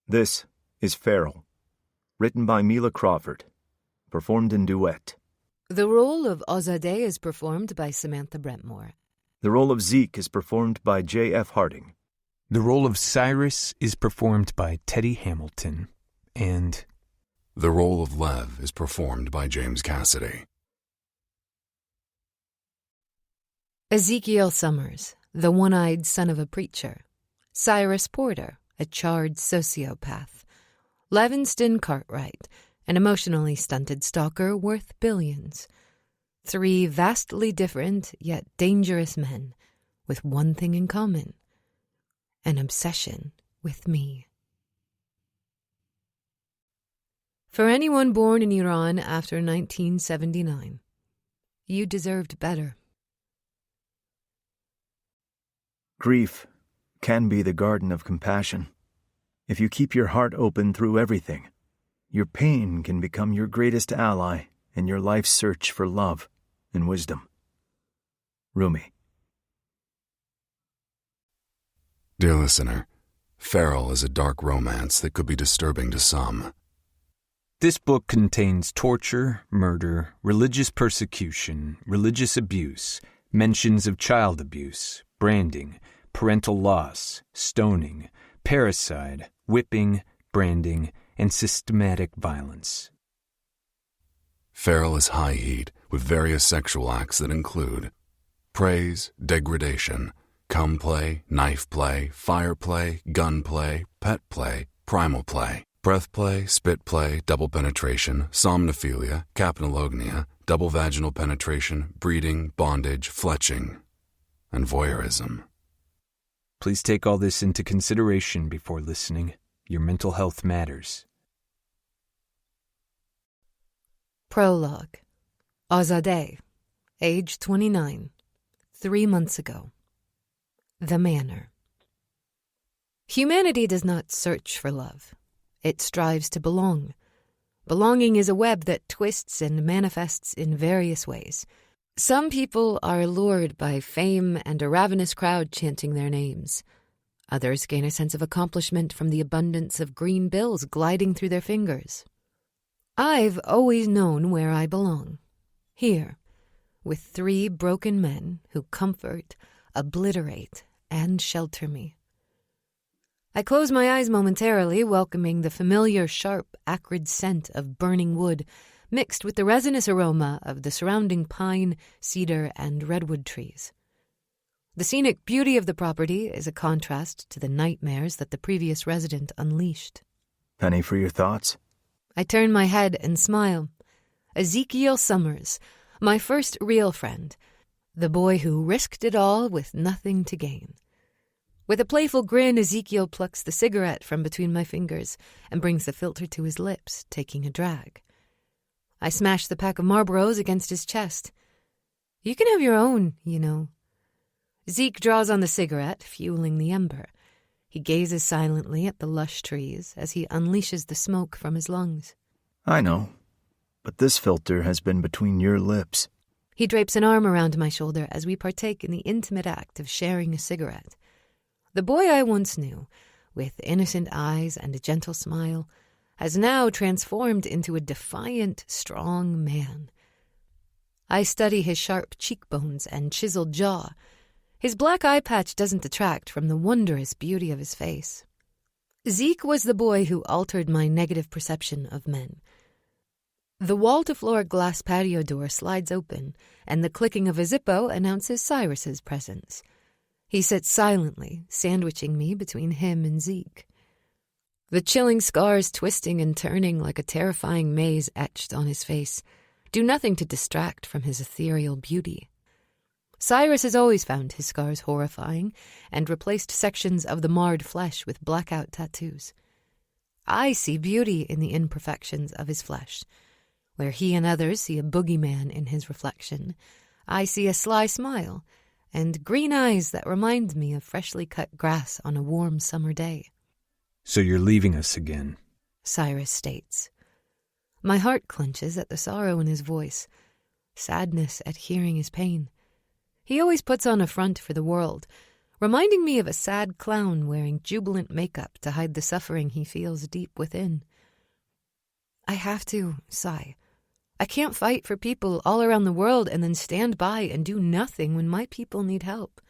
This is Feral, written by Mila Crawford, performed in duet. The role of Azadeh is performed by Samantha Brentmore. The role of Zeke is performed by J.F. Harding. The role of Cyrus is performed by Teddy Hamilton. And the role of Lev is performed by James Cassidy. Ezekiel Summers, the one-eyed son of a preacher. Cyrus Porter, a charred sociopath. Levinston Cartwright, an emotionally stunted stalker worth billions. 3 vastly different yet dangerous men with one thing in common: an obsession with me. For anyone born in Iran after 1979, you deserved better. Grief can be the garden of compassion. If you keep your heart open through everything, your pain can become your greatest ally in your life's search for love and wisdom. Rumi. Dear listener, Feral is a dark romance that could be disturbing to some. This book contains torture, murder, religious persecution, religious abuse, mentions of child abuse, branding, parental loss, stoning, parricide, whipping, branding, and systematic violence. Feral is high heat with various sexual acts that include praise, degradation, cum play, knife play, fire play, gun play, pet play, primal play, breath play, spit play, double penetration, somnophilia, capnolognia, double vaginal penetration, breeding, bondage, fletching, and voyeurism. Please take all this into consideration before listening. Your mental health matters. Prologue. Azadeh, age 29, 3 months ago. The Manor. Humanity does not search for love. It strives to belong. Belonging is a web that twists and manifests in various ways. Some people are lured by fame and a ravenous crowd chanting their names. Others gain a sense of accomplishment from the abundance of green bills gliding through their fingers. I've always known where I belong. Here, with 3 broken men who comfort, obliterate, and shelter me. I close my eyes momentarily, welcoming the familiar, sharp, acrid scent of burning wood, mixed with the resinous aroma of the surrounding pine, cedar, and redwood trees. The scenic beauty of the property is a contrast to the nightmares that the previous resident unleashed. Penny for your thoughts? I turn my head and smile. Ezekiel Summers, my first real friend, the boy who risked it all with nothing to gain. With a playful grin, Ezekiel plucks the cigarette from between my fingers and brings the filter to his lips, taking a drag. I smash the pack of Marlboros against his chest. You can have your own, you know. Zeke draws on the cigarette, fueling the ember. He gazes silently at the lush trees as he unleashes the smoke from his lungs. I know, but this filter has been between your lips. He drapes an arm around my shoulder as we partake in the intimate act of sharing a cigarette. The boy I once knew, with innocent eyes and a gentle smile, has now transformed into a defiant, strong man. I study his sharp cheekbones and chiseled jaw. His black eye patch doesn't detract from the wondrous beauty of his face. Zeke was the boy who altered my negative perception of men. The wall-to-floor glass patio door slides open, and the clicking of a Zippo announces Cyrus's presence. He sits silently, sandwiching me between him and Zeke. The chilling scars twisting and turning like a terrifying maze etched on his face do nothing to distract from his ethereal beauty. Cyrus has always found his scars horrifying and replaced sections of the marred flesh with blackout tattoos. I see beauty in the imperfections of his flesh. Where he and others see a boogeyman in his reflection, I see a sly smile and green eyes that remind me of freshly cut grass on a warm summer day. So you're leaving us again, Cyrus states. My heart clenches at the sorrow in his voice, sadness at hearing his pain. He always puts on a front for the world, reminding me of a sad clown wearing jubilant makeup to hide the suffering he feels deep within. I have to, sigh. I can't fight for people all around the world and then stand by and do nothing when my people need help.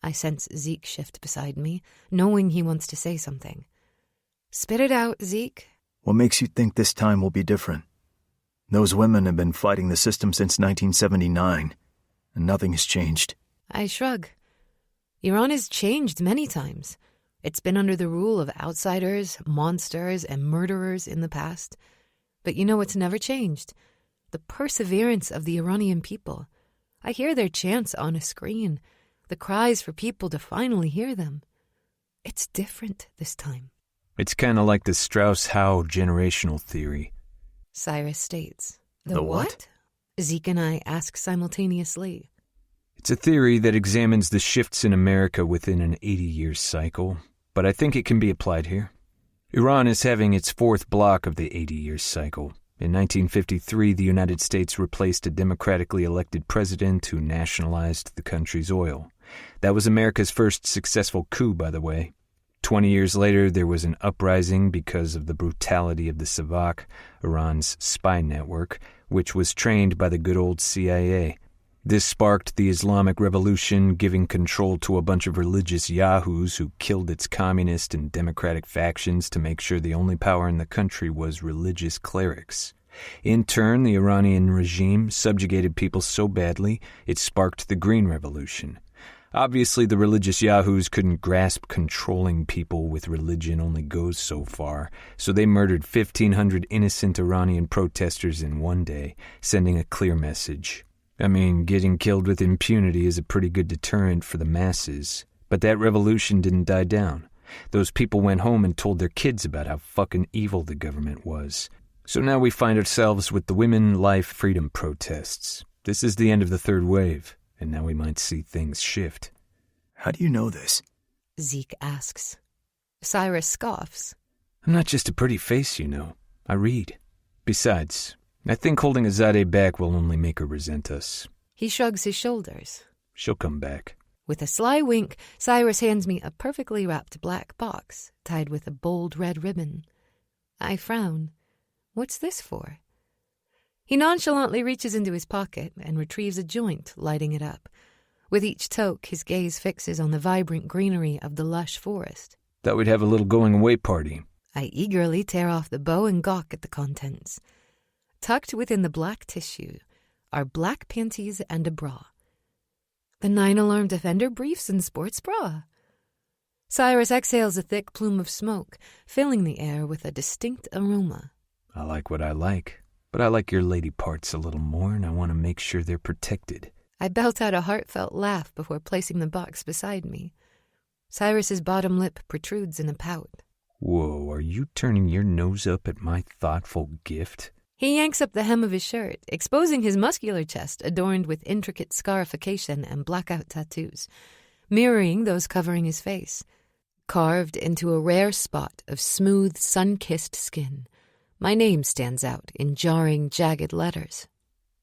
I sense Zeke shift beside me, knowing he wants to say something. Spit it out, Zeke. What makes you think this time will be different? Those women have been fighting the system since 1979, and nothing has changed. I shrug. Iran has changed many times. It's been under the rule of outsiders, monsters, and murderers in the past. But you know what's never changed? The perseverance of the Iranian people. I hear their chants on a screen, the cries for people to finally hear them. It's different this time. It's kind of like the Strauss-Howe generational theory. Cyrus states. The what? Zeke and I ask simultaneously. It's a theory that examines the shifts in America within an 80-year cycle, but I think it can be applied here. Iran is having its fourth block of the 80-year cycle. In 1953, the United States replaced a democratically elected president who nationalized the country's oil. That was America's first successful coup, by the way. 20 years later, there was an uprising because of the brutality of the Savak, Iran's spy network, which was trained by the good old CIA. This sparked the Islamic Revolution, giving control to a bunch of religious yahoos who killed its communist and democratic factions to make sure the only power in the country was religious clerics. In turn, the Iranian regime subjugated people so badly, it sparked the Green Revolution. Obviously, the religious yahoos couldn't grasp controlling people with religion only goes so far, so they murdered 1,500 innocent Iranian protesters in one day, sending a clear message. I mean, getting killed with impunity is a pretty good deterrent for the masses, but that revolution didn't die down. Those people went home and told their kids about how fucking evil the government was. So now we find ourselves with the women life freedom protests. This is the end of the third wave. And now we might see things shift. How do you know this? Zeke asks. Cyrus scoffs. I'm not just a pretty face, you know. I read. Besides, I think holding Azadeh back will only make her resent us. He shrugs his shoulders. She'll come back. With a sly wink, Cyrus hands me a perfectly wrapped black box tied with a bold red ribbon. I frown. What's this for? He nonchalantly reaches into his pocket and retrieves a joint, lighting it up. With each toke, his gaze fixes on the vibrant greenery of the lush forest. Thought we'd have a little going-away party. I eagerly tear off the bow and gawk at the contents. Tucked within the black tissue are black panties and a bra. The 9-alarm Defender briefs and sports bra. Cyrus exhales a thick plume of smoke, filling the air with a distinct aroma. I like what I like. But I like your lady parts a little more, and I want to make sure they're protected. I belt out a heartfelt laugh before placing the box beside me. Cyrus's bottom lip protrudes in a pout. Whoa, are you turning your nose up at my thoughtful gift? He yanks up the hem of his shirt, exposing his muscular chest adorned with intricate scarification and blackout tattoos, mirroring those covering his face. Carved into a rare spot of smooth, sun-kissed skin, my name stands out in jarring, jagged letters.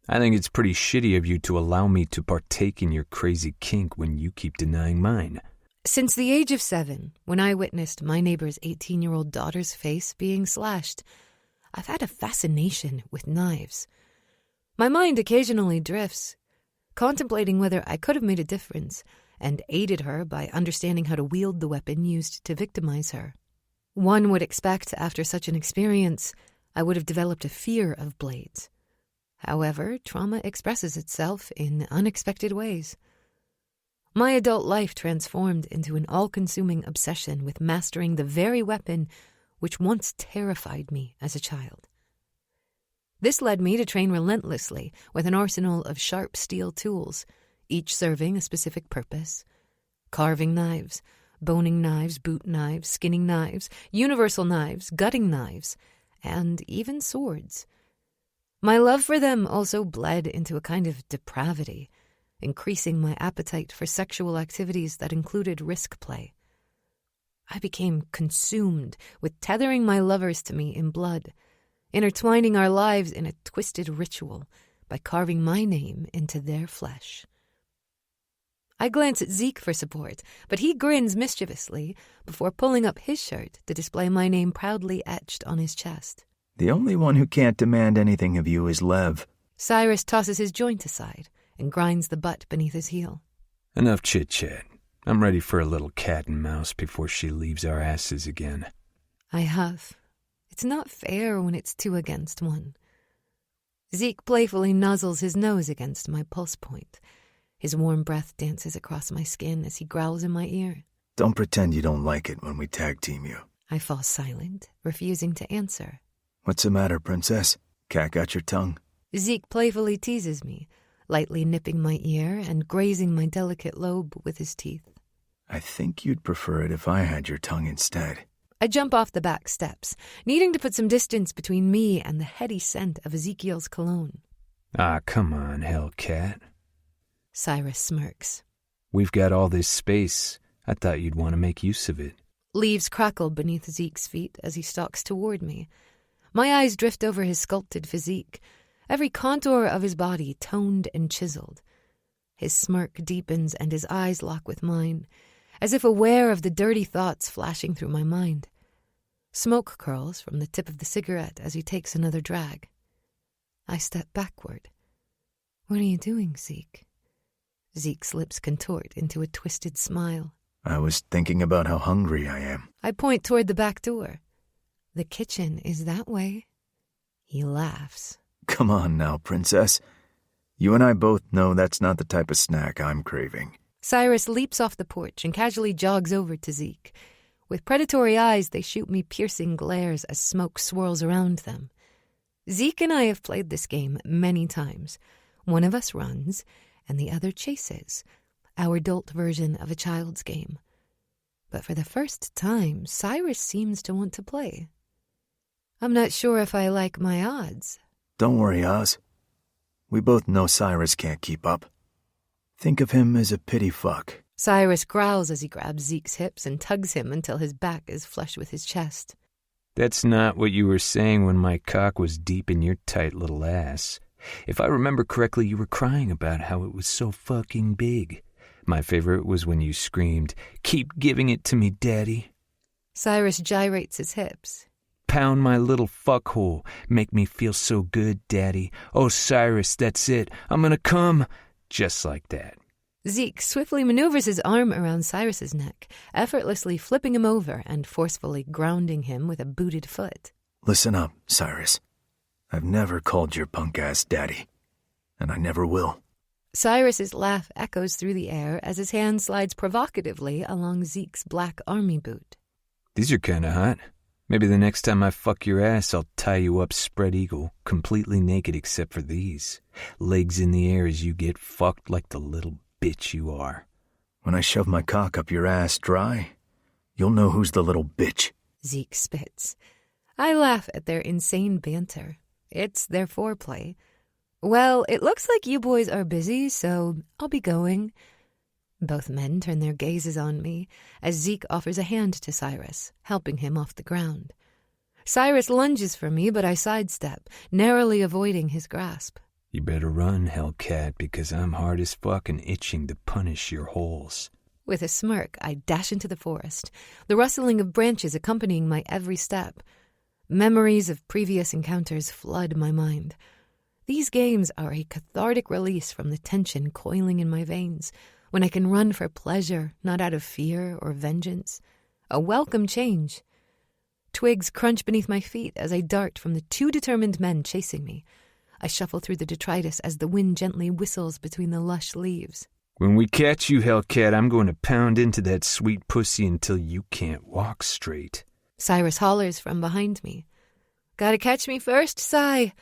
I think it's pretty shitty of you to allow me to partake in your crazy kink when you keep denying mine. Since the age of 7, when I witnessed my neighbor's 18-year-old daughter's face being slashed, I've had a fascination with knives. My mind occasionally drifts, contemplating whether I could have made a difference and aided her by understanding how to wield the weapon used to victimize her. One would expect after such an experience, I would have developed a fear of blades. However, trauma expresses itself in unexpected ways. My adult life transformed into an all-consuming obsession with mastering the very weapon which once terrified me as a child. This led me to train relentlessly with an arsenal of sharp steel tools, each serving a specific purpose. Carving knives, boning knives, boot knives, skinning knives, universal knives, gutting knives, and even swords. My love for them also bled into a kind of depravity, increasing my appetite for sexual activities that included risk play. I became consumed with tethering my lovers to me in blood, intertwining our lives in a twisted ritual by carving my name into their flesh. I glance at Zeke for support, but he grins mischievously before pulling up his shirt to display my name proudly etched on his chest. The only one who can't demand anything of you is Lev. Cyrus tosses his joint aside and grinds the butt beneath his heel. Enough chit-chat. I'm ready for a little cat and mouse before she leaves our asses again. I huff. It's not fair when it's 2 against 1. Zeke playfully nuzzles his nose against my pulse point. His warm breath dances across my skin as he growls in my ear. Don't pretend you don't like it when we tag team you. I fall silent, refusing to answer. What's the matter, princess? Cat got your tongue? Zeke playfully teases me, lightly nipping my ear and grazing my delicate lobe with his teeth. I think you'd prefer it if I had your tongue instead. I jump off the back steps, needing to put some distance between me and the heady scent of Ezekiel's cologne. Ah, come on, Hellcat. Cyrus smirks. We've got all this space. I thought you'd want to make use of it. Leaves crackle beneath Zeke's feet as he stalks toward me. My eyes drift over his sculpted physique, every contour of his body toned and chiseled. His smirk deepens and his eyes lock with mine, as if aware of the dirty thoughts flashing through my mind. Smoke curls from the tip of the cigarette as he takes another drag. I step backward. What are you doing, Zeke? Zeke's lips contort into a twisted smile. I was thinking about how hungry I am. I point toward the back door. The kitchen is that way. He laughs. Come on now, princess. You and I both know that's not the type of snack I'm craving. Cyrus leaps off the porch and casually jogs over to Zeke. With predatory eyes, they shoot me piercing glares as smoke swirls around them. Zeke and I have played this game many times. One of us runs, and the other chases, our adult version of a child's game. But for the first time, Cyrus seems to want to play. I'm not sure if I like my odds. Don't worry, Oz. We both know Cyrus can't keep up. Think of him as a pity fuck. Cyrus growls as he grabs Zeke's hips and tugs him until his back is flush with his chest. That's not what you were saying when my cock was deep in your tight little ass. If I remember correctly, you were crying about how it was so fucking big. My favorite was when you screamed, "Keep giving it to me, Daddy." Cyrus gyrates his hips. Pound my little fuckhole. Make me feel so good, Daddy. Oh, Cyrus, that's it. I'm gonna come. Just like that. Zeke swiftly maneuvers his arm around Cyrus's neck, effortlessly flipping him over and forcefully grounding him with a booted foot. Listen up, Cyrus. I've never called your punk ass daddy, and I never will. Cyrus's laugh echoes through the air as his hand slides provocatively along Zeke's black army boot. These are kinda hot. Maybe the next time I fuck your ass, I'll tie you up spread eagle, completely naked except for these. Legs in the air as you get fucked like the little bitch you are. When I shove my cock up your ass dry, you'll know who's the little bitch. Zeke spits. I laugh at their insane banter. It's their foreplay. Well, it looks like you boys are busy, so I'll be going. Both men turn their gazes on me as Zeke offers a hand to Cyrus, helping him off the ground. Cyrus lunges for me, but I sidestep, narrowly avoiding his grasp. You better run, Hellcat, because I'm hard as fuck and itching to punish your holes. With a smirk, I dash into the forest, the rustling of branches accompanying my every step. Memories of previous encounters flood my mind. These games are a cathartic release from the tension coiling in my veins, when I can run for pleasure, not out of fear or vengeance. A welcome change. Twigs crunch beneath my feet as I dart from the 2 determined men chasing me. I shuffle through the detritus as the wind gently whistles between the lush leaves. When we catch you, Hellcat, I'm going to pound into that sweet pussy until you can't walk straight. Cyrus hollers from behind me. Gotta catch me first, Cy.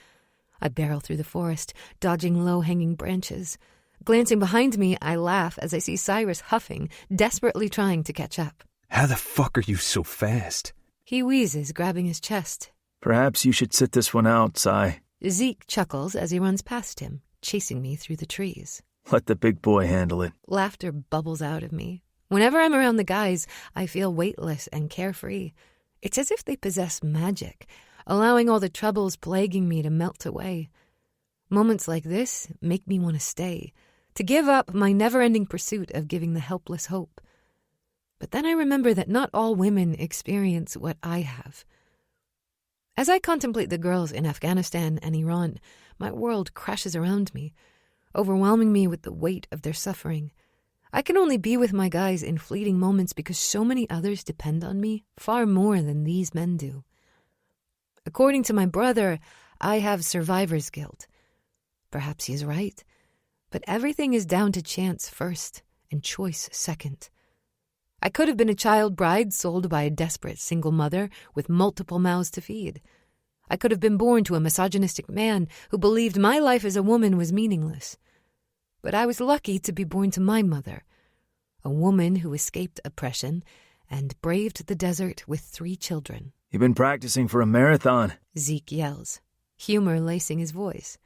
I barrel through the forest, dodging low-hanging branches. Glancing behind me, I laugh as I see Cyrus huffing, desperately trying to catch up. How the fuck are you so fast? He wheezes, grabbing his chest. Perhaps you should sit this one out, Cy. Zeke chuckles as he runs past him, chasing me through the trees. Let the big boy handle it. Laughter bubbles out of me. Whenever I'm around the guys, I feel weightless and carefree. It's as if they possess magic, allowing all the troubles plaguing me to melt away. Moments like this make me want to stay, to give up my never-ending pursuit of giving the helpless hope. But then I remember that not all women experience what I have. As I contemplate the girls in Afghanistan and Iran, my world crashes around me, overwhelming me with the weight of their suffering. I can only be with my guys in fleeting moments because so many others depend on me far more than these men do. According to my brother, I have survivor's guilt. Perhaps he is right, but everything is down to chance first and choice second. I could have been a child bride sold by a desperate single mother with multiple mouths to feed. I could have been born to a misogynistic man who believed my life as a woman was meaningless. But I was lucky to be born to my mother, a woman who escaped oppression and braved the desert with 3 children. You've been practicing for a marathon, Zeke yells, humor lacing his voice.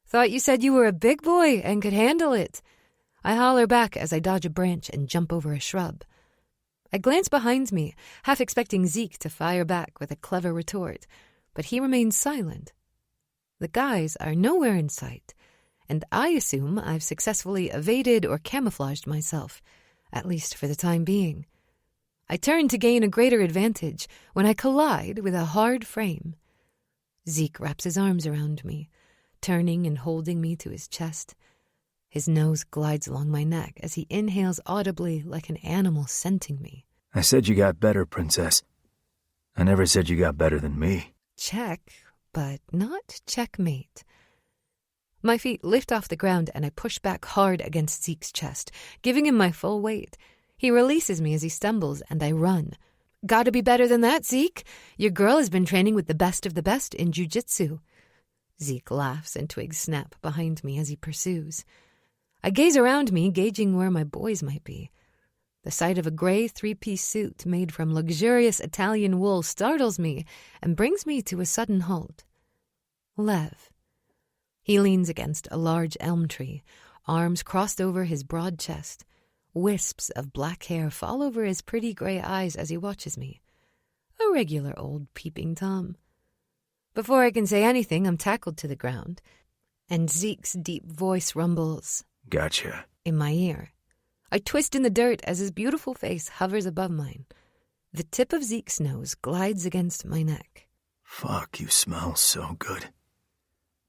Thought you said you were a big boy and could handle it. I holler back as I dodge a branch and jump over a shrub. I glance behind me, half expecting Zeke to fire back with a clever retort, but he remains silent. The guys are nowhere in sight, and I assume I've successfully evaded or camouflaged myself, at least for the time being. I turn to gain a greater advantage when I collide with a hard frame. Zeke wraps his arms around me, turning and holding me to his chest. His nose glides along my neck as he inhales audibly like an animal scenting me. I said you got better, Princess. I never said you got better than me. Check, but not checkmate. My feet lift off the ground and I push back hard against Zeke's chest, giving him my full weight. He releases me as he stumbles and I run. Gotta be better than that, Zeke. Your girl has been training with the best of the best in jiu-jitsu. Zeke laughs and twigs snap behind me as he pursues. I gaze around me, gauging where my boys might be. The sight of a gray 3-piece suit made from luxurious Italian wool startles me and brings me to a sudden halt. Lev. He leans against a large elm tree, arms crossed over his broad chest. Wisps of black hair fall over his pretty gray eyes as he watches me. A regular old peeping Tom. Before I can say anything, I'm tackled to the ground, and Zeke's deep voice rumbles, Gotcha, in my ear. I twist in the dirt as his beautiful face hovers above mine. The tip of Zeke's nose glides against my neck. Fuck, you smell so good.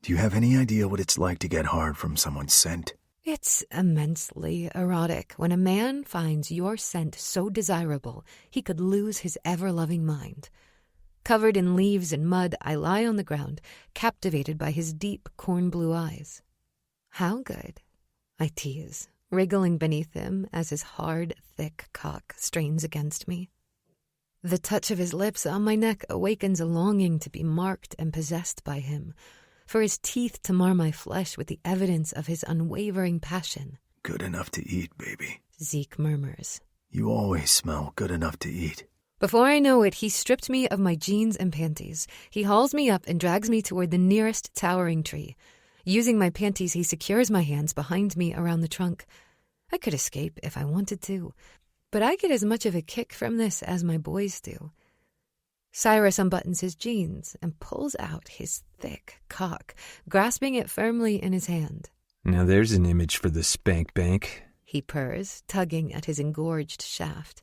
Do you have any idea what it's like to get hard from someone's scent? It's immensely erotic when a man finds your scent so desirable he could lose his ever-loving mind. Covered in leaves and mud, I lie on the ground, captivated by his deep corn-blue eyes. How good, I tease, wriggling beneath him as his hard, thick cock strains against me. The touch of his lips on my neck awakens a longing to be marked and possessed by him, for his teeth to mar my flesh with the evidence of his unwavering passion. Good enough to eat, baby, Zeke murmurs. You always smell good enough to eat. Before I know it, he stripped me of my jeans and panties. He hauls me up and drags me toward the nearest towering tree. Using my panties, he secures my hands behind me around the trunk. I could escape if I wanted to, but I get as much of a kick from this as my boys do. Cyrus unbuttons his jeans and pulls out his thick cock, grasping it firmly in his hand. Now there's an image for the spank bank, He purrs, tugging at his engorged shaft.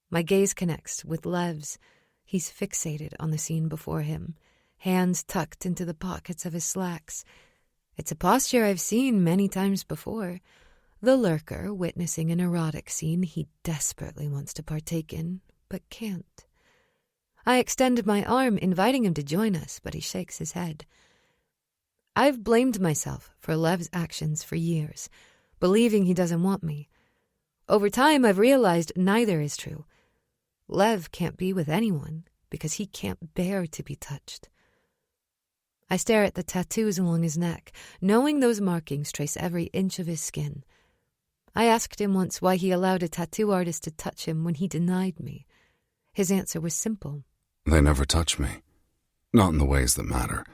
My gaze connects with Lev's. He's fixated on the scene before him, hands tucked into the pockets of his slacks. It's a posture I've seen many times before. The lurker witnessing an erotic scene he desperately wants to partake in, but can't. I extend my arm, inviting him to join us, but he shakes his head. I've blamed myself for Lev's actions for years, believing he doesn't want me. Over time, I've realized neither is true. Lev can't be with anyone because he can't bear to be touched. I stare at the tattoos along his neck, knowing those markings trace every inch of his skin. I asked him once why he allowed a tattoo artist to touch him when he denied me. His answer was simple. They never touch me. Not in the ways that matter.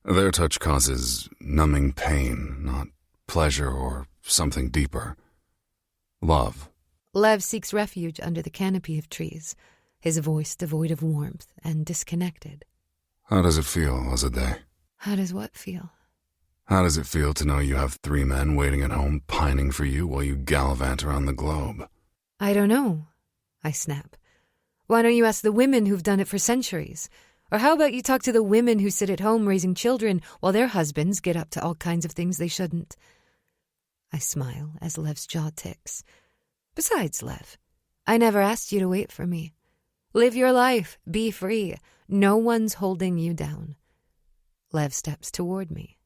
Their touch causes numbing pain, not pleasure or something deeper. Love. Lev seeks refuge under the canopy of trees, his voice devoid of warmth and disconnected. How does it feel, Azadeh? How does what feel? How does it feel to know you have 3 men waiting at home pining for you while you gallivant around the globe? I don't know, I snap. Why don't you ask the women who've done it for centuries? Or how about you talk to the women who sit at home raising children while their husbands get up to all kinds of things they shouldn't? I smile as Lev's jaw ticks. Besides, Lev, I never asked you to wait for me. Live your life. Be free. No one's holding you down. Lev steps toward me.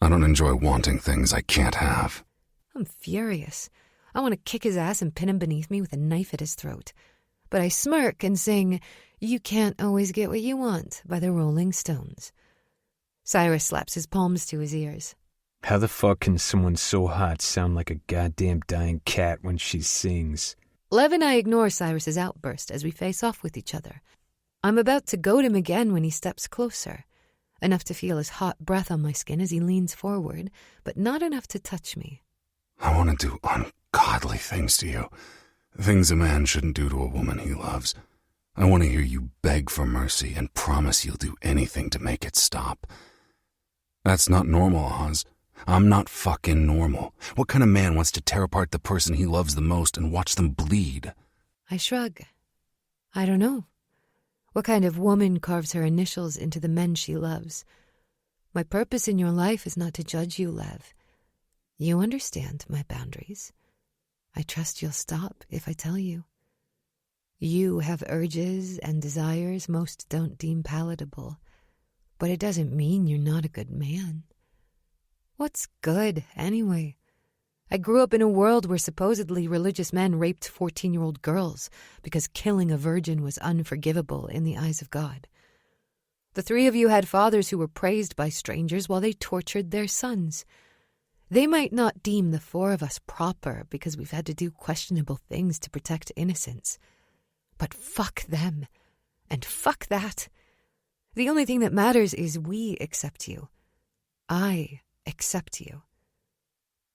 I don't enjoy wanting things I can't have. I'm furious. I want to kick his ass and pin him beneath me with a knife at his throat. But I smirk and sing, "You Can't Always Get What You Want" by the Rolling Stones. Cyrus slaps his palms to his ears. How the fuck can someone so hot sound like a goddamn dying cat when she sings? Lev and I ignore Cyrus's outburst as we face off with each other. I'm about to goad him again when he steps closer, enough to feel his hot breath on my skin as he leans forward, but not enough to touch me. I want to do ungodly things to you. Things a man shouldn't do to a woman he loves. I want to hear you beg for mercy and promise you'll do anything to make it stop. That's not normal, Oz. I'm not fucking normal. What kind of man wants to tear apart the person he loves the most and watch them bleed? I shrug. I don't know. What kind of woman carves her initials into the men she loves? My purpose in your life is not to judge you, Lev. You understand my boundaries. I trust you'll stop if I tell you. You have urges and desires most don't deem palatable, but it doesn't mean you're not a good man. What's good, anyway? I grew up in a world where supposedly religious men raped 14-year-old girls because killing a virgin was unforgivable in the eyes of God. The 3 of you had fathers who were praised by strangers while they tortured their sons. They might not deem the 4 of us proper because we've had to do questionable things to protect innocence. But fuck them, and fuck that. The only thing that matters is we accept you. I accept you.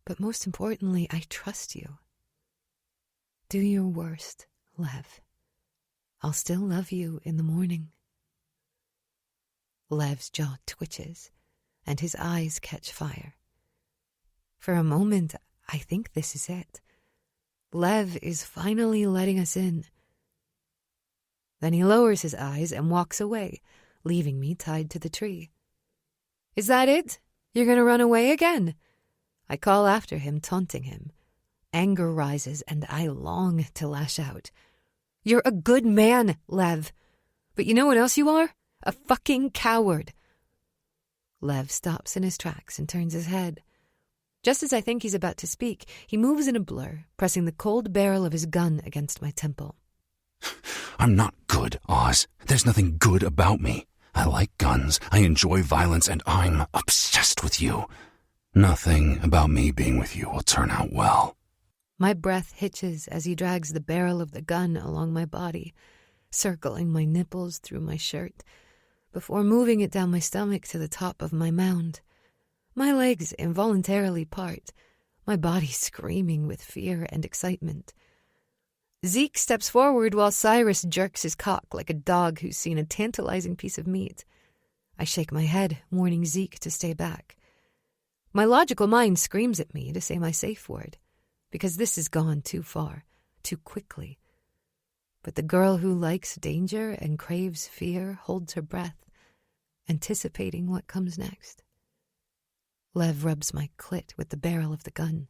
But most importantly, I trust you. Do your worst, Lev. I'll still love you in the morning. Lev's jaw twitches, and his eyes catch fire. For a moment, I think this is it. Lev is finally letting us in. Then he lowers his eyes and walks away, leaving me tied to the tree. Is that it? You're going to run away again? I call after him, taunting him. Anger rises, and I long to lash out. You're a good man, Lev. But you know what else you are? A fucking coward. Lev stops in his tracks and turns his head. Just as I think he's about to speak, he moves in a blur, pressing the cold barrel of his gun against my temple. I'm not good, Oz. There's nothing good about me. I like guns, I enjoy violence, and I'm obsessed with you. Nothing about me being with you will turn out well. My breath hitches as he drags the barrel of the gun along my body, circling my nipples through my shirt, before moving it down my stomach to the top of my mound. My legs involuntarily part, my body screaming with fear and excitement. Zeke steps forward while Cyrus jerks his cock like a dog who's seen a tantalizing piece of meat. I shake my head, warning Zeke to stay back. My logical mind screams at me to say my safe word, because this has gone too far, too quickly. But the girl who likes danger and craves fear holds her breath, anticipating what comes next. Lev rubs my clit with the barrel of the gun.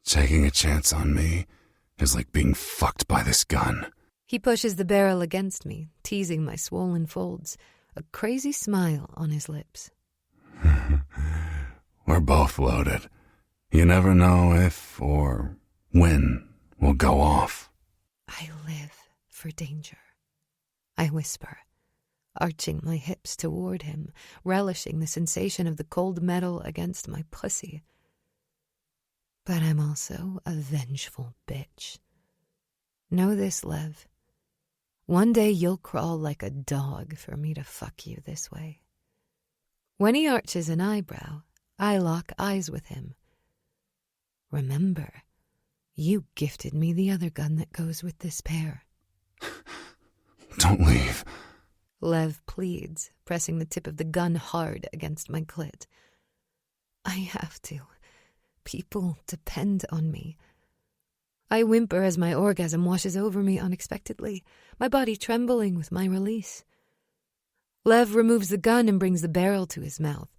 Taking a chance on me is like being fucked by this gun. He pushes the barrel against me, teasing my swollen folds, a crazy smile on his lips. We're both loaded. You never know if or when we'll go off. I live for danger, I whisper, arching my hips toward him, relishing the sensation of the cold metal against my pussy. But I'm also a vengeful bitch. Know this, Lev. One day you'll crawl like a dog for me to fuck you this way. When he arches an eyebrow, I lock eyes with him. Remember, you gifted me the other gun that goes with this pair. Don't leave. Lev pleads, pressing the tip of the gun hard against my clit. I have to. People depend on me. I whimper as my orgasm washes over me unexpectedly, my body trembling with my release. Lev removes the gun and brings the barrel to his mouth,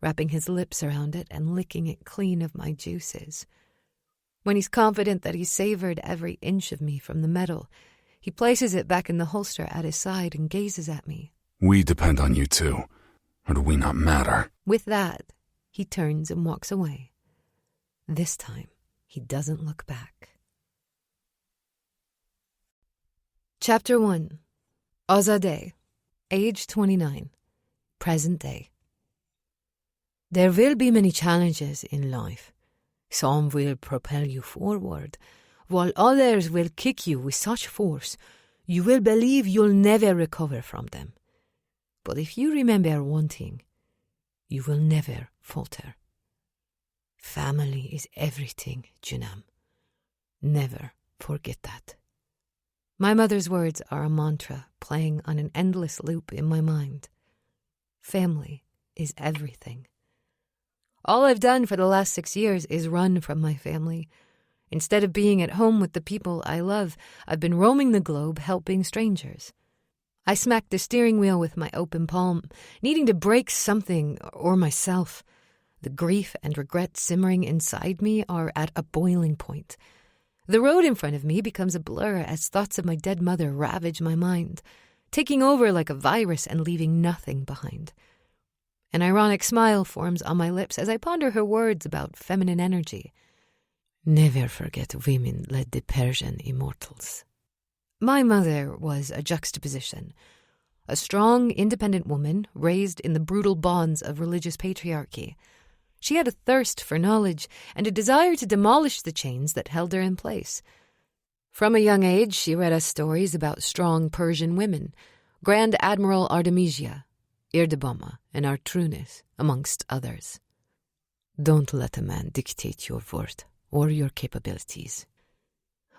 wrapping his lips around it and licking it clean of my juices. When he's confident that he's savored every inch of me from the metal, he places it back in the holster at his side and gazes at me. We depend on you too. Or do we not matter? With that, he turns and walks away. This time, he doesn't look back. Chapter 1. Azadeh, age 29, present day. There will be many challenges in life. Some will propel you forward, while others will kick you with such force you will believe you'll never recover from them. But if you remember one thing, you will never falter. Family is everything, Junam. Never forget that. My mother's words are a mantra playing on an endless loop in my mind. Family is everything. All I've done for the last 6 years is run from my family. Instead of being at home with the people I love, I've been roaming the globe helping strangers. I smacked the steering wheel with my open palm, needing to break something or myself. The grief and regret simmering inside me are at a boiling point. The road in front of me becomes a blur as thoughts of my dead mother ravage my mind, taking over like a virus and leaving nothing behind. An ironic smile forms on my lips as I ponder her words about feminine energy. Never forget women led the Persian immortals. My mother was a juxtaposition. A strong, independent woman raised in the brutal bonds of religious patriarchy. She had a thirst for knowledge and a desire to demolish the chains that held her in place. From a young age, she read us stories about strong Persian women, Grand Admiral Artemisia, Irdebama, and Artrunis, amongst others. Don't let a man dictate your worth or your capabilities.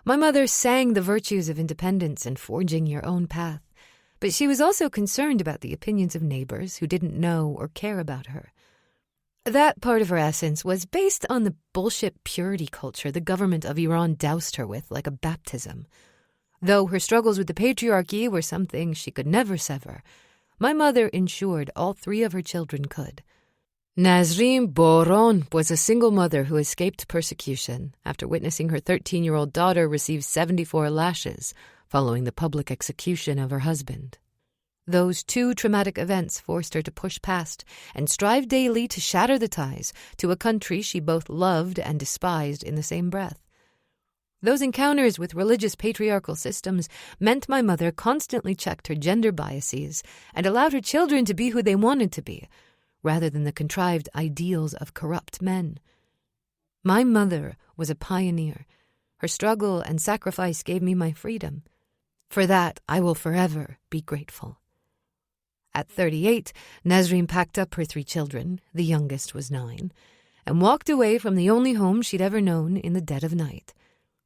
My mother sang the virtues of independence and forging your own path, but she was also concerned about the opinions of neighbors who didn't know or care about her. That part of her essence was based on the bullshit purity culture the government of Iran doused her with like a baptism. Though her struggles with the patriarchy were something she could never sever, my mother ensured all 3 of her children could. Nazreen Boron was a single mother who escaped persecution after witnessing her 13-year-old daughter receive 74 lashes following the public execution of her husband. Those 2 traumatic events forced her to push past and strive daily to shatter the ties to a country she both loved and despised in the same breath. Those encounters with religious patriarchal systems meant my mother constantly checked her gender biases and allowed her children to be who they wanted to be, rather than the contrived ideals of corrupt men. My mother was a pioneer. Her struggle and sacrifice gave me my freedom. For that, I will forever be grateful. At 38, Nazreen packed up her 3 children, the youngest was 9, and walked away from the only home she'd ever known in the dead of night,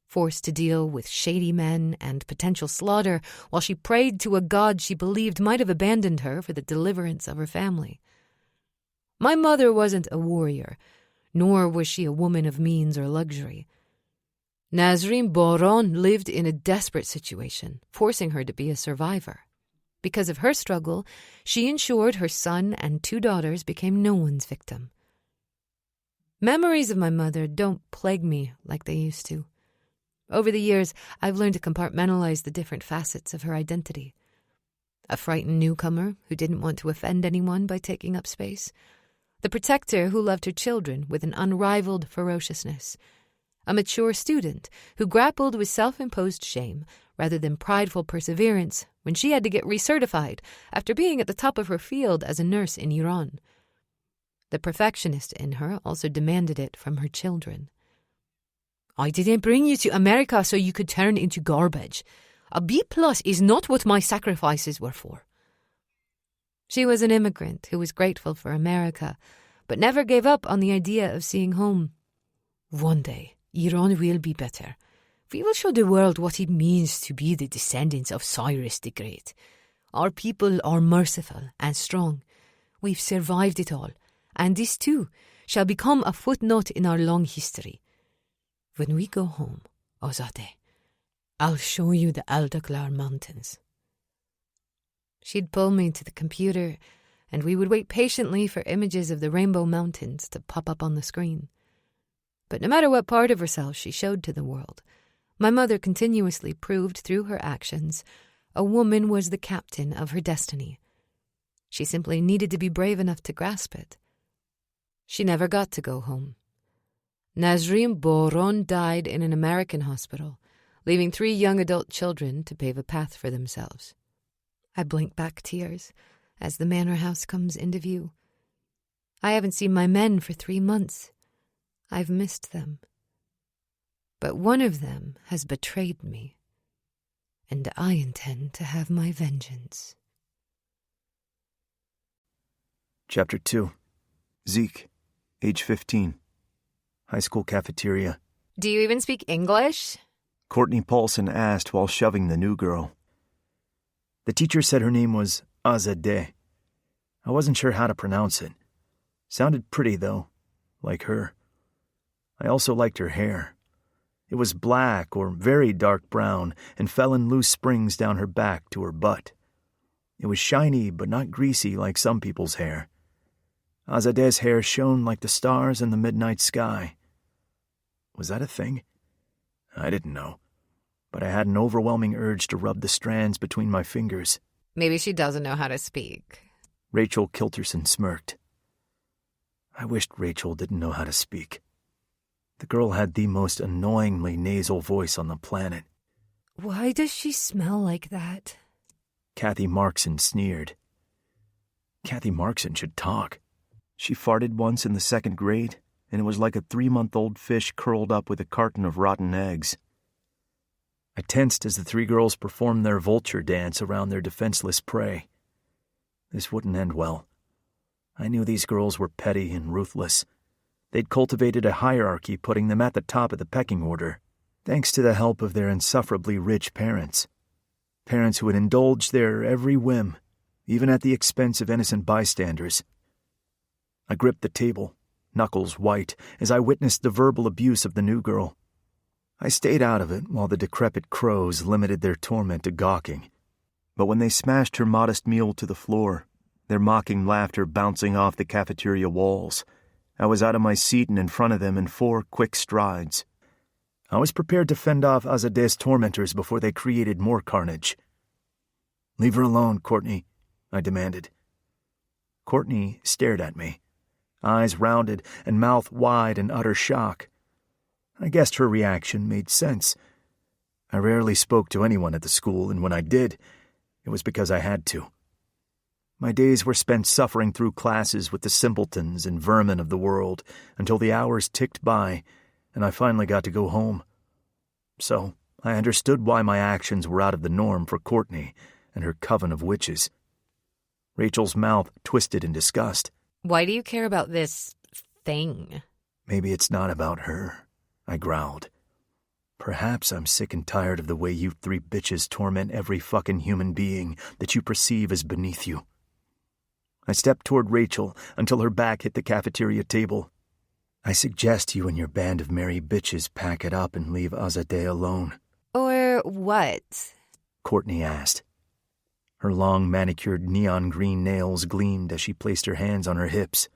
forced to deal with shady men and potential slaughter while she prayed to a God she believed might have abandoned her for the deliverance of her family. My mother wasn't a warrior, nor was she a woman of means or luxury. Nazreen Boron lived in a desperate situation, forcing her to be a survivor. Because of her struggle, she ensured her son and 2 daughters became no one's victim. Memories of my mother don't plague me like they used to. Over the years, I've learned to compartmentalize the different facets of her identity. A frightened newcomer who didn't want to offend anyone by taking up space. The protector who loved her children with an unrivaled ferociousness. A mature student who grappled with self-imposed shame rather than prideful perseverance when she had to get recertified after being at the top of her field as a nurse in Iran. The perfectionist in her also demanded it from her children. I didn't bring you to America so you could turn into garbage. A B+ is not what my sacrifices were for. She was an immigrant who was grateful for America, but never gave up on the idea of seeing home. One day, Iran will be better. We will show the world what it means to be the descendants of Cyrus the Great. Our people are merciful and strong. We've survived it all, and this too, shall become a footnote in our long history. When we go home, Ozade, I'll show you the Aldaklar Mountains. She'd pull me to the computer, and we would wait patiently for images of the Rainbow Mountains to pop up on the screen. But no matter what part of herself she showed to the world, my mother continuously proved through her actions a woman was the captain of her destiny. She simply needed to be brave enough to grasp it. She never got to go home. Nazrim Boron died in an American hospital, leaving 3 young adult children to pave a path for themselves. I blink back tears as the manor house comes into view. I haven't seen my men for 3 months. I've missed them. But one of them has betrayed me, and I intend to have my vengeance. Chapter 2. Zeke, age 15. High school cafeteria. Do you even speak English? Courtney Paulson asked while shoving the new girl. The teacher said her name was Azadeh. I wasn't sure how to pronounce it. Sounded pretty, though, like her. I also liked her hair. It was black or very dark brown and fell in loose springs down her back to her butt. It was shiny but not greasy like some people's hair. Azadeh's hair shone like the stars in the midnight sky. Was that a thing? I didn't know, but I had an overwhelming urge to rub the strands between my fingers. Maybe she doesn't know how to speak. Rachel Kilterson smirked. I wished Rachel didn't know how to speak. The girl had the most annoyingly nasal voice on the planet. Why does she smell like that? Kathy Markson sneered. Kathy Markson should talk. She farted once in the 2nd grade, and it was like a 3-month-old fish curled up with a carton of rotten eggs. I tensed as the 3 girls performed their vulture dance around their defenseless prey. This wouldn't end well. I knew these girls were petty and ruthless. They'd cultivated a hierarchy, putting them at the top of the pecking order, thanks to the help of their insufferably rich parents. Parents who had indulged their every whim, even at the expense of innocent bystanders. I gripped the table, knuckles white, as I witnessed the verbal abuse of the new girl. I stayed out of it while the decrepit crows limited their torment to gawking. But when they smashed her modest meal to the floor, their mocking laughter bouncing off the cafeteria walls, I was out of my seat and in front of them in 4 quick strides. I was prepared to fend off Azadeh's tormentors before they created more carnage. "Leave her alone, Courtney," I demanded. Courtney stared at me, eyes rounded and mouth wide in utter shock. I guessed her reaction made sense. I rarely spoke to anyone at the school, and when I did, it was because I had to. My days were spent suffering through classes with the simpletons and vermin of the world until the hours ticked by and I finally got to go home. So I understood why my actions were out of the norm for Courtney and her coven of witches. Rachel's mouth twisted in disgust. Why do you care about this thing? Maybe it's not about her, I growled. Perhaps I'm sick and tired of the way you 3 bitches torment every fucking human being that you perceive as beneath you. I stepped toward Rachel until her back hit the cafeteria table. I suggest you and your band of merry bitches pack it up and leave Azadeh alone. Or what? Courtney asked. Her long, manicured neon green nails gleamed as she placed her hands on her hips.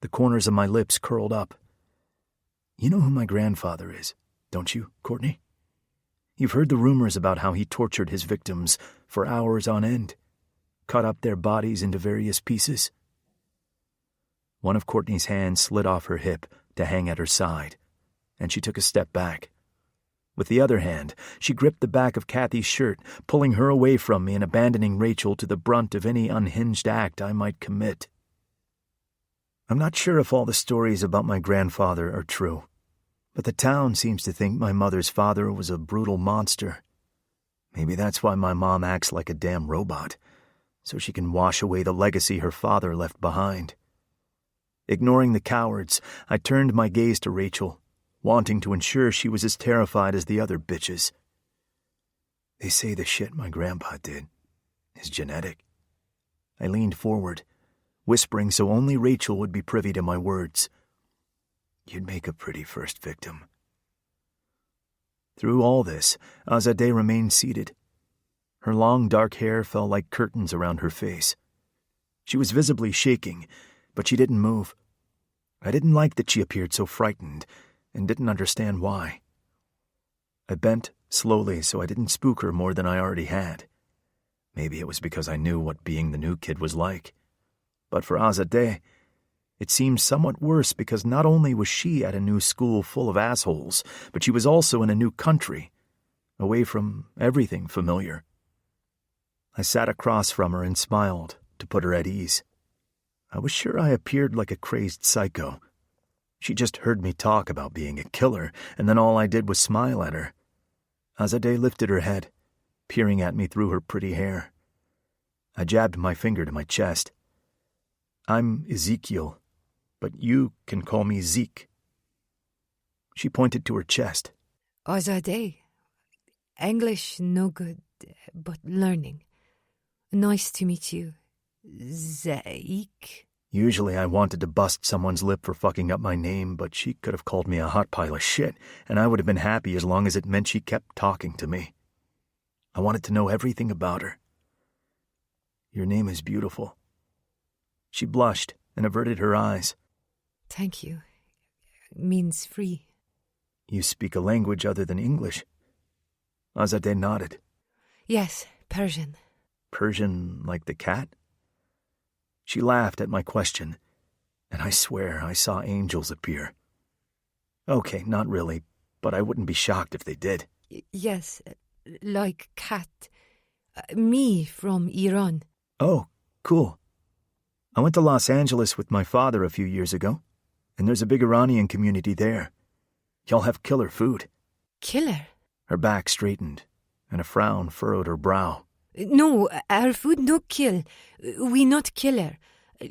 The corners of my lips curled up. You know who my grandfather is, don't you, Courtney? You've heard the rumors about how he tortured his victims for hours on end, cut up their bodies into various pieces. One of Courtney's hands slid off her hip to hang at her side, and she took a step back. With the other hand, she gripped the back of Kathy's shirt, pulling her away from me and abandoning Rachel to the brunt of any unhinged act I might commit. I'm not sure if all the stories about my grandfather are true, but the town seems to think my mother's father was a brutal monster. Maybe that's why my mom acts like a damn robot, so she can wash away the legacy her father left behind. Ignoring the cowards, I turned my gaze to Rachel, wanting to ensure she was as terrified as the other bitches. They say the shit my grandpa did is genetic. I leaned forward, whispering so only Rachel would be privy to my words. You'd make a pretty first victim. Through all this, Azadeh remained seated. Her long dark hair fell like curtains around her face. She was visibly shaking, but she didn't move. I didn't like that she appeared so frightened, and didn't understand why. I bent slowly so I didn't spook her more than I already had. Maybe it was because I knew what being the new kid was like. But for Azadeh, it seemed somewhat worse because not only was she at a new school full of assholes, but she was also in a new country, away from everything familiar. I sat across from her and smiled to put her at ease. I was sure I appeared like a crazed psycho. She just heard me talk about being a killer, and then all I did was smile at her. Azadeh lifted her head, peering at me through her pretty hair. I jabbed my finger to my chest. I'm Ezekiel, but you can call me Zeke. She pointed to her chest. Azadeh. English no good, but learning. Nice to meet you. Zeke. Usually I wanted to bust someone's lip for fucking up my name, but she could have called me a hot pile of shit, and I would have been happy as long as it meant she kept talking to me. I wanted to know everything about her. Your name is beautiful. She blushed and averted her eyes. Thank you. Means free. You speak a language other than English? Azadeh nodded. Yes, Persian. Persian like the cat? She laughed at my question, and I swear I saw angels appear. Okay, not really, but I wouldn't be shocked if they did. Yes, like cat. Me from Iran. Oh, cool. I went to Los Angeles with my father a few years ago, and there's a big Iranian community there. Y'all have killer food. Killer? Her back straightened, and a frown furrowed her brow. No, our food no kill. We not killer.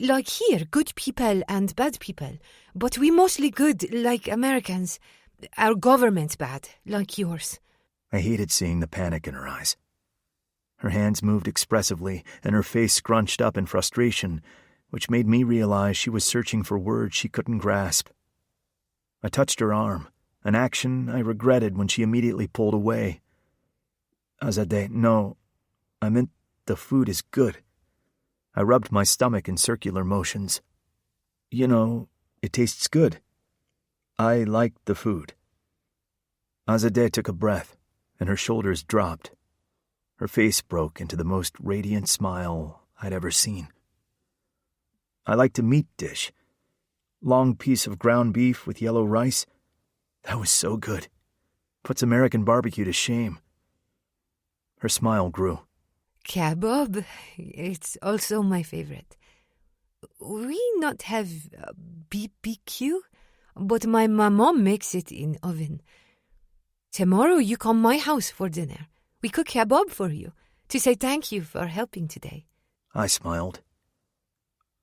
Like here, good people and bad people. But we mostly good, like Americans. Our government's bad, like yours. I hated seeing the panic in her eyes. Her hands moved expressively, and her face scrunched up in frustration, which made me realize she was searching for words she couldn't grasp. I touched her arm, an action I regretted when she immediately pulled away. Azadeh, no, I meant the food is good. I rubbed my stomach in circular motions. You know, it tastes good. I like the food. Azadeh took a breath, and her shoulders dropped. Her face broke into the most radiant smile I'd ever seen. I liked a meat dish. Long piece of ground beef with yellow rice. That was so good. Puts American barbecue to shame. Her smile grew. Kebab, it's also my favorite. We not have BBQ, but my mom makes it in oven. Tomorrow you come my house for dinner. We cook kebab for you, to say thank you for helping today. I smiled.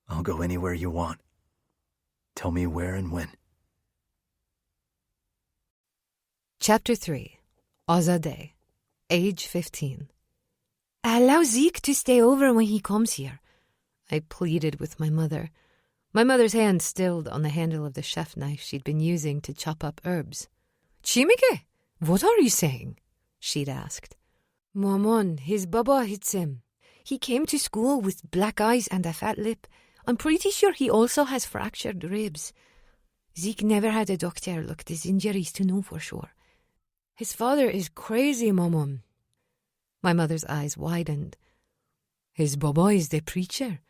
I'll go anywhere you want. Tell me where and when. Chapter 3. Azadeh, age 15. Allow Zeke to stay over when he comes here, I pleaded with my mother. My mother's hand stilled on the handle of the chef knife she'd been using to chop up herbs. Chimike, what are you saying? She'd asked. Maman, his baba hits him. He came to school with black eyes and a fat lip. I'm pretty sure he also has fractured ribs. Zeke never had a doctor look at his injuries to know for sure. His father is crazy, Maman. My mother's eyes widened. His baba is the preacher.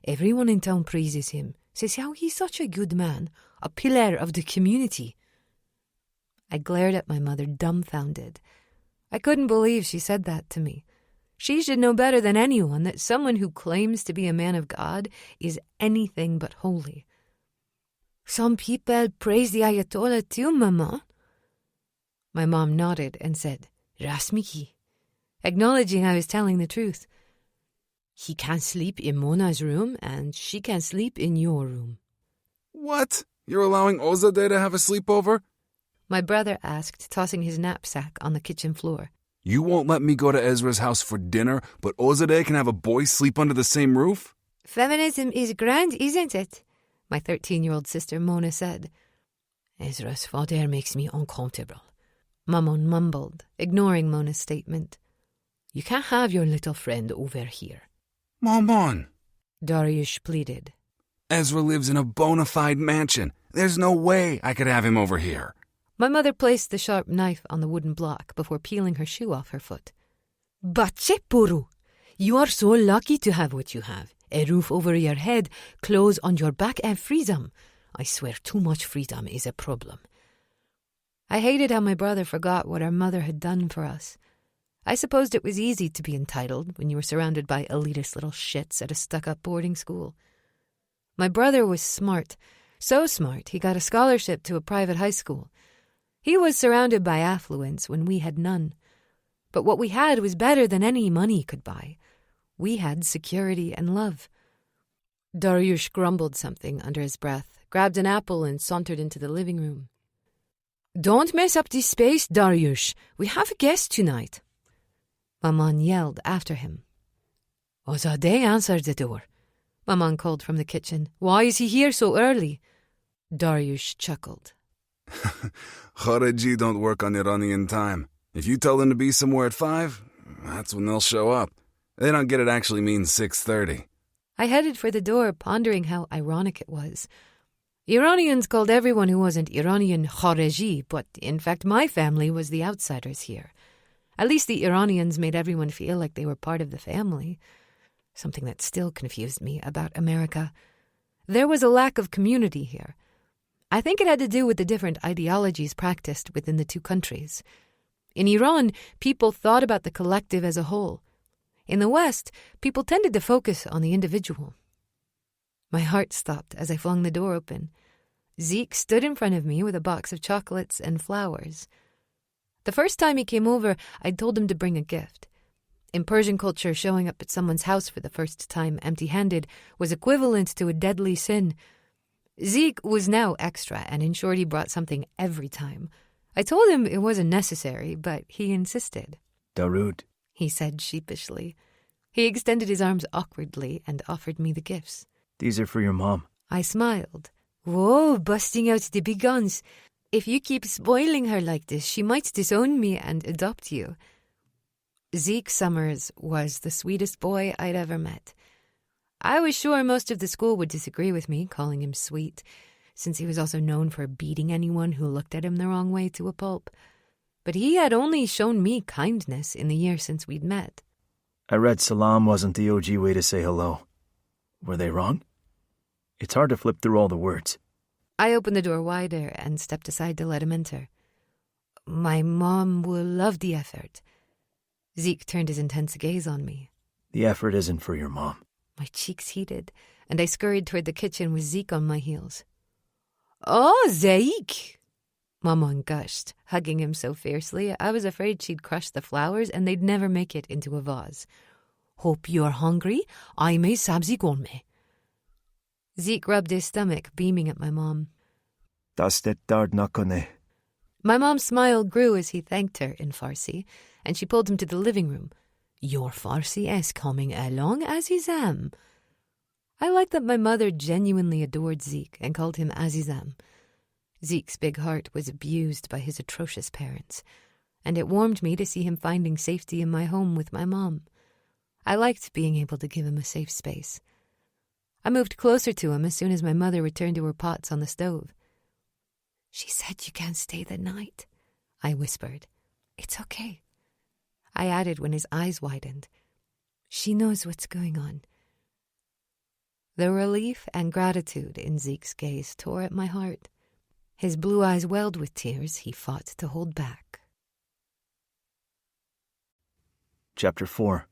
Everyone in town praises him, says how he's such a good man, a pillar of the community. I glared at my mother, dumbfounded. I couldn't believe she said that to me. She should know better than anyone that someone who claims to be a man of God is anything but holy. Some people praise the Ayatollah too, Mama. My mom nodded and said, Rasmiki, acknowledging I was telling the truth. He can't sleep in Mona's room, and she can sleep in your room. What? You're allowing Azadeh to have a sleepover? My brother asked, tossing his knapsack on the kitchen floor. You won't let me go to Ezra's house for dinner, but Azadeh can have a boy sleep under the same roof? Feminism is grand, isn't it? My 13-year-old sister Mona said. Ezra's father makes me uncomfortable, Maman mumbled, ignoring Mona's statement. You can't have your little friend over here. Maman, Dariush pleaded. Ezra lives in a bona fide mansion. There's no way I could have him over here. My mother placed the sharp knife on the wooden block before peeling her shoe off her foot. Bache Puru, you are so lucky to have what you have. A roof over your head, clothes on your back, and freedom. I swear too much freedom is a problem. I hated how my brother forgot what our mother had done for us. I supposed it was easy to be entitled when you were surrounded by elitist little shits at a stuck-up boarding school. My brother was smart, so smart he got a scholarship to a private high school. He was surrounded by affluence when we had none. But what we had was better than any money could buy. We had security and love. Dariush grumbled something under his breath, grabbed an apple and sauntered into the living room. Don't mess up this space, Dariush. We have a guest tonight. Maman yelled after him. Ozadeh answered the door. Maman called from the kitchen. Why is he here so early? Dariush chuckled. Khareji don't work on Iranian time. If you tell them to be somewhere at 5, that's when they'll show up. They don't get it actually means 6:30. I headed for the door, pondering how ironic it was. Iranians called everyone who wasn't Iranian Khareji, but in fact my family was the outsiders here. At least the Iranians made everyone feel like they were part of the family. Something that still confused me about America. There was a lack of community here. I think it had to do with the different ideologies practiced within the two countries. In Iran, people thought about the collective as a whole. In the West, people tended to focus on the individual. My heart stopped as I flung the door open. Zeke stood in front of me with a box of chocolates and flowers. The first time he came over, I'd told him to bring a gift. In Persian culture, showing up at someone's house for the first time empty-handed was equivalent to a deadly sin. Zeke was now extra and ensured he brought something every time. I told him it wasn't necessary, but he insisted. Darud, he said sheepishly. He extended his arms awkwardly and offered me the gifts. These are for your mom. I smiled. Whoa, busting out the big guns. If you keep spoiling her like this, she might disown me and adopt you. Zeke Summers was the sweetest boy I'd ever met. I was sure most of the school would disagree with me, calling him sweet, since he was also known for beating anyone who looked at him the wrong way to a pulp. But he had only shown me kindness in the year since we'd met. I read salam wasn't the OG way to say hello. Were they wrong? It's hard to flip through all the words. I opened the door wider and stepped aside to let him enter. My mom will love the effort. Zeke turned his intense gaze on me. The effort isn't for your mom. My cheeks heated, and I scurried toward the kitchen with Zeke on my heels. Oh, Zeke! Maman gushed, hugging him so fiercely I was afraid she'd crush the flowers and they'd never make it into a vase. Hope you're hungry. I made sabzi gorme. Zeke rubbed his stomach, beaming at my mom. Dastet dard nakone. My mom's smile grew as he thanked her in Farsi, and she pulled him to the living room. Your Farsi is coming along, Azizam. I liked that my mother genuinely adored Zeke and called him Azizam. Zeke's big heart was abused by his atrocious parents, and it warmed me to see him finding safety in my home with my mom. I liked being able to give him a safe space. I moved closer to him as soon as my mother returned to her pots on the stove. She said you can't stay the night, I whispered. It's okay. I added when his eyes widened. She knows what's going on. The relief and gratitude in Zeke's gaze tore at my heart. His blue eyes welled with tears he fought to hold back. Chapter 4.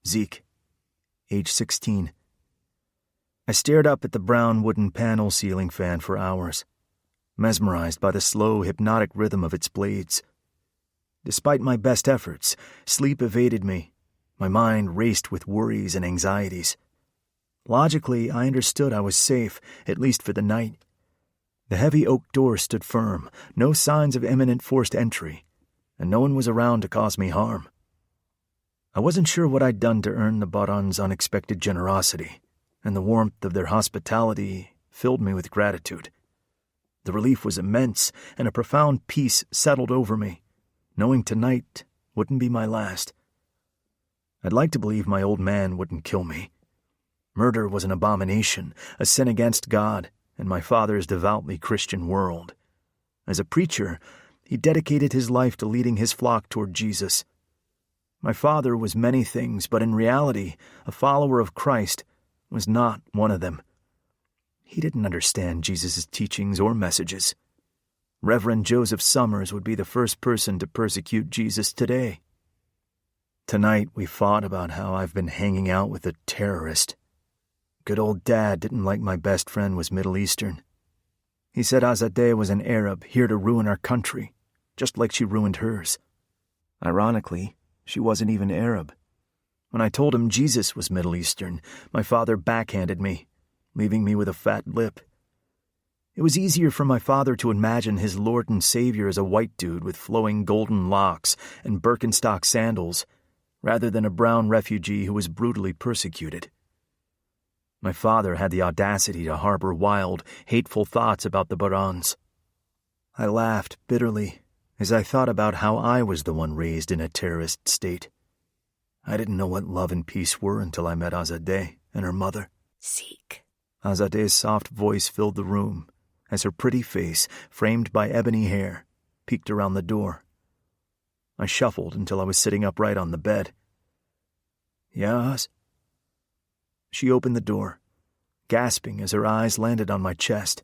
Zeke, age 16. I stared up at the brown wooden panel ceiling fan for hours, mesmerized by the slow, hypnotic rhythm of its blades. Despite my best efforts, sleep evaded me. My mind raced with worries and anxieties. Logically, I understood I was safe, at least for the night. The heavy oak door stood firm, no signs of imminent forced entry, and no one was around to cause me harm. I wasn't sure what I'd done to earn the Baron's unexpected generosity, and the warmth of their hospitality filled me with gratitude. The relief was immense, and a profound peace settled over me, knowing tonight wouldn't be my last. I'd like to believe my old man wouldn't kill me. Murder was an abomination, a sin against God and my father's devoutly Christian world. As a preacher, he dedicated his life to leading his flock toward Jesus. My father was many things, but in reality, a follower of Christ was not one of them. He didn't understand Jesus' teachings or messages. Reverend Joseph Summers would be the first person to persecute Jesus today. Tonight we fought about how I've been hanging out with a terrorist. Good old Dad didn't like my best friend was Middle Eastern. He said Azadeh was an Arab here to ruin our country, just like she ruined hers. Ironically, she wasn't even Arab. When I told him Jesus was Middle Eastern, my father backhanded me, leaving me with a fat lip. It was easier for my father to imagine his Lord and Savior as a white dude with flowing golden locks and Birkenstock sandals, rather than a brown refugee who was brutally persecuted. My father had the audacity to harbor wild, hateful thoughts about the Barans. I laughed bitterly as I thought about how I was the one raised in a terrorist state. I didn't know what love and peace were until I met Azadeh and her mother. Seek. Azadeh's soft voice filled the room as her pretty face, framed by ebony hair, peeked around the door. I shuffled until I was sitting upright on the bed. Yes? She opened the door, gasping as her eyes landed on my chest.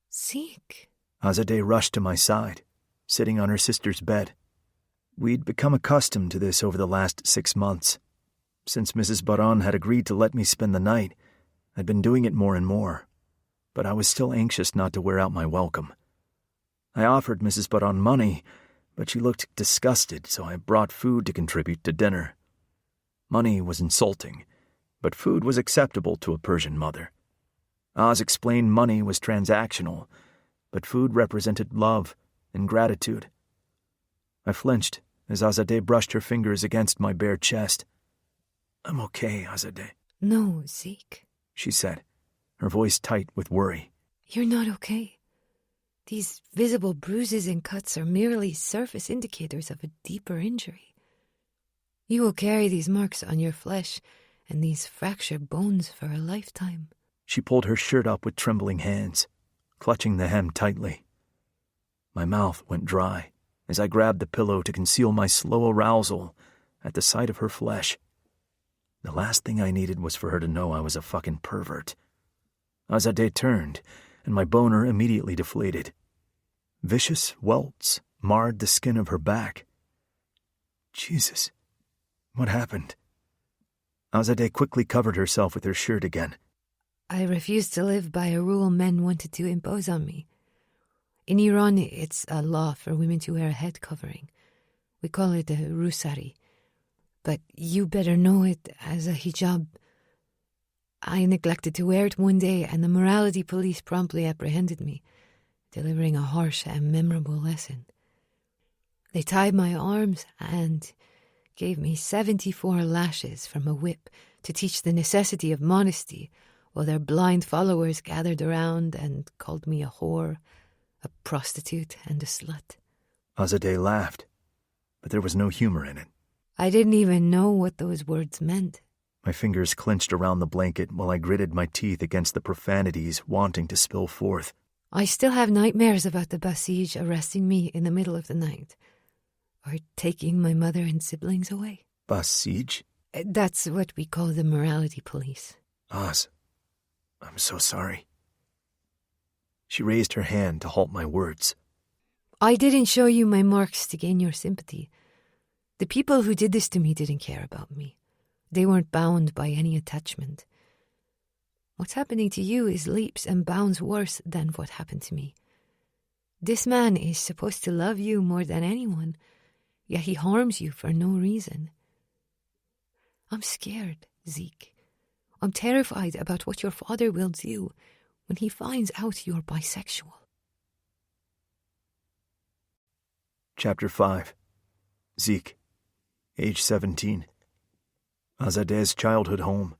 Seek. Azadeh rushed to my side, sitting on her sister's bed. We'd become accustomed to this over the last 6 months. Since Mrs. Baran had agreed to let me spend the night, I'd been doing it more and more, but I was still anxious not to wear out my welcome. I offered Mrs. Baran money, but she looked disgusted, so I brought food to contribute to dinner. Money was insulting, but food was acceptable to a Persian mother. Oz explained money was transactional, but food represented love and gratitude. I flinched as Azadeh brushed her fingers against my bare chest. I'm okay, Azadeh. No, Zeke, she said, her voice tight with worry. You're not okay. These visible bruises and cuts are merely surface indicators of a deeper injury. You will carry these marks on your flesh and these fractured bones for a lifetime. She pulled her shirt up with trembling hands, clutching the hem tightly. My mouth went dry as I grabbed the pillow to conceal my slow arousal at the sight of her flesh. The last thing I needed was for her to know I was a fucking pervert. Azadeh turned, and my boner immediately deflated. Vicious welts marred the skin of her back. Jesus, what happened? Azadeh quickly covered herself with her shirt again. I refused to live by a rule men wanted to impose on me. In Iran, it's a law for women to wear a head covering. We call it a rusari. But you better know it as a hijab. I neglected to wear it one day, and the morality police promptly apprehended me, delivering a harsh and memorable lesson. They tied my arms and gave me 74 lashes from a whip to teach the necessity of modesty, while their blind followers gathered around and called me a whore, a prostitute, and a slut. Azadeh laughed, but there was no humor in it. I didn't even know what those words meant. My fingers clenched around the blanket while I gritted my teeth against the profanities wanting to spill forth. I still have nightmares about the Basij arresting me in the middle of the night, or taking my mother and siblings away. Basij? That's what we call the morality police. Oz, I'm so sorry. She raised her hand to halt my words. I didn't show you my marks to gain your sympathy. The people who did this to me didn't care about me. They weren't bound by any attachment. What's happening to you is leaps and bounds worse than what happened to me. This man is supposed to love you more than anyone, yet he harms you for no reason. I'm scared, Zeke. I'm terrified about what your father will do when he finds out you're bisexual. Chapter 5. Zeke, age 17. Azadeh's childhood home.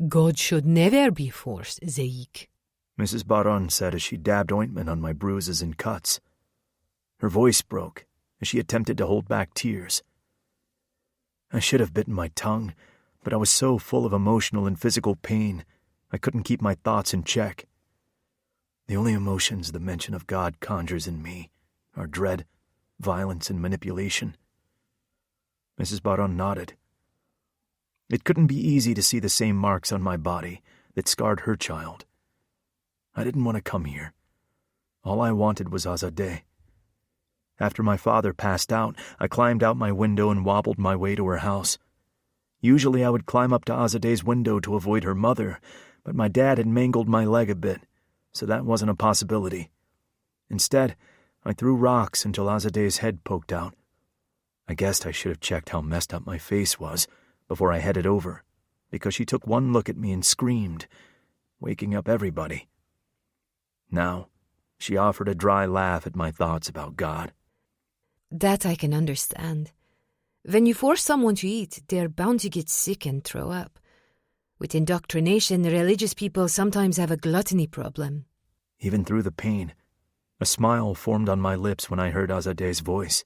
God should never be forced, Zeik. Mrs. Baron said as she dabbed ointment on my bruises and cuts. Her voice broke as she attempted to hold back tears. I should have bitten my tongue, but I was so full of emotional and physical pain, I couldn't keep my thoughts in check. The only emotions the mention of God conjures in me are dread, violence, and manipulation. Mrs. Baron nodded. It couldn't be easy to see the same marks on my body that scarred her child. I didn't want to come here. All I wanted was Azadeh. After my father passed out, I climbed out my window and wobbled my way to her house. Usually I would climb up to Azadeh's window to avoid her mother, but my dad had mangled my leg a bit, so that wasn't a possibility. Instead, I threw rocks until Azadeh's head poked out. I guessed I should have checked how messed up my face was before I headed over, because she took one look at me and screamed, waking up everybody. Now, she offered a dry laugh at my thoughts about God. That I can understand. When you force someone to eat, they're bound to get sick and throw up. With indoctrination, religious people sometimes have a gluttony problem. Even through the pain, a smile formed on my lips when I heard Azadeh's voice.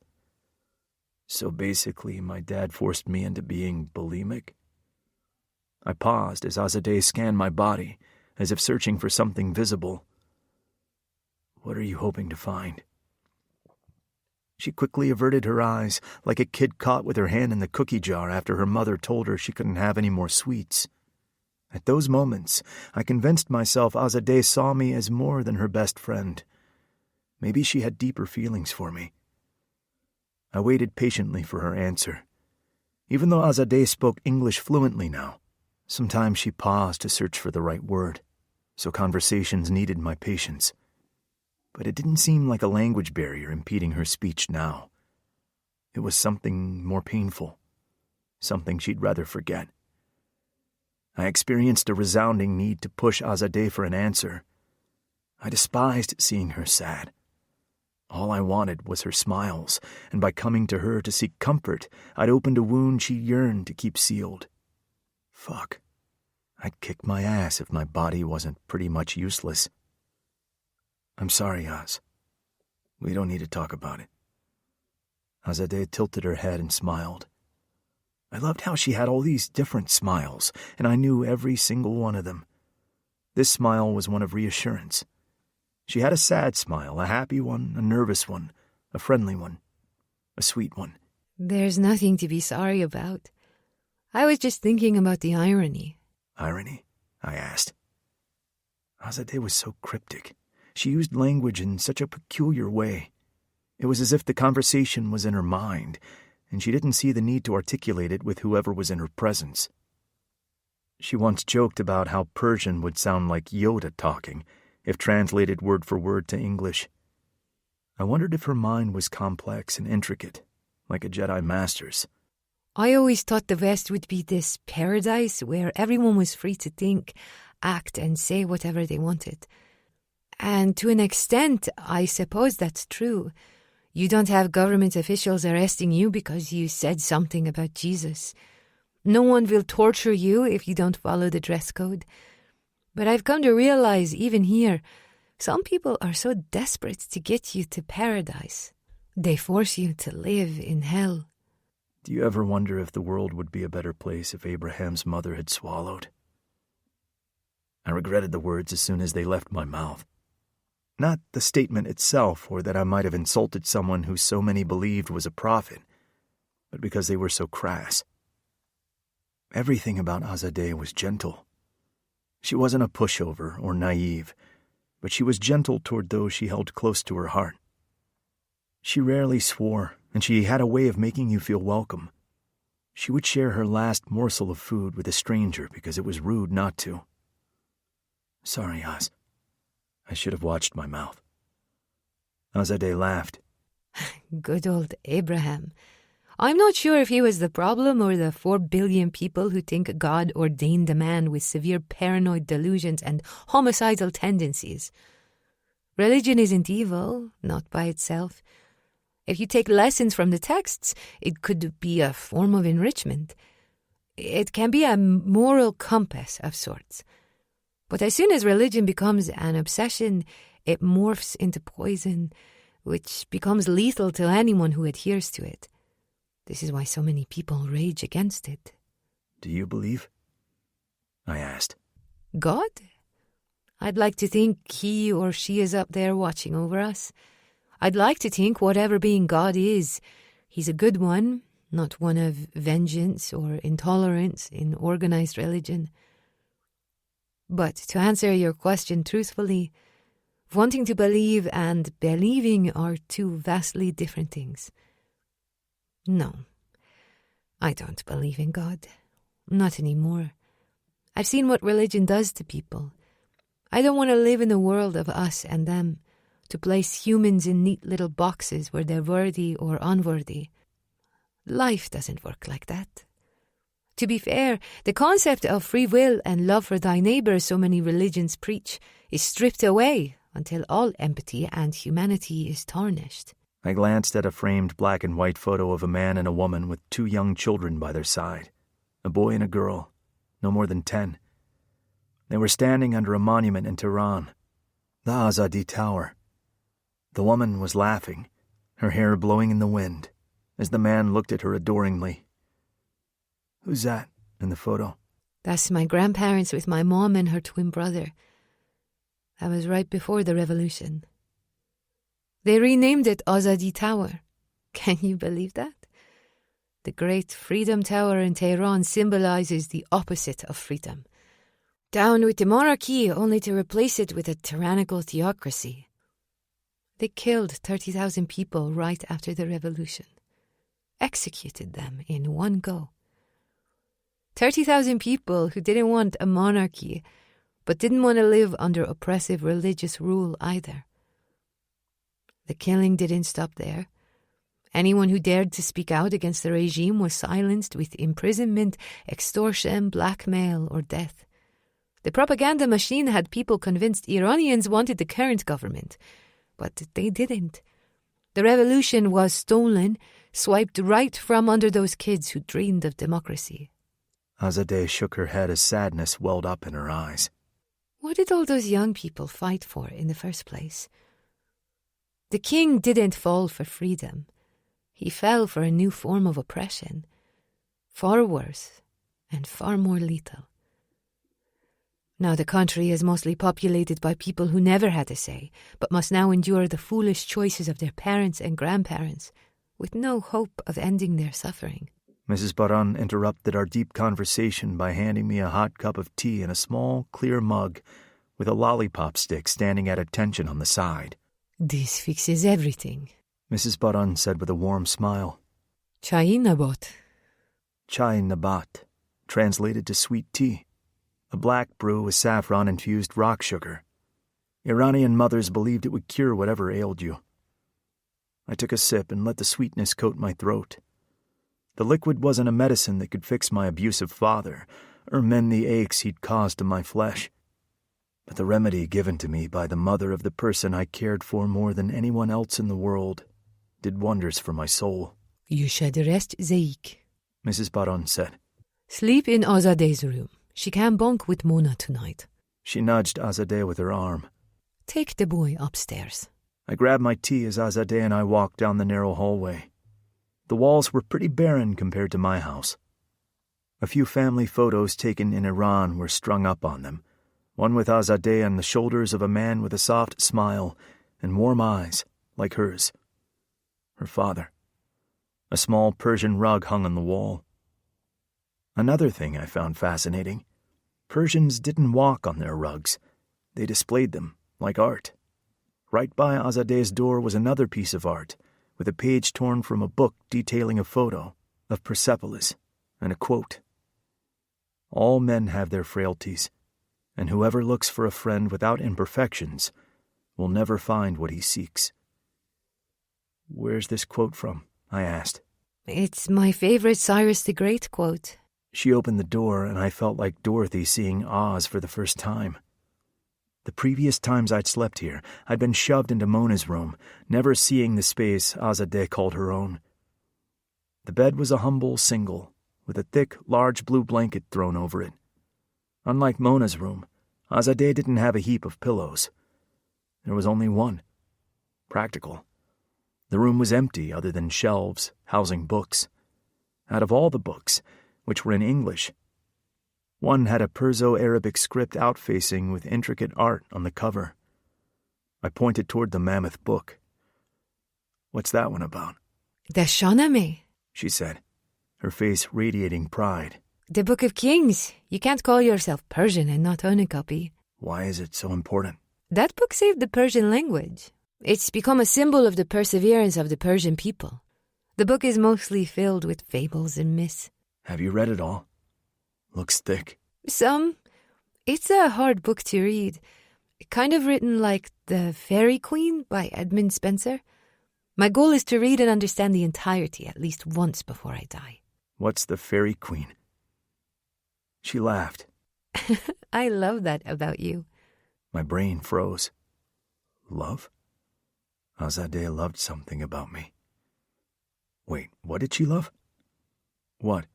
So basically, my dad forced me into being bulimic? I paused as Azadeh scanned my body, as if searching for something visible. What are you hoping to find? She quickly averted her eyes, like a kid caught with her hand in the cookie jar after her mother told her she couldn't have any more sweets. At those moments, I convinced myself Azadeh saw me as more than her best friend. Maybe she had deeper feelings for me. I waited patiently for her answer. Even though Azadeh spoke English fluently now, sometimes she paused to search for the right word, so conversations needed my patience. But it didn't seem like a language barrier impeding her speech now. It was something more painful, something she'd rather forget. I experienced a resounding need to push Azadeh for an answer. I despised seeing her sad. All I wanted was her smiles, and by coming to her to seek comfort, I'd opened a wound she yearned to keep sealed. Fuck. I'd kick my ass if my body wasn't pretty much useless. I'm sorry, Az. We don't need to talk about it. Azadeh tilted her head and smiled. I loved how she had all these different smiles, and I knew every single one of them. This smile was one of reassurance. She had a sad smile, a happy one, a nervous one, a friendly one, a sweet one. There's nothing to be sorry about. I was just thinking about the irony. Irony? I asked. Azadeh was so cryptic. She used language in such a peculiar way. It was as if the conversation was in her mind, and she didn't see the need to articulate it with whoever was in her presence. She once joked about how Persian would sound like Yoda talking, if translated word for word to English. I wondered if her mind was complex and intricate, like a Jedi Master's. I always thought the West would be this paradise where everyone was free to think, act, and say whatever they wanted. And to an extent, I suppose that's true. You don't have government officials arresting you because you said something about Jesus. No one will torture you if you don't follow the dress code. But I've come to realize, even here, some people are so desperate to get you to paradise. They force you to live in hell. Do you ever wonder if the world would be a better place if Abraham's mother had swallowed? I regretted the words as soon as they left my mouth. Not the statement itself, or that I might have insulted someone who so many believed was a prophet, but because they were so crass. Everything about Azadeh was gentle. She wasn't a pushover or naive, but she was gentle toward those she held close to her heart. She rarely swore, and she had a way of making you feel welcome. She would share her last morsel of food with a stranger because it was rude not to. Sorry, Az. I should have watched my mouth. Azadeh laughed. Good old Abraham. I'm not sure if he was the problem or the 4 billion people who think God ordained a man with severe paranoid delusions and homicidal tendencies. Religion isn't evil, not by itself. If you take lessons from the texts, it could be a form of enrichment. It can be a moral compass of sorts. But as soon as religion becomes an obsession, it morphs into poison, which becomes lethal to anyone who adheres to it. This is why so many people rage against it. Do you believe? I asked. God? I'd like to think he or she is up there watching over us. I'd like to think whatever being God is, he's a good one, not one of vengeance or intolerance in organized religion. But to answer your question truthfully, wanting to believe and believing are two vastly different things. No, I don't believe in God. Not anymore. I've seen what religion does to people. I don't want to live in a world of us and them, to place humans in neat little boxes where they're worthy or unworthy. Life doesn't work like that. To be fair, the concept of free will and love for thy neighbour so many religions preach is stripped away until all empathy and humanity is tarnished. I glanced at a framed black and white photo of a man and a woman with 2 young children by their side, a boy and a girl, no more than 10. They were standing under a monument in Tehran, the Azadi Tower. The woman was laughing, her hair blowing in the wind, as the man looked at her adoringly. Who's that in the photo? That's my grandparents with my mom and her twin brother. That was right before the revolution. They renamed it Azadi Tower. Can you believe that? The great Freedom Tower in Tehran symbolizes the opposite of freedom. Down with the monarchy, only to replace it with a tyrannical theocracy. They killed 30,000 people right after the revolution. Executed them in one go. 30,000 people who didn't want a monarchy, but didn't want to live under oppressive religious rule either. The killing didn't stop there. Anyone who dared to speak out against the regime was silenced with imprisonment, extortion, blackmail, or death. The propaganda machine had people convinced Iranians wanted the current government, but they didn't. The revolution was stolen, swiped right from under those kids who dreamed of democracy. Azadeh shook her head as sadness welled up in her eyes. What did all those young people fight for in the first place? The king didn't fall for freedom. He fell for a new form of oppression, far worse and far more lethal. Now the country is mostly populated by people who never had a say, but must now endure the foolish choices of their parents and grandparents, with no hope of ending their suffering. Mrs. Baran interrupted our deep conversation by handing me a hot cup of tea in a small, clear mug with a lollipop stick standing at attention on the side. This fixes everything, Mrs. Baran said with a warm smile. Chai nabat. Chai nabat, translated to sweet tea, a black brew with saffron-infused rock sugar. Iranian mothers believed it would cure whatever ailed you. I took a sip and let the sweetness coat my throat. The liquid wasn't a medicine that could fix my abusive father or mend the aches he'd caused to my flesh. But the remedy given to me by the mother of the person I cared for more than anyone else in the world did wonders for my soul. You should rest, Zaik, Mrs. Baran said. Sleep in Azadeh's room. She can bunk with Mona tonight. She nudged Azadeh with her arm. Take the boy upstairs. I grabbed my tea as Azadeh and I walked down the narrow hallway. The walls were pretty barren compared to my house. A few family photos taken in Iran were strung up on them, one with Azadeh on the shoulders of a man with a soft smile and warm eyes like hers. Her father. A small Persian rug hung on the wall. Another thing I found fascinating. Persians didn't walk on their rugs. They displayed them, like art. Right by Azadeh's door was another piece of art, with a page torn from a book detailing a photo of Persepolis and a quote. All men have their frailties, and whoever looks for a friend without imperfections will never find what he seeks. Where's this quote from? I asked. It's my favorite Cyrus the Great quote. She opened the door, and I felt like Dorothy seeing Oz for the first time. The previous times I'd slept here, I'd been shoved into Mona's room, never seeing the space Azadeh called her own. The bed was a humble single, with a thick, large blue blanket thrown over it. Unlike Mona's room, Azadeh didn't have a heap of pillows. There was only one. Practical. The room was empty other than shelves housing books. Out of all the books, which were in English, one had a Perso-Arabic script outfacing with intricate art on the cover. I pointed toward the mammoth book. "What's that one about?" The Shahnameh. She said, her face radiating pride. The Book of Kings. You can't call yourself Persian and not own a copy. Why is it so important? That book saved the Persian language. It's become a symbol of the perseverance of the Persian people. The book is mostly filled with fables and myths. Have you read it all? Looks thick. Some. It's a hard book to read. Kind of written like The Fairy Queen by Edmund Spenser. My goal is to read and understand the entirety at least once before I die. What's the Fairy Queen? She laughed. I love that about you. My brain froze. Love? Azadeh loved something about me. Wait, what did she love? What?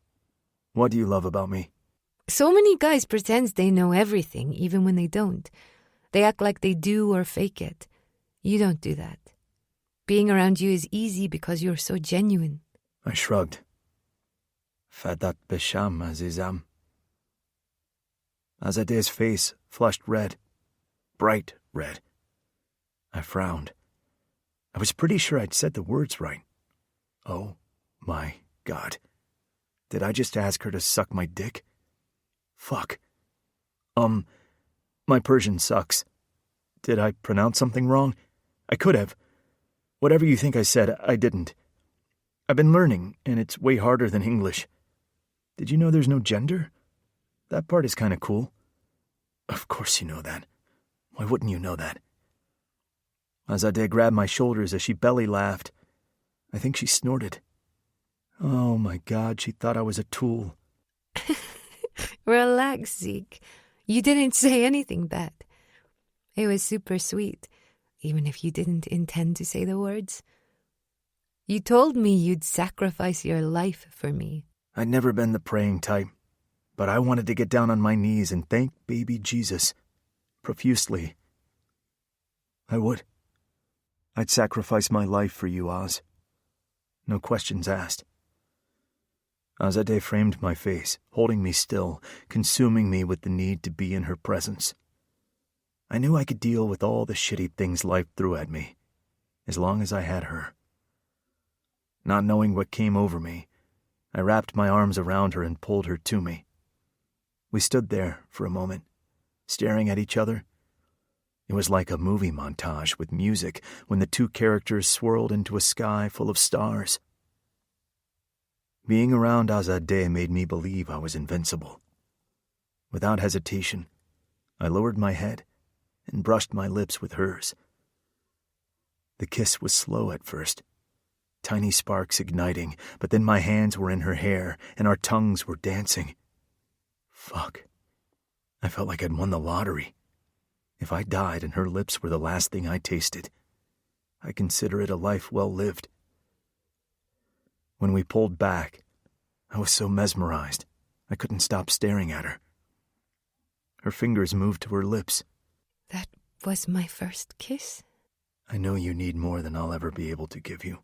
What do you love about me? So many guys pretend they know everything, even when they don't. They act like they do or fake it. You don't do that. Being around you is easy because you're so genuine. I shrugged. Fadat Besham Azizam. Azadeh's face flushed red. Bright red. I frowned. I was pretty sure I'd said the words right. Oh, my God. Did I just ask her to suck my dick? Fuck. My Persian sucks. Did I pronounce something wrong? I could have. Whatever you think I said, I didn't. I've been learning, and it's way harder than English. Did you know there's no gender? That part is kind of cool. Of course you know that. Why wouldn't you know that? Azadeh grabbed my shoulders as she belly laughed. I think she snorted. Oh my God, she thought I was a tool. Relax, Zeke. You didn't say anything bad. It was super sweet, even if you didn't intend to say the words. You told me you'd sacrifice your life for me. I'd never been the praying type, but I wanted to get down on my knees and thank baby Jesus profusely. I would. I'd sacrifice my life for you, Oz. No questions asked. Azadeh framed my face, holding me still, consuming me with the need to be in her presence. I knew I could deal with all the shitty things life threw at me, as long as I had her. Not knowing what came over me, I wrapped my arms around her and pulled her to me. We stood there for a moment, staring at each other. It was like a movie montage with music when the two characters swirled into a sky full of stars. Being around Azadeh made me believe I was invincible. Without hesitation, I lowered my head and brushed my lips with hers. The kiss was slow at first, tiny sparks igniting, but then my hands were in her hair and our tongues were dancing. Fuck. I felt like I'd won the lottery. If I died and her lips were the last thing I tasted, I consider it a life well lived. When we pulled back, I was so mesmerized, I couldn't stop staring at her. Her fingers moved to her lips. That was my first kiss? I know you need more than I'll ever be able to give you,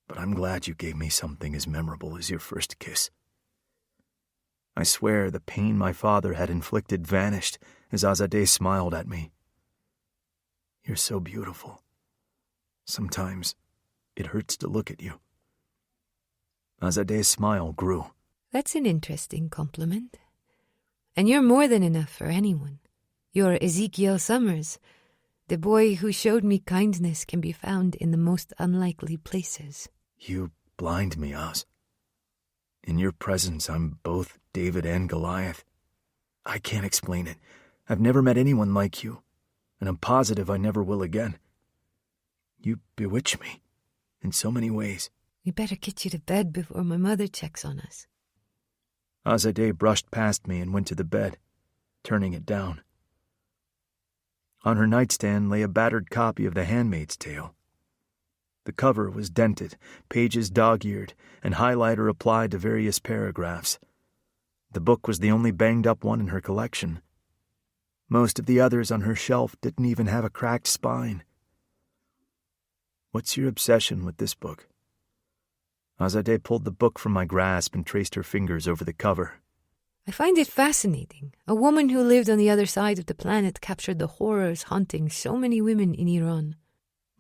but I'm glad you gave me something as memorable as your first kiss. I swear the pain my father had inflicted vanished as Azadeh smiled at me. You're so beautiful. Sometimes it hurts to look at you. Azadeh's smile grew. That's an interesting compliment. And you're more than enough for anyone. You're Ezekiel Summers. The boy who showed me kindness can be found in the most unlikely places. You blind me, Oz. In your presence, I'm both David and Goliath. I can't explain it. I've never met anyone like you, and I'm positive I never will again. You bewitch me in so many ways. We better get you to bed before my mother checks on us. Azadeh brushed past me and went to the bed, turning it down. On her nightstand lay a battered copy of The Handmaid's Tale. The cover was dented, pages dog-eared, and highlighter applied to various paragraphs. The book was the only banged-up one in her collection. Most of the others on her shelf didn't even have a cracked spine. "What's your obsession with this book?" Azadeh pulled the book from my grasp and traced her fingers over the cover. I find it fascinating. A woman who lived on the other side of the planet captured the horrors haunting so many women in Iran.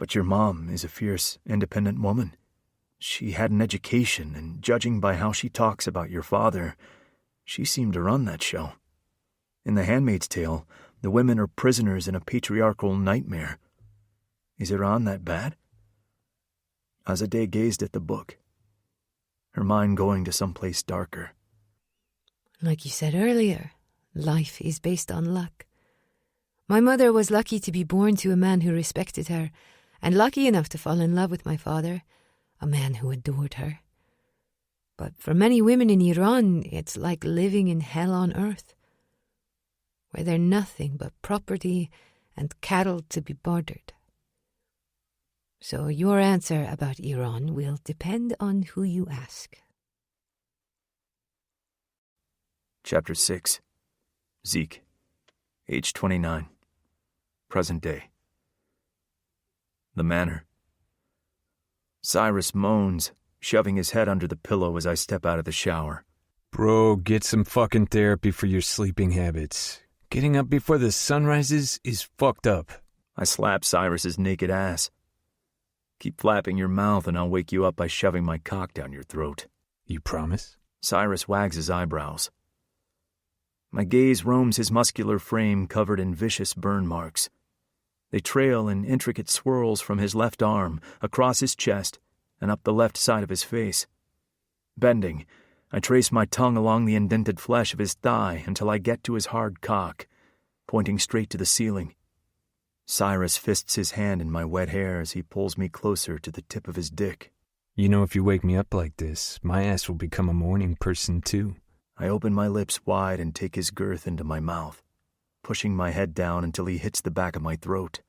But your mom is a fierce, independent woman. She had an education, and judging by how she talks about your father, she seemed to run that show. In The Handmaid's Tale, the women are prisoners in a patriarchal nightmare. Is Iran that bad? Azadeh gazed at the book, her mind going to someplace darker. Like you said earlier, life is based on luck. My mother was lucky to be born to a man who respected her, and lucky enough to fall in love with my father, a man who adored her. But for many women in Iran, it's like living in hell on earth, where they're nothing but property and cattle to be bartered. So your answer about Iran will depend on who you ask. Chapter 6. Zeke, age 29. Present day. The Manor. Cyrus moans, shoving his head under the pillow as I step out of the shower. Bro, get some fucking therapy for your sleeping habits. Getting up before the sun rises is fucked up. I slap Cyrus's naked ass. Keep flapping your mouth and I'll wake you up by shoving my cock down your throat. You promise? Cyrus wags his eyebrows. My gaze roams his muscular frame covered in vicious burn marks. They trail in intricate swirls from his left arm, across his chest, and up the left side of his face. Bending, I trace my tongue along the indented flesh of his thigh until I get to his hard cock, pointing straight to the ceiling. Cyrus fists his hand in my wet hair as he pulls me closer to the tip of his dick. You know, if you wake me up like this, my ass will become a morning person too. I open my lips wide and take his girth into my mouth, pushing my head down until he hits the back of my throat.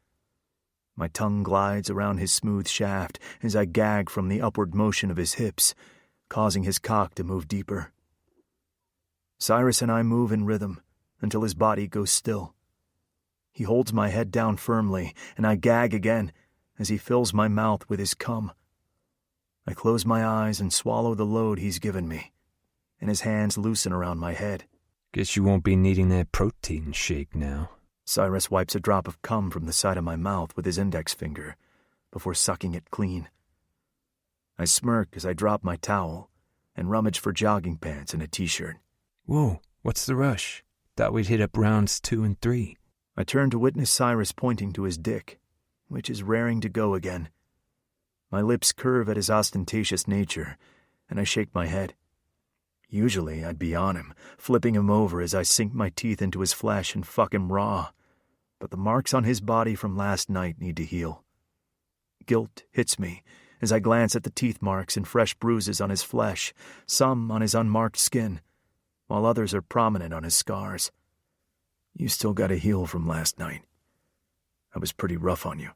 My tongue glides around his smooth shaft as I gag from the upward motion of his hips, causing his cock to move deeper. Cyrus and I move in rhythm until his body goes still. He holds my head down firmly, and I gag again as he fills my mouth with his cum. I close my eyes and swallow the load he's given me, and his hands loosen around my head. Guess you won't be needing that protein shake now. Cyrus wipes a drop of cum from the side of my mouth with his index finger before sucking it clean. I smirk as I drop my towel and rummage for jogging pants and a t-shirt. Whoa, what's the rush? Thought we'd hit up rounds 2 and 3. I turn to witness Cyrus pointing to his dick, which is raring to go again. My lips curve at his ostentatious nature, and I shake my head. Usually I'd be on him, flipping him over as I sink my teeth into his flesh and fuck him raw. But the marks on his body from last night need to heal. Guilt hits me as I glance at the teeth marks and fresh bruises on his flesh, some on his unmarked skin, while others are prominent on his scars. You still gotta heal from last night. I was pretty rough on you.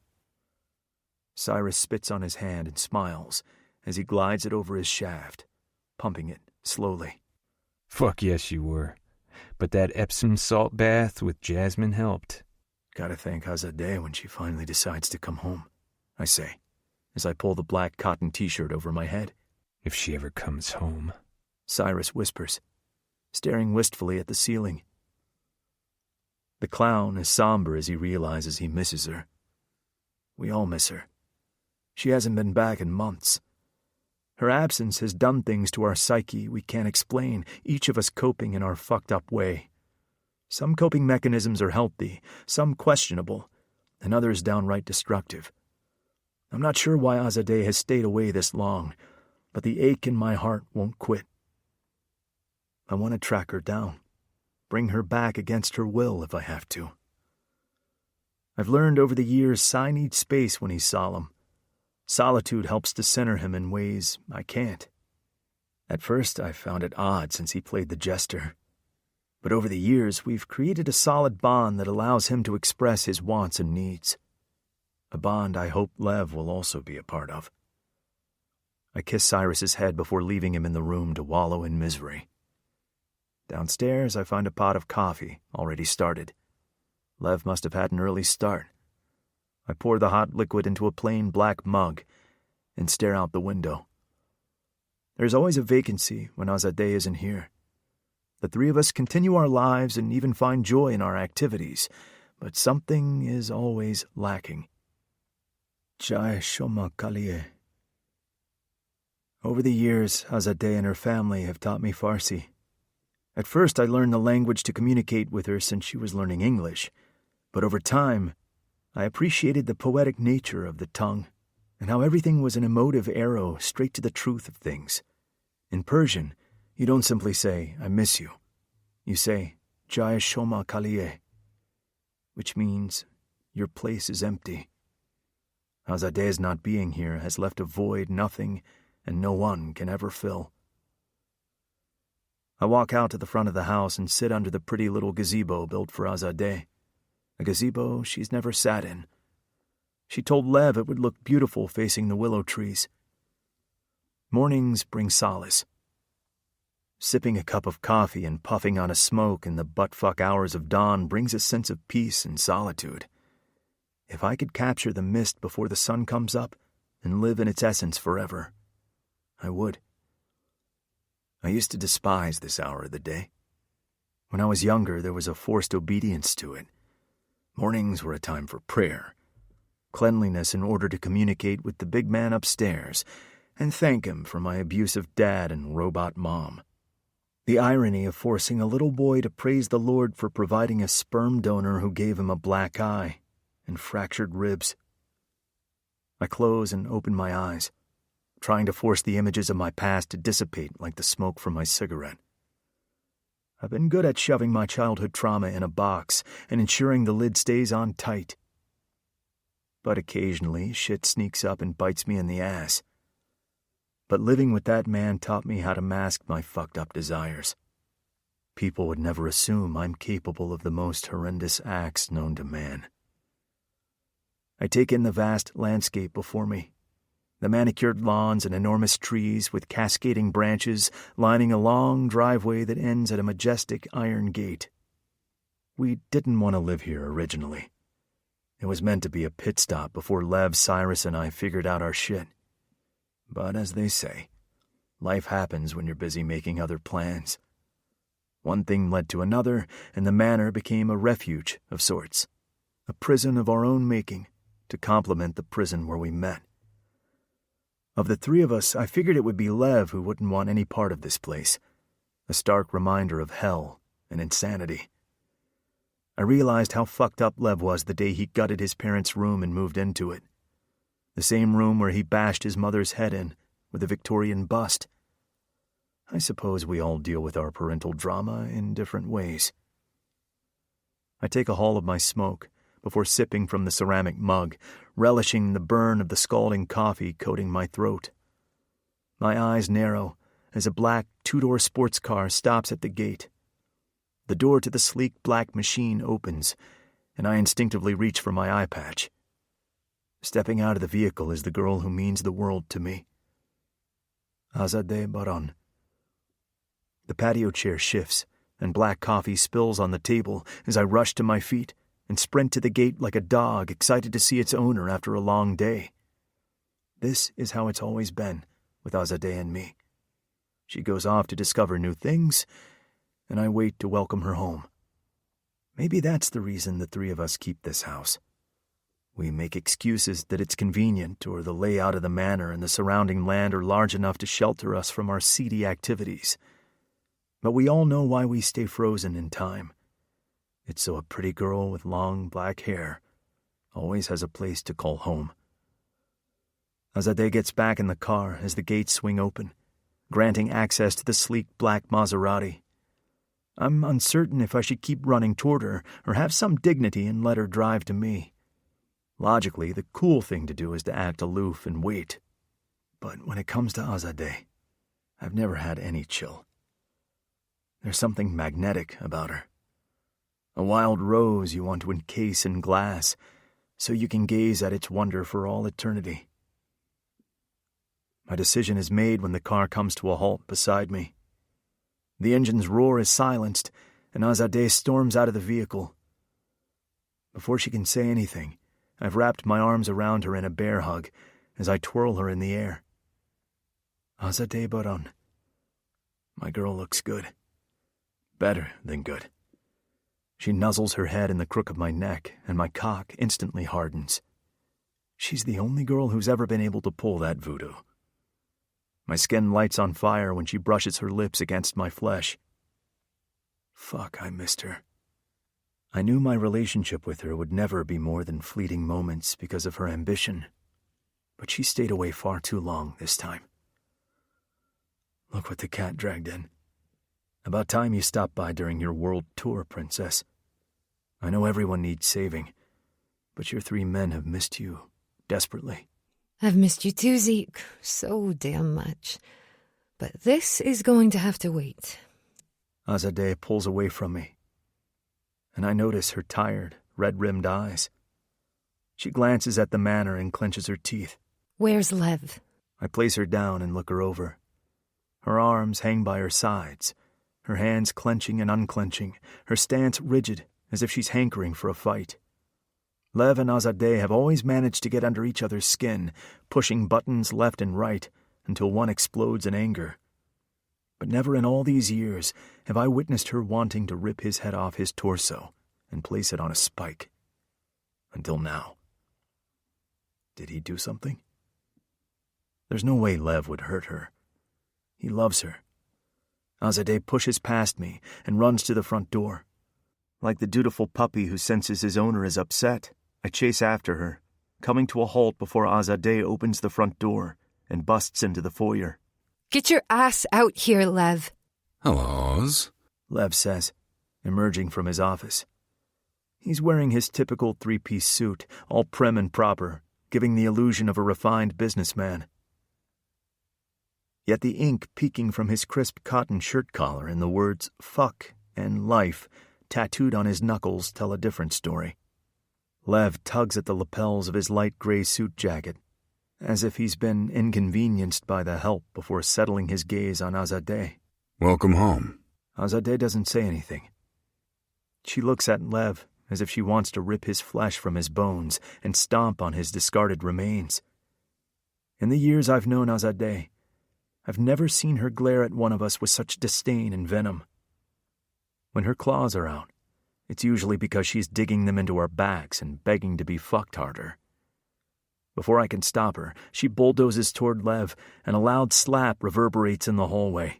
Cyrus spits on his hand and smiles as he glides it over his shaft, pumping it slowly. Fuck yes you were. But that Epsom salt bath with Jasmine helped. Gotta thank Azadeh when she finally decides to come home, I say, as I pull the black cotton t-shirt over my head. If she ever comes home. Cyrus whispers, staring wistfully at the ceiling. The clown is somber as he realizes he misses her. We all miss her. She hasn't been back in months. Her absence has done things to our psyche we can't explain, each of us coping in our fucked-up way. Some coping mechanisms are healthy, some questionable, and others downright destructive. I'm not sure why Azadeh has stayed away this long, but the ache in my heart won't quit. I want to track her down, bring her back against her will if I have to. I've learned over the years Sai needs space when he's solemn. Solitude helps to center him in ways I can't. At first, I found it odd since he played the jester. But over the years, we've created a solid bond that allows him to express his wants and needs. a bond I hope Lev will also be a part of. I kiss Cyrus's head before leaving him in the room to wallow in misery. Downstairs, I find a pot of coffee, already started. Lev must have had an early start. I pour the hot liquid into a plain black mug and stare out the window. There's always a vacancy when Azadeh isn't here. The three of us continue our lives and even find joy in our activities, but something is always lacking. Jai Shoma Kaliye. Over the years, Azadeh and her family have taught me Farsi. At first, I learned the language to communicate with her since she was learning English, but over time, I appreciated the poetic nature of the tongue and how everything was an emotive arrow straight to the truth of things. In Persian, you don't simply say, I miss you. You say, Jai Shoma Kaliye, which means your place is empty. Azadeh's not being here has left a void nothing and no one can ever fill. I walk out to the front of the house and sit under the pretty little gazebo built for Azadeh, a gazebo she's never sat in. She told Lev it would look beautiful facing the willow trees. Mornings bring solace. Sipping a cup of coffee and puffing on a smoke in the butt-fuck hours of dawn brings a sense of peace and solitude. If I could capture the mist before the sun comes up and live in its essence forever, I would. I used to despise this hour of the day. When I was younger, there was a forced obedience to it. Mornings were a time for prayer, cleanliness in order to communicate with the big man upstairs and thank him for my abusive dad and robot mom. The irony of forcing a little boy to praise the Lord for providing a sperm donor who gave him a black eye and fractured ribs. I close and open my eyes, trying to force the images of my past to dissipate like the smoke from my cigarette. I've been good at shoving my childhood trauma in a box and ensuring the lid stays on tight. But occasionally, shit sneaks up and bites me in the ass. But living with that man taught me how to mask my fucked up desires. People would never assume I'm capable of the most horrendous acts known to man. I take in the vast landscape before me, the manicured lawns and enormous trees with cascading branches lining a long driveway that ends at a majestic iron gate. We didn't want to live here originally. It was meant to be a pit stop before Lev, Cyrus, and I figured out our shit. But as they say, life happens when you're busy making other plans. One thing led to another, and the manor became a refuge of sorts, a prison of our own making, to complement the prison where we met. Of the three of us, I figured it would be Lev who wouldn't want any part of this place, a stark reminder of hell and insanity. I realized how fucked up Lev was the day he gutted his parents' room and moved into it. The same room where he bashed his mother's head in with a Victorian bust. I suppose we all deal with our parental drama in different ways. I take a haul of my smoke before sipping from the ceramic mug, relishing the burn of the scalding coffee coating my throat. My eyes narrow as a black two-door sports car stops at the gate. The door to the sleek black machine opens, and I instinctively reach for my eye patch. Stepping out of the vehicle is the girl who means the world to me. Azadeh Baran. The patio chair shifts, and black coffee spills on the table as I rush to my feet and sprint to the gate like a dog excited to see its owner after a long day. This is how it's always been with Azadeh and me. She goes off to discover new things, and I wait to welcome her home. Maybe that's the reason the three of us keep this house. We make excuses that it's convenient or the layout of the manor and the surrounding land are large enough to shelter us from our seedy activities. But we all know why we stay frozen in time. It's so a pretty girl with long black hair always has a place to call home. Azadeh gets back in the car as the gates swing open, granting access to the sleek black Maserati. I'm uncertain if I should keep running toward her or have some dignity and let her drive to me. Logically, the cool thing to do is to act aloof and wait. But when it comes to Azadeh, I've never had any chill. There's something magnetic about her. A wild rose you want to encase in glass, so you can gaze at its wonder for all eternity. My decision is made when the car comes to a halt beside me. The engine's roar is silenced, and Azadeh storms out of the vehicle. Before she can say anything, I've wrapped my arms around her in a bear hug as I twirl her in the air. Azadeh Baran. My girl looks good. Better than good. She nuzzles her head in the crook of my neck, and my cock instantly hardens. She's the only girl who's ever been able to pull that voodoo. My skin lights on fire when she brushes her lips against my flesh. Fuck, I missed her. I knew my relationship with her would never be more than fleeting moments because of her ambition, but she stayed away far too long this time. Look what the cat dragged in. About time you stopped by during your world tour, Princess. I know everyone needs saving, but your 3 men have missed you desperately. I've missed you too, Zeke, so damn much. But this is going to have to wait. Azadeh pulls away from me, and I notice her tired, red-rimmed eyes. She glances at the manor and clenches her teeth. Where's Lev? I place her down and look her over. Her arms hang by her sides, her hands clenching and unclenching, her stance rigid as if she's hankering for a fight. Lev and Azadeh have always managed to get under each other's skin, pushing buttons left and right until one explodes in anger. But never in all these years have I witnessed her wanting to rip his head off his torso and place it on a spike. Until now. Did he do something? There's no way Lev would hurt her. He loves her. Azadeh pushes past me and runs to the front door. Like the dutiful puppy who senses his owner is upset, I chase after her, coming to a halt before Azadeh opens the front door and busts into the foyer. Get your ass out here, Lev. Hellos, Lev says, emerging from his office. He's wearing his typical 3-piece suit, all prim and proper, giving the illusion of a refined businessman. Yet the ink peeking from his crisp cotton shirt collar and the words fuck and life tattooed on his knuckles tell a different story. Lev tugs at the lapels of his light gray suit jacket, as if he's been inconvenienced by the help before settling his gaze on Azadeh. welcome home. Azadeh doesn't say anything. She looks at Lev as if she wants to rip his flesh from his bones and stomp on his discarded remains. In the years I've known Azadeh, I've never seen her glare at one of us with such disdain and venom. When her claws are out, it's usually because she's digging them into our backs and begging to be fucked harder. Before I can stop her, she bulldozes toward Lev, and a loud slap reverberates in the hallway,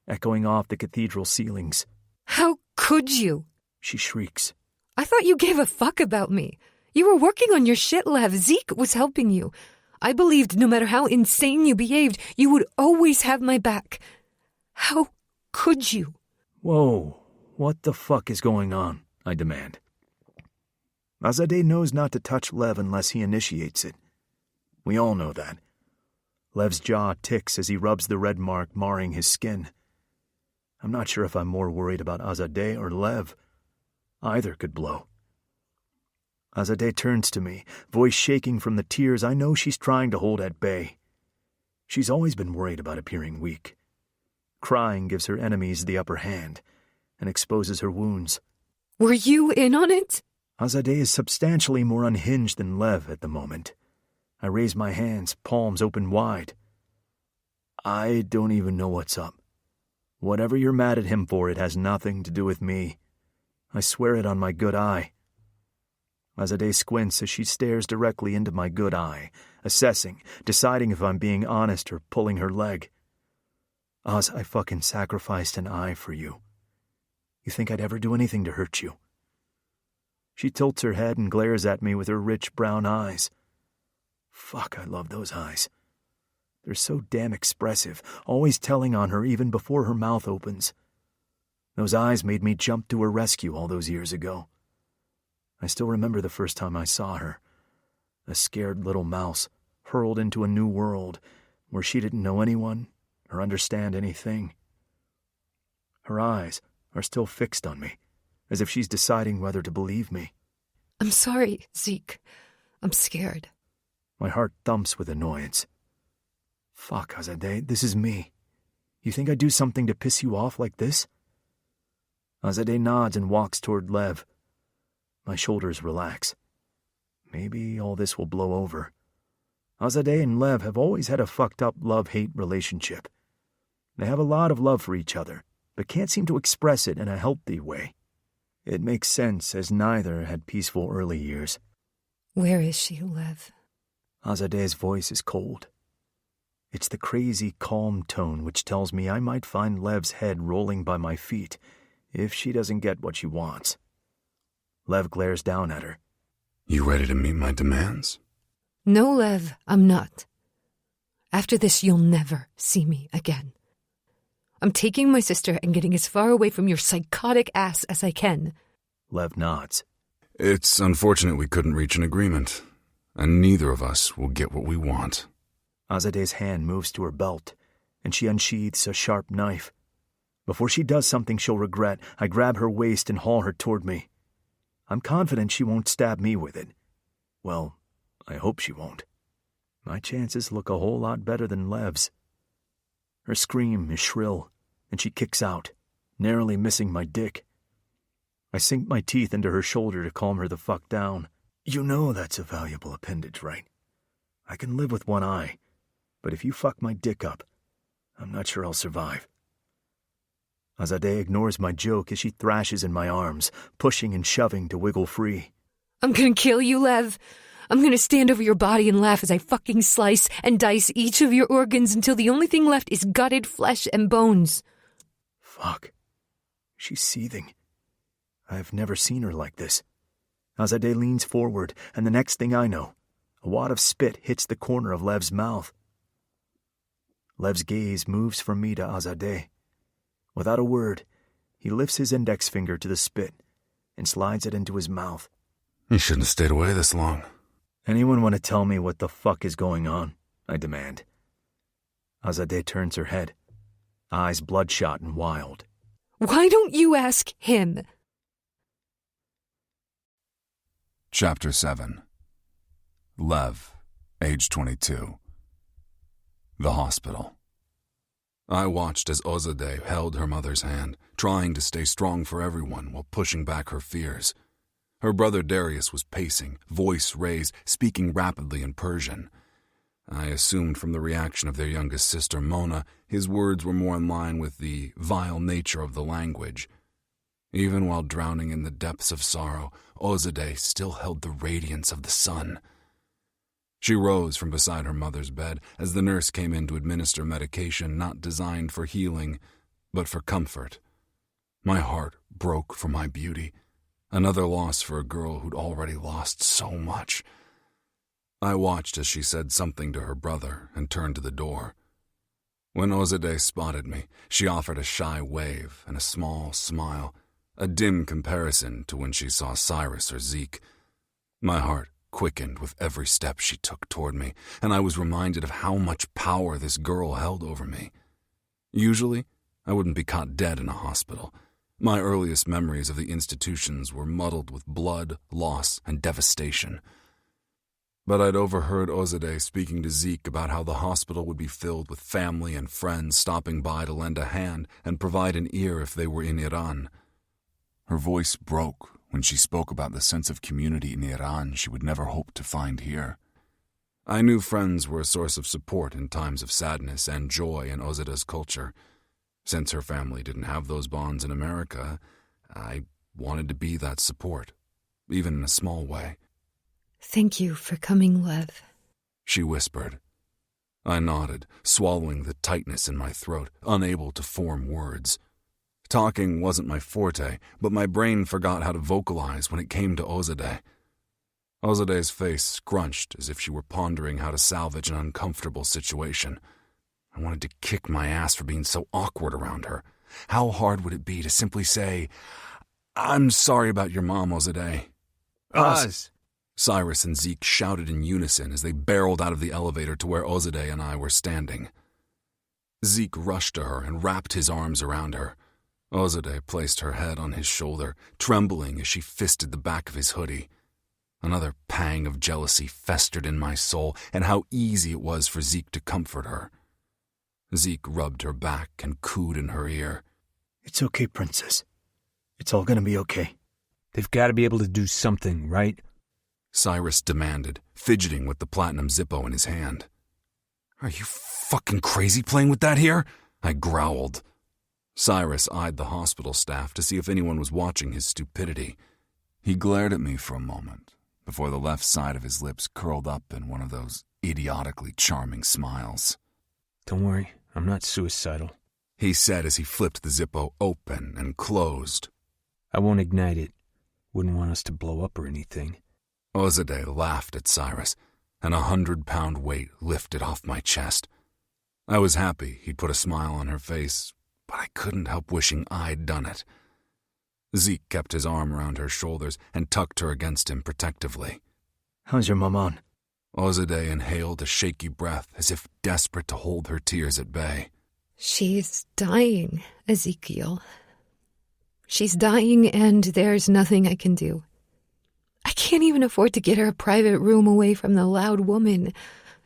echoing off the cathedral ceilings. How could you? She shrieks. I thought you gave a fuck about me. You were working on your shit, Lev. Zeke was helping you. I believed no matter how insane you behaved, you would always have my back. How could you? Whoa, what the fuck is going on? I demand. Azadeh knows not to touch Lev unless he initiates it. We all know that. Lev's jaw ticks as he rubs the red mark marring his skin. I'm not sure if I'm more worried about Azadeh or Lev. Either could blow. Azadeh turns to me, voice shaking from the tears I know she's trying to hold at bay. She's always been worried about appearing weak. Crying gives her enemies the upper hand and exposes her wounds. Were you in on it? Azadeh is substantially more unhinged than Lev at the moment. I raise my hands, palms open wide. I don't even know what's up. Whatever you're mad at him for, it has nothing to do with me. I swear it on my good eye. Azadeh squints as she stares directly into my good eye, assessing, deciding if I'm being honest or pulling her leg. Oz, I fucking sacrificed an eye for you. You think I'd ever do anything to hurt you? She tilts her head and glares at me with her rich brown eyes. Fuck, I love those eyes. They're so damn expressive, always telling on her even before her mouth opens. Those eyes made me jump to her rescue all those years ago. I still remember the first time I saw her. A scared little mouse, hurled into a new world where she didn't know anyone or understand anything. Her eyes are still fixed on me, as if she's deciding whether to believe me. I'm sorry, Zeke. I'm scared. My heart thumps with annoyance. Fuck, Azadeh, this is me. You think I'd do something to piss you off like this? Azadeh nods and walks toward Lev. My shoulders relax. Maybe all this will blow over. Azadeh and Lev have always had a fucked up love-hate relationship. They have a lot of love for each other, but can't seem to express it in a healthy way. It makes sense, as neither had peaceful early years. Where is she, Lev? Azadeh's voice is cold. It's the crazy, calm tone which tells me I might find Lev's head rolling by my feet if she doesn't get what she wants. Lev glares down at her. You ready to meet my demands? No, Lev, I'm not. After this, you'll never see me again. I'm taking my sister and getting as far away from your psychotic ass as I can. Lev nods. It's unfortunate we couldn't reach an agreement, and neither of us will get what we want. Azadeh's hand moves to her belt, and she unsheathes a sharp knife. Before she does something she'll regret, I grab her waist and haul her toward me. I'm confident she won't stab me with it. Well, I hope she won't. My chances look a whole lot better than Lev's. Her scream is shrill, and she kicks out, narrowly missing my dick. I sink my teeth into her shoulder to calm her the fuck down. You know that's a valuable appendage, right? I can live with one eye, but if you fuck my dick up, I'm not sure I'll survive. Azadeh ignores my joke as she thrashes in my arms, pushing and shoving to wiggle free. I'm gonna kill you, Lev. I'm gonna stand over your body and laugh as I fucking slice and dice each of your organs until the only thing left is gutted flesh and bones. Fuck. She's seething. I've never seen her like this. Azadeh leans forward, and the next thing I know, a wad of spit hits the corner of Lev's mouth. Lev's gaze moves from me to Azadeh. Without a word, he lifts his index finger to the spit and slides it into his mouth. You shouldn't have stayed away this long. Anyone want to tell me what the fuck is going on? I demand. Azadeh turns her head, eyes bloodshot and wild. Why don't you ask him? Chapter 7. Lev, age 22. The hospital. I watched as Azadeh held her mother's hand, trying to stay strong for everyone while pushing back her fears. Her brother Darius was pacing, voice raised, speaking rapidly in Persian. I assumed from the reaction of their youngest sister, Mona, his words were more in line with the vile nature of the language. Even while drowning in the depths of sorrow, Azadeh still held the radiance of the sun. She rose from beside her mother's bed as the nurse came in to administer medication not designed for healing, but for comfort. My heart broke for my beauty. Another loss for a girl who'd already lost so much. I watched as she said something to her brother and turned to the door. When Azadeh spotted me, she offered a shy wave and a small smile, a dim comparison to when she saw Cyrus or Zeke. My heart quickened with every step she took toward me, and I was reminded of how much power this girl held over me. Usually, I wouldn't be caught dead in a hospital. My earliest memories of the institutions were muddled with blood, loss, and devastation. But I'd overheard Azadeh speaking to Zeke about how the hospital would be filled with family and friends stopping by to lend a hand and provide an ear if they were in Iran. Her voice broke when she spoke about the sense of community in Iran she would never hope to find here. I knew friends were a source of support in times of sadness and joy in Azadeh's culture. Since her family didn't have those bonds in America, I wanted to be that support, even in a small way. Thank you for coming, Lev, she whispered. I nodded, swallowing the tightness in my throat, unable to form words. Talking wasn't my forte, but my brain forgot how to vocalize when it came to Azadeh. Azadeh's face scrunched as if she were pondering how to salvage an uncomfortable situation. I wanted to kick my ass for being so awkward around her. How hard would it be to simply say, "I'm sorry about your mom, Azadeh"? Oz! Cyrus and Zeke shouted in unison as they barreled out of the elevator to where Azadeh and I were standing. Zeke rushed to her and wrapped his arms around her. Azadeh placed her head on his shoulder, trembling as she fisted the back of his hoodie. Another pang of jealousy festered in my soul, and how easy it was for Zeke to comfort her. Zeke rubbed her back and cooed in her ear. It's okay, Princess. It's all gonna be okay. They've got to be able to do something, right? Cyrus demanded, fidgeting with the platinum Zippo in his hand. Are you fucking crazy playing with that here? I growled. Cyrus eyed the hospital staff to see if anyone was watching his stupidity. He glared at me for a moment, before the left side of his lips curled up in one of those idiotically charming smiles. Don't worry, I'm not suicidal. He said as he flipped the Zippo open and closed. I won't ignite it. Wouldn't want us to blow up or anything. Ozadeh laughed at Cyrus, and 100-pound weight lifted off my chest. I was happy he'd put a smile on her face, but I couldn't help wishing I'd done it. Zeke kept his arm around her shoulders and tucked her against him protectively. How's your mom on? Ozadeh inhaled a shaky breath as if desperate to hold her tears at bay. She's dying, Ezekiel. She's dying, and there's nothing I can do. I can't even afford to get her a private room away from the loud woman.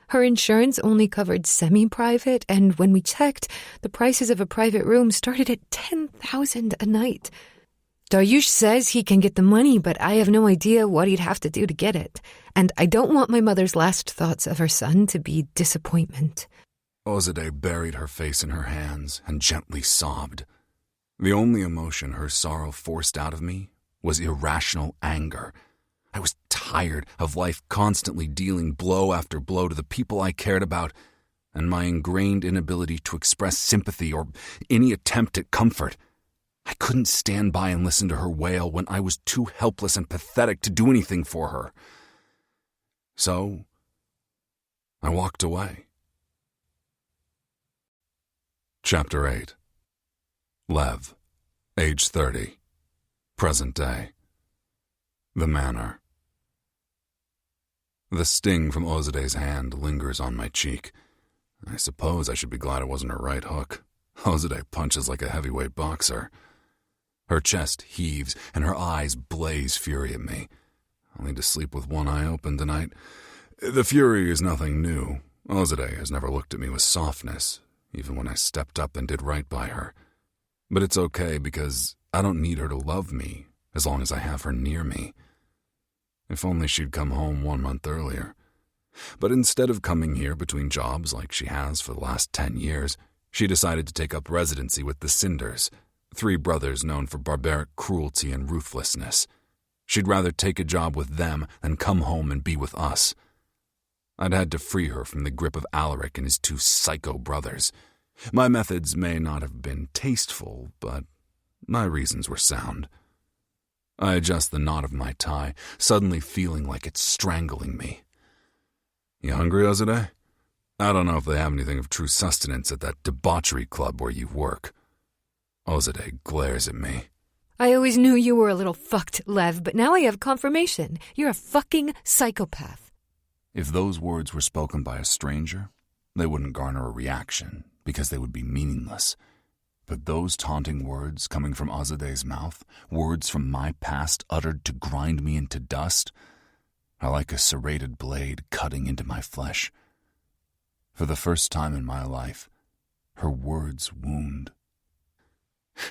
Her insurance only covered semi-private, and when we checked, the prices of a private room started at $10,000 a night. Dariush says he can get the money, but I have no idea what he'd have to do to get it. And I don't want my mother's last thoughts of her son to be disappointment. Ozadeh buried her face in her hands and gently sobbed. The only emotion her sorrow forced out of me was irrational anger. I was tired of life constantly dealing blow after blow to the people I cared about, and my ingrained inability to express sympathy or any attempt at comfort. I couldn't stand by and listen to her wail when I was too helpless and pathetic to do anything for her. So, I walked away. Chapter 8. Lev, age 30, present day. The Manor. The sting from Ozadeh's hand lingers on my cheek. I suppose I should be glad it wasn't her right hook. Ozadeh punches like a heavyweight boxer. Her chest heaves and her eyes blaze fury at me. I'll need to sleep with one eye open tonight. The fury is nothing new. Ozadeh has never looked at me with softness, even when I stepped up and did right by her. But it's okay because I don't need her to love me as long as I have her near me. If only she'd come home 1 month earlier. But instead of coming here between jobs like she has for the last 10 years, she decided to take up residency with the Cinders, 3 brothers known for barbaric cruelty and ruthlessness. She'd rather take a job with them than come home and be with us. I'd had to free her from the grip of Alaric and his 2 psycho brothers. My methods may not have been tasteful, but my reasons were sound. I adjust the knot of my tie, suddenly feeling like it's strangling me. You hungry, Ozadeh? I don't know if they have anything of true sustenance at that debauchery club where you work. Ozadeh glares at me. I always knew you were a little fucked, Lev, but now I have confirmation. You're a fucking psychopath. If those words were spoken by a stranger, they wouldn't garner a reaction, because they would be meaningless. But those taunting words coming from Ozadeh's mouth, words from my past uttered to grind me into dust, are like a serrated blade cutting into my flesh. For the first time in my life, her words wound.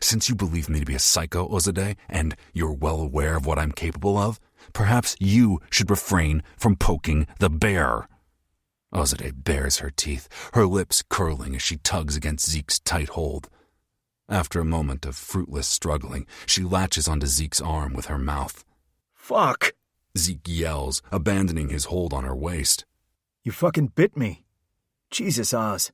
Since you believe me to be a psycho, Ozadeh, and you're well aware of what I'm capable of, perhaps you should refrain from poking the bear. Ozadeh bares her teeth, her lips curling as she tugs against Zeke's tight hold. After a moment of fruitless struggling, she latches onto Zeke's arm with her mouth. Fuck! Zeke yells, abandoning his hold on her waist. You fucking bit me. Jesus, Oz.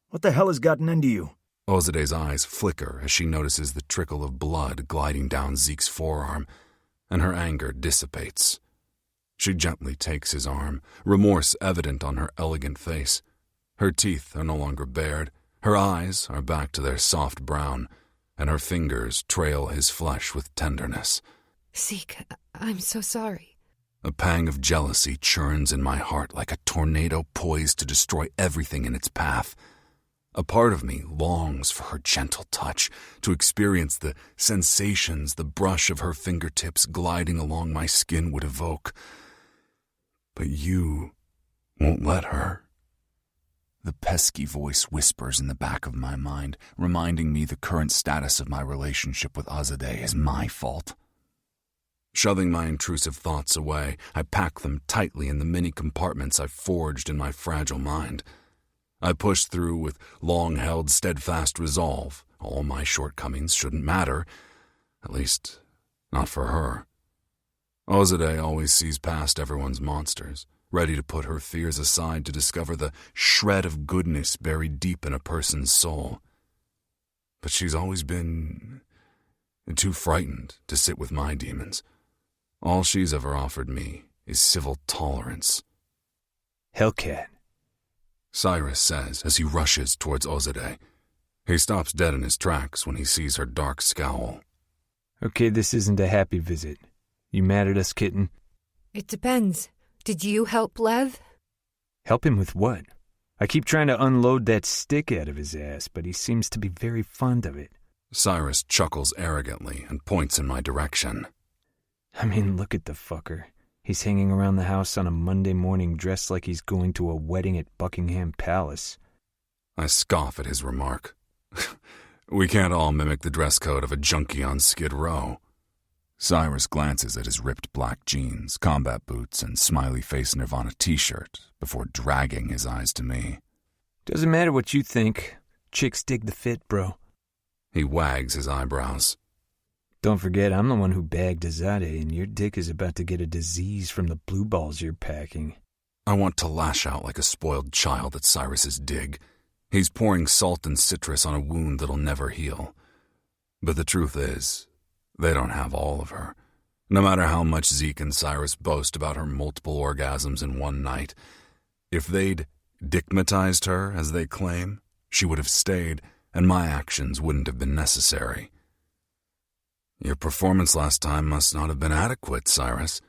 What the hell has gotten into you? Ozadeh's eyes flicker as she notices the trickle of blood gliding down Zeke's forearm, and her anger dissipates. She gently takes his arm, remorse evident on her elegant face. Her teeth are no longer bared, her eyes are back to their soft brown, and her fingers trail his flesh with tenderness. Zeke, I'm so sorry. A pang of jealousy churns in my heart like a tornado poised to destroy everything in its path. A part of me longs for her gentle touch, to experience the sensations the brush of her fingertips gliding along my skin would evoke. But you won't let her. The pesky voice whispers in the back of my mind, reminding me the current status of my relationship with Azadeh is my fault. Shoving my intrusive thoughts away, I pack them tightly in the many compartments I've forged in my fragile mind. I push through with long-held, steadfast resolve. All my shortcomings shouldn't matter, at least not for her. Azadeh always sees past everyone's monsters, ready to put her fears aside to discover the shred of goodness buried deep in a person's soul. But she's always been too frightened to sit with my demons. All she's ever offered me is civil tolerance. Hellcat. Cyrus says as he rushes towards Azadeh. He stops dead in his tracks when he sees her dark scowl. Okay, this isn't a happy visit. You mad at us, kitten? It depends. Did you help Lev? Help him with what? I keep trying to unload that stick out of his ass, but he seems to be very fond of it. Cyrus chuckles arrogantly and points in my direction. I mean, look at the fucker. He's hanging around the house on a Monday morning dressed like he's going to a wedding at Buckingham Palace. I scoff at his remark. We can't all mimic the dress code of a junkie on Skid Row. Cyrus glances at his ripped black jeans, combat boots, and smiley face Nirvana t-shirt before dragging his eyes to me. Doesn't matter what you think. Chicks dig the fit, bro. He wags his eyebrows. Don't forget, I'm the one who bagged Azadeh, and your dick is about to get a disease from the blue balls you're packing. I want to lash out like a spoiled child at Cyrus's dig. He's pouring salt and citrus on a wound that'll never heal. But the truth is, they don't have all of her. No matter how much Zeke and Cyrus boast about her multiple orgasms in one night, if they'd dickmatized her, as they claim, she would have stayed, and my actions wouldn't have been necessary. Your performance last time must not have been adequate, Cyrus.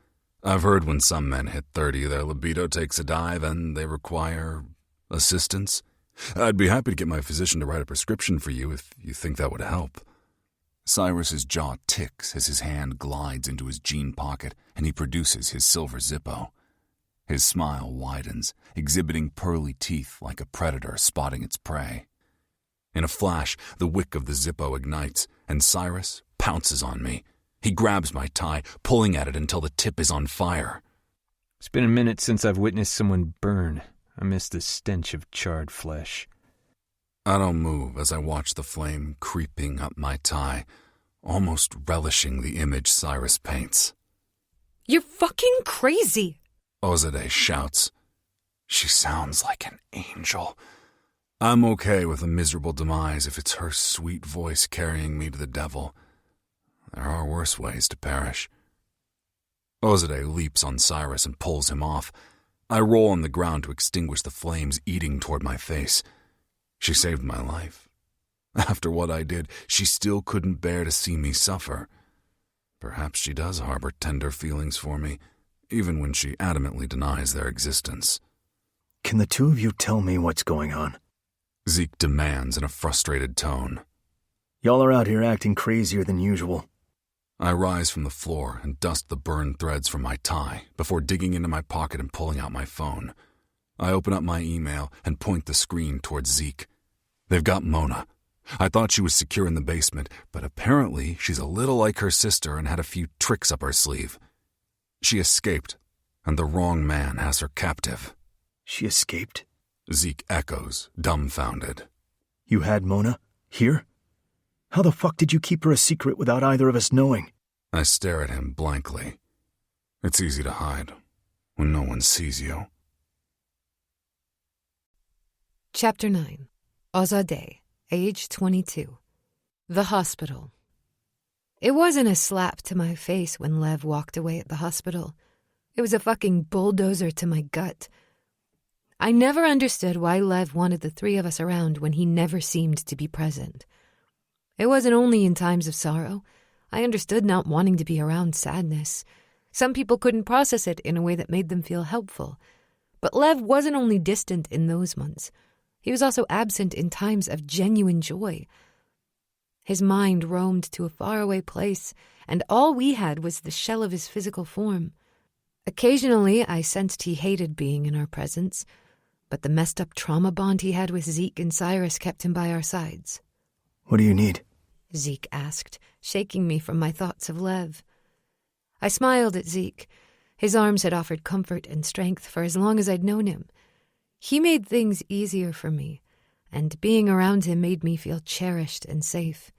I've heard when some men hit 30, their libido takes a dive and they require assistance. I'd be happy to get my physician to write a prescription for you if you think that would help. Cyrus's jaw ticks as his hand glides into his jean pocket and he produces his silver Zippo. His smile widens, exhibiting pearly teeth like a predator spotting its prey. In a flash, the wick of the Zippo ignites, and Cyrus pounces on me. He grabs my tie, pulling at it until the tip is on fire. It's been a minute since I've witnessed someone burn. I miss the stench of charred flesh. I don't move as I watch the flame creeping up my tie, almost relishing the image Cyrus paints. You're fucking crazy! Azadeh shouts. She sounds like an angel. I'm okay with a miserable demise if it's her sweet voice carrying me to the devil. There are worse ways to perish. Azadeh leaps on Cyrus and pulls him off. I roll on the ground to extinguish the flames eating toward my face. She saved my life. After what I did, she still couldn't bear to see me suffer. Perhaps she does harbor tender feelings for me, even when she adamantly denies their existence. Can the two of you tell me what's going on? Zeke demands in a frustrated tone. Y'all are out here acting crazier than usual. I rise from the floor and dust the burned threads from my tie before digging into my pocket and pulling out my phone. I open up my email and point the screen towards Zeke. They've got Mona. I thought she was secure in the basement, but apparently she's a little like her sister and had a few tricks up her sleeve. She escaped, and the wrong man has her captive. She escaped? Zeke echoes, dumbfounded. You had Mona? Here? How the fuck did you keep her a secret without either of us knowing? I stare at him blankly. It's easy to hide when no one sees you. Chapter 9. Azadeh, age 22. The hospital. It wasn't a slap to my face when Lev walked away at the hospital. It was a fucking bulldozer to my gut. I never understood why Lev wanted the three of us around when he never seemed to be present. It wasn't only in times of sorrow. I understood not wanting to be around sadness. Some people couldn't process it in a way that made them feel helpful. But Lev wasn't only distant in those months. He was also absent in times of genuine joy. His mind roamed to a faraway place, and all we had was the shell of his physical form. Occasionally, I sensed he hated being in our presence, but the messed-up trauma bond he had with Zeke and Cyrus kept him by our sides. What do you need? Zeke asked, shaking me from my thoughts of Lev. I smiled at Zeke. His arms had offered comfort and strength for as long as I'd known him. He made things easier for me, and being around him made me feel cherished and safe.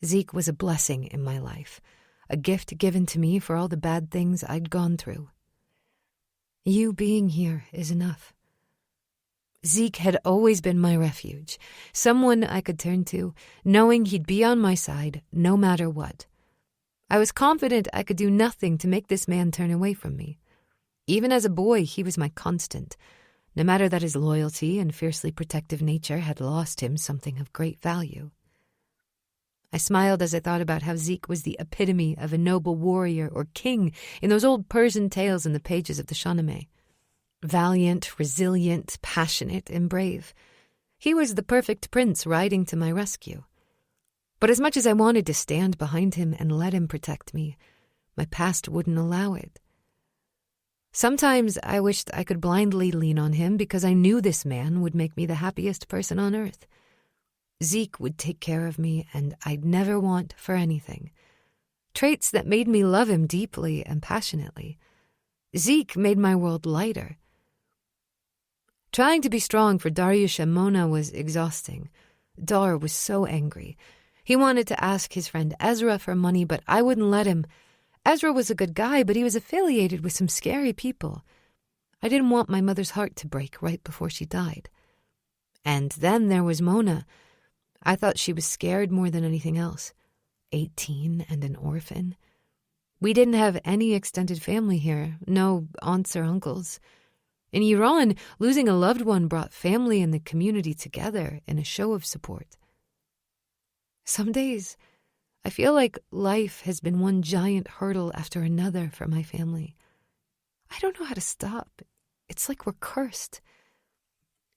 Zeke was a blessing in my life, a gift given to me for all the bad things I'd gone through. You being here is enough. Zeke had always been my refuge, someone I could turn to, knowing he'd be on my side no matter what. I was confident I could do nothing to make this man turn away from me. Even as a boy, he was my constant, no matter that his loyalty and fiercely protective nature had lost him something of great value. I smiled as I thought about how Zeke was the epitome of a noble warrior or king in those old Persian tales in the pages of the Shahnameh. Valiant, resilient, passionate, and brave. He was the perfect prince riding to my rescue. But as much as I wanted to stand behind him and let him protect me, my past wouldn't allow it. Sometimes I wished I could blindly lean on him because I knew this man would make me the happiest person on earth. Zeke would take care of me, and I'd never want for anything. Traits that made me love him deeply and passionately. Zeke made my world lighter. Trying to be strong for Dariush and Mona was exhausting. Dar was so angry. He wanted to ask his friend Ezra for money, but I wouldn't let him. Ezra was a good guy, but he was affiliated with some scary people. I didn't want my mother's heart to break right before she died. And then there was Mona. I thought she was scared more than anything else. 18 and an orphan. We didn't have any extended family here, no aunts or uncles. In Iran, losing a loved one brought family and the community together in a show of support. Some days, I feel like life has been one giant hurdle after another for my family. I don't know how to stop. It's like we're cursed.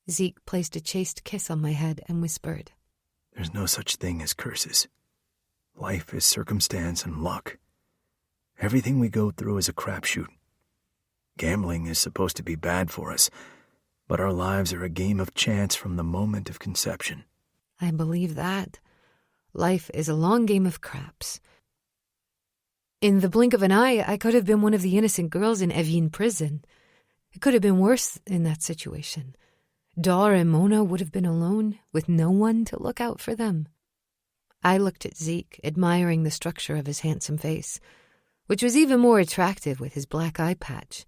Zeke placed a chaste kiss on my head and whispered, There's no such thing as curses. Life is circumstance and luck. Everything we go through is a crapshoot. Gambling is supposed to be bad for us, but our lives are a game of chance from the moment of conception. I believe that. Life is a long game of craps. In the blink of an eye, I could have been one of the innocent girls in Evin prison. It could have been worse in that situation. Dar and Mona would have been alone, with no one to look out for them. I looked at Zeke, admiring the structure of his handsome face, which was even more attractive with his black eye patch.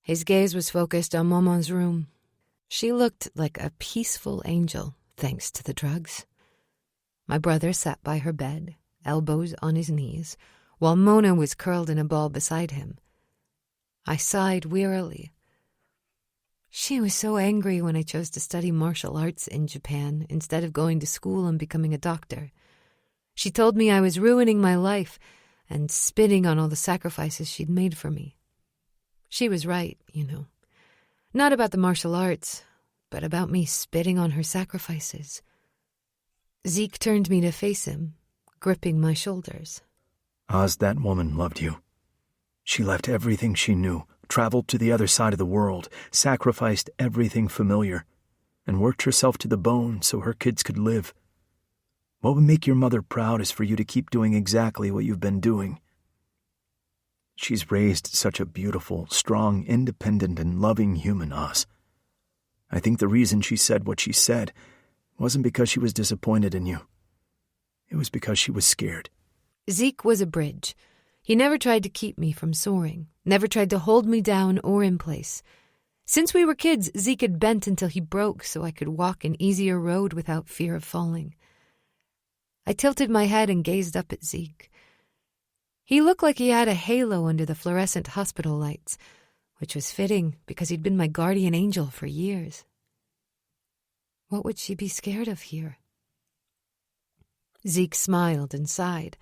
His gaze was focused on Maman's room. She looked like a peaceful angel, thanks to the drugs. My brother sat by her bed, elbows on his knees, while Mona was curled in a ball beside him. I sighed wearily. She was so angry when I chose to study martial arts in Japan instead of going to school and becoming a doctor. She told me I was ruining my life and spitting on all the sacrifices she'd made for me. She was right, you know. Not about the martial arts, but about me spitting on her sacrifices. Zeke turned me to face him, gripping my shoulders. Oz, that woman loved you. She left everything she knew, traveled to the other side of the world, sacrificed everything familiar, and worked herself to the bone so her kids could live. What would make your mother proud is for you to keep doing exactly what you've been doing. She's raised such a beautiful, strong, independent, and loving human, Oz. I think the reason she said what she said wasn't because she was disappointed in you. It was because she was scared. Zeke was a bridge. He never tried to keep me from soaring, never tried to hold me down or in place. Since we were kids, Zeke had bent until he broke so I could walk an easier road without fear of falling. I tilted my head and gazed up at Zeke. He looked like he had a halo under the fluorescent hospital lights, which was fitting because he'd been my guardian angel for years. What would she be scared of here? Zeke smiled and sighed,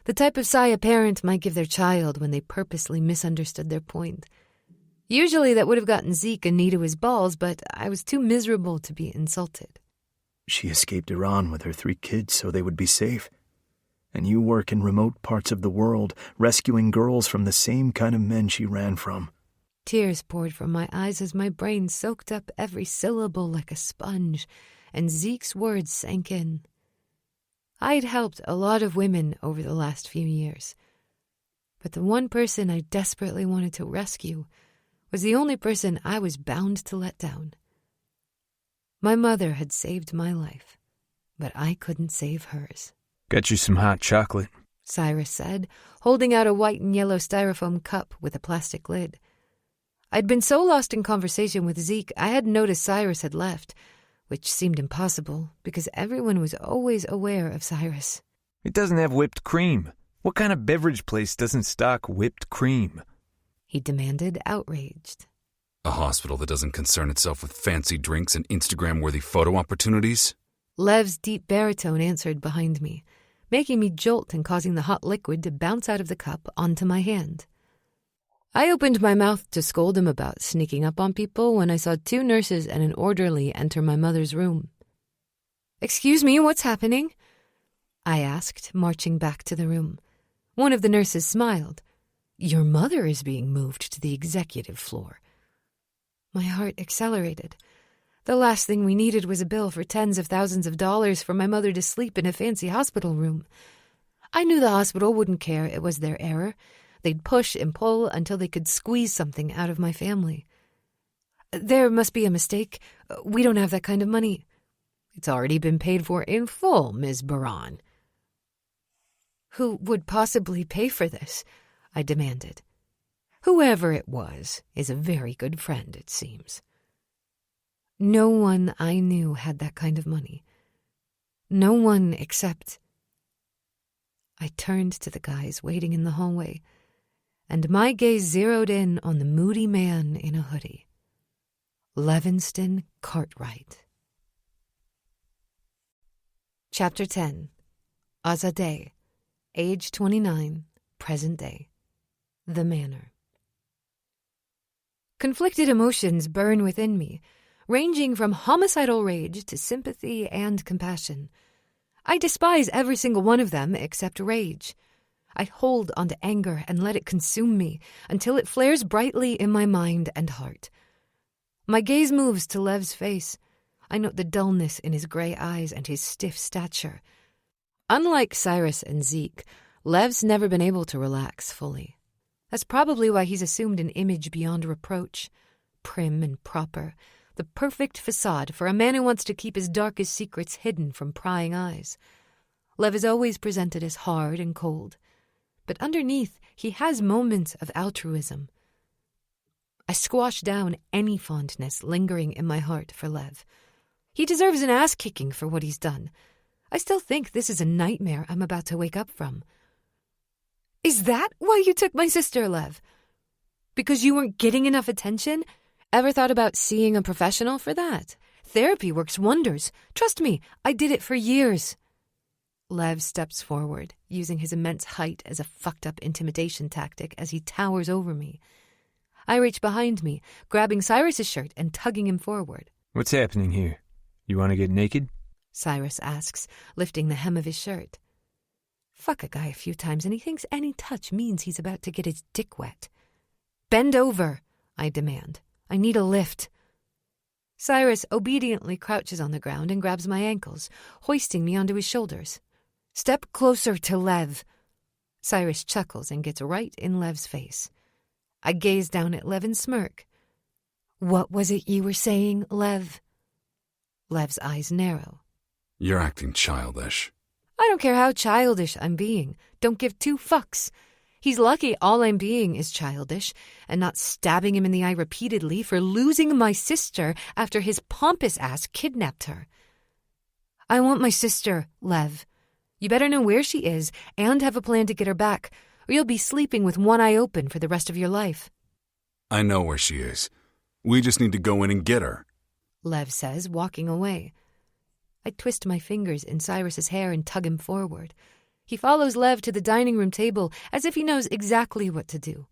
the type of sigh a parent might give their child when they purposely misunderstood their point. Usually that would have gotten Zeke a knee to his balls, but I was too miserable to be insulted. She escaped Iran with her 3 kids so they would be safe. and you work in remote parts of the world, rescuing girls from the same kind of men she ran from. Tears poured from my eyes as my brain soaked up every syllable like a sponge, and Zeke's words sank in. I'd helped a lot of women over the last few years, but the one person I desperately wanted to rescue was the only person I was bound to let down. My mother had saved my life, but I couldn't save hers. Got you some hot chocolate, Cyrus said, holding out a white and yellow styrofoam cup with a plastic lid. I'd been so lost in conversation with Zeke, I hadn't noticed Cyrus had left, which seemed impossible because everyone was always aware of Cyrus. It doesn't have whipped cream. What kind of beverage place doesn't stock whipped cream? He demanded, outraged. A hospital that doesn't concern itself with fancy drinks and Instagram-worthy photo opportunities? Lev's deep baritone answered behind me, making me jolt and causing the hot liquid to bounce out of the cup onto my hand. I opened my mouth to scold him about sneaking up on people when I saw 2 nurses and an orderly enter my mother's room. "Excuse me, what's happening?" I asked, marching back to the room. One of the nurses smiled. "Your mother is being moved to the executive floor." My heart accelerated. The last thing we needed was a bill for tens of thousands of dollars for my mother to sleep in a fancy hospital room. I knew the hospital wouldn't care it was their error. They'd push and pull until they could squeeze something out of my family. "There must be a mistake. We don't have that kind of money." "It's already been paid for in full, Ms. Baran." "Who would possibly pay for this?" I demanded. "Whoever it was is a very good friend, it seems." No one I knew had that kind of money. No one except... I turned to the guys waiting in the hallway, and my gaze zeroed in on the moody man in a hoodie. Levinston Cartwright. Chapter 10. Azadeh, age 29, present day. The Manor. Conflicted emotions burn within me, ranging from homicidal rage to sympathy and compassion. I despise every single one of them except rage. I hold onto anger and let it consume me until it flares brightly in my mind and heart. My gaze moves to Lev's face. I note the dullness in his gray eyes and his stiff stature. Unlike Cyrus and Zeke, Lev's never been able to relax fully. That's probably why he's assumed an image beyond reproach, prim and proper, the perfect facade for a man who wants to keep his darkest secrets hidden from prying eyes. Lev is always presented as hard and cold, but underneath he has moments of altruism. I squash down any fondness lingering in my heart for Lev. He deserves an ass-kicking for what he's done. I still think this is a nightmare I'm about to wake up from. "Is that why you took my sister, Lev? Because you weren't getting enough attention? Ever thought about seeing a professional for that? Therapy works wonders. Trust me, I did it for years." Lev steps forward, using his immense height as a fucked-up intimidation tactic as he towers over me. I reach behind me, grabbing Cyrus's shirt and tugging him forward. What's happening here? You want to get naked? Cyrus asks, lifting the hem of his shirt. Fuck a guy a few times and he thinks any touch means he's about to get his dick wet. "Bend over," I demand. "I need a lift." Cyrus obediently crouches on the ground and grabs my ankles, hoisting me onto his shoulders. "Step closer to Lev." Cyrus chuckles and gets right in Lev's face. I gaze down at Lev and smirk. "What was it you were saying, Lev?" Lev's eyes narrow. You're acting childish. I don't care how childish I'm being. Don't give 2 fucks. He's lucky all I'm being is childish and not stabbing him in the eye repeatedly for losing my sister after his pompous ass kidnapped her. I want my sister, Lev. You better know where she is and have a plan to get her back, or you'll be sleeping with one eye open for the rest of your life. I know where she is. We just need to go in and get her, Lev says, walking away. I twist my fingers in Cyrus's hair and tug him forward. He follows Lev to the dining room table as if he knows exactly what to do.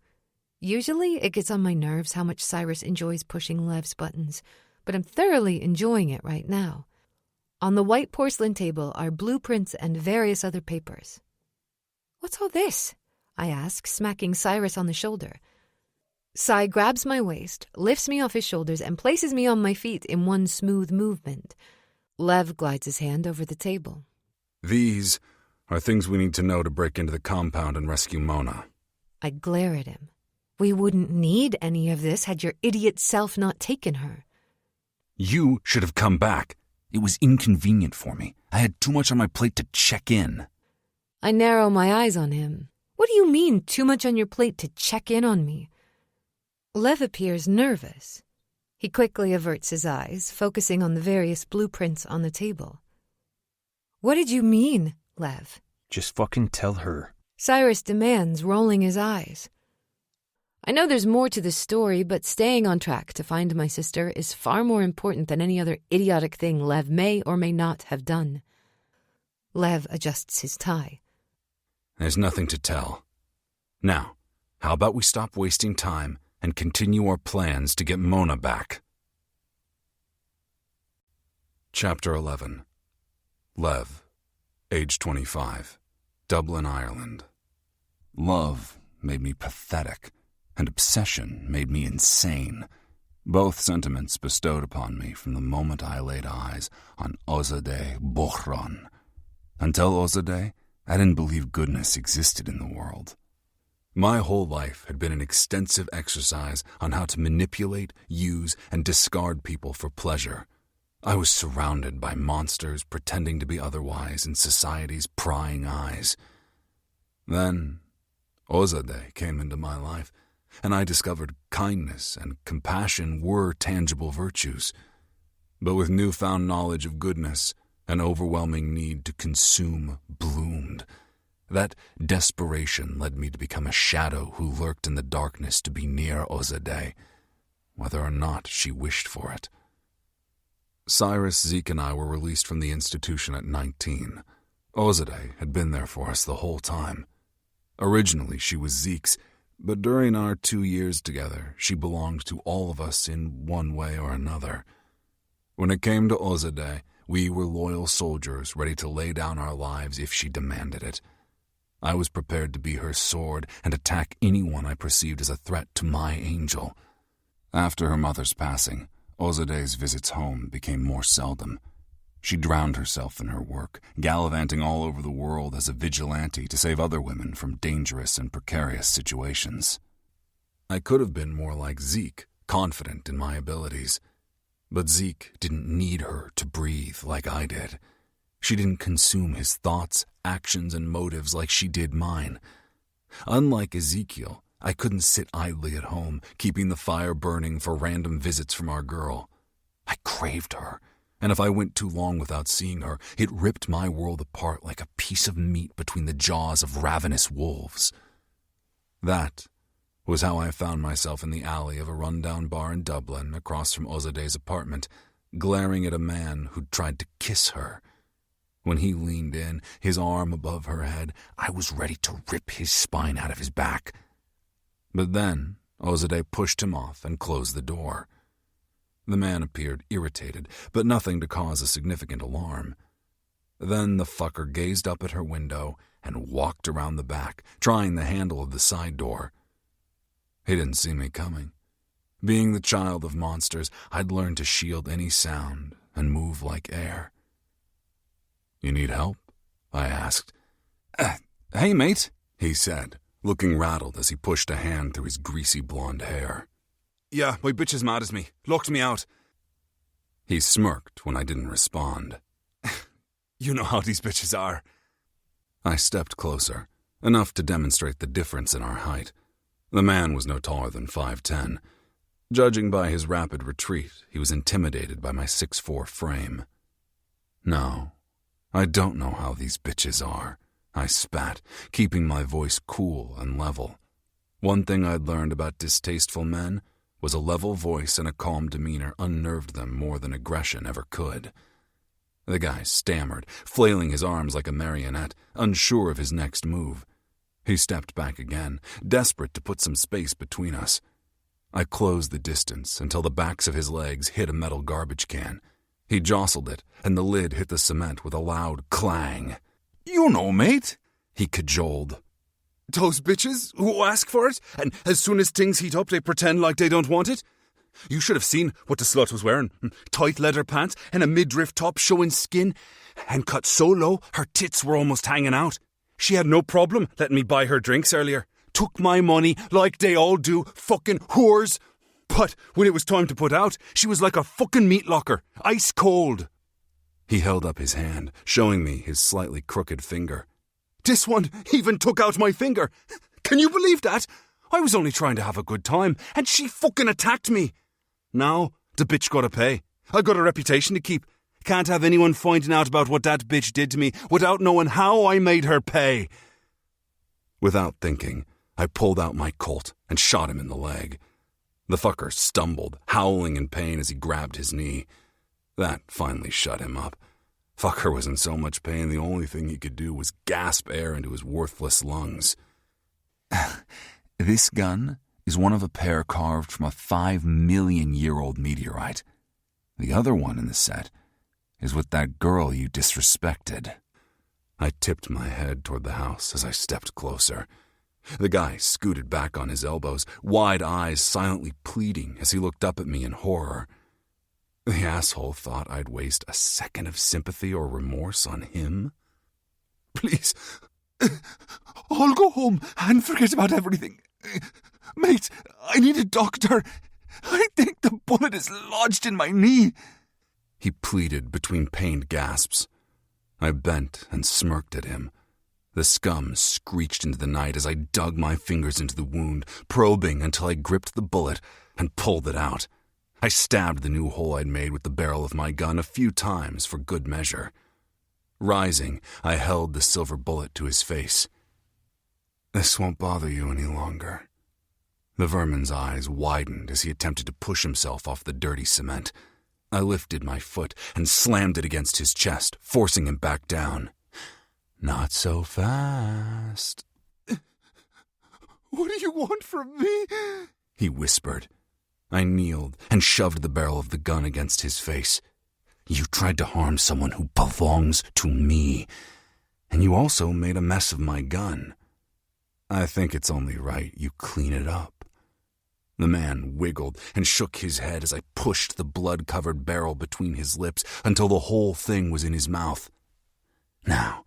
Usually it gets on my nerves how much Cyrus enjoys pushing Lev's buttons, but I'm thoroughly enjoying it right now. On the white porcelain table are blueprints and various other papers. "What's all this?" I ask, smacking Cyrus on the shoulder. Cy grabs my waist, lifts me off his shoulders, and places me on my feet in one smooth movement. Lev glides his hand over the table. These are things we need to know to break into the compound and rescue Mona. I glare at him. We wouldn't need any of this had your idiot self not taken her. You should have come back. It was inconvenient for me. I had too much on my plate to check in. I narrow my eyes on him. What do you mean, too much on your plate to check in on me? Lev appears nervous. He quickly averts his eyes, focusing on the various blueprints on the table. What did you mean, Lev? Just fucking tell her. Cyrus demands, rolling his eyes. I know there's more to the story, but staying on track to find my sister is far more important than any other idiotic thing Lev may or may not have done. Lev adjusts his tie. There's nothing to tell. Now, how about we stop wasting time and continue our plans to get Mona back? Chapter 11. Lev, age 25, Dublin, Ireland. Love made me pathetic, and obsession made me insane. Both sentiments bestowed upon me from the moment I laid eyes on Ozadeh Bohran. Until Ozadeh, I didn't believe goodness existed in the world. My whole life had been an extensive exercise on how to manipulate, use, and discard people for pleasure. I was surrounded by monsters pretending to be otherwise in society's prying eyes. Then, Ozadeh came into my life, and I discovered kindness and compassion were tangible virtues. But with newfound knowledge of goodness, an overwhelming need to consume bloomed. That desperation led me to become a shadow who lurked in the darkness to be near Ozadeh, whether or not she wished for it. Cyrus, Zeke, and I were released from the institution at 19. Ozadeh had been there for us the whole time. Originally, she was Zeke's, but during our 2 years together, she belonged to all of us in one way or another. When it came to Ozadeh, we were loyal soldiers ready to lay down our lives if she demanded it. I was prepared to be her sword and attack anyone I perceived as a threat to my angel. After her mother's passing, Ozadeh's visits home became more seldom. She drowned herself in her work, gallivanting all over the world as a vigilante to save other women from dangerous and precarious situations. I could have been more like Zeke, confident in my abilities. But Zeke didn't need her to breathe like I did. She didn't consume his thoughts, actions, and motives like she did mine. Unlike Ezekiel, I couldn't sit idly at home, keeping the fire burning for random visits from our girl. I craved her, and if I went too long without seeing her, it ripped my world apart like a piece of meat between the jaws of ravenous wolves. That was how I found myself in the alley of a rundown bar in Dublin across from Ozadeh's apartment, glaring at a man who'd tried to kiss her. When he leaned in, his arm above her head, I was ready to rip his spine out of his back. But then Ozadeh pushed him off and closed the door. The man appeared irritated, but nothing to cause a significant alarm. Then the fucker gazed up at her window and walked around the back, trying the handle of the side door. He didn't see me coming. Being the child of monsters, I'd learned to shield any sound and move like air. "You need help?" I asked. Hey, mate, he said, looking rattled as he pushed a hand through his greasy blonde hair. Yeah, my bitch is mad at me. Locked me out. He smirked when I didn't respond. You know how these bitches are. I stepped closer, enough to demonstrate the difference in our height. The man was no taller than 5'10". Judging by his rapid retreat, he was intimidated by my 6'4" frame. "No, I don't know how these bitches are," I spat, keeping my voice cool and level. One thing I'd learned about distasteful men was a level voice and a calm demeanor unnerved them more than aggression ever could. The guy stammered, flailing his arms like a marionette, unsure of his next move. He stepped back again, desperate to put some space between us. I closed the distance until the backs of his legs hit a metal garbage can. He jostled it, and the lid hit the cement with a loud clang. You know, mate, he cajoled. Those bitches who ask for it, and as soon as things heat up, they pretend like they don't want it. You should have seen what the slut was wearing. Tight leather pants and a midriff top showing skin, and cut so low her tits were almost hanging out. She had no problem letting me buy her drinks earlier. Took my money like they all do, fucking whores. But when it was time to put out, she was like a fucking meat locker, ice cold. He held up his hand, showing me his slightly crooked finger. This one even took out my finger. Can you believe that? I was only trying to have a good time, and she fucking attacked me. Now, the bitch gotta pay. I got a reputation to keep. Can't have anyone finding out about what that bitch did to me without knowing how I made her pay. Without thinking, I pulled out my Colt and shot him in the leg. The fucker stumbled, howling in pain as he grabbed his knee. That finally shut him up. Fucker was in so much pain, the only thing he could do was gasp air into his worthless lungs. This gun is one of a pair carved from a 5-million-year-old meteorite. The other one in the set is with that girl you disrespected. I tipped my head toward the house as I stepped closer. The guy scooted back on his elbows, wide eyes silently pleading as he looked up at me in horror. The asshole thought I'd waste a second of sympathy or remorse on him. Please, I'll go home and forget about everything. Mate, I need a doctor. I think the bullet is lodged in my knee. He pleaded between pained gasps. I bent and smirked at him. The scum screeched into the night as I dug my fingers into the wound, probing until I gripped the bullet and pulled it out. I stabbed the new hole I'd made with the barrel of my gun a few times for good measure. Rising, I held the silver bullet to his face. This won't bother you any longer. The vermin's eyes widened as he attempted to push himself off the dirty cement. I lifted my foot and slammed it against his chest, forcing him back down. Not so fast. What do you want from me? He whispered. I kneeled and shoved the barrel of the gun against his face. You tried to harm someone who belongs to me, and you also made a mess of my gun. I think it's only right you clean it up. The man wiggled and shook his head as I pushed the blood-covered barrel between his lips until the whole thing was in his mouth. Now,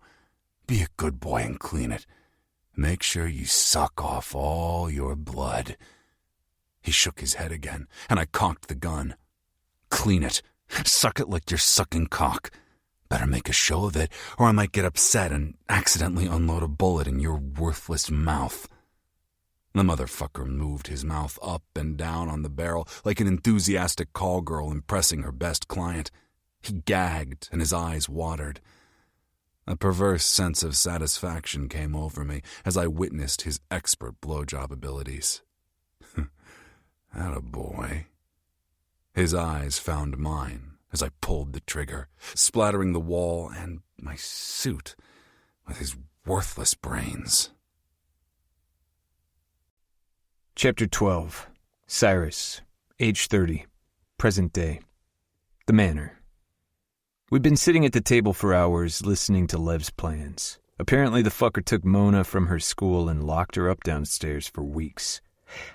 be a good boy and clean it. Make sure you suck off all your blood. He shook his head again, and I cocked the gun. Clean it. Suck it like you're sucking cock. Better make a show of it, or I might get upset and accidentally unload a bullet in your worthless mouth. The motherfucker moved his mouth up and down on the barrel like an enthusiastic call girl impressing her best client. He gagged, and his eyes watered. A perverse sense of satisfaction came over me as I witnessed his expert blowjob abilities. Attaboy. His eyes found mine as I pulled the trigger, splattering the wall and my suit with his worthless brains. Chapter 12. Cyrus, age 30, present day. The Manor. We'd been sitting at the table for hours listening to Lev's plans. Apparently the fucker took Mona from her school and locked her up downstairs for weeks.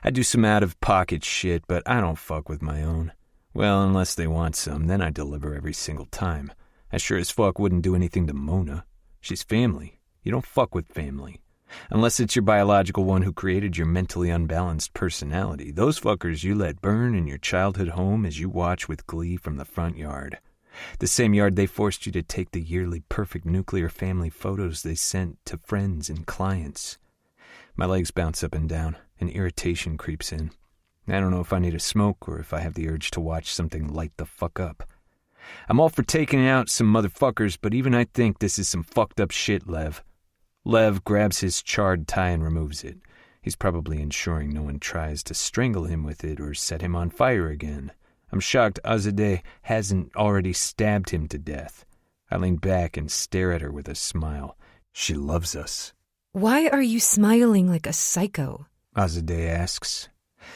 I do some out-of-pocket shit, but I don't fuck with my own. Well, unless they want some, then I deliver every single time. I sure as fuck wouldn't do anything to Mona. She's family. You don't fuck with family. Unless it's your biological one who created your mentally unbalanced personality. Those fuckers you let burn in your childhood home as you watch with glee from the front yard. The same yard they forced you to take the yearly perfect nuclear family photos they sent to friends and clients. My legs bounce up and down, and irritation creeps in. I don't know if I need a smoke or if I have the urge to watch something light the fuck up. I'm all for taking out some motherfuckers, but even I think this is some fucked up shit, Lev. Lev grabs his charred tie and removes it. He's probably ensuring no one tries to strangle him with it or set him on fire again. I'm shocked Azadeh hasn't already stabbed him to death. I lean back and stare at her with a smile. She loves us. Why are you smiling like a psycho? Azadeh asks.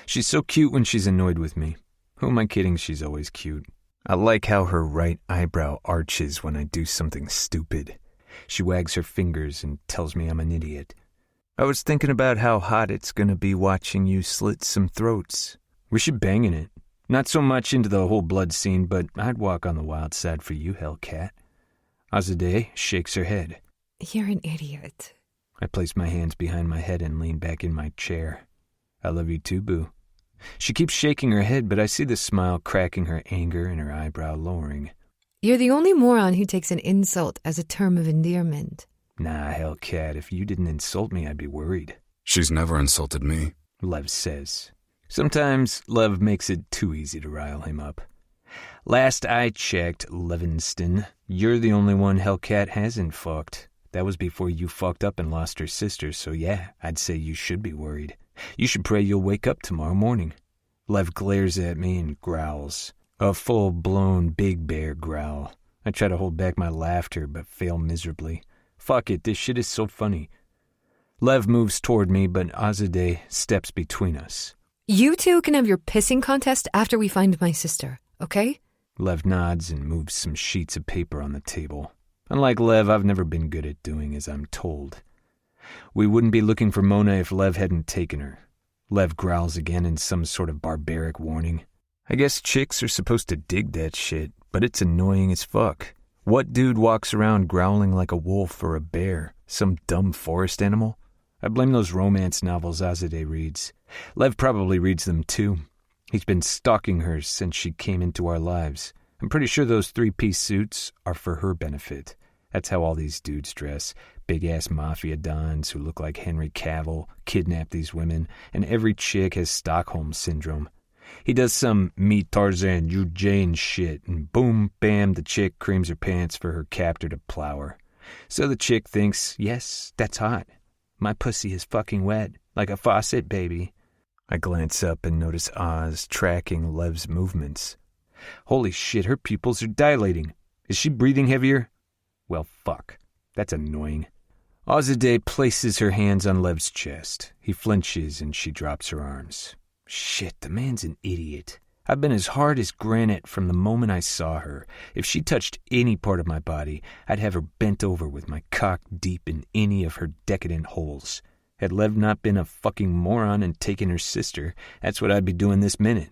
She's so cute when she's annoyed with me. Who am I kidding? She's always cute. I like how her right eyebrow arches when I do something stupid. She wags her fingers and tells me I'm an idiot. I was thinking about how hot it's gonna be watching you slit some throats. We should bang in it. Not so much into the whole blood scene, but I'd walk on the wild side for you, Hellcat. Azadeh shakes her head. You're an idiot. I place my hands behind my head and lean back in my chair. I love you too, boo. She keeps shaking her head, but I see the smile cracking her anger and her eyebrow lowering. You're the only moron who takes an insult as a term of endearment. Nah, Hellcat, if you didn't insult me, I'd be worried. She's never insulted me. Lev says. Sometimes Lev makes it too easy to rile him up. Last I checked, Levinston, you're the only one Hellcat hasn't fucked. That was before you fucked up and lost her sister, so yeah, I'd say you should be worried. You should pray you'll wake up tomorrow morning. Lev glares at me and growls. A full-blown big bear growl. I try to hold back my laughter, but fail miserably. Fuck it, this shit is so funny. Lev moves toward me, but Azadeh steps between us. You two can have your pissing contest after we find my sister, okay? Lev nods and moves some sheets of paper on the table. Unlike Lev, I've never been good at doing as I'm told. We wouldn't be looking for Mona if Lev hadn't taken her. Lev growls again in some sort of barbaric warning. I guess chicks are supposed to dig that shit, but it's annoying as fuck. What dude walks around growling like a wolf or a bear? Some dumb forest animal? I blame those romance novels Azadeh reads. Lev probably reads them too. He's been stalking her since she came into our lives. I'm pretty sure those three-piece suits are for her benefit. That's how all these dudes dress. Big-ass mafia dons who look like Henry Cavill, kidnap these women, and every chick has Stockholm Syndrome. He does some me Tarzan, you Jane shit, and boom, bam, the chick creams her pants for her captor to plow her. So the chick thinks, yes, that's hot. My pussy is fucking wet, like a faucet, baby. I glance up and notice Oz tracking Lev's movements. Holy shit, her pupils are dilating. Is she breathing heavier? Well, fuck. That's annoying. Azadeh places her hands on Lev's chest. He flinches and she drops her arms. Shit, the man's an idiot. I've been as hard as granite from the moment I saw her. If she touched any part of my body, I'd have her bent over with my cock deep in any of her decadent holes. Had Lev not been a fucking moron and taken her sister, that's what I'd be doing this minute.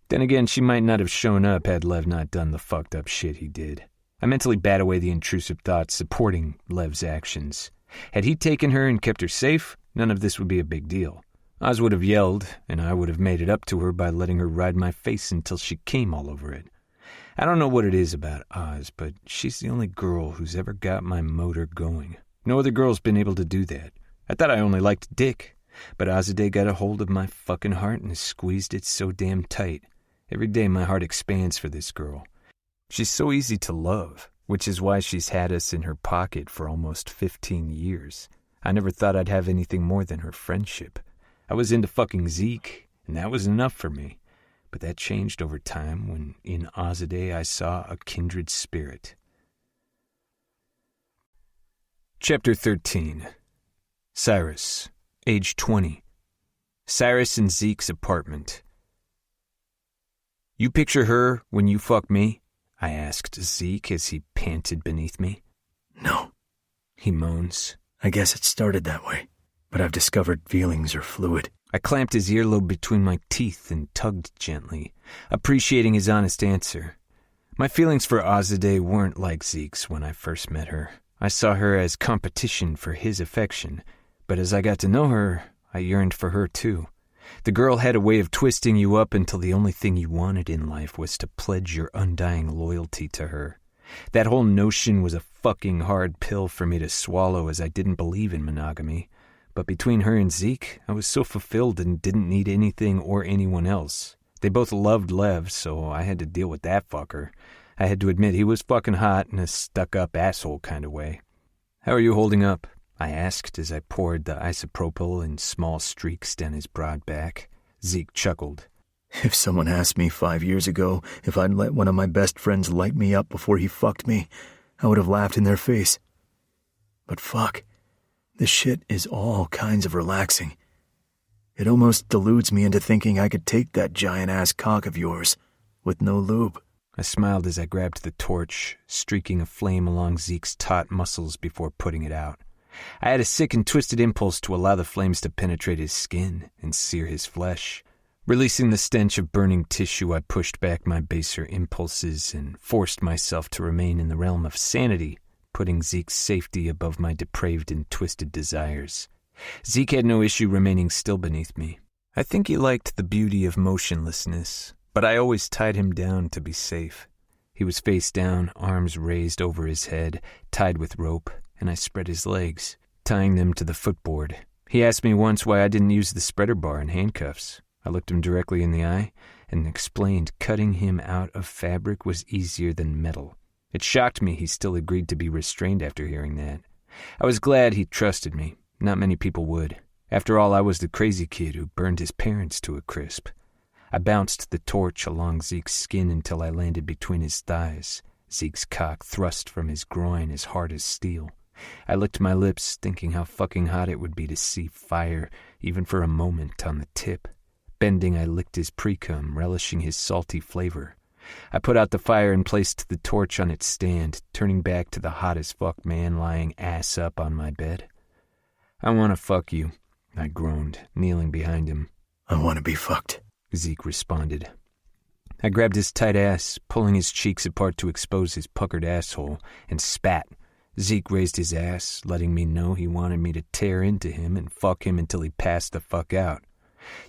Then again, she might not have shown up had Lev not done the fucked up shit he did. I mentally bat away the intrusive thoughts supporting Lev's actions. Had he taken her and kept her safe, none of this would be a big deal. Oz would have yelled, and I would have made it up to her by letting her ride my face until she came all over it. I don't know what it is about Oz, but she's the only girl who's ever got my motor going. No other girl's been able to do that. I thought I only liked dick, but Azadeh got a hold of my fucking heart and squeezed it so damn tight. Every day my heart expands for this girl. She's so easy to love, which is why she's had us in her pocket for almost 15 years. I never thought I'd have anything more than her friendship. I was into fucking Zeke, and that was enough for me. But that changed over time when in Azadeh I saw a kindred spirit. Chapter 13. Cyrus, age 20. Cyrus and Zeke's apartment. You picture her when you fuck me? I asked Zeke as he panted beneath me. No. He moans. I guess it started that way, but I've discovered feelings are fluid. I clamped his earlobe between my teeth and tugged gently, appreciating his honest answer. My feelings for Azadeh weren't like Zeke's when I first met her. I saw her as competition for his affection, but as I got to know her, I yearned for her too. The girl had a way of twisting you up until the only thing you wanted in life was to pledge your undying loyalty to her. That whole notion was a fucking hard pill for me to swallow as I didn't believe in monogamy. But between her and Zeke, I was so fulfilled and didn't need anything or anyone else. They both loved Lev, so I had to deal with that fucker. I had to admit he was fucking hot in a stuck-up asshole kind of way. How are you holding up? I asked as I poured the isopropyl in small streaks down his broad back. Zeke chuckled. If someone asked me 5 years ago if I'd let one of my best friends light me up before he fucked me, I would have laughed in their face. But fuck, this shit is all kinds of relaxing. It almost deludes me into thinking I could take that giant-ass cock of yours with no lube. I smiled as I grabbed the torch, streaking a flame along Zeke's taut muscles before putting it out. I had a sick and twisted impulse to allow the flames to penetrate his skin and sear his flesh. Releasing the stench of burning tissue, I pushed back my baser impulses and forced myself to remain in the realm of sanity, putting Zeke's safety above my depraved and twisted desires. Zeke had no issue remaining still beneath me. I think he liked the beauty of motionlessness, but I always tied him down to be safe. He was face down, arms raised over his head, tied with rope, and I spread his legs, tying them to the footboard. He asked me once why I didn't use the spreader bar and handcuffs. I looked him directly in the eye and explained cutting him out of fabric was easier than metal. It shocked me he still agreed to be restrained after hearing that. I was glad he trusted me. Not many people would. After all, I was the crazy kid who burned his parents to a crisp. I bounced the torch along Zeke's skin until I landed between his thighs. Zeke's cock thrust from his groin as hard as steel. I licked my lips, thinking how fucking hot it would be to see fire, even for a moment, on the tip. Bending, I licked his pre-cum, relishing his salty flavor. I put out the fire and placed the torch on its stand, turning back to the hot-as-fuck man lying ass up on my bed. "I want to fuck you," I groaned, kneeling behind him. "I want to be fucked," Zeke responded. I grabbed his tight ass, pulling his cheeks apart to expose his puckered asshole, and spat. Zeke raised his ass, letting me know he wanted me to tear into him and fuck him until he passed the fuck out.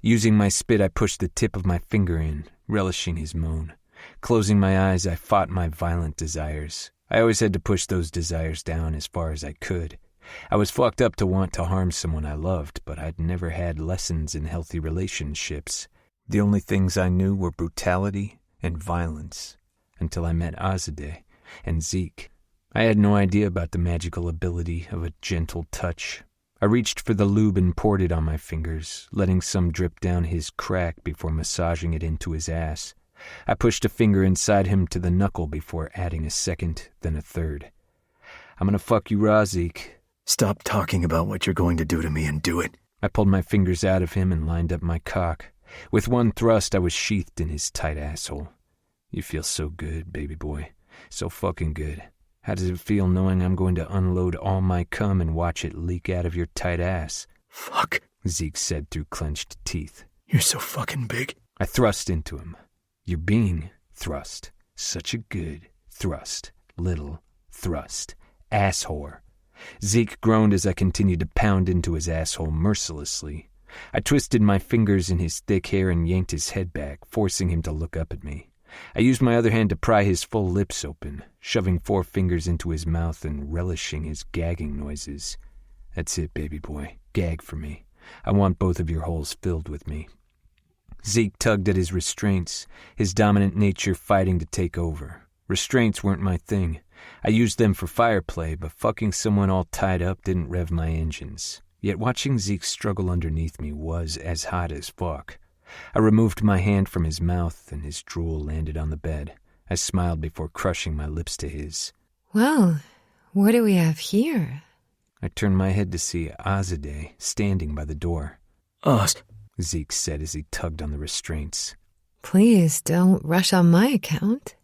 Using my spit, I pushed the tip of my finger in, relishing his moan. Closing my eyes, I fought my violent desires. I always had to push those desires down as far as I could. I was fucked up to want to harm someone I loved, but I'd never had lessons in healthy relationships. The only things I knew were brutality and violence, until I met Azadeh and Zeke. I had no idea about the magical ability of a gentle touch. I reached for the lube and poured it on my fingers, letting some drip down his crack before massaging it into his ass. I pushed a finger inside him to the knuckle before adding a second, then a third. "I'm gonna fuck you raw, Zeke." "Stop talking about what you're going to do to me and do it." I pulled my fingers out of him and lined up my cock. With one thrust, I was sheathed in his tight asshole. "You feel so good, baby boy. So fucking good. How does it feel knowing I'm going to unload all my cum and watch it leak out of your tight ass?" "Fuck," Zeke said through clenched teeth. "You're so fucking big." I thrust into him. "You're being thrust. Such a good thrust. Little thrust. Ass whore." Zeke groaned as I continued to pound into his asshole mercilessly. I twisted my fingers in his thick hair and yanked his head back, forcing him to look up at me. I used my other hand to pry his full lips open, shoving 4 fingers into his mouth and relishing his gagging noises. "That's it, baby boy. Gag for me. I want both of your holes filled with me." Zeke tugged at his restraints, his dominant nature fighting to take over. Restraints weren't my thing. I used them for fire play, but fucking someone all tied up didn't rev my engines. Yet watching Zeke struggle underneath me was as hot as fuck. I removed my hand from his mouth, and his drool landed on the bed. I smiled before crushing my lips to his. "Well, what do we have here?" I turned my head to see Azadeh standing by the door. "Oz," Zeke said as he tugged on the restraints. "Please don't rush on my account.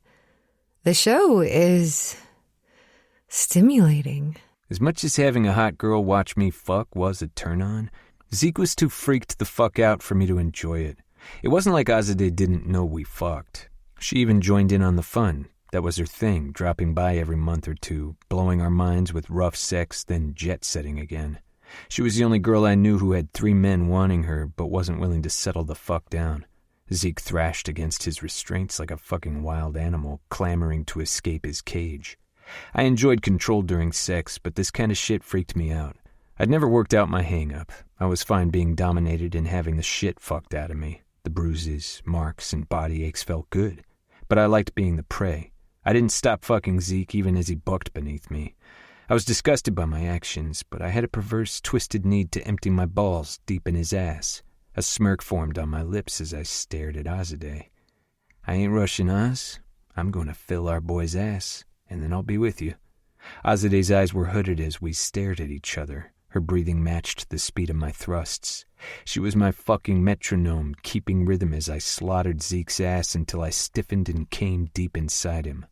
The show is stimulating." As much as having a hot girl watch me fuck was a turn-on, Zeke was too freaked the fuck out for me to enjoy it. It wasn't like Azadeh didn't know we fucked. She even joined in on the fun. That was her thing, dropping by every month or two, blowing our minds with rough sex, then jet-setting again. She was the only girl I knew who had 3 men wanting her but wasn't willing to settle the fuck down. Zeke thrashed against his restraints like a fucking wild animal, clamoring to escape his cage. I enjoyed control during sex, but this kind of shit freaked me out. I'd never worked out my hang-up. I was fine being dominated and having the shit fucked out of me. The bruises, marks, and body aches felt good. But I liked being the prey. I didn't stop fucking Zeke even as he bucked beneath me. I was disgusted by my actions, but I had a perverse, twisted need to empty my balls deep in his ass. A smirk formed on my lips as I stared at Azadeh. "I ain't rushing, Oz. I'm going to fill our boy's ass, and then I'll be with you." Azadeh's eyes were hooded as we stared at each other. Her breathing matched the speed of my thrusts. She was my fucking metronome, keeping rhythm as I slaughtered Zeke's ass until I stiffened and came deep inside him.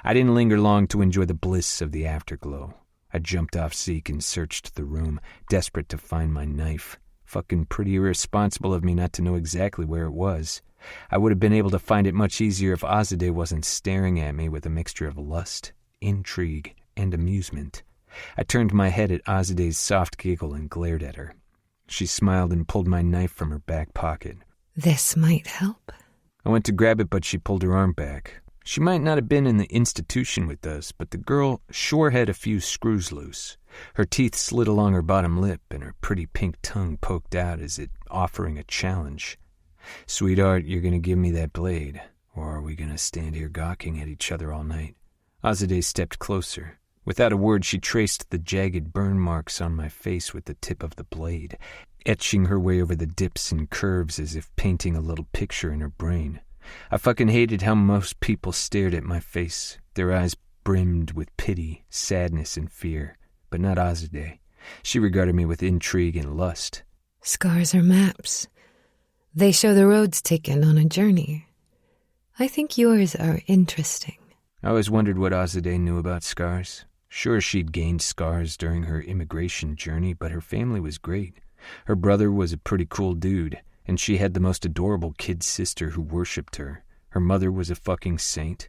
I didn't linger long to enjoy the bliss of the afterglow. I jumped off Zeke and searched the room, desperate to find my knife. Fucking pretty irresponsible of me not to know exactly where it was. I would have been able to find it much easier if Azadeh wasn't staring at me with a mixture of lust, intrigue, and amusement. I turned my head at Azadeh's soft giggle and glared at her. She smiled and pulled my knife from her back pocket. This might help. I went to grab it, but she pulled her arm back. She might not have been in the institution with us, but the girl sure had a few screws loose. Her teeth slid along her bottom lip, and her pretty pink tongue poked out as if offering a challenge. "Sweetheart, you're going to give me that blade, or are we going to stand here gawking at each other all night?" Azadeh stepped closer. Without a word, she traced the jagged burn marks on my face with the tip of the blade, etching her way over the dips and curves as if painting a little picture in her brain. I fucking hated how most people stared at my face. Their eyes brimmed with pity, sadness, and fear. But not Azadeh. She regarded me with intrigue and lust. Scars are maps. They show the roads taken on a journey. I think yours are interesting. I always wondered what Azadeh knew about scars. Sure, she'd gained scars during her immigration journey, but her family was great. Her brother was a pretty cool dude, and she had the most adorable kid sister who worshipped her. Her mother was a fucking saint.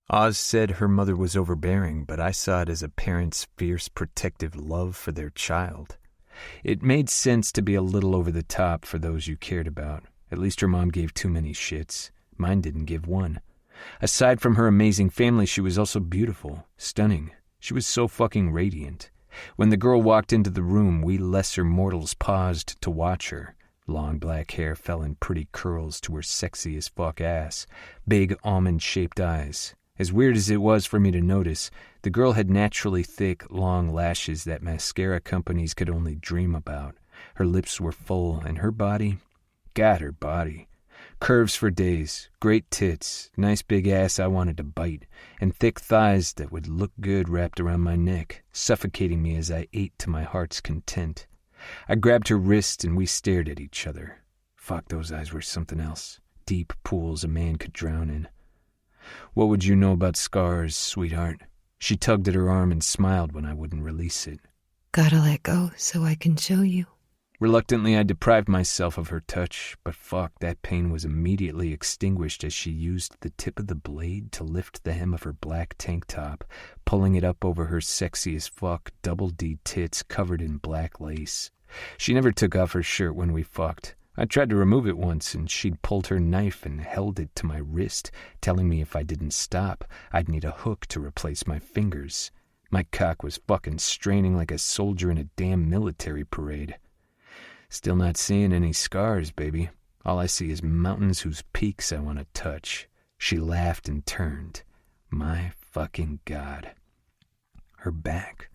Oz said her mother was overbearing, but I saw it as a parent's fierce protective love for their child. It made sense to be a little over the top for those you cared about. At least her mom gave too many shits. Mine didn't give one. Aside from her amazing family, she was also beautiful, stunning. She was so fucking radiant. When the girl walked into the room, we lesser mortals paused to watch her. Long black hair fell in pretty curls to her sexy as fuck ass. Big almond-shaped eyes. As weird as it was for me to notice, the girl had naturally thick, long lashes that mascara companies could only dream about. Her lips were full, and her body... God, her body. Curves for days, great tits, nice big ass I wanted to bite, and thick thighs that would look good wrapped around my neck, suffocating me as I ate to my heart's content. I grabbed her wrist and we stared at each other. Fuck, those eyes were something else. Deep pools a man could drown in. "What would you know about scars, sweetheart?" She tugged at her arm and smiled when I wouldn't release it. Gotta let go so I can show you. Reluctantly, I deprived myself of her touch, but fuck, that pain was immediately extinguished as she used the tip of the blade to lift the hem of her black tank top, pulling it up over her sexy as fuck double D tits covered in black lace. She never took off her shirt when we fucked. I tried to remove it once, and she'd pulled her knife and held it to my wrist, telling me if I didn't stop, I'd need a hook to replace my fingers. My cock was fucking straining like a soldier in a damn military parade. Still not seeing any scars, baby. All I see is mountains whose peaks I want to touch. She laughed and turned. My fucking God. Her back.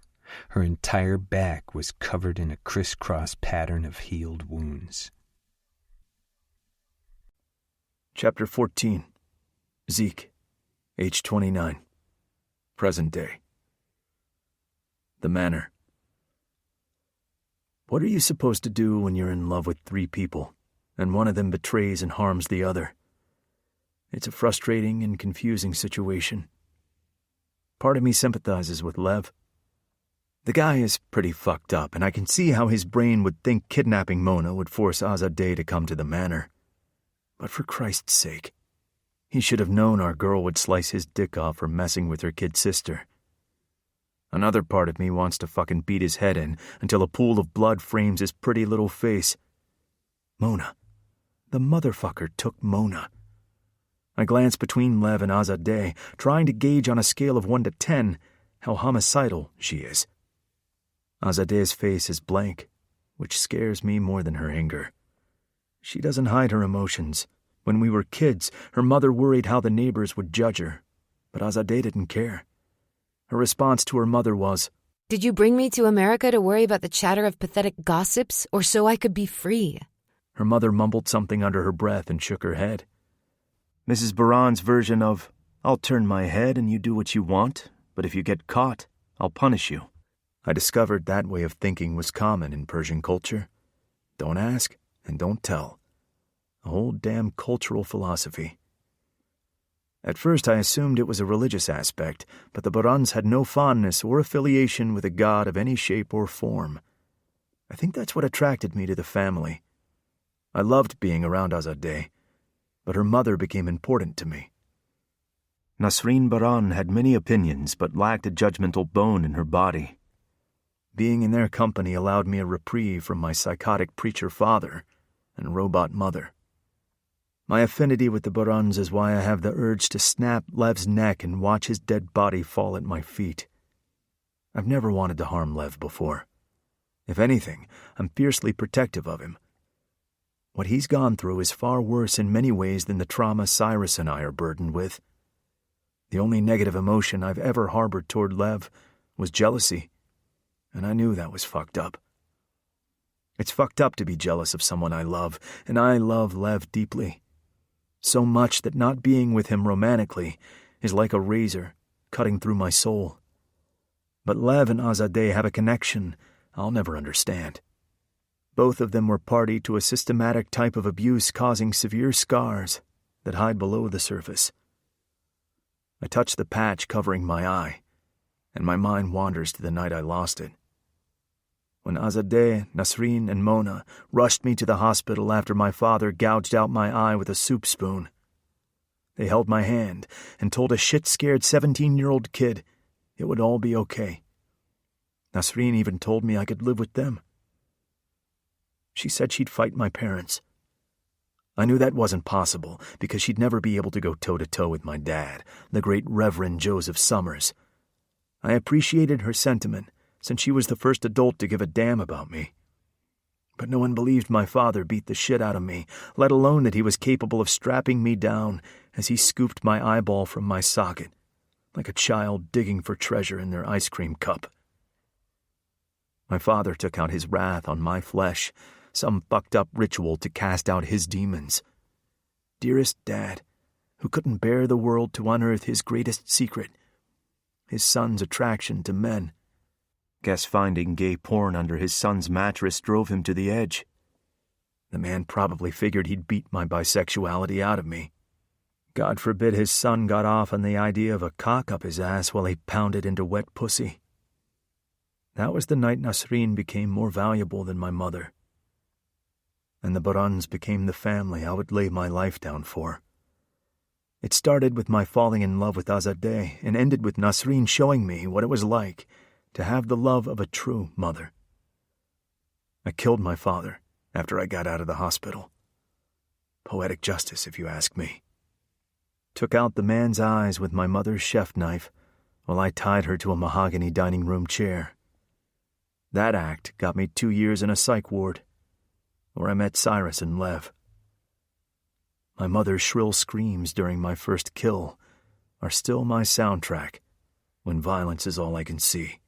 Her entire back was covered in a crisscross pattern of healed wounds. Chapter 14. Zeke, age 29. Present day. The Manor. What are you supposed to do when you're in love with 3 people, and one of them betrays and harms the other? It's a frustrating and confusing situation. Part of me sympathizes with Lev. The guy is pretty fucked up, and I can see how his brain would think kidnapping Mona would force Azadeh to come to the manor. But for Christ's sake, he should have known our girl would slice his dick off for messing with her kid sister. Another part of me wants to fucking beat his head in until a pool of blood frames his pretty little face. Mona. The motherfucker took Mona. I glance between Lev and Azadeh, trying to gauge on a scale of 1 to 10 how homicidal she is. Azadeh's face is blank, which scares me more than her anger. She doesn't hide her emotions. When we were kids, her mother worried how the neighbors would judge her, but Azadeh didn't care. Her response to her mother was, Did you bring me to America to worry about the chatter of pathetic gossips, or so I could be free? Her mother mumbled something under her breath and shook her head. Mrs. Baran's version of, I'll turn my head and you do what you want, but if you get caught, I'll punish you. I discovered that way of thinking was common in Persian culture. Don't ask and don't tell. A whole damn cultural philosophy. At first I assumed it was a religious aspect, but the Barans had no fondness or affiliation with a god of any shape or form. I think that's what attracted me to the family. I loved being around Azadeh, but her mother became important to me. Nasreen Baran had many opinions but lacked a judgmental bone in her body. Being in their company allowed me a reprieve from my psychotic preacher father and robot mother. My affinity with the Barans is why I have the urge to snap Lev's neck and watch his dead body fall at my feet. I've never wanted to harm Lev before. If anything, I'm fiercely protective of him. What he's gone through is far worse in many ways than the trauma Cyrus and I are burdened with. The only negative emotion I've ever harbored toward Lev was jealousy, and I knew that was fucked up. It's fucked up to be jealous of someone I love, and I love Lev deeply. So much that not being with him romantically is like a razor cutting through my soul. But Lev and Azadeh have a connection I'll never understand. Both of them were party to a systematic type of abuse causing severe scars that hide below the surface. I touch the patch covering my eye, and my mind wanders to the night I lost it. When Azadeh, Nasreen, and Mona rushed me to the hospital after my father gouged out my eye with a soup spoon. They held my hand and told a shit-scared 17-year-old kid it would all be okay. Nasreen even told me I could live with them. She said she'd fight my parents. I knew that wasn't possible because she'd never be able to go toe-to-toe with my dad, the great Reverend Joseph Summers. I appreciated her sentiment, since she was the first adult to give a damn about me. But no one believed my father beat the shit out of me, let alone that he was capable of strapping me down as he scooped my eyeball from my socket, like a child digging for treasure in their ice cream cup. My father took out his wrath on my flesh, some fucked-up ritual to cast out his demons. Dearest Dad, who couldn't bear the world to unearth his greatest secret, his son's attraction to men. Guess finding gay porn under his son's mattress drove him to the edge. The man probably figured he'd beat my bisexuality out of me. God forbid his son got off on the idea of a cock up his ass while he pounded into wet pussy. That was the night Nasreen became more valuable than my mother. And the Barans became the family I would lay my life down for. It started with my falling in love with Azadeh and ended with Nasreen showing me what it was like to have the love of a true mother. I killed my father after I got out of the hospital. Poetic justice, if you ask me. Took out the man's eyes with my mother's chef knife while I tied her to a mahogany dining room chair. That act got me 2 years in a psych ward, where I met Cyrus and Lev. My mother's shrill screams during my first kill are still my soundtrack when violence is all I can see.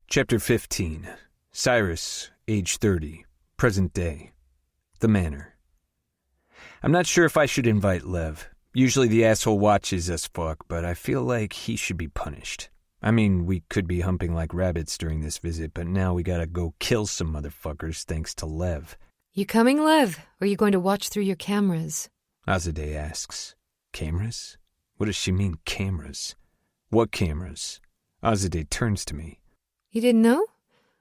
Chapter 15. Cyrus, age 30, present day. The Manor. I'm not sure if I should invite Lev. Usually the asshole watches us fuck, but I feel like he should be punished. I mean, we could be humping like rabbits during this visit, but now we gotta go kill some motherfuckers thanks to Lev. You coming, Lev? Or are you going to watch through your cameras? Azadeh asks. Cameras? What does she mean, cameras? What cameras? Azadeh turns to me. You didn't know?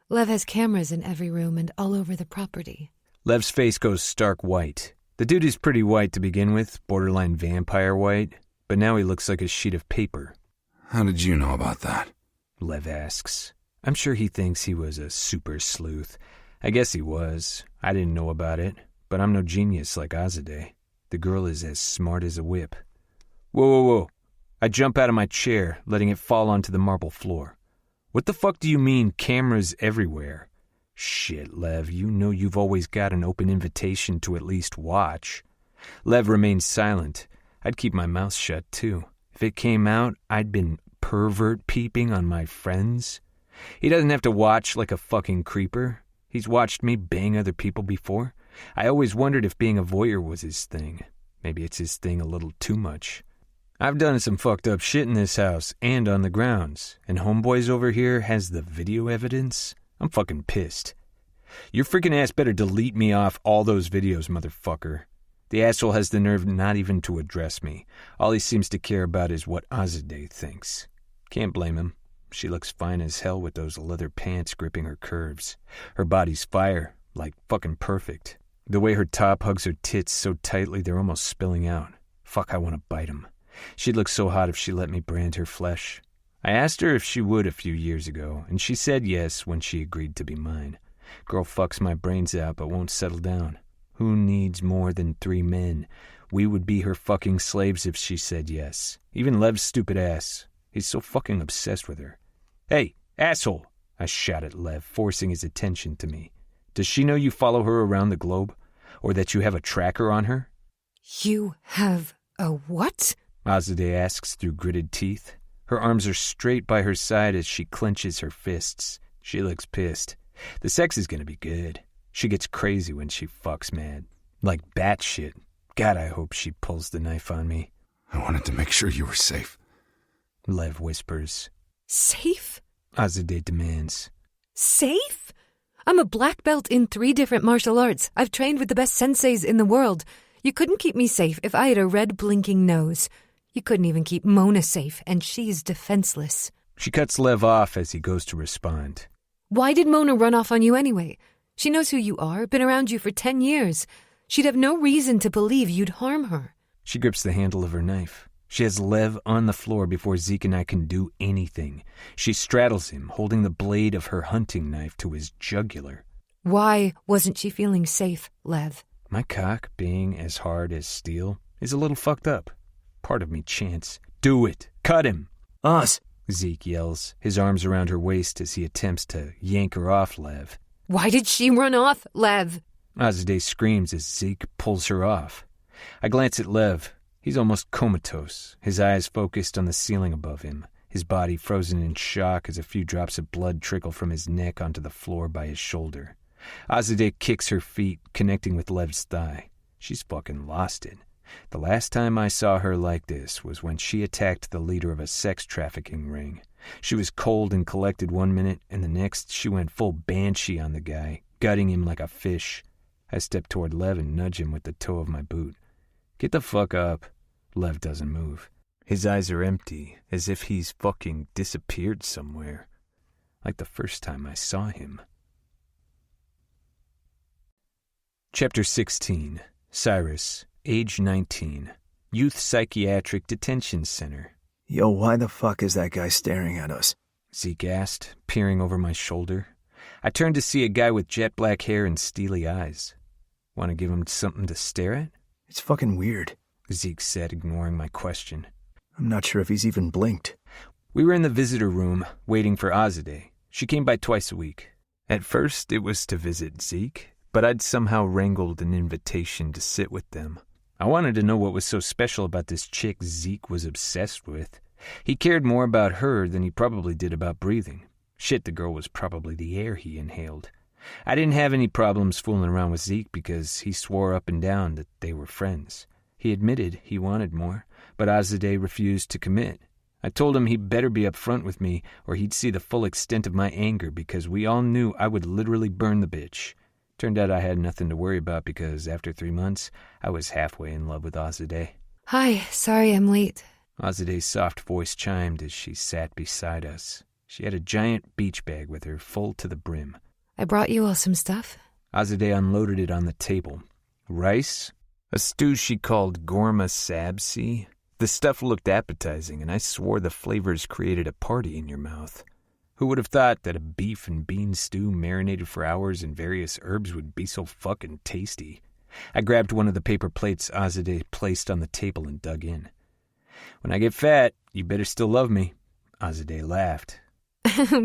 Lev has cameras in every room and all over the property. Lev's face goes stark white. The dude is pretty white to begin with, borderline vampire white, but now he looks like a sheet of paper. How did you know about that? Lev asks. I'm sure he thinks he was a super sleuth. I guess he was. I didn't know about it, but I'm no genius like Azadeh. The girl is as smart as a whip. Whoa. I jump out of my chair, letting it fall onto the marble floor. What the fuck do you mean, cameras everywhere? Shit, Lev, you know you've always got an open invitation to at least watch. Lev remains silent. I'd keep my mouth shut, too. If it came out, I'd been pervert peeping on my friends. He doesn't have to watch like a fucking creeper. He's watched me bang other people before. I always wondered if being a voyeur was his thing. Maybe it's his thing a little too much. I've done some fucked up shit in this house and on the grounds, and homeboys over here has the video evidence. I'm fucking pissed. Your freaking ass better delete me off all those videos, motherfucker. The asshole has the nerve not even to address me. All he seems to care about is what Azadeh thinks. Can't blame him. She looks fine as hell with those leather pants gripping her curves. Her body's fire, like fucking perfect. The way her top hugs her tits so tightly they're almost spilling out. Fuck, I want to bite him. She'd look so hot if she let me brand her flesh. I asked her if she would a few years ago, and she said yes when she agreed to be mine. Girl fucks my brains out but won't settle down. Who needs more than 3 men? We would be her fucking slaves if she said yes. Even Lev's stupid ass. He's so fucking obsessed with her. Hey, asshole! I shot at Lev, forcing his attention to me. Does she know you follow her around the globe? Or that you have a tracker on her? You have a what? Azadeh asks through gritted teeth. Her arms are straight by her side as she clenches her fists. She looks pissed. The sex is gonna be good. She gets crazy when she fucks mad. Like batshit. God, I hope she pulls the knife on me. I wanted to make sure you were safe. Lev whispers. Safe? Azadeh demands. Safe? I'm a black belt in 3 different martial arts. I've trained with the best senseis in the world. You couldn't keep me safe if I had a red blinking nose. You couldn't even keep Mona safe, and she's defenseless. She cuts Lev off as he goes to respond. Why did Mona run off on you anyway? She knows who you are, been around you for 10 years. She'd have no reason to believe you'd harm her. She grips the handle of her knife. She has Lev on the floor before Zeke and I can do anything. She straddles him, holding the blade of her hunting knife to his jugular. Why wasn't she feeling safe, Lev? My cock, being as hard as steel, is a little fucked up. Part of me chants, do it! Cut him! Oz! Zeke yells, his arms around her waist as he attempts to yank her off Lev. Why did she run off, Lev? Azadeh screams as Zeke pulls her off. I glance at Lev. He's almost comatose, his eyes focused on the ceiling above him, his body frozen in shock as a few drops of blood trickle from his neck onto the floor by his shoulder. Azadeh kicks her feet, connecting with Lev's thigh. She's fucking lost it. The last time I saw her like this was when she attacked the leader of a sex trafficking ring. She was cold and collected one minute, and the next she went full banshee on the guy, gutting him like a fish. I step toward Lev and nudge him with the toe of my boot. Get the fuck up. Lev doesn't move. His eyes are empty, as if he's fucking disappeared somewhere. Like the first time I saw him. Chapter 16. Cyrus, age 19. Youth Psychiatric Detention Center. Yo, why the fuck is that guy staring at us? Zeke asked, peering over my shoulder. I turned to see a guy with jet black hair and steely eyes. Want to give him something to stare at? It's fucking weird, Zeke said, ignoring my question. I'm not sure if he's even blinked. We were in the visitor room, waiting for Azadeh. She came by twice a week. At first, it was to visit Zeke, but I'd somehow wrangled an invitation to sit with them. I wanted to know what was so special about this chick Zeke was obsessed with. He cared more about her than he probably did about breathing. Shit, the girl was probably the air he inhaled. I didn't have any problems fooling around with Zeke because he swore up and down that they were friends. He admitted he wanted more, but Azadeh refused to commit. I told him he'd better be upfront with me or he'd see the full extent of my anger because we all knew I would literally burn the bitch. Turned out I had nothing to worry about because after 3 months, I was halfway in love with Azadeh. Hi, sorry I'm late. Azadeh's soft voice chimed as she sat beside us. She had a giant beach bag with her full to the brim. I brought you all some stuff. Azadeh unloaded it on the table. Rice? A stew she called Gorma Sabzi? The stuff looked appetizing, and I swore the flavors created a party in your mouth. Who would have thought that a beef and bean stew marinated for hours in various herbs would be so fucking tasty? I grabbed one of the paper plates Azadeh placed on the table and dug in. When I get fat, you better still love me. Azadeh laughed.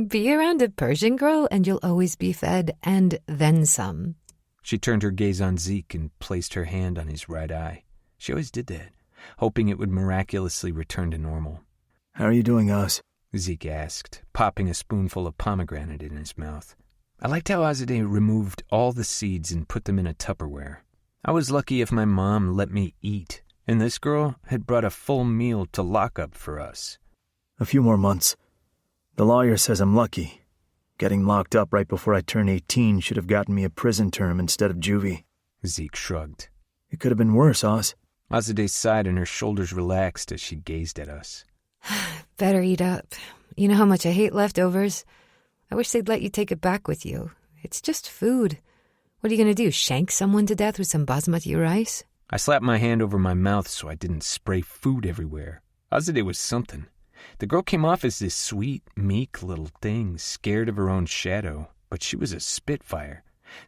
Be around a Persian girl and you'll always be fed, and then some. She turned her gaze on Zeke and placed her hand on his right eye. She always did that, hoping it would miraculously return to normal. How are you doing, Oz? Zeke asked, popping a spoonful of pomegranate in his mouth. I liked how Azadeh removed all the seeds and put them in a Tupperware. I was lucky if my mom let me eat, and this girl had brought a full meal to lockup for us. A few more months. The lawyer says I'm lucky. Getting locked up right before I turn 18 should have gotten me a prison term instead of juvie. Zeke shrugged. It could have been worse, Oz. Azadeh sighed and her shoulders relaxed as she gazed at us. Better eat up. You know how much I hate leftovers. I wish they'd let you take it back with you. It's just food. What are you going to do, shank someone to death with some basmati rice? I slapped my hand over my mouth so I didn't spray food everywhere. Azadeh was something. The girl came off as this sweet, meek little thing, scared of her own shadow, but she was a spitfire.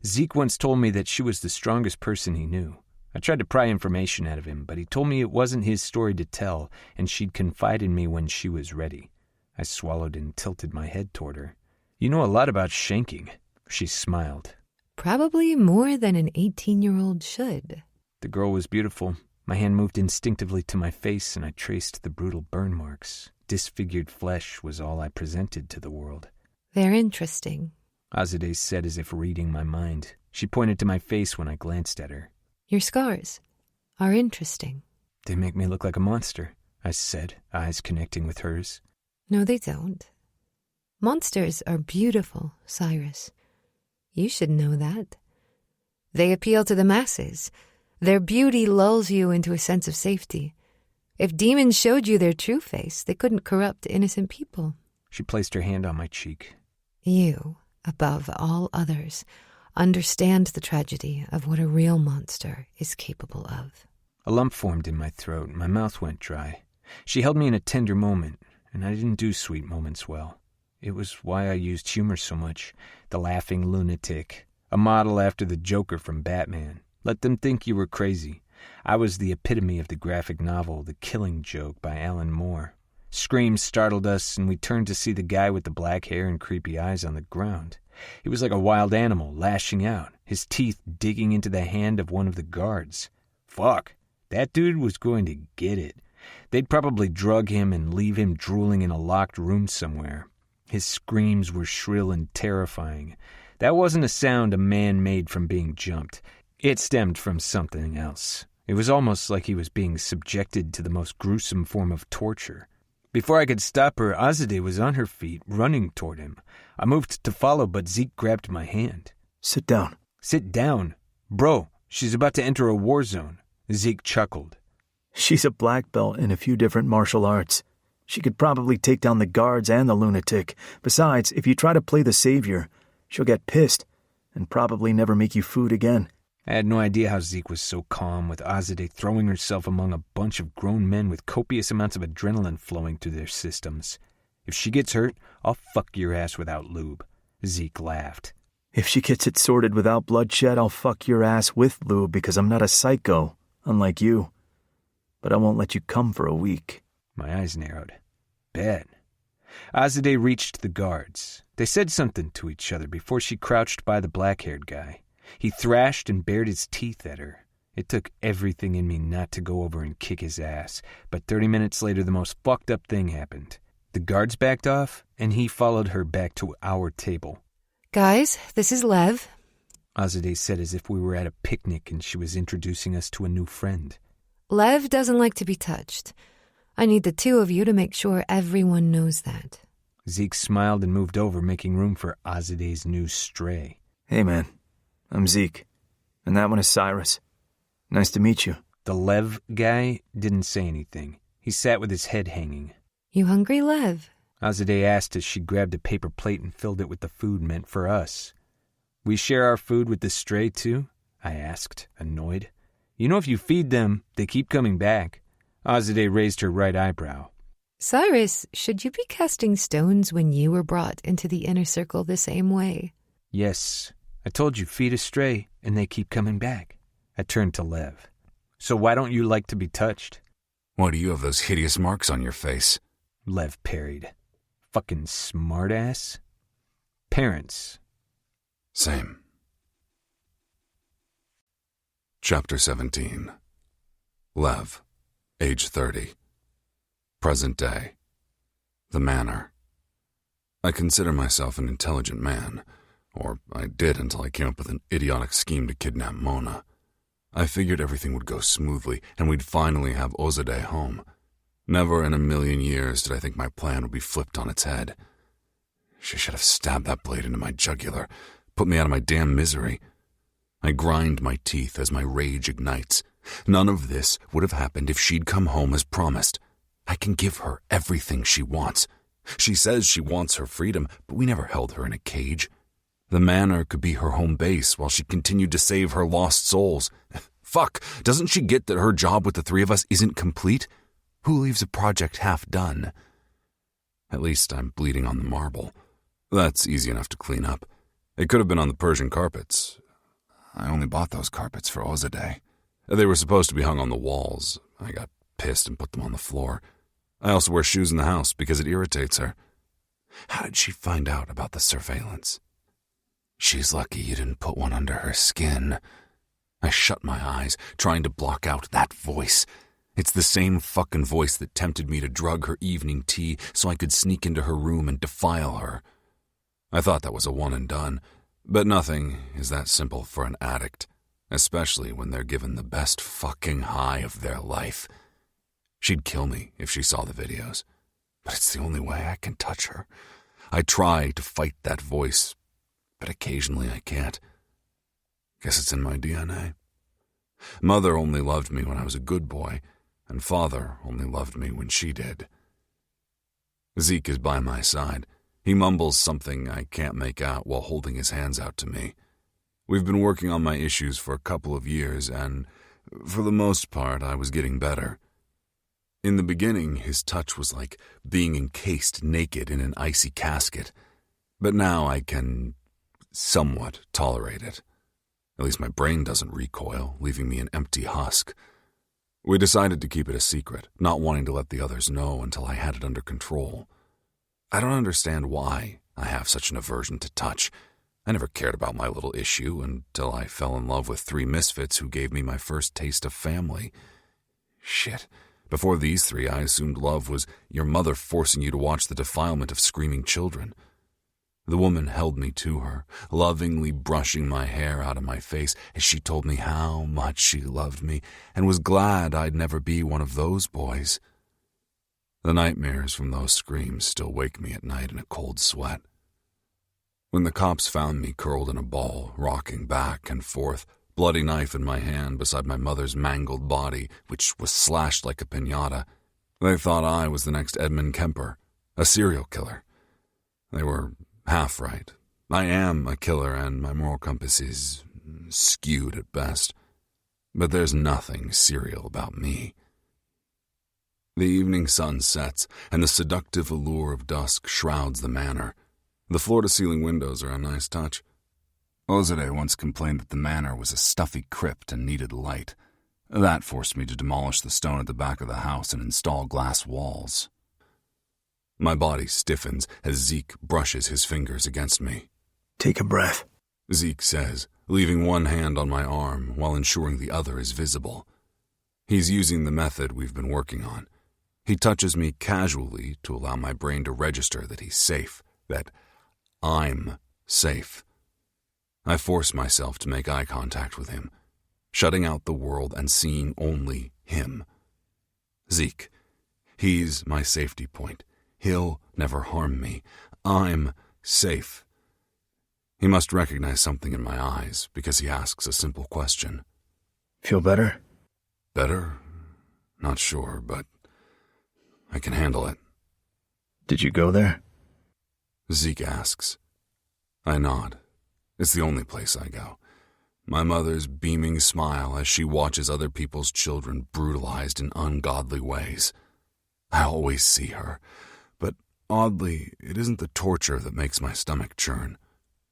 Zeke once told me that she was the strongest person he knew. I tried to pry information out of him, but he told me it wasn't his story to tell, and she'd confide in me when she was ready. I swallowed and tilted my head toward her. You know a lot about shanking. She smiled. Probably more than an 18-year-old should. The girl was beautiful. My hand moved instinctively to my face, and I traced the brutal burn marks. Disfigured flesh was all I presented to the world. They're interesting. Azadeh said as if reading my mind. She pointed to my face when I glanced at her. Your scars are interesting. They make me look like a monster, I said, eyes connecting with hers. No, they don't. Monsters are beautiful, Cyrus. You should know that. They appeal to the masses. Their beauty lulls you into a sense of safety. If demons showed you their true face, they couldn't corrupt innocent people. She placed her hand on my cheek. You, above all others, understand the tragedy of what a real monster is capable of. A lump formed in my throat and my mouth went dry. She held me in a tender moment, and I didn't do sweet moments well. It was why I used humor so much. The laughing lunatic. A model after the Joker from Batman. Let them think you were crazy. I was the epitome of the graphic novel The Killing Joke by Alan Moore. Screams startled us, and we turned to see the guy with the black hair and creepy eyes on the ground. He was like a wild animal, lashing out, his teeth digging into the hand of one of the guards. Fuck, that dude was going to get it. They'd probably drug him and leave him drooling in a locked room somewhere. His screams were shrill and terrifying. That wasn't a sound a man made from being jumped. It stemmed from something else. It was almost like he was being subjected to the most gruesome form of torture. Before I could stop her, Azadeh was on her feet, running toward him. I moved to follow, but Zeke grabbed my hand. Sit down. Sit down? Bro, she's about to enter a war zone. Zeke chuckled. She's a black belt in a few different martial arts. She could probably take down the guards and the lunatic. Besides, if you try to play the savior, she'll get pissed and probably never make you food again. I had no idea how Zeke was so calm, with Azadeh throwing herself among a bunch of grown men with copious amounts of adrenaline flowing through their systems. If she gets hurt, I'll fuck your ass without lube. Zeke laughed. If she gets it sorted without bloodshed, I'll fuck your ass with lube because I'm not a psycho, unlike you. But I won't let you come for a week. My eyes narrowed. Bet. Azadeh reached the guards. They said something to each other before she crouched by the black-haired guy. He thrashed and bared his teeth at her. It took everything in me not to go over and kick his ass, but 30 minutes later the most fucked up thing happened. The guards backed off, and he followed her back to our table. Guys, this is Lev. Azadeh said as if we were at a picnic and she was introducing us to a new friend. Lev doesn't like to be touched. I need the two of you to make sure everyone knows that. Zeke smiled and moved over, making room for Azadeh's new stray. Hey, man. I'm Zeke, and that one is Cyrus. Nice to meet you. The Lev guy didn't say anything. He sat with his head hanging. You hungry, Lev? Azadeh asked as she grabbed a paper plate and filled it with the food meant for us. We share our food with the stray, too? I asked, annoyed. You know if you feed them, they keep coming back. Azadeh raised her right eyebrow. Cyrus, should you be casting stones when you were brought into the inner circle the same way? Yes. I told you, feed a stray, and they keep coming back. I turned to Lev. So why don't you like to be touched? Why do you have those hideous marks on your face? Lev parried. Fucking smartass. Parents. Same. Chapter 17. Lev, age 30. Present day. The Manor. I consider myself an intelligent man. Or I did until I came up with an idiotic scheme to kidnap Mona. I figured everything would go smoothly, and we'd finally have Azadeh home. Never in a million years did I think my plan would be flipped on its head. She should have stabbed that blade into my jugular, put me out of my damn misery. I grind my teeth as my rage ignites, None of this would have happened if she'd come home as promised. I can give her everything she wants. She says she wants her freedom, but we never held her in a cage. The manor could be her home base while she continued to save her lost souls. Fuck, doesn't she get that her job with the three of us isn't complete? Who leaves a project half done? At least I'm bleeding on the marble. That's easy enough to clean up. It could have been on the Persian carpets. I only bought those carpets for Ozadeh. They were supposed to be hung on the walls. I got pissed and put them on the floor. I also wear shoes in the house because it irritates her. How did she find out about the surveillance? She's lucky you didn't put one under her skin. I shut my eyes, trying to block out that voice. It's the same fucking voice that tempted me to drug her evening tea so I could sneak into her room and defile her. I thought that was a one and done, but nothing is that simple for an addict, especially when they're given the best fucking high of their life. She'd kill me if she saw the videos, but it's the only way I can touch her. I try to fight that voice, but occasionally I can't. Guess it's in my DNA. Mother only loved me when I was a good boy, and Father only loved me when she did. Zeke is by my side. He mumbles something I can't make out while holding his hands out to me. We've been working on my issues for a couple of years, and for the most part, I was getting better. In the beginning, his touch was like being encased naked in an icy casket, but now I can somewhat tolerate it. At least my brain doesn't recoil, leaving me an empty husk. We decided to keep it a secret, not wanting to let the others know until I had it under control. I don't understand why I have such an aversion to touch. I never cared about my little issue until I fell in love with 3 misfits who gave me my first taste of family. Shit. Before these 3, I assumed love was your mother forcing you to watch the defilement of screaming children. The woman held me to her, lovingly brushing my hair out of my face as she told me how much she loved me and was glad I'd never be one of those boys. The nightmares from those screams still wake me at night in a cold sweat. When the cops found me curled in a ball, rocking back and forth, bloody knife in my hand beside my mother's mangled body, which was slashed like a piñata, they thought I was the next Edmund Kemper, a serial killer. They were half right. I am a killer and my moral compass is skewed at best. But there's nothing serial about me. The evening sun sets, and the seductive allure of dusk shrouds the manor. The floor-to-ceiling windows are a nice touch. Ozadeh once complained that the manor was a stuffy crypt and needed light. That forced me to demolish the stone at the back of the house and install glass walls. My body stiffens as Zeke brushes his fingers against me. Take a breath, Zeke says, leaving one hand on my arm while ensuring the other is visible. He's using the method we've been working on. He touches me casually to allow my brain to register that he's safe, that I'm safe. I force myself to make eye contact with him, shutting out the world and seeing only him. Zeke, he's my safety point. He'll never harm me. I'm safe. He must recognize something in my eyes because he asks a simple question. Feel better? Better? Not sure, but I can handle it. Did you go there? Zeke asks. I nod. It's the only place I go. My mother's beaming smile as she watches other people's children brutalized in ungodly ways. I always see her, but oddly, it isn't the torture that makes my stomach churn.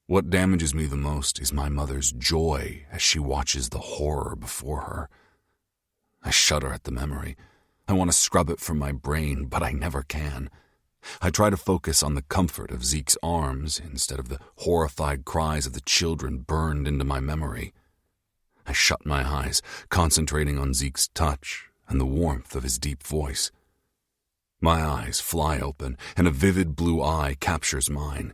What damages me the most is my mother's joy as she watches the horror before her. I shudder at the memory. I want to scrub it from my brain, but I never can. I try to focus on the comfort of Zeke's arms instead of the horrified cries of the children burned into my memory. I shut my eyes, concentrating on Zeke's touch and the warmth of his deep voice. My eyes fly open, and a vivid blue eye captures mine.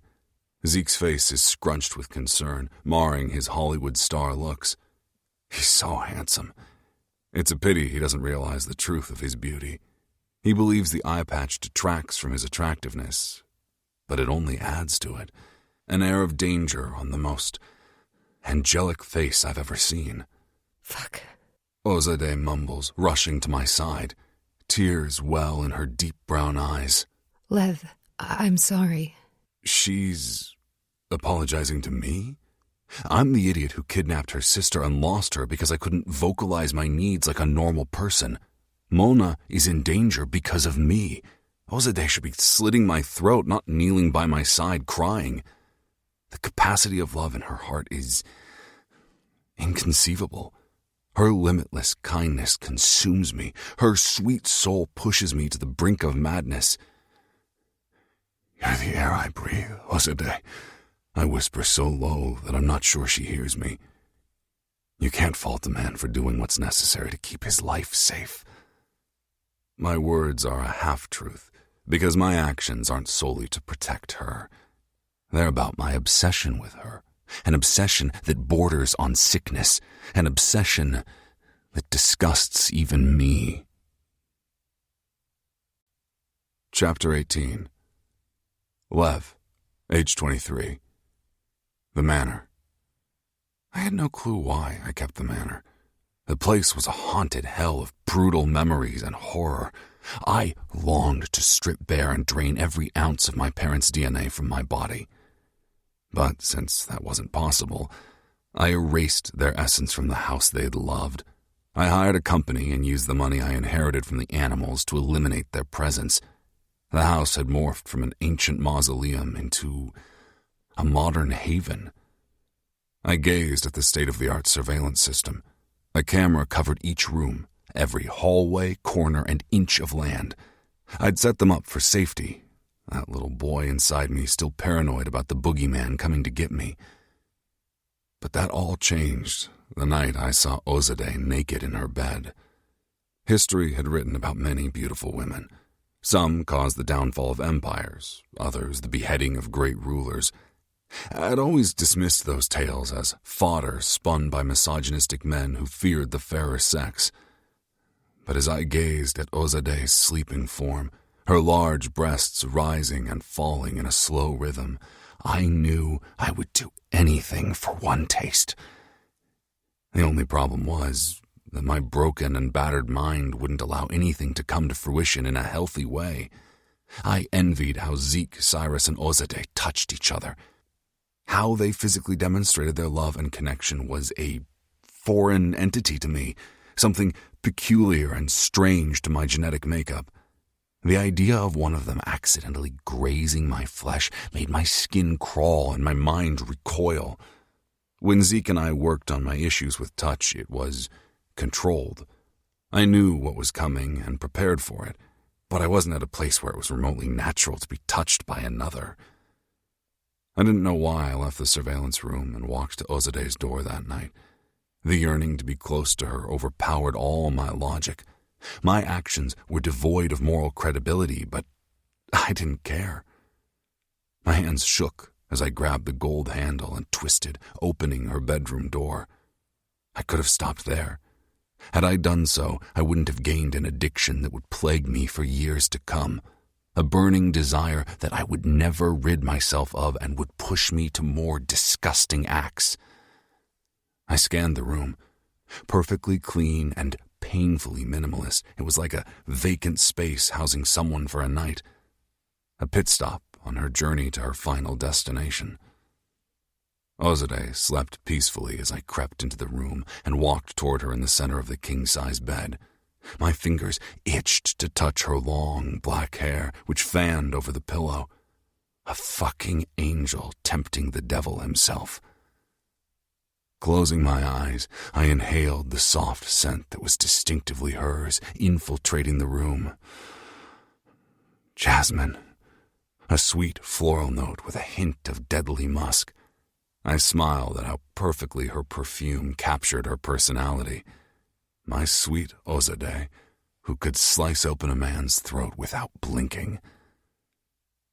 Zeke's face is scrunched with concern, marring his Hollywood star looks. He's so handsome. It's a pity he doesn't realize the truth of his beauty. He believes the eye patch detracts from his attractiveness, but it only adds to it. An air of danger on the most angelic face I've ever seen. Fuck. Ozade mumbles, rushing to my side. Tears well in her deep brown eyes. Lev, I'm sorry. She's apologizing to me? I'm the idiot who kidnapped her sister and lost her because I couldn't vocalize my needs like a normal person. Mona is in danger because of me. Ozade should be slitting my throat, not kneeling by my side crying. The capacity of love in her heart is inconceivable. Her limitless kindness consumes me. Her sweet soul pushes me to the brink of madness. You're the air I breathe, Ozade. I whisper so low that I'm not sure she hears me. You can't fault a man for doing what's necessary to keep his life safe. My words are a half-truth, because my actions aren't solely to protect her. They're about my obsession with her, an obsession that borders on sickness, an obsession that disgusts even me. Chapter 18. Lev, age 23. The Manor. I had no clue why I kept the Manor. The place was a haunted hell of brutal memories and horror. I longed to strip bare and drain every ounce of my parents' DNA from my body. But since that wasn't possible, I erased their essence from the house they'd loved. I hired a company and used the money I inherited from the animals to eliminate their presence. The house had morphed from an ancient mausoleum into a modern haven. I gazed at the state-of-the-art surveillance system. A camera covered each room, every hallway, corner, and inch of land. I'd set them up for safety. That little boy inside me still paranoid about the boogeyman coming to get me. But that all changed the night I saw Ozade naked in her bed. History had written about many beautiful women. Some caused the downfall of empires, others the beheading of great rulers. I'd always dismissed those tales as fodder spun by misogynistic men who feared the fairer sex. But as I gazed at Ozade's sleeping form, her large breasts rising and falling in a slow rhythm, I knew I would do anything for one taste. The only problem was that my broken and battered mind wouldn't allow anything to come to fruition in a healthy way. I envied how Zeke, Cyrus, and Ozade touched each other. How they physically demonstrated their love and connection was a foreign entity to me, something peculiar and strange to my genetic makeup. The idea of one of them accidentally grazing my flesh made my skin crawl and my mind recoil. When Zeke and I worked on my issues with touch, it was controlled. I knew what was coming and prepared for it, but I wasn't at a place where it was remotely natural to be touched by another. I didn't know why I left the surveillance room and walked to Ozade's door that night. The yearning to be close to her overpowered all my logic. My actions were devoid of moral credibility, but I didn't care. My hands shook as I grabbed the gold handle and twisted, opening her bedroom door. I could have stopped there. Had I done so, I wouldn't have gained an addiction that would plague me for years to come. A burning desire that I would never rid myself of and would push me to more disgusting acts. I scanned the room. Perfectly clean and painfully minimalist, it was like a vacant space housing someone for a night. A pit stop on her journey to her final destination. Ozade slept peacefully as I crept into the room and walked toward her in the center of the king-size bed. My fingers itched to touch her long black hair, which fanned over the pillow. A fucking angel tempting the devil himself. Closing my eyes, I inhaled the soft scent that was distinctively hers, infiltrating the room. Jasmine. A sweet floral note with a hint of deadly musk. I smiled at how perfectly her perfume captured her personality. My sweet Ozade, who could slice open a man's throat without blinking.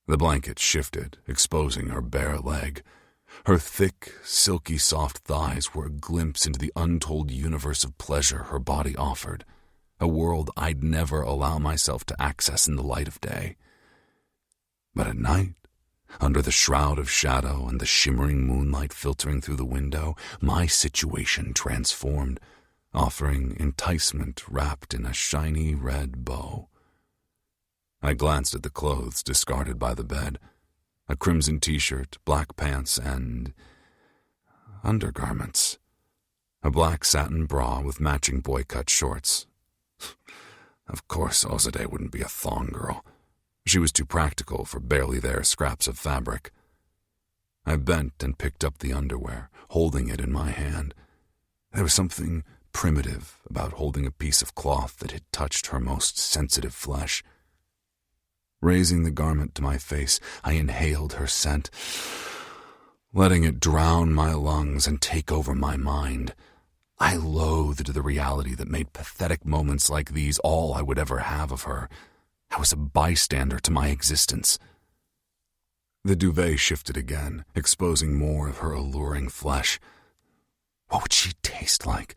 The blanket shifted, exposing her bare leg. Her thick, silky soft thighs were a glimpse into the untold universe of pleasure her body offered, a world I'd never allow myself to access in the light of day. But at night, under the shroud of shadow and the shimmering moonlight filtering through the window, my situation transformed. offering enticement wrapped in a shiny red bow. I glanced at the clothes discarded by the bed. A crimson t-shirt, black pants, and undergarments. A black satin bra with matching boy-cut shorts. Of course, Ozade wouldn't be a thong girl. She was too practical for barely there scraps of fabric. I bent and picked up the underwear, holding it in my hand. There was something primitive about holding a piece of cloth that had touched her most sensitive flesh. Raising the garment to my face, I inhaled her scent, letting it drown my lungs and take over my mind. I loathed the reality that made pathetic moments like these all I would ever have of her. I was a bystander to my existence. The duvet shifted again, exposing more of her alluring flesh. What would she taste like?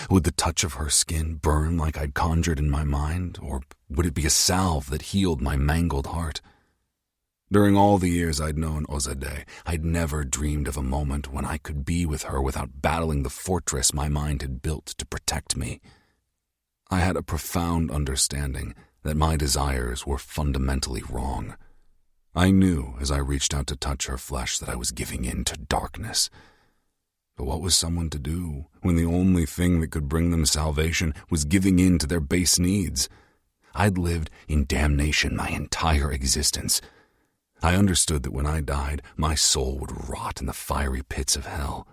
Would the touch of her skin burn like I'd conjured in my mind, or would it be a salve that healed my mangled heart? During all the years I'd known Ozade, I'd never dreamed of a moment when I could be with her without battling the fortress my mind had built to protect me. I had a profound understanding that my desires were fundamentally wrong. I knew as I reached out to touch her flesh that I was giving in to darkness. But what was someone to do when the only thing that could bring them salvation was giving in to their base needs? I'd lived in damnation my entire existence. I understood that when I died, my soul would rot in the fiery pits of hell.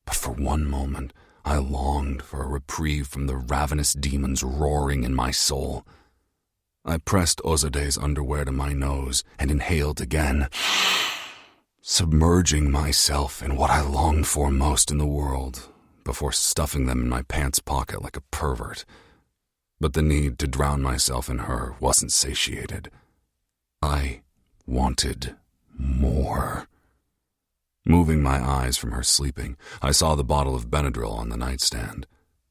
But for one moment, I longed for a reprieve from the ravenous demons roaring in my soul. I pressed Ozade's underwear to my nose and inhaled again, submerging myself in what I longed for most in the world, before stuffing them in my pants pocket like a pervert. But the need to drown myself in her wasn't satiated. I wanted more. Moving my eyes from her sleeping, I saw the bottle of Benadryl on the nightstand.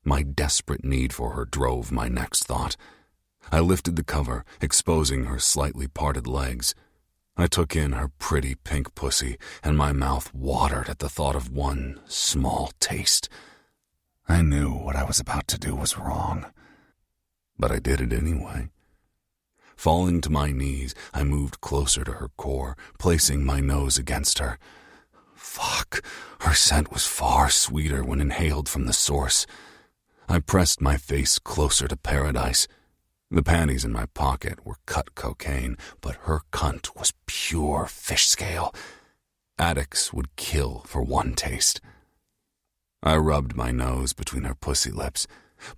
My desperate need for her drove my next thought. I lifted the cover, exposing her slightly parted legs. I took in her pretty pink pussy, and my mouth watered at the thought of one small taste. I knew what I was about to do was wrong, but I did it anyway. Falling to my knees, I moved closer to her core, placing my nose against her. Fuck, her scent was far sweeter when inhaled from the source. I pressed my face closer to paradise. The panties in my pocket were cut cocaine, but her cunt was pure fish scale. Addicts would kill for one taste. I rubbed my nose between her pussy lips.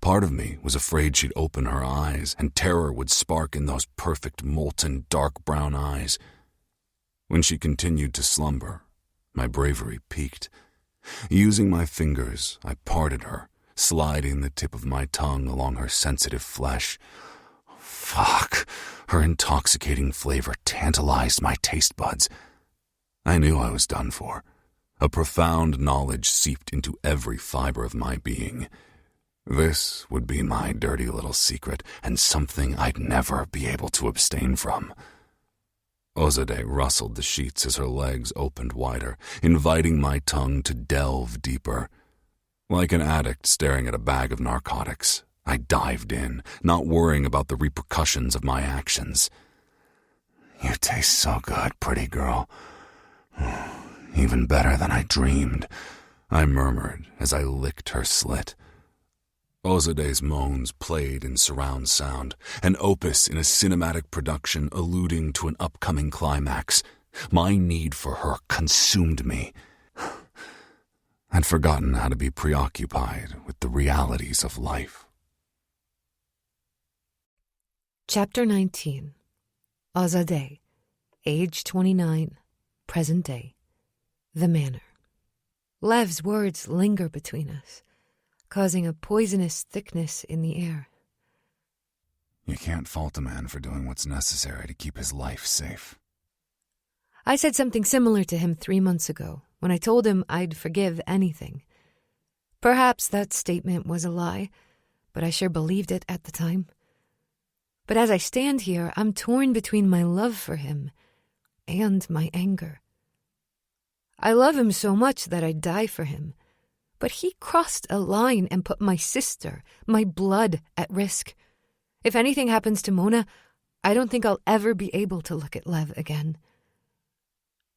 Part of me was afraid she'd open her eyes and terror would spark in those perfect molten dark brown eyes. When she continued to slumber, my bravery peaked. Using my fingers, I parted her, sliding the tip of my tongue along her sensitive flesh. Fuck, her intoxicating flavor tantalized my taste buds. I knew I was done for. A profound knowledge seeped into every fiber of my being. This would be my dirty little secret and something I'd never be able to abstain from. Ozade rustled the sheets as her legs opened wider, inviting my tongue to delve deeper. Like an addict staring at a bag of narcotics, I dived in, not worrying about the repercussions of my actions. You taste so good, pretty girl. Even better than I dreamed, I murmured as I licked her slit. Ozade's moans played in surround sound, an opus in a cinematic production alluding to an upcoming climax. My need for her consumed me. I'd forgotten how to be preoccupied with the realities of life. Chapter 19. Ozade, age 29, present day. The Manor. Lev's words linger between us, causing a poisonous thickness in the air. You can't fault a man for doing what's necessary to keep his life safe. I said something similar to him 3 months ago, when I told him I'd forgive anything. Perhaps that statement was a lie, but I sure believed it at the time. But as I stand here, I'm torn between my love for him and my anger. I love him so much that I'd die for him, But he crossed a line and put my sister, my blood, at risk. If anything happens to Mona, I don't think I'll ever be able to look at Lev again.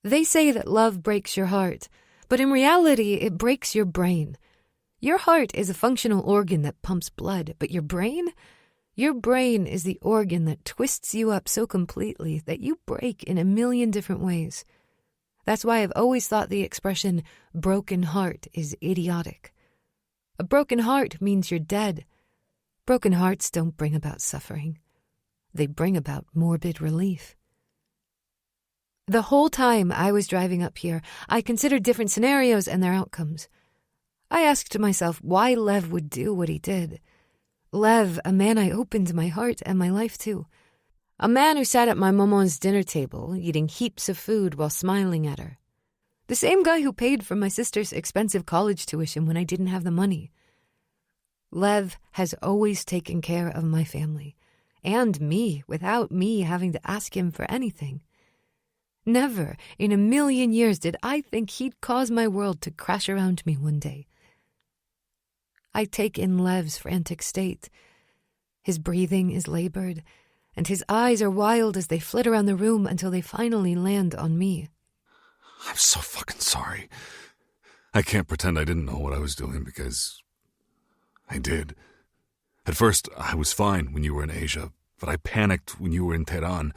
They say that love breaks your heart, but in reality, it breaks your brain. Your heart is a functional organ that pumps blood, but your brain is the organ that twists you up so completely that you break in a million different ways. That's why I've always thought the expression broken heart is idiotic. A broken heart means you're dead. Broken hearts don't bring about suffering. They bring about morbid relief. The whole time I was driving up here, I considered different scenarios and their outcomes. I asked myself why Lev would do what he did. Lev, a man I opened my heart and my life to. A man who sat at my maman's dinner table, eating heaps of food while smiling at her. The same guy who paid for my sister's expensive college tuition when I didn't have the money. Lev has always taken care of my family, and me, without me having to ask him for anything. Never in a million years did I think he'd cause my world to crash around me one day. I take in Lev's frantic state. His breathing is labored, and his eyes are wild as they flit around the room until they finally land on me. I'm so fucking sorry. I can't pretend I didn't know what I was doing because I did. At first, I was fine when you were in Asia, but I panicked when you were in Tehran.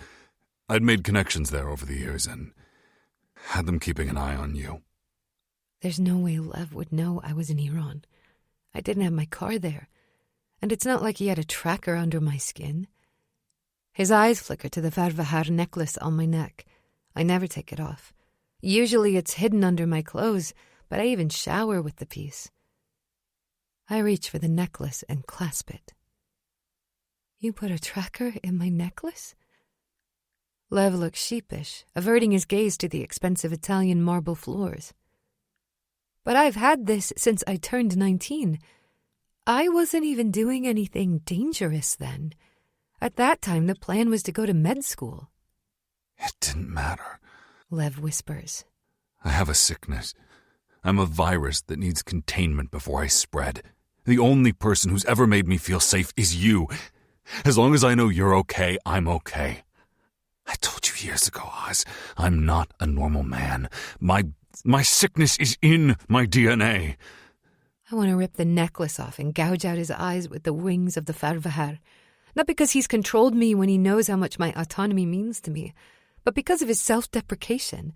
I'd made connections there over the years and had them keeping an eye on you. There's no way Lev would know I was in Iran. I didn't have my car there, and it's not like he had a tracker under my skin. His eyes flicker to the Farvahar necklace on my neck. I never take it off. Usually it's hidden under my clothes, but I even shower with the piece. I reach for the necklace and clasp it. You put a tracker in my necklace? Lev looks sheepish, averting his gaze to the expensive Italian marble floors. But I've had this since I turned 19. I wasn't even doing anything dangerous then. At that time, the plan was to go to med school. It didn't matter. Lev whispers. I have a sickness. I'm a virus that needs containment before I spread. The only person who's ever made me feel safe is you. As long as I know you're okay, I'm okay. I told you years ago, Oz, I'm not a normal man. My sickness is in my DNA. I want to rip the necklace off and gouge out his eyes with the wings of the Farvahar. Not because he's controlled me when he knows how much my autonomy means to me, but because of his self-deprecation.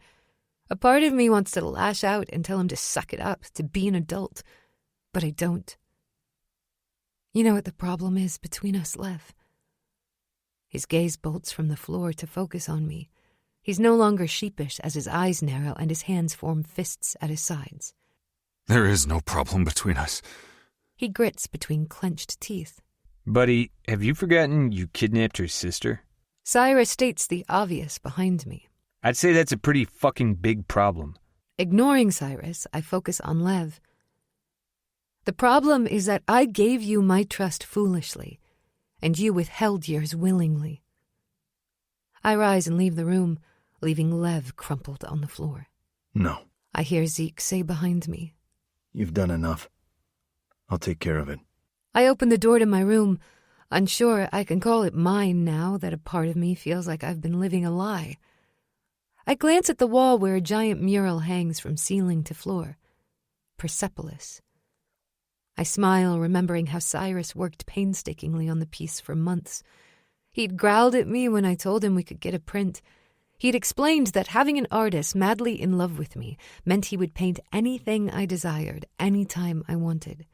A part of me wants to lash out and tell him to suck it up, to be an adult. But I don't. You know what the problem is between us, Lev? His gaze bolts from the floor to focus on me. He's no longer sheepish as his eyes narrow and his hands form fists at his sides. There is no problem between us. He grits between clenched teeth. Buddy, have you forgotten you kidnapped your sister? Cyrus states the obvious behind me. I'd say that's a pretty fucking big problem. Ignoring Cyrus, I focus on Lev. The problem is that I gave you my trust foolishly, and you withheld yours willingly. I rise and leave the room, leaving Lev crumpled on the floor. No. I hear Zeke say behind me. You've done enough. I'll take care of it. I open the door to my room, unsure I can call it mine now that a part of me feels like I've been living a lie. I glance at the wall where a giant mural hangs from ceiling to floor. Persepolis. I smile, remembering how Cyrus worked painstakingly on the piece for months. He'd growled at me when I told him we could get a print. He'd explained that having an artist madly in love with me meant he would paint anything I desired, anytime I wanted.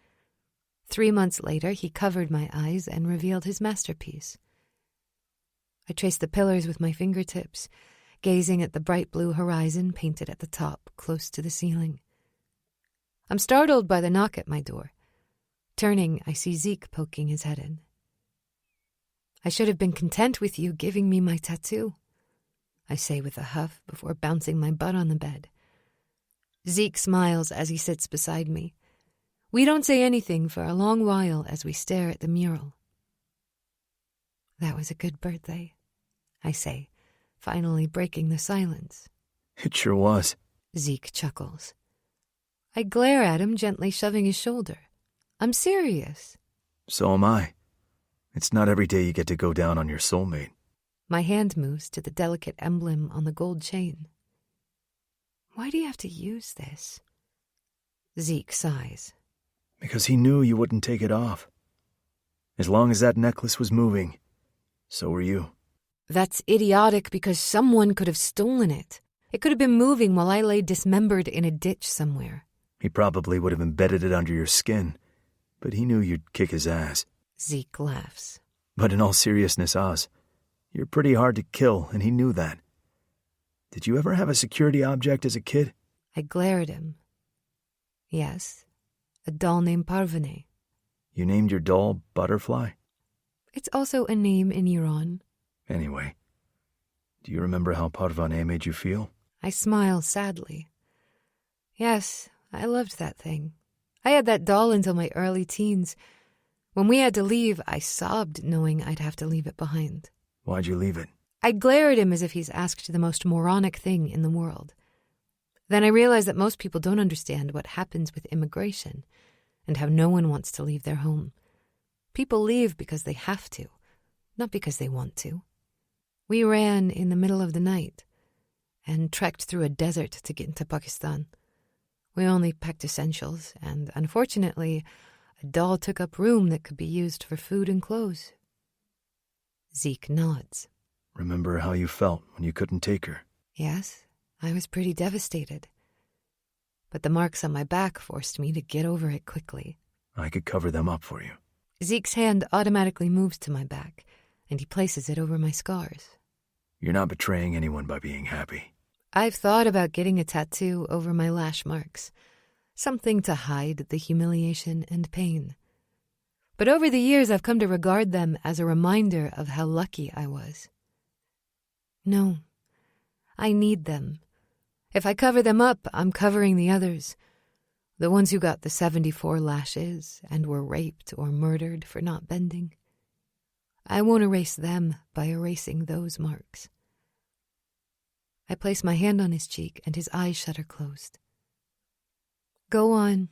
3 months later, he covered my eyes and revealed his masterpiece. I traced the pillars with my fingertips, gazing at the bright blue horizon painted at the top, close to the ceiling. I'm startled by the knock at my door. Turning, I see Zeke poking his head in. I should have been content with you giving me my tattoo, I say with a huff before bouncing my butt on the bed. Zeke smiles as he sits beside me. We don't say anything for a long while as we stare at the mural. That was a good birthday, I say, finally breaking the silence. It sure was. Zeke chuckles. I glare at him, gently shoving his shoulder. I'm serious. So am I. It's not every day you get to go down on your soulmate. My hand moves to the delicate emblem on the gold chain. Why do you have to use this? Zeke sighs. Because he knew you wouldn't take it off. As long as that necklace was moving, so were you. That's idiotic because someone could have stolen it. It could have been moving while I lay dismembered in a ditch somewhere. He probably would have embedded it under your skin, but he knew you'd kick his ass. Zeke laughs. But in all seriousness, Oz, you're pretty hard to kill, and he knew that. Did you ever have a security object as a kid? I glare at him. Yes, a doll named Parvane. You named your doll Butterfly? It's also a name in Iran. Anyway, do you remember how Parvane made you feel? I smile sadly. Yes, I loved that thing. I had that doll until my early teens. When we had to leave, I sobbed knowing I'd have to leave it behind. Why'd you leave it? I glare at him as if he's asked the most moronic thing in the world. Then I realize that most people don't understand what happens with immigration and how no one wants to leave their home. People leave because they have to, not because they want to. We ran in the middle of the night and trekked through a desert to get into Pakistan. We only packed essentials, and unfortunately, a doll took up room that could be used for food and clothes. Zeke nods. Remember how you felt when you couldn't take her? Yes, I was pretty devastated. But the marks on my back forced me to get over it quickly. I could cover them up for you. Zeke's hand automatically moves to my back, and he places it over my scars. You're not betraying anyone by being happy. I've thought about getting a tattoo over my lash marks, something to hide the humiliation and pain. But over the years, I've come to regard them as a reminder of how lucky I was. No, I need them. If I cover them up, I'm covering the others, the ones who got the 74 lashes and were raped or murdered for not bending. I won't erase them by erasing those marks. I place my hand on his cheek and his eyes shutter closed. Go on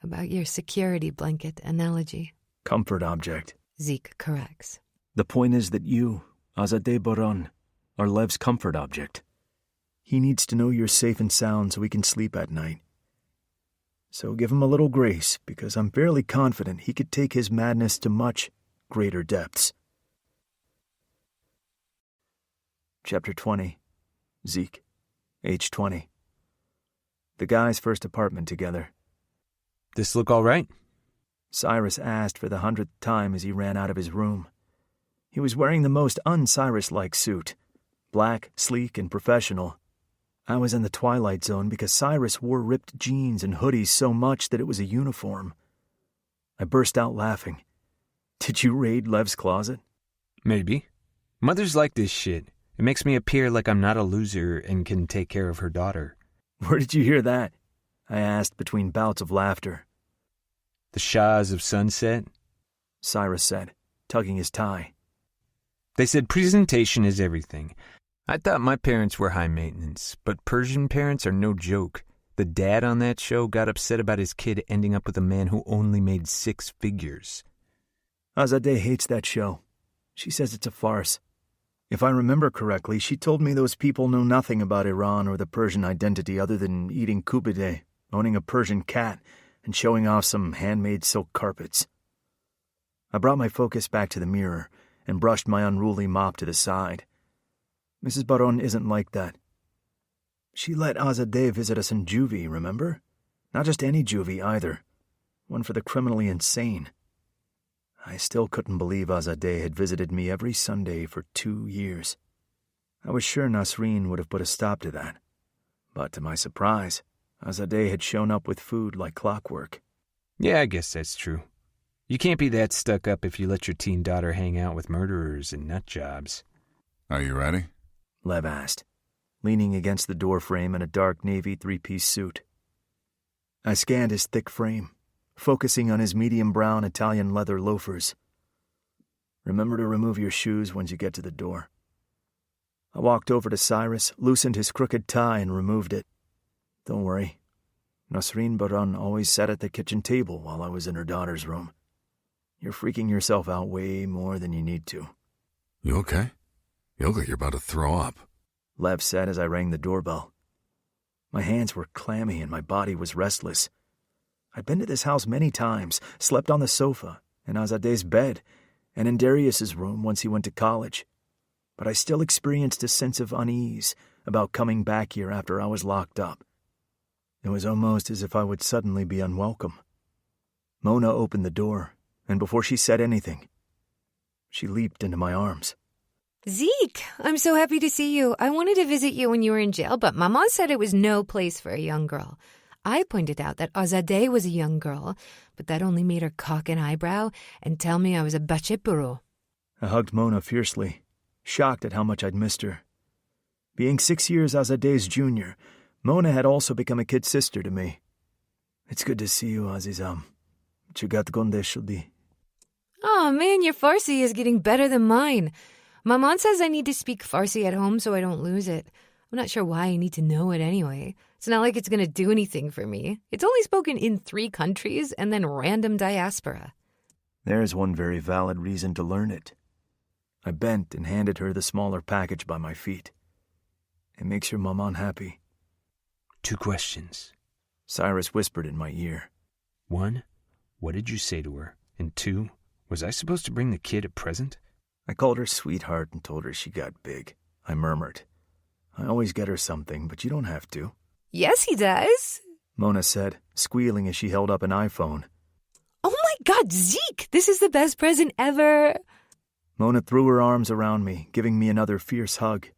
about your security blanket analogy. Comfort object. Zeke corrects. The point is that you, Azadeh Boran, are Lev's comfort object. He needs to know you're safe and sound so he can sleep at night. So give him a little grace, because I'm fairly confident he could take his madness to much greater depths. Chapter 20. Zeke, age 20. The guys' first apartment together. This look all right? Cyrus asked for the 100th time as he ran out of his room. He was wearing the most un-Cyrus-like suit, black, sleek, and professional. I was in the twilight zone because Cyrus wore ripped jeans and hoodies so much that it was a uniform. I burst out laughing. Did you raid Lev's closet? Maybe. Mothers like this shit. It makes me appear like I'm not a loser and can take care of her daughter. Where did you hear that? I asked between bouts of laughter. The Shahs of Sunset? Cyrus said, tugging his tie. They said presentation is everything. I thought my parents were high maintenance, but Persian parents are no joke. The dad on that show got upset about his kid ending up with a man who only made 6 figures. Azadeh hates that show. She says it's a farce. If I remember correctly, she told me those people know nothing about Iran or the Persian identity other than eating kubide, owning a Persian cat, and showing off some handmade silk carpets. I brought my focus back to the mirror and brushed my unruly mop to the side. Mrs. Baron isn't like that. She let Azadeh visit us in juvie, remember? Not just any juvie either. One for the criminally insane. I still couldn't believe Azadeh had visited me every Sunday for 2 years. I was sure Nasreen would have put a stop to that. But to my surprise, Azadeh had shown up with food like clockwork. Yeah, I guess that's true. You can't be that stuck up if you let your teen daughter hang out with murderers and nut jobs. Are you ready? Lev asked, leaning against the doorframe in a dark navy 3-piece suit. I scanned his thick frame, focusing on his medium-brown Italian leather loafers. Remember to remove your shoes once you get to the door. I walked over to Cyrus, loosened his crooked tie, and removed it. Don't worry. Nasreen Baran always sat at the kitchen table while I was in her daughter's room. You're freaking yourself out way more than you need to. You okay? You look like you're about to throw up. Lev said as I rang the doorbell. My hands were clammy and my body was restless. I'd been to this house many times, slept on the sofa, in Azadeh's bed, and in Darius's room once he went to college. But I still experienced a sense of unease about coming back here after I was locked up. It was almost as if I would suddenly be unwelcome. Mona opened the door, and before she said anything, she leaped into my arms. Zeke, I'm so happy to see you. I wanted to visit you when you were in jail, but Mama said it was no place for a young girl. I pointed out that Azadeh was a young girl, but that only made her cock an eyebrow and tell me I was a bachepuro. I hugged Mona fiercely, shocked at how much I'd missed her. Being 6 years Azadeh's junior, Mona had also become a kid sister to me. It's good to see you, Azizam. Chugat gonde shudi. Oh man, your Farsi is getting better than mine. Maman says I need to speak Farsi at home so I don't lose it. I'm not sure why I need to know it anyway. It's not like it's going to do anything for me. It's only spoken in 3 countries and then random diaspora. There's one very valid reason to learn it. I bent and handed her the smaller package by my feet. It makes your maman happy. 2 questions. Cyrus whispered in my ear. 1, what did you say to her? And 2, was I supposed to bring the kid a present? I called her sweetheart and told her she got big. I murmured. I always get her something, but you don't have to. Yes, he does. Mona said, squealing as she held up an iPhone. Oh my God, Zeke, this is the best present ever. Mona threw her arms around me, giving me another fierce hug.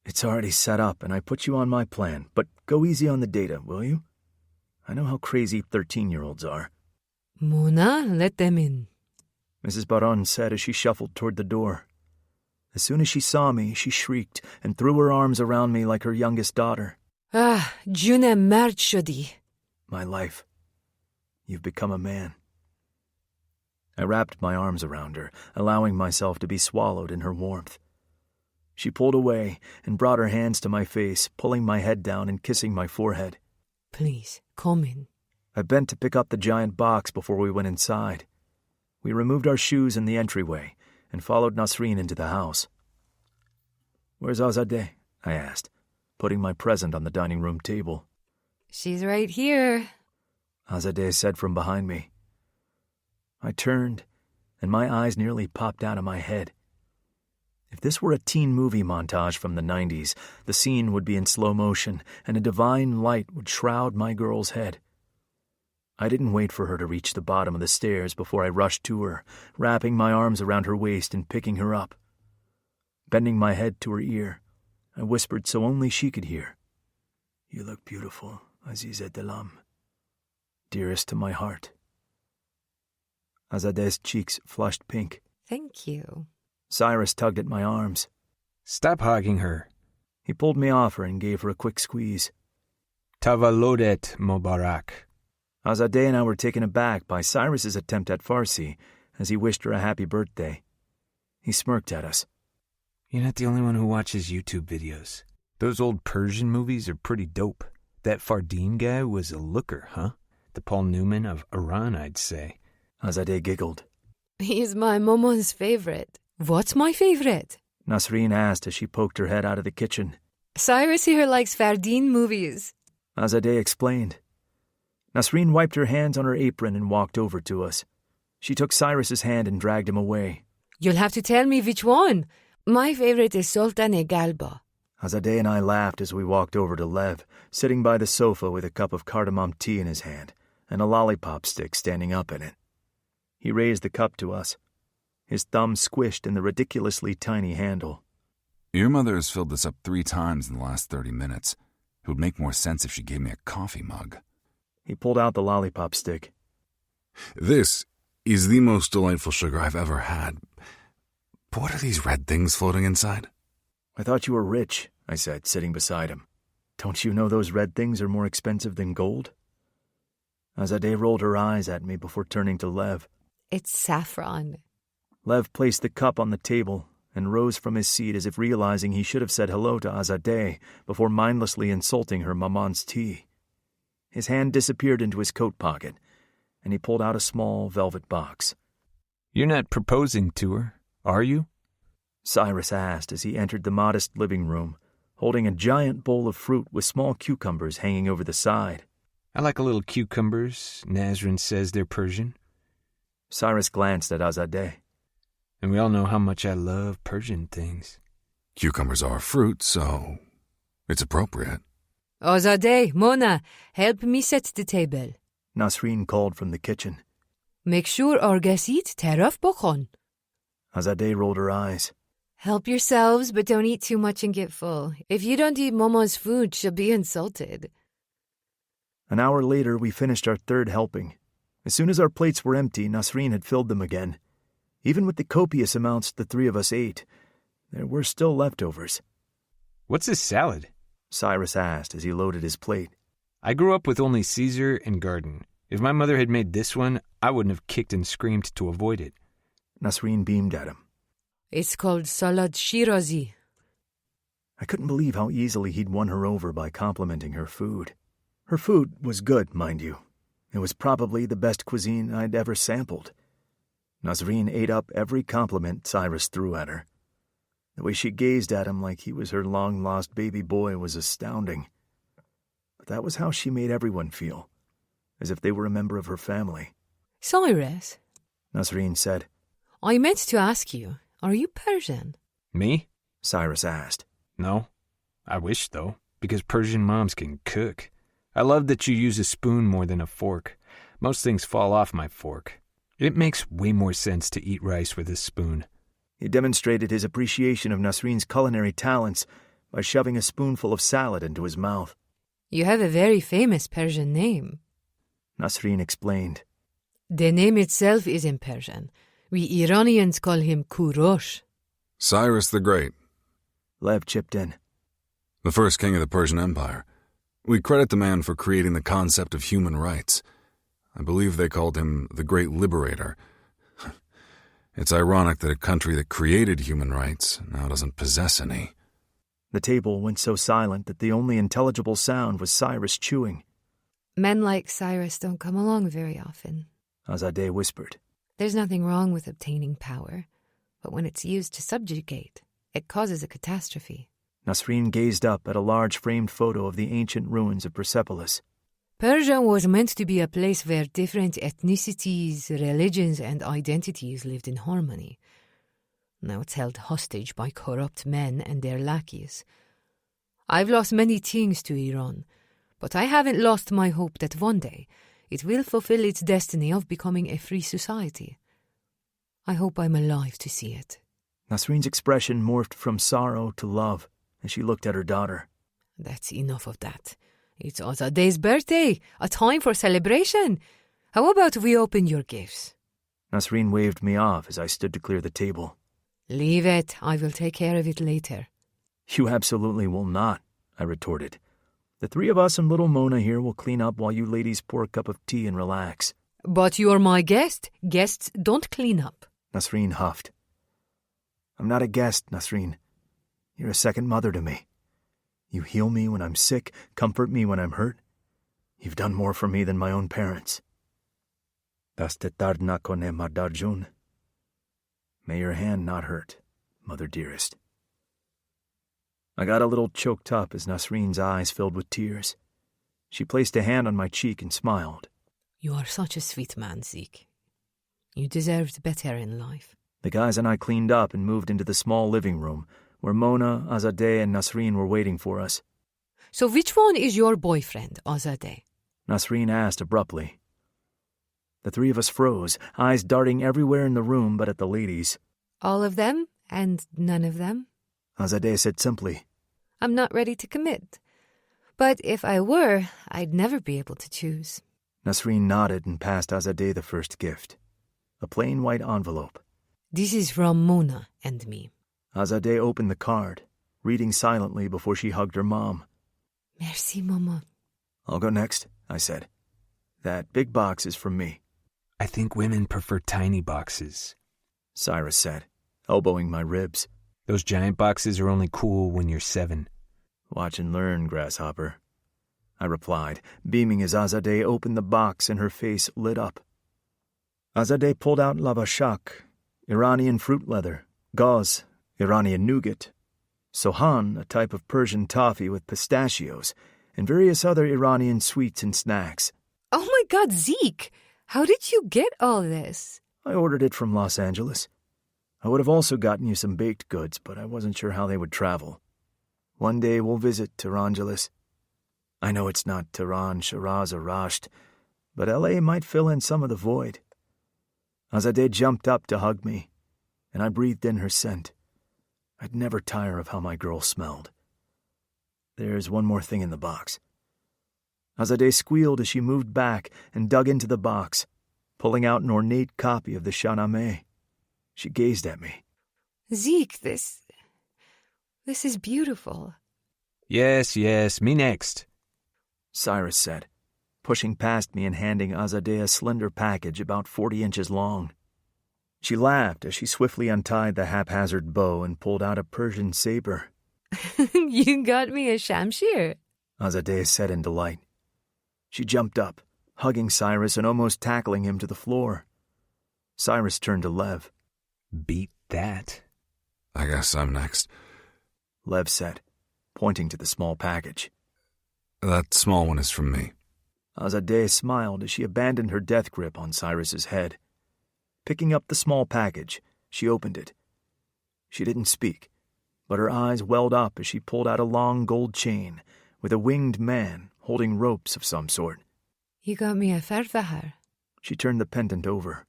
It's already set up, and I put you on my plan, but go easy on the data, will you? I know how crazy 13-year-olds are. Mona, let them in. Mrs. Baran said as she shuffled toward the door. As soon as she saw me, she shrieked and threw her arms around me like her youngest daughter. Ah, June mard shodi. My life. You've become a man. I wrapped my arms around her, allowing myself to be swallowed in her warmth. She pulled away and brought her hands to my face, pulling my head down and kissing my forehead. Please, come in. I bent to pick up the giant box before we went inside. We removed our shoes in the entryway and followed Nasreen into the house. Where's Azadeh? I asked, putting my present on the dining room table. She's right here. Azadeh said from behind me. I turned, and my eyes nearly popped out of my head. If this were a teen movie montage from the 90s, the scene would be in slow motion, and a divine light would shroud my girl's head. I didn't wait for her to reach the bottom of the stairs before I rushed to her, wrapping my arms around her waist and picking her up. Bending my head to her ear, I whispered so only she could hear. You look beautiful, Azizeh Delam. Dearest to my heart. Azadeh's cheeks flushed pink. Thank you. Cyrus tugged at my arms. Stop hogging her. He pulled me off her and gave her a quick squeeze. Tavalodet Mobarak. Azadeh and I were taken aback by Cyrus's attempt at Farsi as he wished her a happy birthday. He smirked at us. You're not the only one who watches YouTube videos. Those old Persian movies are pretty dope. That Fardeen guy was a looker, huh? The Paul Newman of Iran, I'd say. Azadeh giggled. He's my mama's favorite. What's my favorite? Nasreen asked as she poked her head out of the kitchen. Cyrus here likes Fardeen movies. Azadeh explained. Nasreen wiped her hands on her apron and walked over to us. She took Cyrus's hand and dragged him away. You'll have to tell me which one. My favorite is Sultan-e Galba. Azadeh and I laughed as we walked over to Lev, sitting by the sofa with a cup of cardamom tea in his hand and a lollipop stick standing up in it. He raised the cup to us, his thumb squished in the ridiculously tiny handle. Your mother has filled this up 3 times in the last 30 minutes. It would make more sense if she gave me a coffee mug. He pulled out the lollipop stick. This is the most delightful sugar I've ever had. But what are these red things floating inside? I thought you were rich, I said, sitting beside him. Don't you know those red things are more expensive than gold? Azadeh rolled her eyes at me before turning to Lev. It's saffron. Lev placed the cup on the table and rose from his seat as if realizing he should have said hello to Azadeh before mindlessly insulting her maman's tea. His hand disappeared into his coat pocket, and he pulled out a small velvet box. You're not proposing to her, are you? Cyrus asked as he entered the modest living room, holding a giant bowl of fruit with small cucumbers hanging over the side. I like a little cucumbers. Nazrin says they're Persian. Cyrus glanced at Azadeh. And we all know how much I love Persian things. Cucumbers are fruit, so it's appropriate. Azadeh, Mona, help me set the table. Nasreen called from the kitchen. Make sure our guests eat taraf bokhon. Azadeh rolled her eyes. Help yourselves, but don't eat too much and get full. If you don't eat Mama's food, she'll be insulted. An hour later, we finished our third helping. As soon as our plates were empty, Nasreen had filled them again. Even with the copious amounts the three of us ate, there were still leftovers. What's this salad? Cyrus asked as he loaded his plate. I grew up with only Caesar and garden. If my mother had made this one, I wouldn't have kicked and screamed to avoid it. Nasreen beamed at him. It's called Salad Shirazi. I couldn't believe how easily he'd won her over by complimenting her food. Her food was good, mind you. It was probably the best cuisine I'd ever sampled. Nasreen ate up every compliment Cyrus threw at her. The way she gazed at him like he was her long-lost baby boy was astounding. But that was how she made everyone feel, as if they were a member of her family. Cyrus, Nasreen said. I meant to ask you, are you Persian? Me? Cyrus asked. No. I wish, though, because Persian moms can cook. I love that you use a spoon more than a fork. Most things fall off my fork. It makes way more sense to eat rice with a spoon. He demonstrated his appreciation of Nasreen's culinary talents by shoving a spoonful of salad into his mouth. You have a very famous Persian name. Nasreen explained. The name itself is in Persian. We Iranians call him Kurosh. Cyrus the Great, Lev chipped in. the first king of the Persian Empire. We credit the man for creating the concept of human rights. I believe they called him the Great Liberator. It's ironic that a country that created human rights now doesn't possess any. The table went so silent that the only intelligible sound was Cyrus chewing. Men like Cyrus don't come along very often. Azadeh whispered. There's nothing wrong with obtaining power, but when it's used to subjugate, it causes a catastrophe. Nasreen gazed up at a large framed photo of the ancient ruins of Persepolis. Persia was meant to be a place where different ethnicities, religions, and identities lived in harmony. Now it's held hostage by corrupt men and their lackeys. I've lost many things to Iran, but I haven't lost my hope that one day it will fulfill its destiny of becoming a free society. I hope I'm alive to see it. Nasreen's expression morphed from sorrow to love as she looked at her daughter. That's enough of that. It's Azadeh's birthday, a time for celebration. How about we open your gifts? Nasreen waved me off as I stood to clear the table. Leave it. I will take care of it later. You absolutely will not, I retorted. The three of us and little Mona here will clean up while you ladies pour a cup of tea and relax. But you're my guest. Guests don't clean up. Nasreen huffed. I'm not a guest, Nasreen. You're a second mother to me. You heal me when I'm sick, comfort me when I'm hurt. You've done more for me than my own parents. Dastetar nakone madarjun. May your hand not hurt, mother dearest. I got a little choked up as Nasreen's eyes filled with tears. She placed a hand on my cheek and smiled. You are such a sweet man, Zeke. You deserved better in life. The guys and I cleaned up and moved into the small living room, where Mona, Azadeh, and Nasreen were waiting for us. So which one is your boyfriend, Azadeh? Nasreen asked abruptly. The three of us froze, eyes darting everywhere in the room but at the ladies. All of them and none of them? Azadeh said simply. I'm not ready to commit. But if I were, I'd never be able to choose. Nasreen nodded and passed Azadeh the first gift. A plain white envelope. This is from Mona and me. Azadeh opened the card, reading silently before she hugged her mom. Merci, Mama. I'll go next, I said. That big box is from me. I think women prefer tiny boxes, Cyrus said, elbowing my ribs. Those giant boxes are only cool when you're 7. Watch and learn, grasshopper. I replied, beaming as Azadeh opened the box and her face lit up. Azadeh pulled out lavashak, Iranian fruit leather, gauze, Iranian nougat, sohan, a type of Persian toffee with pistachios, and various other Iranian sweets and snacks. Oh my God, Zeke! How did you get all this? I ordered it from Los Angeles. I would have also gotten you some baked goods, but I wasn't sure how they would travel. One day we'll visit Tehrangeles. I know it's not Tehran, Shiraz, or Rasht, but L.A. might fill in some of the void. Azadeh jumped up to hug me, and I breathed in her scent. I'd never tire of how my girl smelled. There's one more thing in the box. Azadeh squealed as she moved back and dug into the box, pulling out an ornate copy of the Shahnameh. She gazed at me. Zeke, this is beautiful. Yes, me next. Cyrus said, pushing past me and handing Azadeh a slender package about 40 inches long. She laughed as she swiftly untied the haphazard bow and pulled out a Persian saber. You got me a shamshir, Azadeh said in delight. She jumped up, hugging Cyrus and almost tackling him to the floor. Cyrus turned to Lev. Beat that. I guess I'm next. Lev said, pointing to the small package. That small one is from me. Azadeh smiled as she abandoned her death grip on Cyrus's head. Picking up the small package, she opened it. She didn't speak, but her eyes welled up as she pulled out a long gold chain with a winged man holding ropes of some sort. You got me a farfahar. She turned the pendant over.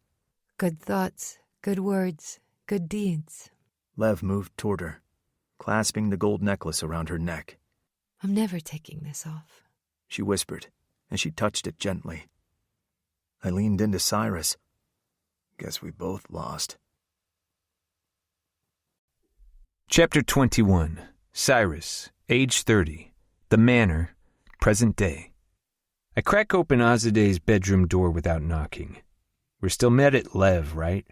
Good thoughts, good words, good deeds. Lev moved toward her, clasping the gold necklace around her neck. I'm never taking this off, she whispered, and she touched it gently. I leaned into Cyrus. Guess we both lost. Chapter 21. Cyrus, age 30. The Manor, present day. I crack open Azadeh's bedroom door without knocking. We're still met at Lev, right?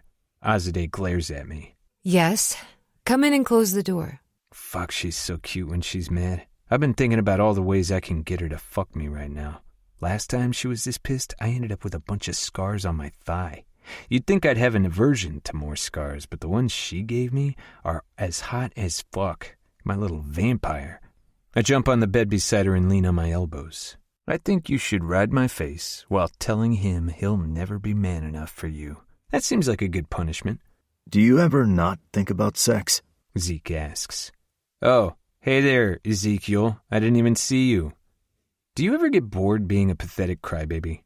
Azadeh glares at me. Yes. Come in and close the door. Fuck, she's so cute when she's mad. I've been thinking about all the ways I can get her to fuck me right now. Last time she was this pissed, I ended up with a bunch of scars on my thigh. You'd think I'd have an aversion to more scars, but the ones she gave me are as hot as fuck. My little vampire. I jump on the bed beside her and lean on my elbows. I think you should ride my face while telling him he'll never be man enough for you. That seems like a good punishment. Do you ever not think about sex? Zeke asks. Oh, hey there, Ezekiel. I didn't even see you. Do you ever get bored being a pathetic crybaby?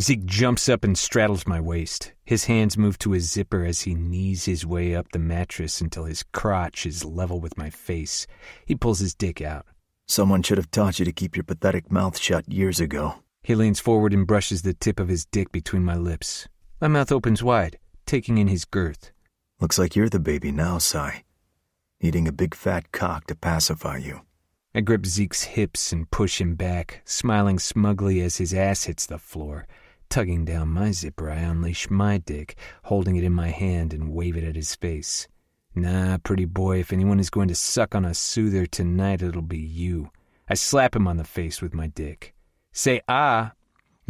Zeke jumps up and straddles my waist. His hands move to his zipper as he knees his way up the mattress until his crotch is level with my face. He pulls his dick out. Someone should have taught you to keep your pathetic mouth shut years ago. He leans forward and brushes the tip of his dick between my lips. My mouth opens wide, taking in his girth. Looks like you're the baby now, Cy. Needing a big fat cock to pacify you. I grip Zeke's hips and push him back, smiling smugly as his ass hits the floor. Tugging down my zipper, I unleash my dick, holding it in my hand and wave it at his face. Nah, pretty boy, if anyone is going to suck on a soother tonight, it'll be you. I slap him on the face with my dick. Say, ah!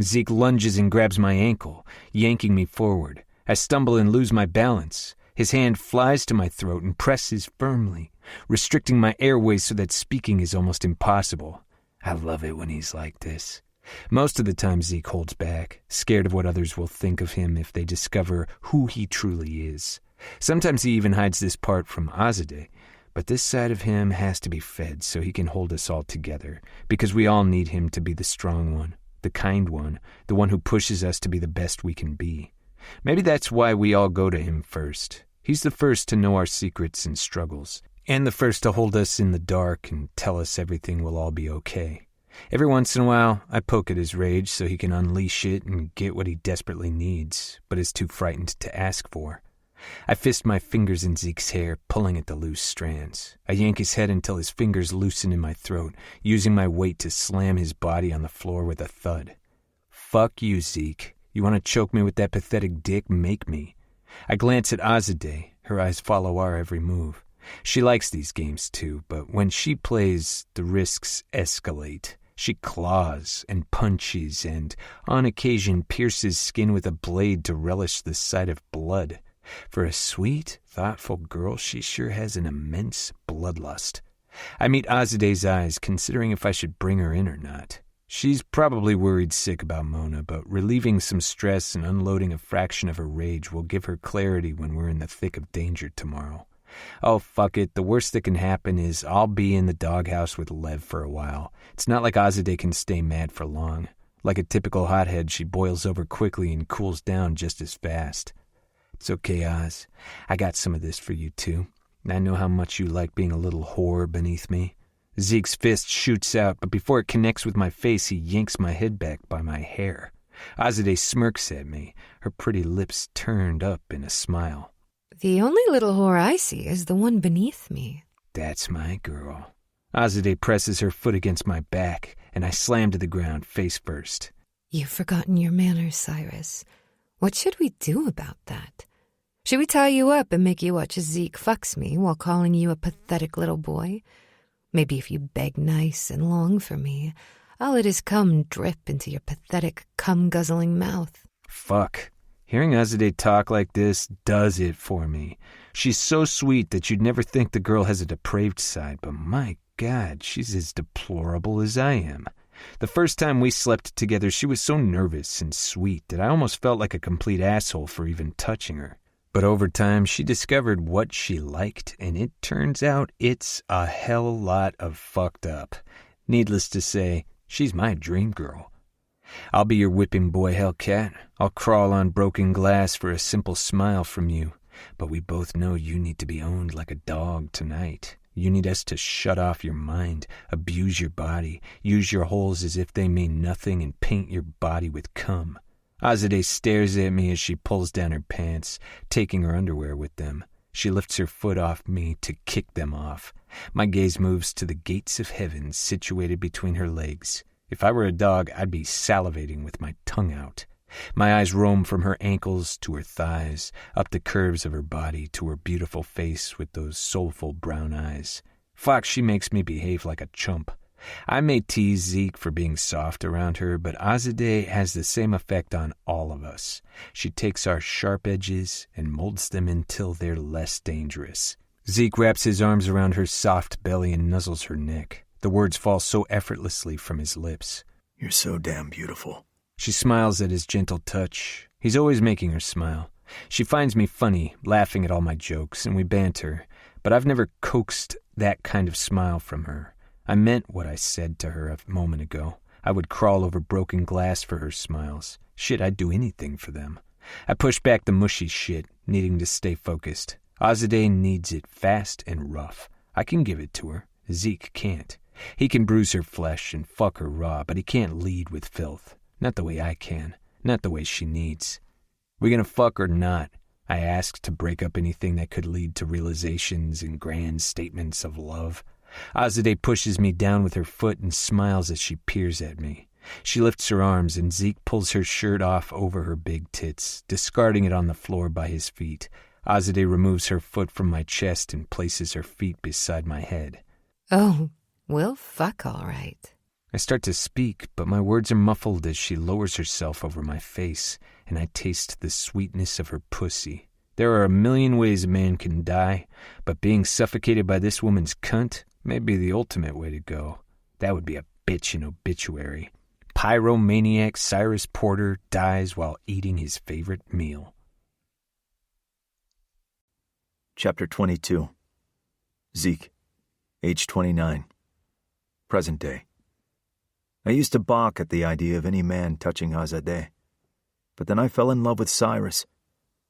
Zeke lunges and grabs my ankle, yanking me forward. I stumble and lose my balance. His hand flies to my throat and presses firmly, restricting my airways so that speaking is almost impossible. I love it when he's like this. Most of the time Zeke holds back, scared of what others will think of him if they discover who he truly is. Sometimes he even hides this part from Azadeh, but this side of him has to be fed so he can hold us all together, because we all need him to be the strong one, the kind one, the one who pushes us to be the best we can be. Maybe that's why we all go to him first. He's the first to know our secrets and struggles, and the first to hold us in the dark and tell us everything will all be okay. Every once in a while, I poke at his rage so he can unleash it and get what he desperately needs, but is too frightened to ask for. I fist my fingers in Zeke's hair, pulling at the loose strands. I yank his head until his fingers loosen in my throat, using my weight to slam his body on the floor with a thud. Fuck you, Zeke. You want to choke me with that pathetic dick? Make me. I glance at Azadeh. Her eyes follow our every move. She likes these games too, but when she plays, the risks escalate. She claws and punches and, on occasion, pierces skin with a blade to relish the sight of blood. For a sweet, thoughtful girl, she sure has an immense bloodlust. I meet Azade's eyes, considering if I should bring her in or not. She's probably worried sick about Mona, but relieving some stress and unloading a fraction of her rage will give her clarity when we're in the thick of danger tomorrow. Oh, fuck it. The worst that can happen is I'll be in the doghouse with Lev for a while. It's not like Azadeh can stay mad for long. Like a typical hothead, she boils over quickly and cools down just as fast. It's okay, Oz. I got some of this for you, too. I know how much you like being a little whore beneath me. Zeke's fist shoots out, but before it connects with my face, he yanks my head back by my hair. Azadeh smirks at me, her pretty lips turned up in a smile. The only little whore I see is the one beneath me. That's my girl. Azadeh presses her foot against my back, and I slam to the ground face first. You've forgotten your manners, Cyrus. What should we do about that? Should we tie you up and make you watch as Zeke fucks me while calling you a pathetic little boy? Maybe if you beg nice and long for me, I'll let his cum drip into your pathetic cum-guzzling mouth. Fuck. Hearing Azadeh talk like this does it for me. She's so sweet that you'd never think the girl has a depraved side, but my God, she's as deplorable as I am. The first time we slept together, she was so nervous and sweet that I almost felt like a complete asshole for even touching her. But over time, she discovered what she liked, and it turns out it's a hell lot of fucked up. Needless to say, she's my dream girl. I'll be your whipping boy, Hellcat. I'll crawl on broken glass for a simple smile from you. But we both know you need to be owned like a dog tonight. You need us to shut off your mind, abuse your body, use your holes as if they mean nothing, and paint your body with cum. Azadeh stares at me as she pulls down her pants, taking her underwear with them. She lifts her foot off me to kick them off. My gaze moves to the gates of heaven situated between her legs. If I were a dog, I'd be salivating with my tongue out. My eyes roam from her ankles to her thighs, up the curves of her body to her beautiful face with those soulful brown eyes. Fuck, she makes me behave like a chump. I may tease Zeke for being soft around her, but Azadeh has the same effect on all of us. She takes our sharp edges and molds them until they're less dangerous. Zeke wraps his arms around her soft belly and nuzzles her neck. The words fall so effortlessly from his lips. You're so damn beautiful. She smiles at his gentle touch. He's always making her smile. She finds me funny, laughing at all my jokes, and we banter, but I've never coaxed that kind of smile from her. I meant what I said to her a moment ago. I would crawl over broken glass for her smiles. Shit, I'd do anything for them. I push back the mushy shit, needing to stay focused. Azadeh needs it fast and rough. I can give it to her. Zeke can't. He can bruise her flesh and fuck her raw, but he can't lead with filth. Not the way I can. Not the way she needs. We gonna fuck or not? I asked to break up anything that could lead to realizations and grand statements of love. Azadeh pushes me down with her foot and smiles as she peers at me. She lifts her arms and Zeke pulls her shirt off over her big tits, discarding it on the floor by his feet. Azadeh removes her foot from my chest and places her feet beside my head. Oh, we'll fuck all right. I start to speak, but my words are muffled as she lowers herself over my face, and I taste the sweetness of her pussy. There are a million ways a man can die, but being suffocated by this woman's cunt may be the ultimate way to go. That would be a bitchin' obituary. Pyromaniac Cyrus Porter dies while eating his favorite meal. Chapter 22. Zeke, age 29. Present day. I used to balk at the idea of any man touching Azadeh, but then I fell in love with Cyrus,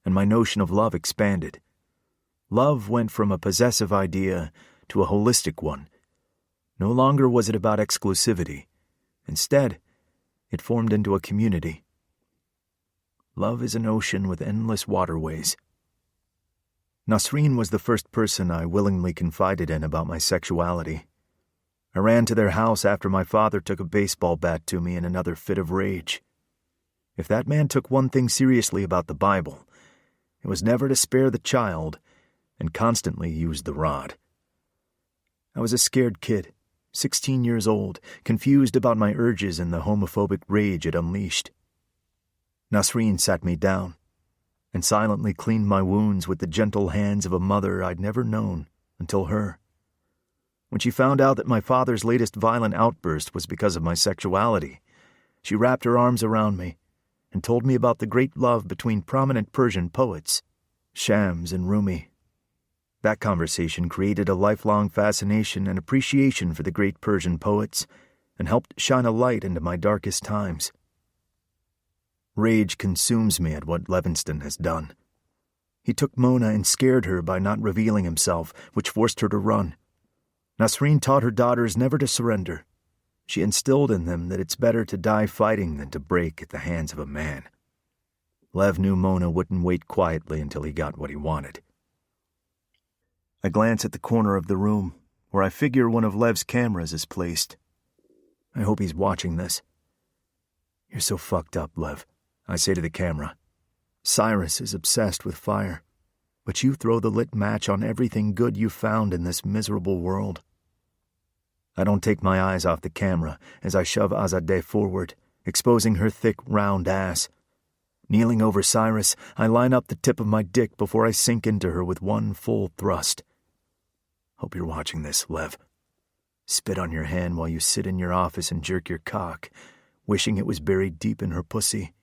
and my notion of love expanded. Love went from a possessive idea to a holistic one. No longer was it about exclusivity. Instead, it formed into a community. Love is an ocean with endless waterways. Nasreen was the first person I willingly confided in about my sexuality. I ran to their house after my father took a baseball bat to me in another fit of rage. If that man took one thing seriously about the Bible, it was never to spare the child and constantly use the rod. I was a scared kid, 16 years old, confused about my urges and the homophobic rage it unleashed. Nasreen sat me down and silently cleaned my wounds with the gentle hands of a mother I'd never known until her. When she found out that my father's latest violent outburst was because of my sexuality, she wrapped her arms around me and told me about the great love between prominent Persian poets, Shams and Rumi. That conversation created a lifelong fascination and appreciation for the great Persian poets and helped shine a light into my darkest times. Rage consumes me at what Levinston has done. He took Mona and scared her by not revealing himself, which forced her to run. Nasreen taught her daughters never to surrender. She instilled in them that it's better to die fighting than to break at the hands of a man. Lev knew Mona wouldn't wait quietly until he got what he wanted. I glance at the corner of the room, where I figure one of Lev's cameras is placed. I hope he's watching this. You're so fucked up, Lev, I say to the camera. Cyrus is obsessed with fire, but you throw the lit match on everything good you found in this miserable world. I don't take my eyes off the camera as I shove Azadeh forward, exposing her thick, round ass. Kneeling over Cyrus, I line up the tip of my dick before I sink into her with one full thrust. Hope you're watching this, Lev. Spit on your hand while you sit in your office and jerk your cock, wishing it was buried deep in her pussy.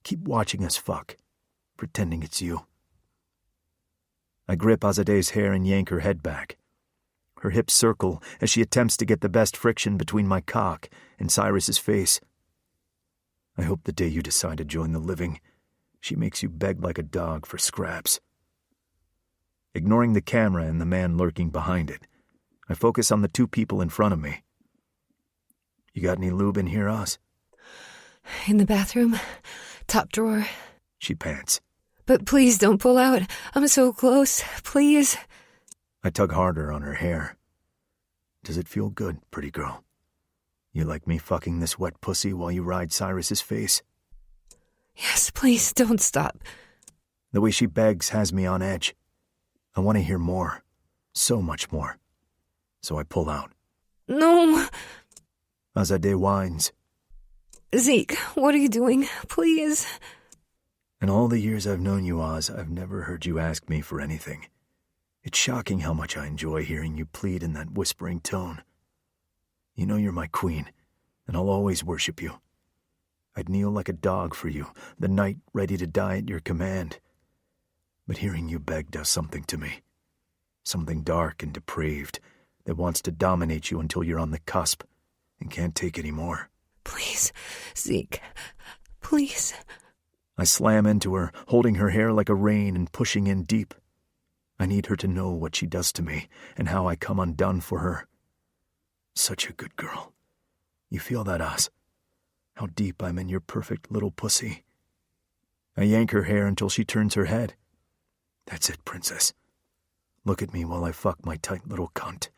Keep watching us fuck, pretending it's you. I grip Azadeh's hair and yank her head back. Her hips circle as she attempts to get the best friction between my cock and Cyrus's face. I hope the day you decide to join the living, she makes you beg like a dog for scraps. Ignoring the camera and the man lurking behind it, I focus on the two people in front of me. You got any lube in here, Oz? In the bathroom, top drawer. She pants. But please don't pull out. I'm so close. Please. I tug harder on her hair. Does it feel good, pretty girl? You like me fucking this wet pussy while you ride Cyrus's face? Yes, please, don't stop. The way she begs has me on edge. I want to hear more. So much more. So I pull out. No. Azadeh whines. Zeke, what are you doing? Please. In all the years I've known you, Oz, I've never heard you ask me for anything. It's shocking how much I enjoy hearing you plead in that whispering tone. You know you're my queen, and I'll always worship you. I'd kneel like a dog for you, the knight ready to die at your command. But hearing you beg does something to me. Something dark and depraved that wants to dominate you until you're on the cusp and can't take any more. Please, Zeke. Please. I slam into her, holding her hair like a rein and pushing in deep. I need her to know what she does to me and how I come undone for her. Such a good girl. You feel that, Oz? How deep I'm in your perfect little pussy. I yank her hair until she turns her head. That's it, princess. Look at me while I fuck my tight little cunt.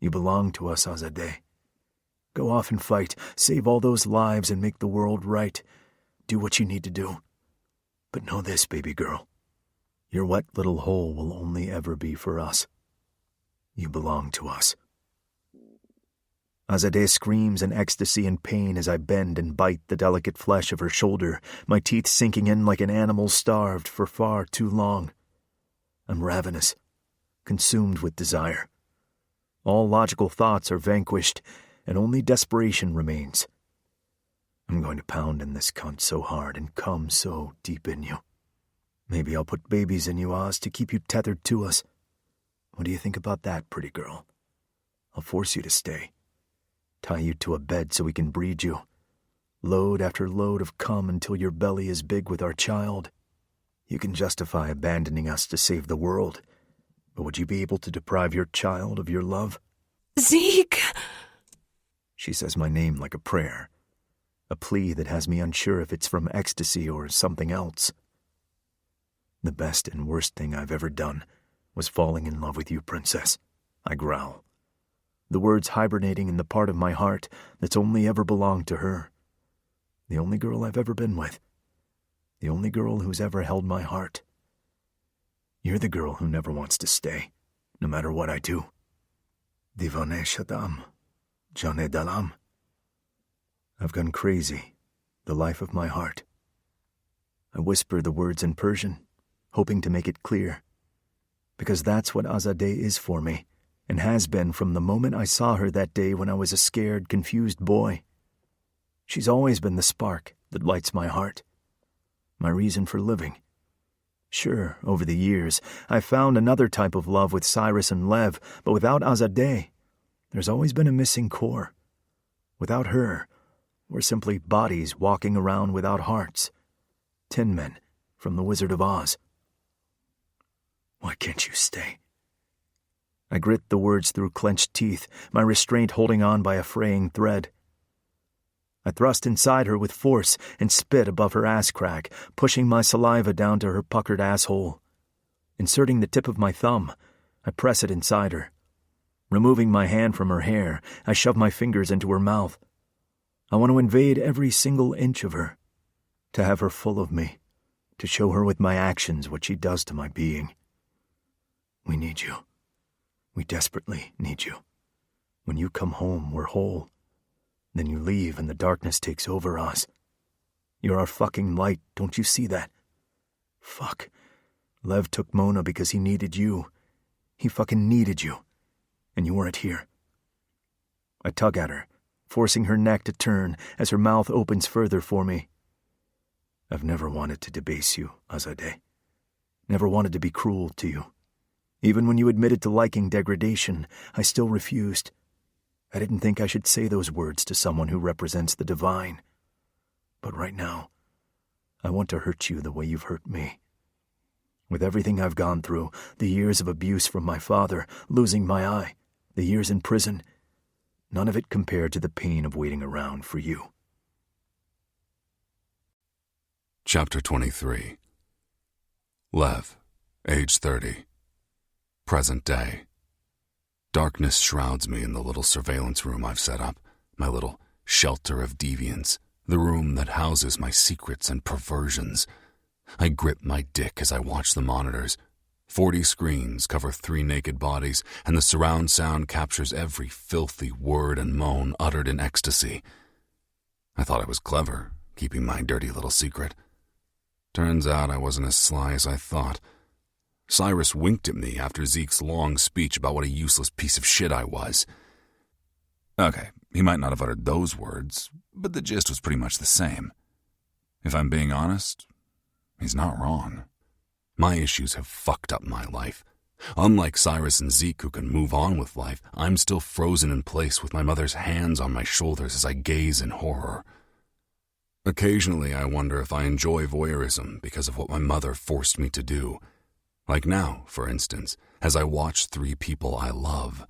You belong to us, Azadeh. Go off and fight, save all those lives and make the world right. Do what you need to do. But know this, baby girl. Your wet little hole will only ever be for us. You belong to us. Azadeh screams in ecstasy and pain as I bend and bite the delicate flesh of her shoulder, my teeth sinking in like an animal starved for far too long. I'm ravenous, consumed with desire. All logical thoughts are vanquished, and only desperation remains. I'm going to pound in this cunt so hard and come so deep in you. Maybe I'll put babies in you, Oz, to keep you tethered to us. What do you think about that, pretty girl? I'll force you to stay. Tie you to a bed so we can breed you. Load after load of cum until your belly is big with our child. You can justify abandoning us to save the world, but would you be able to deprive your child of your love? Zeke! She says my name like a prayer, a plea that has me unsure if it's from ecstasy or something else. The best and worst thing I've ever done was falling in love with you, princess, I growl. The words hibernating in the part of my heart that's only ever belonged to her. The only girl I've ever been with. The only girl who's ever held my heart. You're the girl who never wants to stay, no matter what I do. Divane Shadam, Jane Dalam. I've gone crazy, the life of my heart. I whisper the words in Persian, hoping to make it clear, because that's what Azadeh is for me, and has been from the moment I saw her that day when I was a scared, confused boy. She's always been the spark that lights my heart, my reason for living. Sure, over the years, I've found another type of love with Cyrus and Lev, but without Azadeh, there's always been a missing core. Without her, we're simply bodies walking around without hearts. Tin Men from The Wizard of Oz. Why can't you stay? I grit the words through clenched teeth, my restraint holding on by a fraying thread. I thrust inside her with force and spit above her ass crack, pushing my saliva down to her puckered asshole. Inserting the tip of my thumb, I press it inside her. Removing my hand from her hair, I shove my fingers into her mouth. I want to invade every single inch of her, to have her full of me, to show her with my actions what she does to my being. We need you. We desperately need you. When you come home, we're whole. Then you leave and the darkness takes over us. You're our fucking light, don't you see that? Fuck. Lev took Mona because he needed you. He fucking needed you. And you weren't here. I tug at her, forcing her neck to turn as her mouth opens further for me. I've never wanted to debase you, Azadeh. Never wanted to be cruel to you. Even when you admitted to liking degradation, I still refused. I didn't think I should say those words to someone who represents the divine. But right now, I want to hurt you the way you've hurt me. With everything I've gone through, the years of abuse from my father, losing my eye, the years in prison, none of it compared to the pain of waiting around for you. Chapter 23. Lev, age 30. Present day. Darkness shrouds me in the little surveillance room I've set up, my little shelter of deviance, the room that houses my secrets and perversions. I grip my dick as I watch the monitors. 40 screens cover 3 naked bodies, and the surround sound captures every filthy word and moan uttered in ecstasy. I thought I was clever, keeping my dirty little secret. Turns out I wasn't as sly as I thought. Cyrus winked at me after Zeke's long speech about what a useless piece of shit I was. Okay, he might not have uttered those words, but the gist was pretty much the same. If I'm being honest, he's not wrong. My issues have fucked up my life. Unlike Cyrus and Zeke, who can move on with life, I'm still frozen in place with my mother's hands on my shoulders as I gaze in horror. Occasionally, I wonder if I enjoy voyeurism because of what my mother forced me to do. Like now, for instance, as I watch 3 people I love.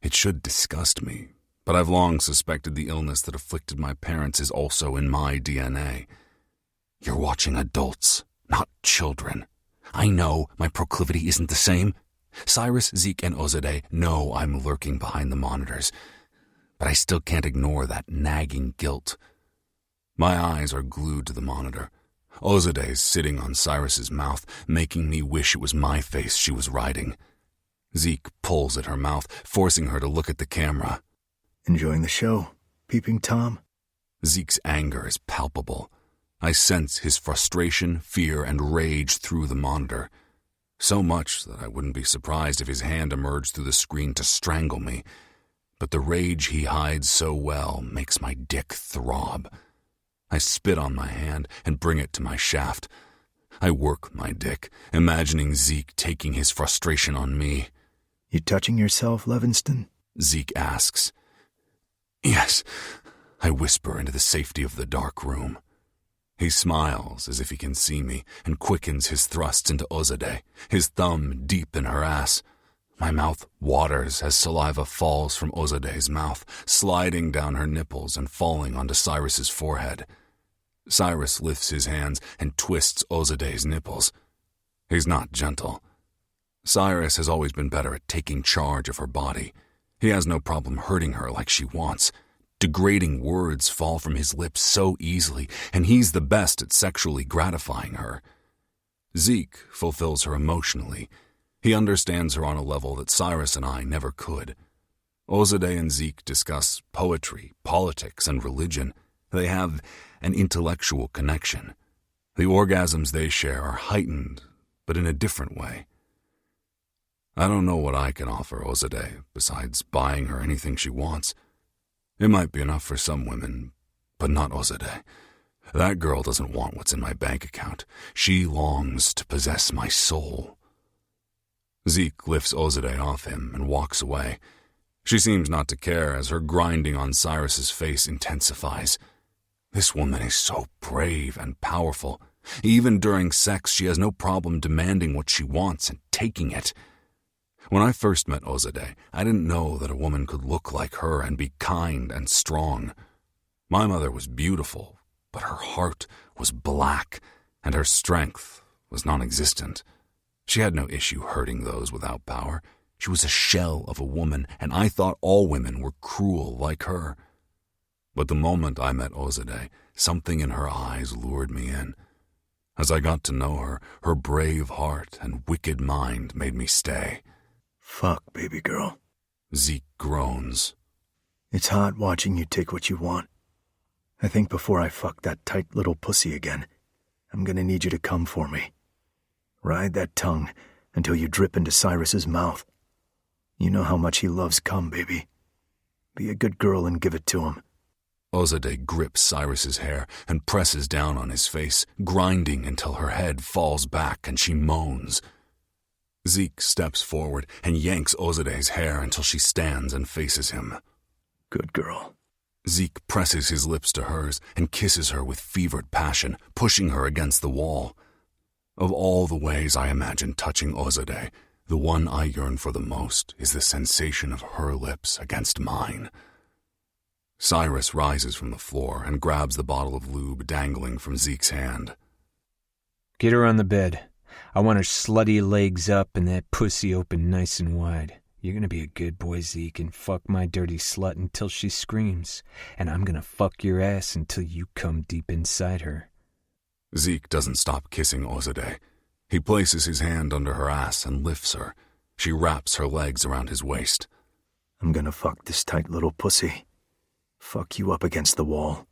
It should disgust me, but I've long suspected the illness that afflicted my parents is also in my DNA. You're watching adults, not children. I know my proclivity isn't the same. Cyrus, Zeke, and Azadeh know I'm lurking behind the monitors, but I still can't ignore that nagging guilt. My eyes are glued to the monitor. Azadeh's sitting on Cyrus's mouth, making me wish it was my face she was riding. Zeke pulls at her mouth, forcing her to look at the camera. Enjoying the show, Peeping Tom? Zeke's anger is palpable. I sense his frustration, fear, and rage through the monitor. So much that I wouldn't be surprised if his hand emerged through the screen to strangle me. But the rage he hides so well makes my dick throb. I spit on my hand and bring it to my shaft. I work my dick, imagining Zeke taking his frustration on me. You touching yourself, Levinston? Zeke asks. Yes, I whisper into the safety of the dark room. He smiles as if he can see me and quickens his thrusts into Azadeh, his thumb deep in her ass. My mouth waters as saliva falls from Azadeh's mouth, sliding down her nipples and falling onto Cyrus's forehead. Cyrus lifts his hands and twists Azadeh's nipples. He's not gentle. Cyrus has always been better at taking charge of her body. He has no problem hurting her like she wants. Degrading words fall from his lips so easily, and he's the best at sexually gratifying her. Zeke fulfills her emotionally. He understands her on a level that Cyrus and I never could. Ozade and Zeke discuss poetry, politics, and religion. They have an intellectual connection. The orgasms they share are heightened, but in a different way. I don't know what I can offer Ozade besides buying her anything she wants. It might be enough for some women, but not Ozade. That girl doesn't want what's in my bank account. She longs to possess my soul. Zeke lifts Ozade off him and walks away. She seems not to care as her grinding on Cyrus's face intensifies. This woman is so brave and powerful. Even during sex, she has no problem demanding what she wants and taking it. When I first met Ozade, I didn't know that a woman could look like her and be kind and strong. My mother was beautiful, but her heart was black, and her strength was non-existent. She had no issue hurting those without power. She was a shell of a woman, and I thought all women were cruel like her. But the moment I met Ozade, something in her eyes lured me in. As I got to know her, her brave heart and wicked mind made me stay. Fuck, baby girl. Zeke groans. It's hot watching you take what you want. I think before I fuck that tight little pussy again, I'm gonna need you to come for me. Ride that tongue until you drip into Cyrus's mouth. You know how much he loves cum, baby. Be a good girl and give it to him. Ozade grips Cyrus's hair and presses down on his face, grinding until her head falls back and she moans. Zeke steps forward and yanks Ozade's hair until she stands and faces him. Good girl. Zeke presses his lips to hers and kisses her with fevered passion, pushing her against the wall. Of all the ways I imagine touching Ozade, the one I yearn for the most is the sensation of her lips against mine. Cyrus rises from the floor and grabs the bottle of lube dangling from Zeke's hand. Get her on the bed. I want her slutty legs up and that pussy open nice and wide. You're gonna be a good boy, Zeke, and fuck my dirty slut until she screams. And I'm gonna fuck your ass until you come deep inside her. Zeke doesn't stop kissing Ozade. He places his hand under her ass and lifts her. She wraps her legs around his waist. I'm gonna fuck this tight little pussy. Fuck you up against the wall.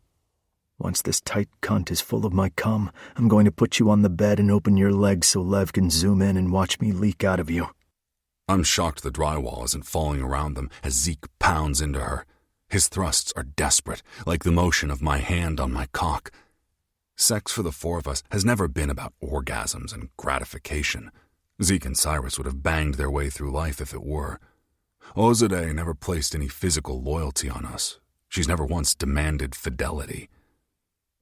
Once this tight cunt is full of my cum, I'm going to put you on the bed and open your legs so Lev can zoom in and watch me leak out of you. I'm shocked the drywall isn't falling around them as Zeke pounds into her. His thrusts are desperate, like the motion of my hand on my cock. Sex for the four of us has never been about orgasms and gratification. Zeke and Cyrus would have banged their way through life if it were. Ozade never placed any physical loyalty on us. She's never once demanded fidelity.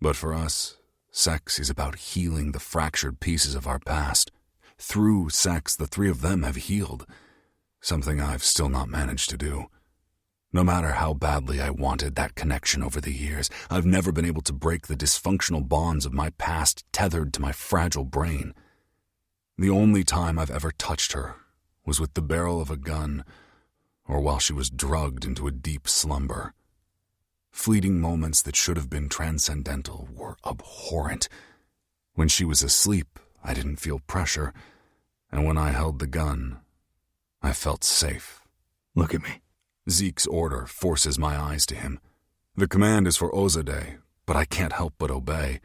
But for us, sex is about healing the fractured pieces of our past. Through sex, the three of them have healed, something I've still not managed to do. No matter how badly I wanted that connection over the years, I've never been able to break the dysfunctional bonds of my past tethered to my fragile brain. The only time I've ever touched her was with the barrel of a gun or while she was drugged into a deep slumber. Fleeting moments that should have been transcendental were abhorrent. When she was asleep, I didn't feel pressure, and when I held the gun, I felt safe. Look at me. Zeke's order forces my eyes to him. The command is for Ozade, but I can't help but obey.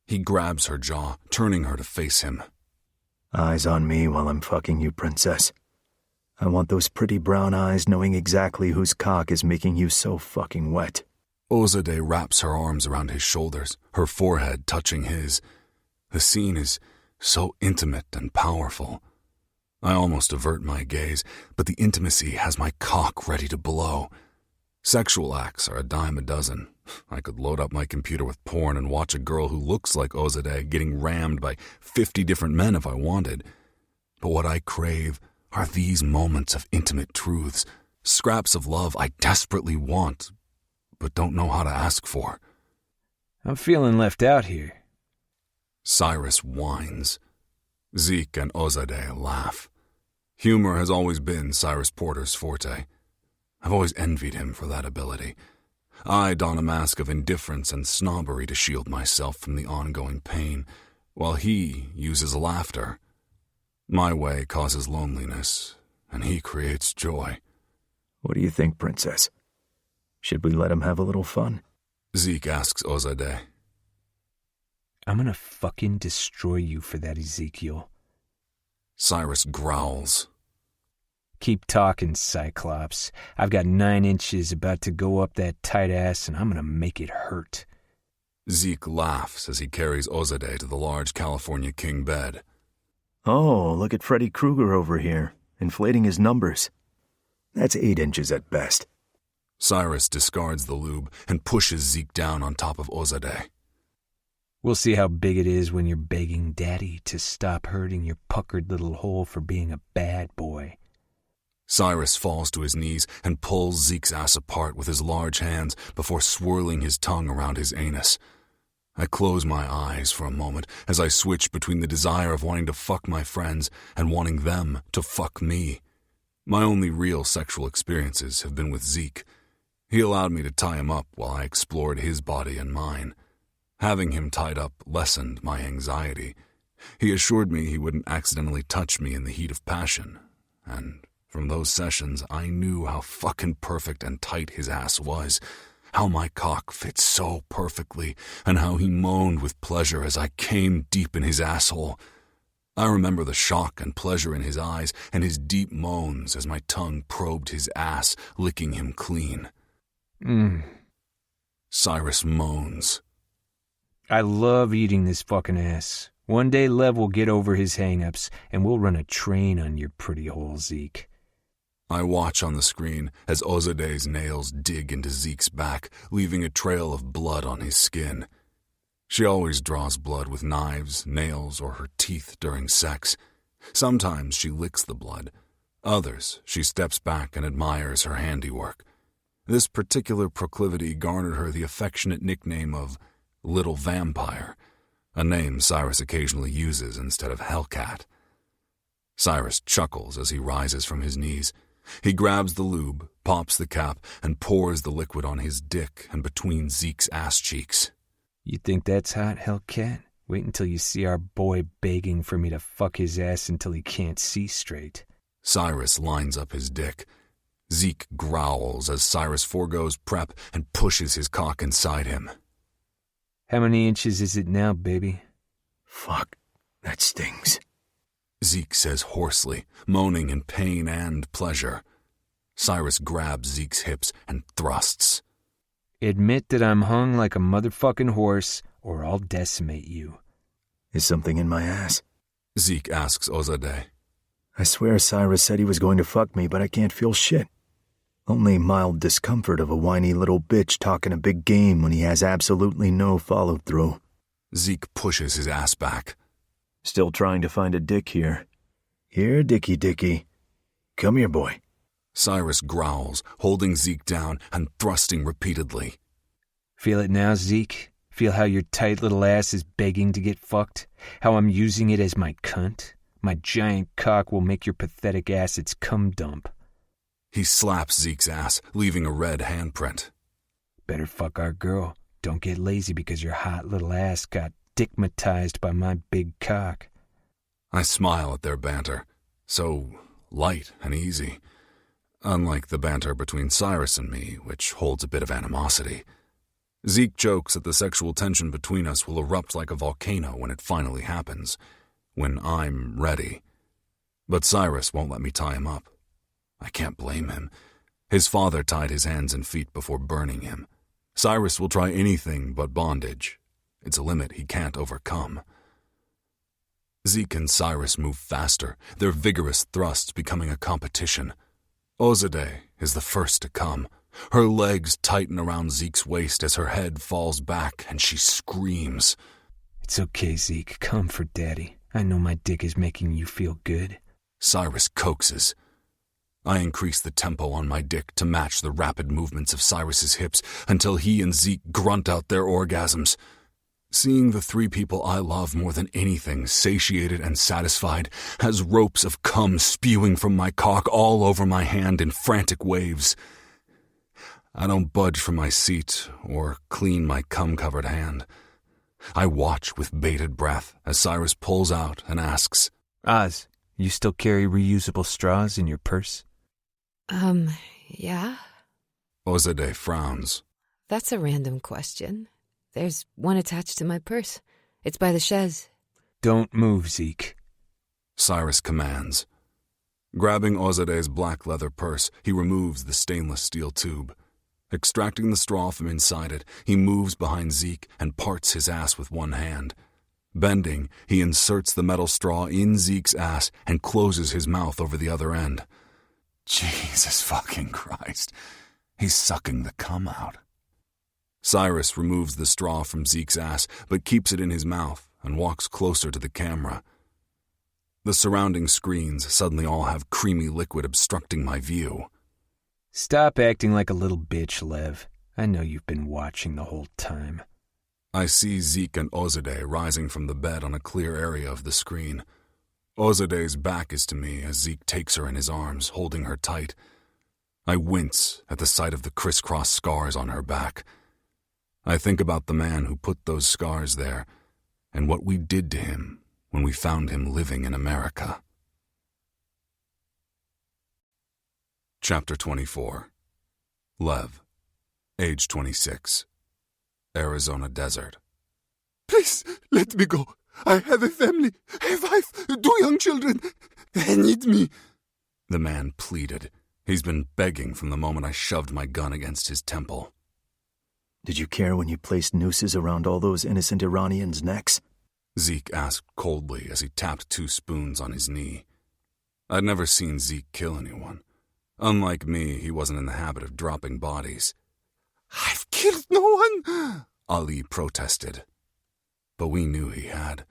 He grabs her jaw, turning her to face him. Eyes on me while I'm fucking you, princess. I want those pretty brown eyes knowing exactly whose cock is making you so fucking wet. Ozade wraps her arms around his shoulders, her forehead touching his. The scene is so intimate and powerful. I almost avert my gaze, but the intimacy has my cock ready to blow. Sexual acts are a dime a dozen. I could load up my computer with porn and watch a girl who looks like Ozade getting rammed by 50 different men if I wanted. But what I crave are these moments of intimate truths, scraps of love I desperately want, but don't know how to ask for. I'm feeling left out here. Cyrus whines. Zeke and Ozade laugh. Humor has always been Cyrus Porter's forte. I've always envied him for that ability. I don a mask of indifference and snobbery to shield myself from the ongoing pain, while he uses laughter. My way causes loneliness, and he creates joy. What do you think, Princess? Should we let him have a little fun? Zeke asks Ozadeh. I'm gonna fucking destroy you for that, Ezekiel. Cyrus growls. Keep talking, Cyclops. I've got 9 inches about to go up that tight ass, and I'm gonna make it hurt. Zeke laughs as he carries Ozadeh to the large California king bed. Oh, look at Freddy Krueger over here, inflating his numbers. That's 8 inches at best. Cyrus discards the lube and pushes Zeke down on top of Ozadeh. We'll see how big it is when you're begging Daddy to stop hurting your puckered little hole for being a bad boy. Cyrus falls to his knees and pulls Zeke's ass apart with his large hands before swirling his tongue around his anus. I close my eyes for a moment as I switch between the desire of wanting to fuck my friends and wanting them to fuck me. My only real sexual experiences have been with Zeke. He allowed me to tie him up while I explored his body and mine. Having him tied up lessened my anxiety. He assured me he wouldn't accidentally touch me in the heat of passion, and from those sessions I knew how fucking perfect and tight his ass was, how my cock fit so perfectly, and how he moaned with pleasure as I came deep in his asshole. I remember the shock and pleasure in his eyes and his deep moans as my tongue probed his ass, licking him clean. Cyrus moans. I love eating this fucking ass. One day Lev will get over his hang-ups, and we'll run a train on your pretty hole, Zeke. I watch on the screen as Ozadeh's nails dig into Zeke's back, leaving a trail of blood on his skin. She always draws blood with knives, nails, or her teeth during sex. Sometimes she licks the blood. Others, she steps back and admires her handiwork. This particular proclivity garnered her the affectionate nickname of Little Vampire, a name Cyrus occasionally uses instead of Hellcat. Cyrus chuckles as he rises from his knees. He grabs the lube, pops the cap, and pours the liquid on his dick and between Zeke's ass cheeks. You think that's hot, Hellcat? Wait until you see our boy begging for me to fuck his ass until he can't see straight. Cyrus lines up his dick. Zeke growls as Cyrus forgoes prep and pushes his cock inside him. How many inches is it now, baby? Fuck, that stings. Zeke says hoarsely, moaning in pain and pleasure. Cyrus grabs Zeke's hips and thrusts. Admit that I'm hung like a motherfucking horse, or I'll decimate you. Is something in my ass? Zeke asks Ozadeh. I swear Cyrus said he was going to fuck me, but I can't feel shit. Only mild discomfort of a whiny little bitch talking a big game when he has absolutely no follow-through. Zeke pushes his ass back. Still trying to find a dick here. Here, Dicky. Come here, boy. Cyrus growls, holding Zeke down and thrusting repeatedly. Feel it now, Zeke? Feel how your tight little ass is begging to get fucked? How I'm using it as my cunt? My giant cock will make your pathetic ass its cum dump. He slaps Zeke's ass, leaving a red handprint. Better fuck our girl. Don't get lazy because your hot little ass got dickmatized by my big cock. I smile at their banter. So light and easy. Unlike the banter between Cyrus and me, which holds a bit of animosity. Zeke jokes that the sexual tension between us will erupt like a volcano when it finally happens, when I'm ready. But Cyrus won't let me tie him up. I can't blame him. His father tied his hands and feet before burning him. Cyrus will try anything but bondage. It's a limit he can't overcome. Zeke and Cyrus move faster, their vigorous thrusts becoming a competition. Ozadeh is the first to come. Her legs tighten around Zeke's waist as her head falls back and she screams. It's okay, Zeke. Come for Daddy. I know my dick is making you feel good. Cyrus coaxes. I increase the tempo on my dick to match the rapid movements of Cyrus's hips until he and Zeke grunt out their orgasms. Seeing the three people I love more than anything satiated and satisfied has ropes of cum spewing from my cock all over my hand in frantic waves. I don't budge from my seat or clean my cum-covered hand. I watch with bated breath as Cyrus pulls out and asks, Oz, you still carry reusable straws in your purse? Yeah? Ozadeh frowns. That's a random question. There's one attached to my purse. It's by the chaise. Don't move, Zeke. Cyrus commands. Grabbing Ozadeh's black leather purse, he removes the stainless steel tube. Extracting the straw from inside it, he moves behind Zeke and parts his ass with one hand. Bending, he inserts the metal straw in Zeke's ass and closes his mouth over the other end. Jesus fucking Christ. He's sucking the cum out. Cyrus removes the straw from Zeke's ass, but keeps it in his mouth and walks closer to the camera. The surrounding screens suddenly all have creamy liquid obstructing my view. Stop acting like a little bitch, Lev. I know you've been watching the whole time. I see Zeke and Ozadeh rising from the bed on a clear area of the screen. Ozadeh's back is to me as Zeke takes her in his arms, holding her tight. I wince at the sight of the crisscross scars on her back. I think about the man who put those scars there and what we did to him when we found him living in America. Chapter 24. Lev, age 26. Arizona desert. Please, let me go. I have a family, a wife, 2 young children. They need me. The man pleaded. He's been begging from the moment I shoved my gun against his temple. Did you care when you placed nooses around all those innocent Iranians' necks? Zeke asked coldly as he tapped 2 spoons on his knee. I'd never seen Zeke kill anyone. Unlike me, he wasn't in the habit of dropping bodies. I've killed no one, Ali protested. But we knew he had.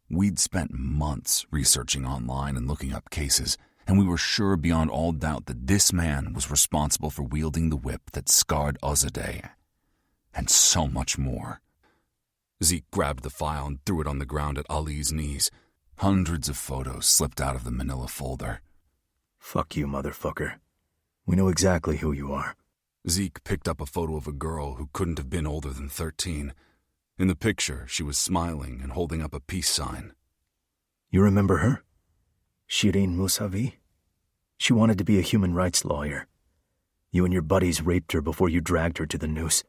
We'd spent months researching online and looking up cases, and we were sure beyond all doubt that this man was responsible for wielding the whip that scarred Ozadeh. And so much more. Zeke grabbed the file and threw it on the ground at Ali's knees. Hundreds of photos slipped out of the manila folder. Fuck you, motherfucker. We know exactly who you are. Zeke picked up a photo of a girl who couldn't have been older than 13. In the picture, she was smiling and holding up a peace sign. You remember her? Shireen Mousavi? She wanted to be a human rights lawyer. You and your buddies raped her before you dragged her to the noose.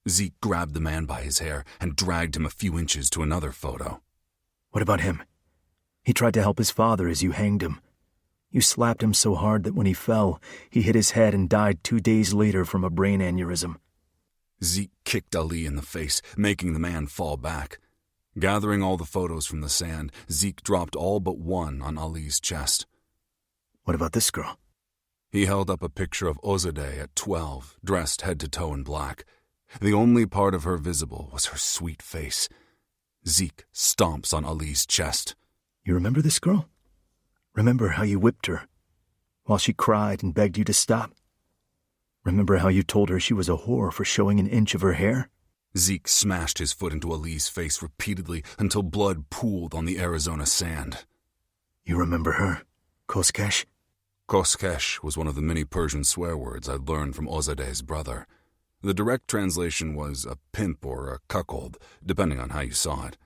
Zeke grabbed the man by his hair and dragged him a few inches to another photo. What about him? He tried to help his father as you hanged him. You slapped him so hard that when he fell, he hit his head and died 2 days later from a brain aneurysm. Zeke kicked Ali in the face, making the man fall back. Gathering all the photos from the sand, Zeke dropped all but one on Ali's chest. What about this girl? He held up a picture of Ozadeh at 12, dressed head to toe in black. The only part of her visible was her sweet face. Zeke stomps on Ali's chest. You remember this girl? Remember how you whipped her, while she cried and begged you to stop? Remember how you told her she was a whore for showing an inch of her hair? Zeke smashed his foot into Ali's face repeatedly until blood pooled on the Arizona sand. You remember her, Koskesh? Koskesh was one of the many Persian swear words I'd learned from Ozadeh's brother. The direct translation was a pimp or a cuckold, depending on how you saw it.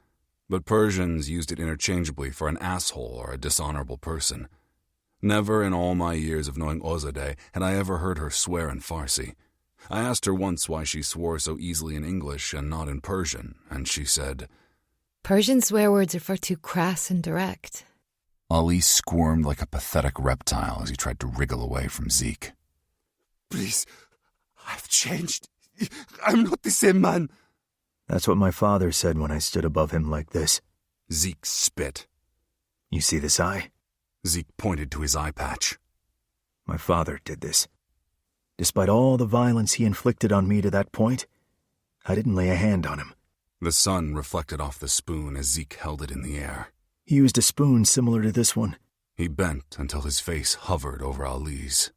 But Persians used it interchangeably for an asshole or a dishonorable person. Never in all my years of knowing Ozadeh had I ever heard her swear in Farsi. I asked her once why she swore so easily in English and not in Persian, and she said, Persian swear words are far too crass and direct. Ali squirmed like a pathetic reptile as he tried to wriggle away from Zeke. Please, I've changed. I'm not the same man. That's what my father said when I stood above him like this. Zeke spit. You see this eye? Zeke pointed to his eye patch. My father did this. Despite all the violence he inflicted on me to that point, I didn't lay a hand on him. The sun reflected off the spoon as Zeke held it in the air. He used a spoon similar to this one. He bent until his face hovered over Ali's.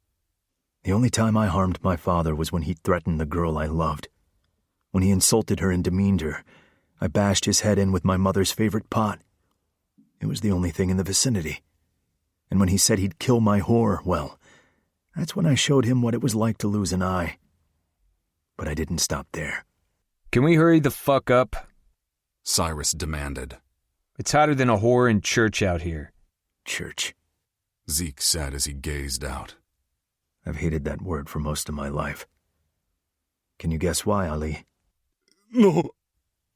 The only time I harmed my father was when he threatened the girl I loved. When he insulted her and demeaned her, I bashed his head in with my mother's favorite pot. It was the only thing in the vicinity. And when he said he'd kill my whore, well, that's when I showed him what it was like to lose an eye. But I didn't stop there. Can we hurry the fuck up? Cyrus demanded. It's hotter than a whore in church out here. Church. Zeke said as he gazed out. I've hated that word for most of my life. Can you guess why, Ali? No.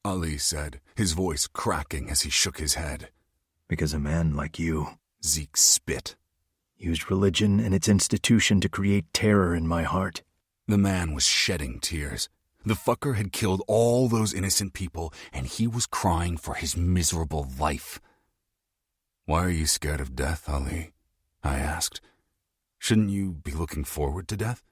Ali said, his voice cracking as he shook his head. Because a man like you Zeke spit. used religion and its institution to create terror in my heart. The man was shedding tears. The fucker had killed all those innocent people, and he was crying for his miserable life. "Why are you scared of death, Ali?" I asked. "Shouldn't you be looking forward to death?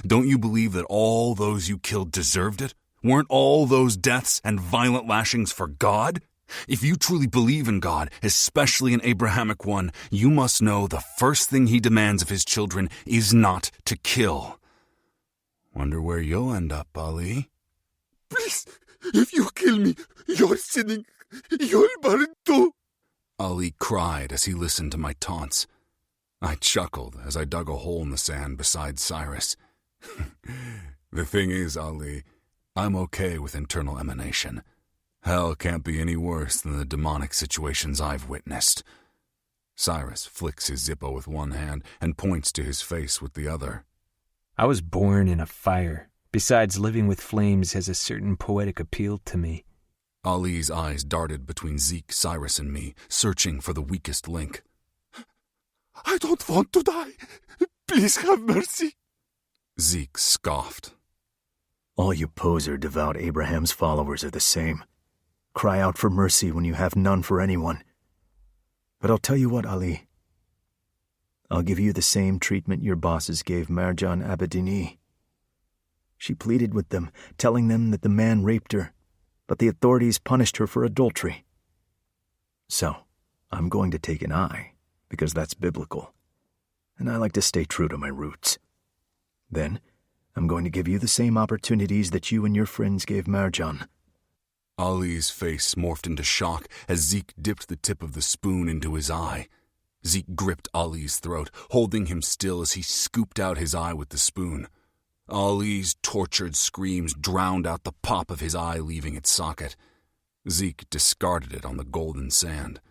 Don't you believe that all those you killed deserved it? Weren't all those deaths and violent lashings for God? If you truly believe in God, especially an Abrahamic one, you must know the first thing he demands of his children is not to kill." Wonder where you'll end up, Ali? Please, if you kill me, you're sinning. You'll burn too. Ali cried as he listened to my taunts. I chuckled as I dug a hole in the sand beside Cyrus. The thing is, Ali, I'm okay with internal emanation. Hell can't be any worse than the demonic situations I've witnessed. Cyrus flicks his Zippo with one hand and points to his face with the other. I was born in a fire. Besides, living with flames has a certain poetic appeal to me. Ali's eyes darted between Zeke, Cyrus, and me, searching for the weakest link. I don't want to die. Please have mercy. Zeke scoffed. All you poser devout Abraham's followers are the same. Cry out for mercy when you have none for anyone. But I'll tell you what, Ali. I'll give you the same treatment your bosses gave Marjan Abedini. She pleaded with them, telling them that the man raped her, but the authorities punished her for adultery. So, I'm going to take an eye, because that's biblical, and I like to stay true to my roots. Then, I'm going to give you the same opportunities that you and your friends gave Marjan. Ali's face morphed into shock as Zeke dipped the tip of the spoon into his eye. Zeke gripped Ali's throat, holding him still as he scooped out his eye with the spoon. Ali's tortured screams drowned out the pop of his eye leaving its socket. Zeke discarded it on the golden sand.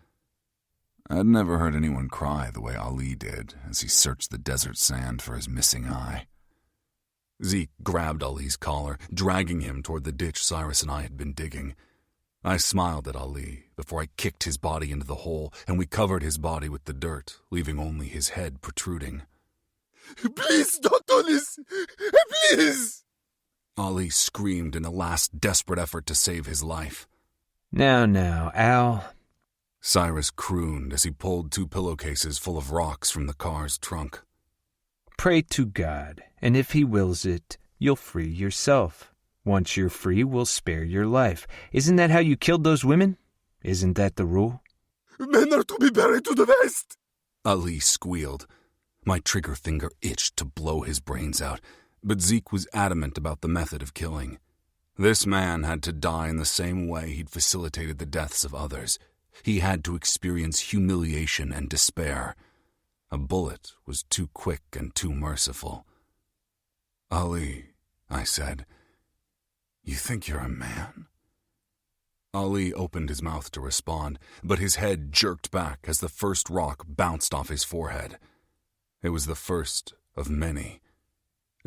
I'd never heard anyone cry the way Ali did as he searched the desert sand for his missing eye. Zeke grabbed Ali's collar, dragging him toward the ditch Cyrus and I had been digging. I smiled at Ali before I kicked his body into the hole, and we covered his body with the dirt, leaving only his head protruding. Please don't do this! Please! Ali screamed in a last desperate effort to save his life. Now, Al. Cyrus crooned as he pulled 2 pillowcases full of rocks from the car's trunk. Pray to God, and if he wills it, you'll free yourself. Once you're free, we'll spare your life. Isn't that how you killed those women? Isn't that the rule? Men are to be buried to the west. Ali squealed. My trigger finger itched to blow his brains out, but Zeke was adamant about the method of killing. This man had to die in the same way he'd facilitated the deaths of others. He had to experience humiliation and despair. A bullet was too quick and too merciful. Ali, I said, you think you're a man? Ali opened his mouth to respond, but his head jerked back as the first rock bounced off his forehead. It was the first of many.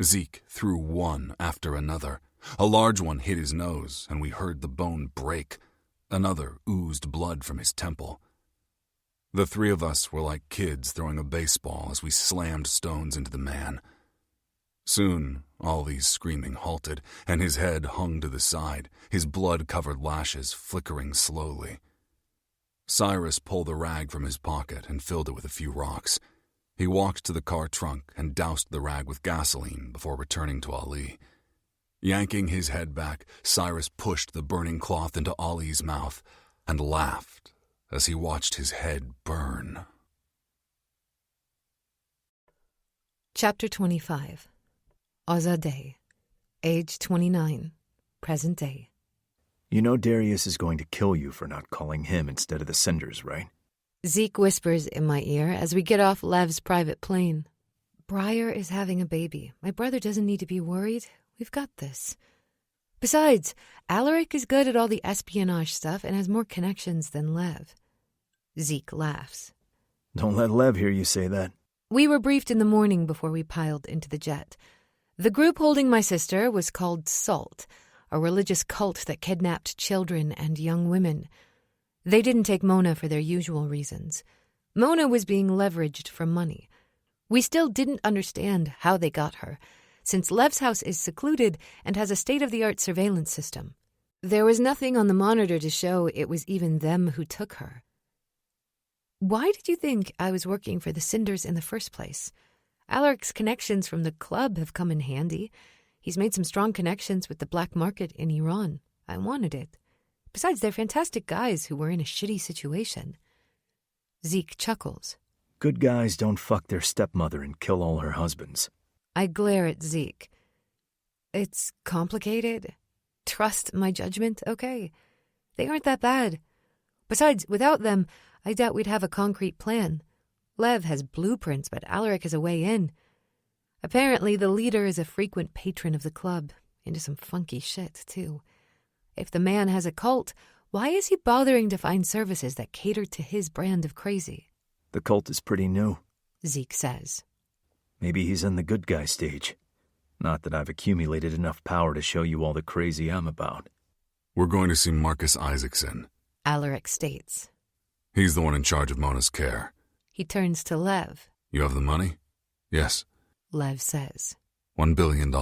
Zeke threw one after another. A large one hit his nose, and we heard the bone break. Another oozed blood from his temple. The 3 of us were like kids throwing a baseball as we slammed stones into the man. Soon, all these screaming halted, and his head hung to the side, his blood-covered lashes flickering slowly. Cyrus pulled a rag from his pocket and filled it with a few rocks. He walked to the car trunk and doused the rag with gasoline before returning to Ali. Yanking his head back, Cyrus pushed the burning cloth into Ali's mouth and laughed as he watched his head burn. Chapter 25. Azadeh, age 29, present day. You know Darius is going to kill you for not calling him instead of the Cinders, right? Zeke whispers in my ear as we get off Lev's private plane. Briar is having a baby. My brother doesn't need to be worried. We've got this. Besides, Alaric is good at all the espionage stuff and has more connections than Lev. Zeke laughs. Don't let Lev hear you say that. We were briefed in the morning before we piled into the jet. The group holding my sister was called SALT, a religious cult that kidnapped children and young women. They didn't take Mona for their usual reasons. Mona was being leveraged for money. We still didn't understand how they got her, since Lev's house is secluded and has a state-of-the-art surveillance system. There was nothing on the monitor to show it was even them who took her. Why did you think I was working for the Cinders in the first place? Alaric's connections from the club have come in handy. He's made some strong connections with the black market in Iran. I wanted it. Besides, they're fantastic guys who were in a shitty situation. Zeke chuckles. Good guys don't fuck their stepmother and kill all her husbands. I glare at Zeke. It's complicated. Trust my judgment, okay? They aren't that bad. Besides, without them, I doubt we'd have a concrete plan. Lev has blueprints, but Alaric has a way in. Apparently, the leader is a frequent patron of the club, into some funky shit, too. If the man has a cult, why is he bothering to find services that cater to his brand of crazy? The cult is pretty new, Zeke says. Maybe he's in the good guy stage. Not that I've accumulated enough power to show you all the crazy I'm about. We're going to see Marcus Isaacson. Alaric states. He's the one in charge of Mona's care. He turns to Lev. You have the money? Yes. Lev says. $1 billion.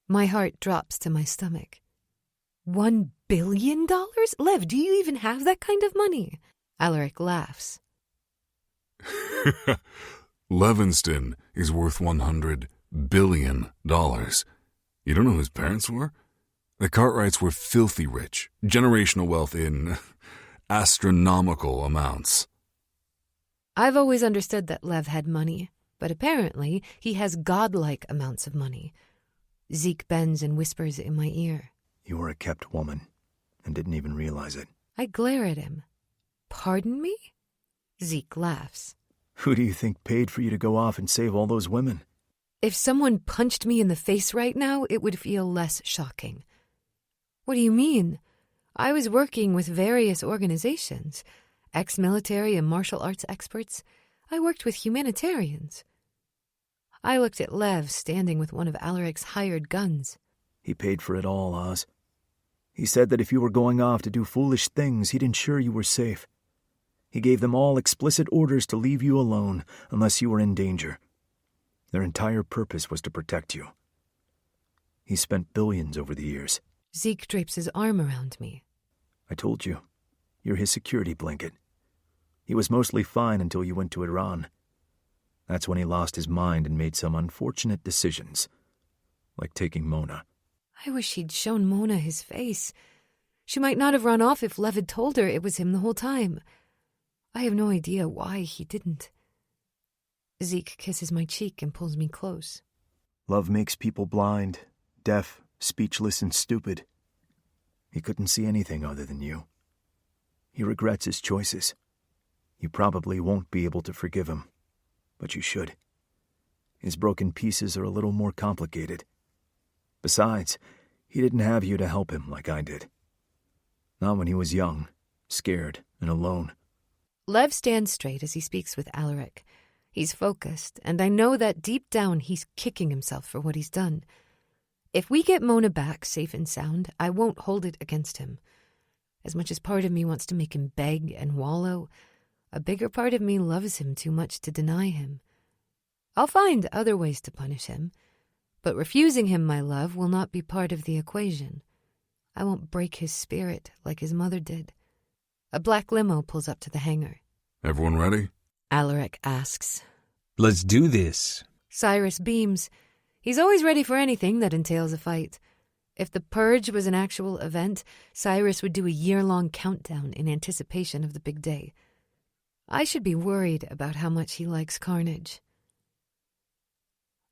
My heart drops to my stomach. $1 billion? Lev, do you even have that kind of money? Alaric laughs. Levinston is worth $100 billion. You don't know who his parents were? The Cartwrights were filthy rich, generational wealth in astronomical amounts. I've always understood that Lev had money, but apparently he has godlike amounts of money. Zeke bends and whispers in my ear. You were a kept woman and didn't even realize it. I glare at him. Pardon me? Zeke laughs. Who do you think paid for you to go off and save all those women? If someone punched me in the face right now, it would feel less shocking. What do you mean? I was working with various organizations, ex-military and martial arts experts. I worked with humanitarians. I looked at Lev standing with one of Alaric's hired guns. He paid for it all, Oz. He said that if you were going off to do foolish things, he'd ensure you were safe. He gave them all explicit orders to leave you alone unless you were in danger. Their entire purpose was to protect you. He spent billions over the years. Zeke drapes his arm around me. I told you, you're his security blanket. He was mostly fine until you went to Iran. That's when he lost his mind and made some unfortunate decisions, like taking Mona. I wish he'd shown Mona his face. She might not have run off if Lev had told her it was him the whole time. I have no idea why he didn't. Zeke kisses my cheek and pulls me close. Love makes people blind, deaf, speechless, and stupid. He couldn't see anything other than you. He regrets his choices. You probably won't be able to forgive him, but you should. His broken pieces are a little more complicated. Besides, he didn't have you to help him like I did. Not when he was young, scared, and alone. Lev stands straight as he speaks with Alaric. He's focused, and I know that deep down he's kicking himself for what he's done. If we get Mona back safe and sound, I won't hold it against him. As much as part of me wants to make him beg and wallow, a bigger part of me loves him too much to deny him. I'll find other ways to punish him, but refusing him my love will not be part of the equation. I won't break his spirit like his mother did. A black limo pulls up to the hangar. Everyone ready? Alaric asks. Let's do this. Cyrus beams. He's always ready for anything that entails a fight. If the purge was an actual event, Cyrus would do a year-long countdown in anticipation of the big day. I should be worried about how much he likes carnage.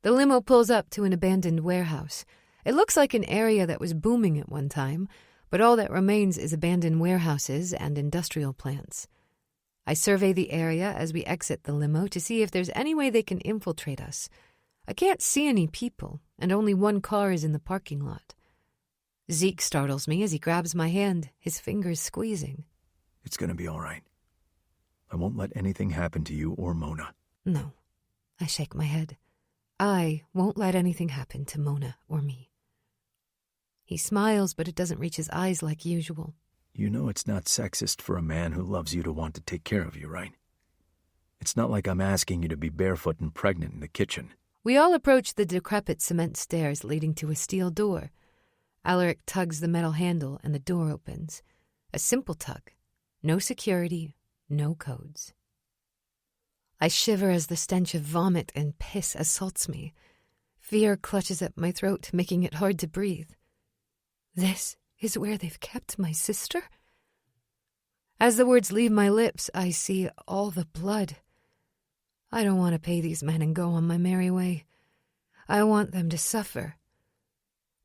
The limo pulls up to an abandoned warehouse. It looks like an area that was booming at one time, but all that remains is abandoned warehouses and industrial plants. I survey the area as we exit the limo to see if there's any way they can infiltrate us. I can't see any people, and only one car is in the parking lot. Zeke startles me as he grabs my hand, his fingers squeezing. It's gonna be all right. I won't let anything happen to you or Mona. No, I shake my head. I won't let anything happen to Mona or me. He smiles, but it doesn't reach his eyes like usual. You know it's not sexist for a man who loves you to want to take care of you, right? It's not like I'm asking you to be barefoot and pregnant in the kitchen. We all approach the decrepit cement stairs leading to a steel door. Alaric tugs the metal handle and the door opens. A simple tug. No security, no codes. I shiver as the stench of vomit and piss assaults me. Fear clutches at my throat, making it hard to breathe. This is where they've kept my sister? As the words leave my lips, I see all the blood. I don't want to pay these men and go on my merry way. I want them to suffer.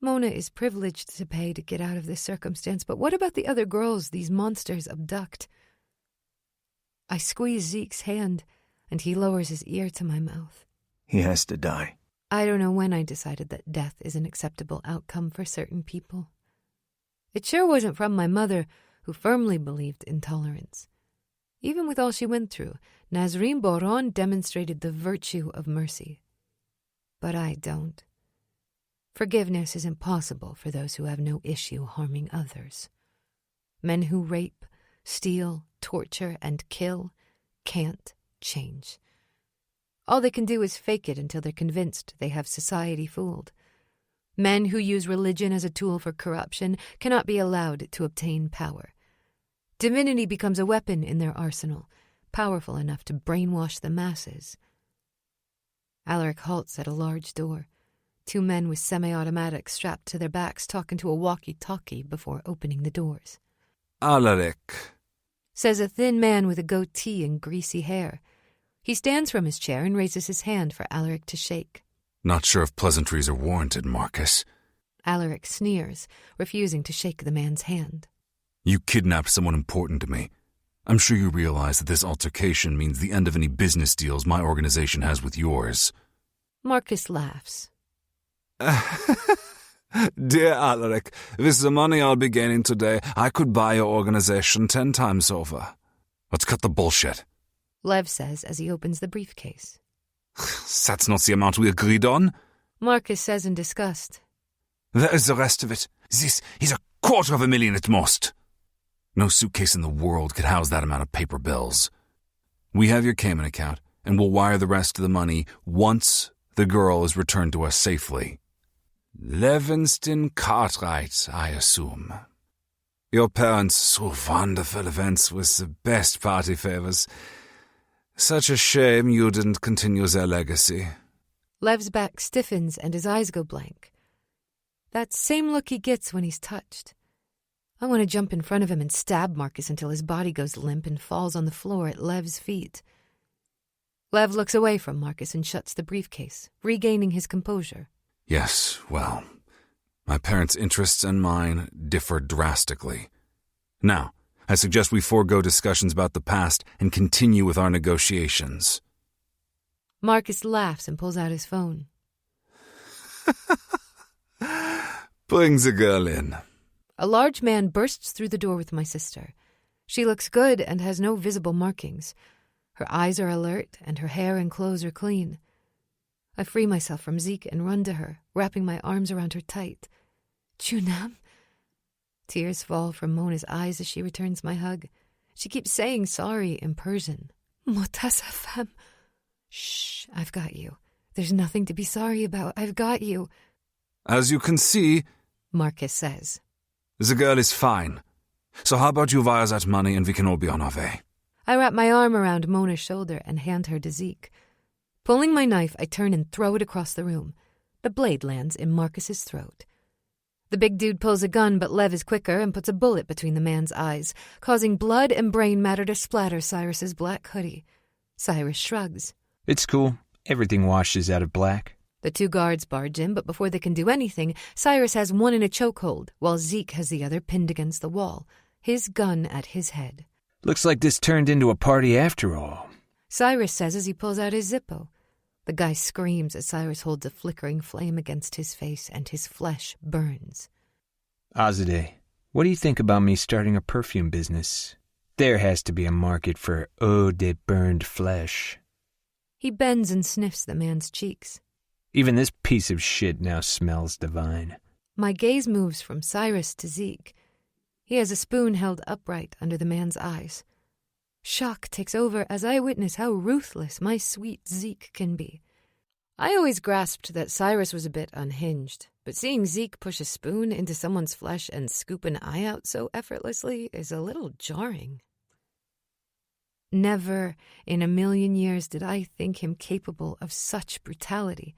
Mona is privileged to pay to get out of this circumstance, but what about the other girls these monsters abduct? I squeeze Zeke's hand, and he lowers his ear to my mouth. He has to die. I don't know when I decided that death is an acceptable outcome for certain people. It sure wasn't from my mother, who firmly believed in tolerance. Even with all she went through, Nazreen Boron demonstrated the virtue of mercy. But I don't. Forgiveness is impossible for those who have no issue harming others. Men who rape, steal, torture, and kill can't change. All they can do is fake it until they're convinced they have society fooled. Men who use religion as a tool for corruption cannot be allowed to obtain power. Divinity becomes a weapon in their arsenal, powerful enough to brainwash the masses. Alaric halts at a large door. Two men with semi-automatics strapped to their backs talk into a walkie-talkie before opening the doors. Alaric, says a thin man with a goatee and greasy hair. He stands from his chair and raises his hand for Alaric to shake. Not sure if pleasantries are warranted, Marcus. Alaric sneers, refusing to shake the man's hand. You kidnapped someone important to me. I'm sure you realize that this altercation means the end of any business deals my organization has with yours. Marcus laughs. Dear Alaric, with the money I'll be gaining today, I could buy your organization 10 times over. Let's cut the bullshit. Lev says as he opens the briefcase. That's not the amount we agreed on. Marcus says in disgust. There is the rest of it. This is $250,000 at most. No suitcase in the world could house that amount of paper bills. We have your Cayman account, and we'll wire the rest of the money once the girl is returned to us safely. Levinston Cartwright, I assume. Your parents threw wonderful events with the best party favors. Such a shame you didn't continue their legacy. Lev's back stiffens and his eyes go blank. That same look he gets when he's touched. I want to jump in front of him and stab Marcus until his body goes limp and falls on the floor at Lev's feet. Lev looks away from Marcus and shuts the briefcase, regaining his composure. Yes, well, my parents' interests and mine differ drastically. Now, I suggest we forego discussions about the past and continue with our negotiations. Marcus laughs and pulls out his phone. Bring the girl in. A large man bursts through the door with my sister. She looks good and has no visible markings. Her eyes are alert and her hair and clothes are clean. I free myself from Zeke and run to her, wrapping my arms around her tight. Junam? Tears fall from Mona's eyes as she returns my hug. She keeps saying sorry in Persian. Motasafam. Shh, I've got you. There's nothing to be sorry about. I've got you. As you can see, Marcus says, the girl is fine. So how about you wire that money and we can all be on our way? I wrap my arm around Mona's shoulder and hand her to Zeke. Pulling my knife, I turn and throw it across the room. The blade lands in Marcus's throat. The big dude pulls a gun, but Lev is quicker and puts a bullet between the man's eyes, causing blood and brain matter to splatter Cyrus's black hoodie. Cyrus shrugs. It's cool. Everything washes out of black. The two guards barge in, but before they can do anything, Cyrus has one in a chokehold, while Zeke has the other pinned against the wall, his gun at his head. Looks like this turned into a party after all. Cyrus says as he pulls out his Zippo. The guy screams as Cyrus holds a flickering flame against his face and his flesh burns. Azadeh, what do you think about me starting a perfume business? There has to be a market for eau de burned flesh. He bends and sniffs the man's cheeks. Even this piece of shit now smells divine. My gaze moves from Cyrus to Zeke. He has a spoon held upright under the man's eyes. Shock takes over as I witness how ruthless my sweet Zeke can be. I always grasped that Cyrus was a bit unhinged, but seeing Zeke push a spoon into someone's flesh and scoop an eye out so effortlessly is a little jarring. Never in a million years did I think him capable of such brutality.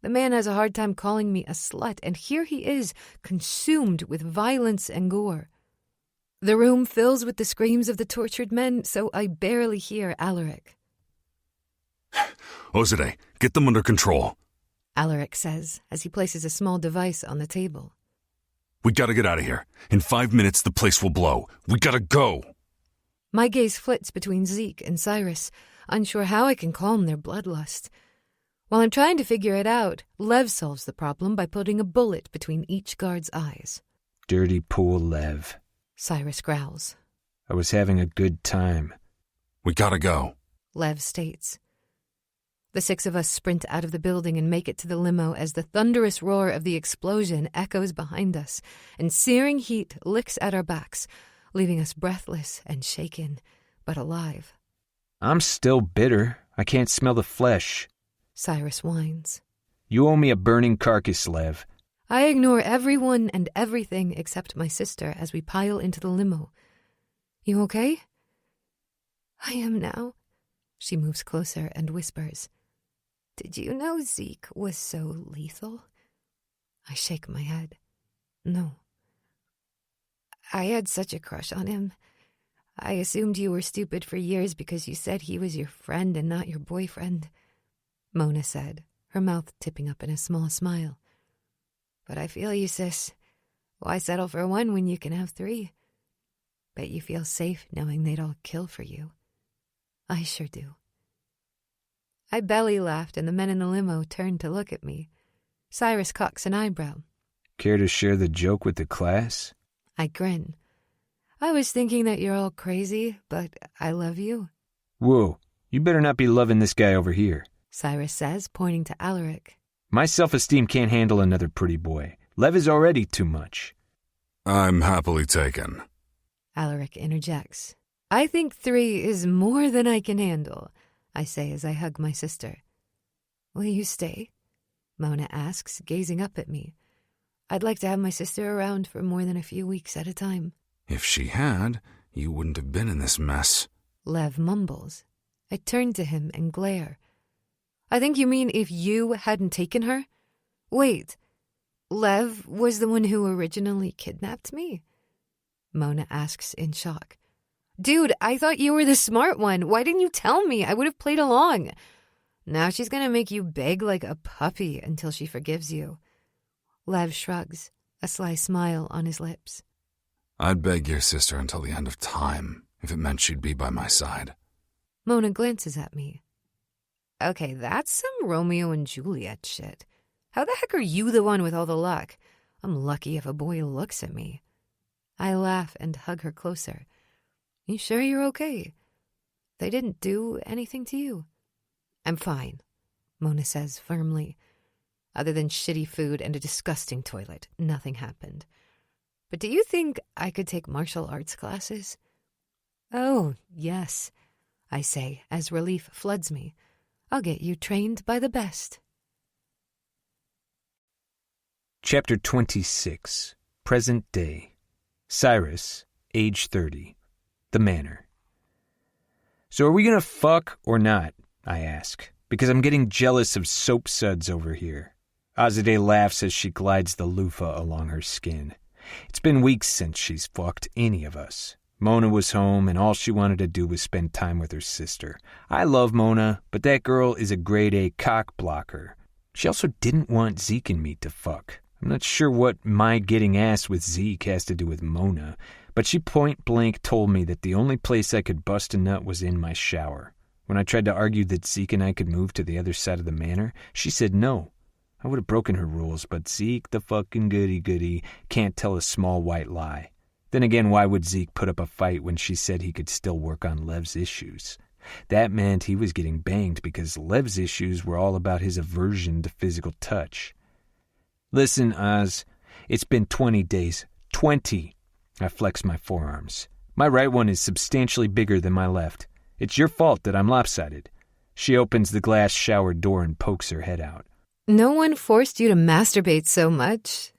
The man has a hard time calling me a slut, and here he is, consumed with violence and gore. The room fills with the screams of the tortured men, so I barely hear Alaric. Ozade, get them under control. Alaric says, as he places a small device on the table. We gotta get out of here. In 5 minutes, the place will blow. We gotta go. My gaze flits between Zeke and Cyrus, unsure how I can calm their bloodlust. While I'm trying to figure it out, Lev solves the problem by putting a bullet between each guard's eyes. Dirty pool Lev. Cyrus growls. I was having a good time. We gotta go. Lev states. The 6 of us sprint out of the building and make it to the limo as the thunderous roar of the explosion echoes behind us, and searing heat licks at our backs, leaving us breathless and shaken, but alive. I'm still bitter. I can't smell the flesh. Cyrus whines. You owe me a burning carcass, Lev. I ignore everyone and everything except my sister as we pile into the limo. You okay? I am now. She moves closer and whispers. Did you know Zeke was so lethal? I shake my head. No. I had such a crush on him. I assumed you were stupid for years because you said he was your friend and not your boyfriend, Mona said, her mouth tipping up in a small smile. But I feel you, sis. Why settle for one when you can have 3? Bet you feel safe knowing they'd all kill for you. I sure do. I belly laughed and the men in the limo turned to look at me. Cyrus cocks an eyebrow. Care to share the joke with the class? I grin. I was thinking that you're all crazy, but I love you. Whoa, you better not be loving this guy over here, Cyrus says, pointing to Alaric. My self-esteem can't handle another pretty boy. Lev is already too much. I'm happily taken. Alaric interjects. I think 3 is more than I can handle, I say as I hug my sister. Will you stay? Mona asks, gazing up at me. I'd like to have my sister around for more than a few weeks at a time. If she had, you wouldn't have been in this mess. Lev mumbles. I turn to him and glare. I think you mean if you hadn't taken her? Wait, Lev was the one who originally kidnapped me? Mona asks in shock. Dude, I thought you were the smart one. Why didn't you tell me? I would have played along. Now she's going to make you beg like a puppy until she forgives you. Lev shrugs, a sly smile on his lips. I'd beg your sister until the end of time, if it meant she'd be by my side. Mona glances at me. Okay, that's some Romeo and Juliet shit. How the heck are you the one with all the luck? I'm lucky if a boy looks at me. I laugh and hug her closer. You sure you're okay? They didn't do anything to you? I'm fine, Mona says firmly. Other than shitty food and a disgusting toilet, nothing happened. But do you think I could take martial arts classes? Oh, yes, I say as relief floods me. I'll get you trained by the best. Chapter 26. Present Day. Cyrus, age 30. The Manor. So are we gonna fuck or not? I ask, because I'm getting jealous of soap suds over here. Azadeh laughs as she glides the loofah along her skin. It's been weeks since she's fucked any of us. Mona was home, and all she wanted to do was spend time with her sister. I love Mona, but that girl is a grade A cock blocker. She also didn't want Zeke and me to fuck. I'm not sure what my getting ass with Zeke has to do with Mona, but she point-blank told me that the only place I could bust a nut was in my shower. When I tried to argue that Zeke and I could move to the other side of the manor, she said no. I would have broken her rules, but Zeke, the fucking goody-goody, can't tell a small white lie. Then again, why would Zeke put up a fight when she said he could still work on Lev's issues? That meant he was getting banged because Lev's issues were all about his aversion to physical touch. Listen, Oz, it's been 20 days. 20! I flex my forearms. My right one is substantially bigger than my left. It's your fault that I'm lopsided. She opens the glass shower door and pokes her head out. No one forced you to masturbate so much.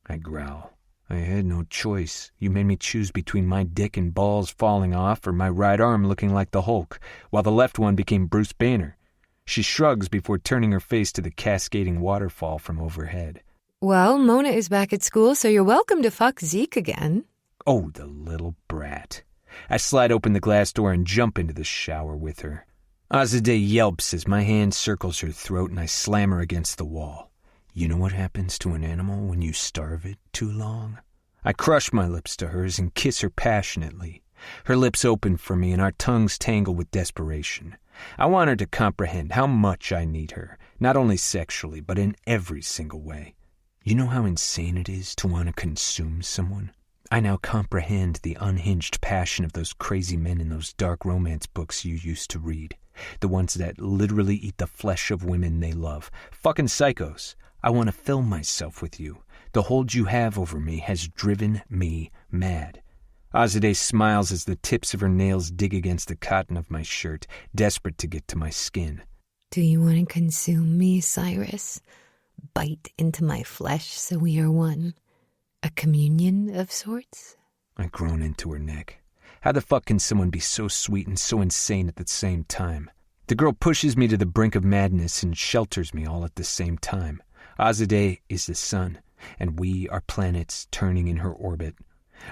I growl. I had no choice. You made me choose between my dick and balls falling off or my right arm looking like the Hulk, while the left one became Bruce Banner. She shrugs before turning her face to the cascading waterfall from overhead. Well, Mona is back at school, so you're welcome to fuck Zeke again. Oh, the little brat. I slide open the glass door and jump into the shower with her. Azadeh yelps as my hand circles her throat and I slam her against the wall. You know what happens to an animal when you starve it too long? I crush my lips to hers and kiss her passionately. Her lips open for me and our tongues tangle with desperation. I want her to comprehend how much I need her, not only sexually, but in every single way. You know how insane it is to want to consume someone? I now comprehend the unhinged passion of those crazy men in those dark romance books you used to read. The ones that literally eat the flesh of women they love. Fucking psychos. I want to fill myself with you. The hold you have over me has driven me mad. Azadeh smiles as the tips of her nails dig against the cotton of my shirt, desperate to get to my skin. Do you want to consume me, Cyrus? Bite into my flesh so we are one? A communion of sorts? I groan into her neck. How the fuck can someone be so sweet and so insane at the same time? The girl pushes me to the brink of madness and shelters me all at the same time. Azadeh is the sun, and we are planets turning in her orbit.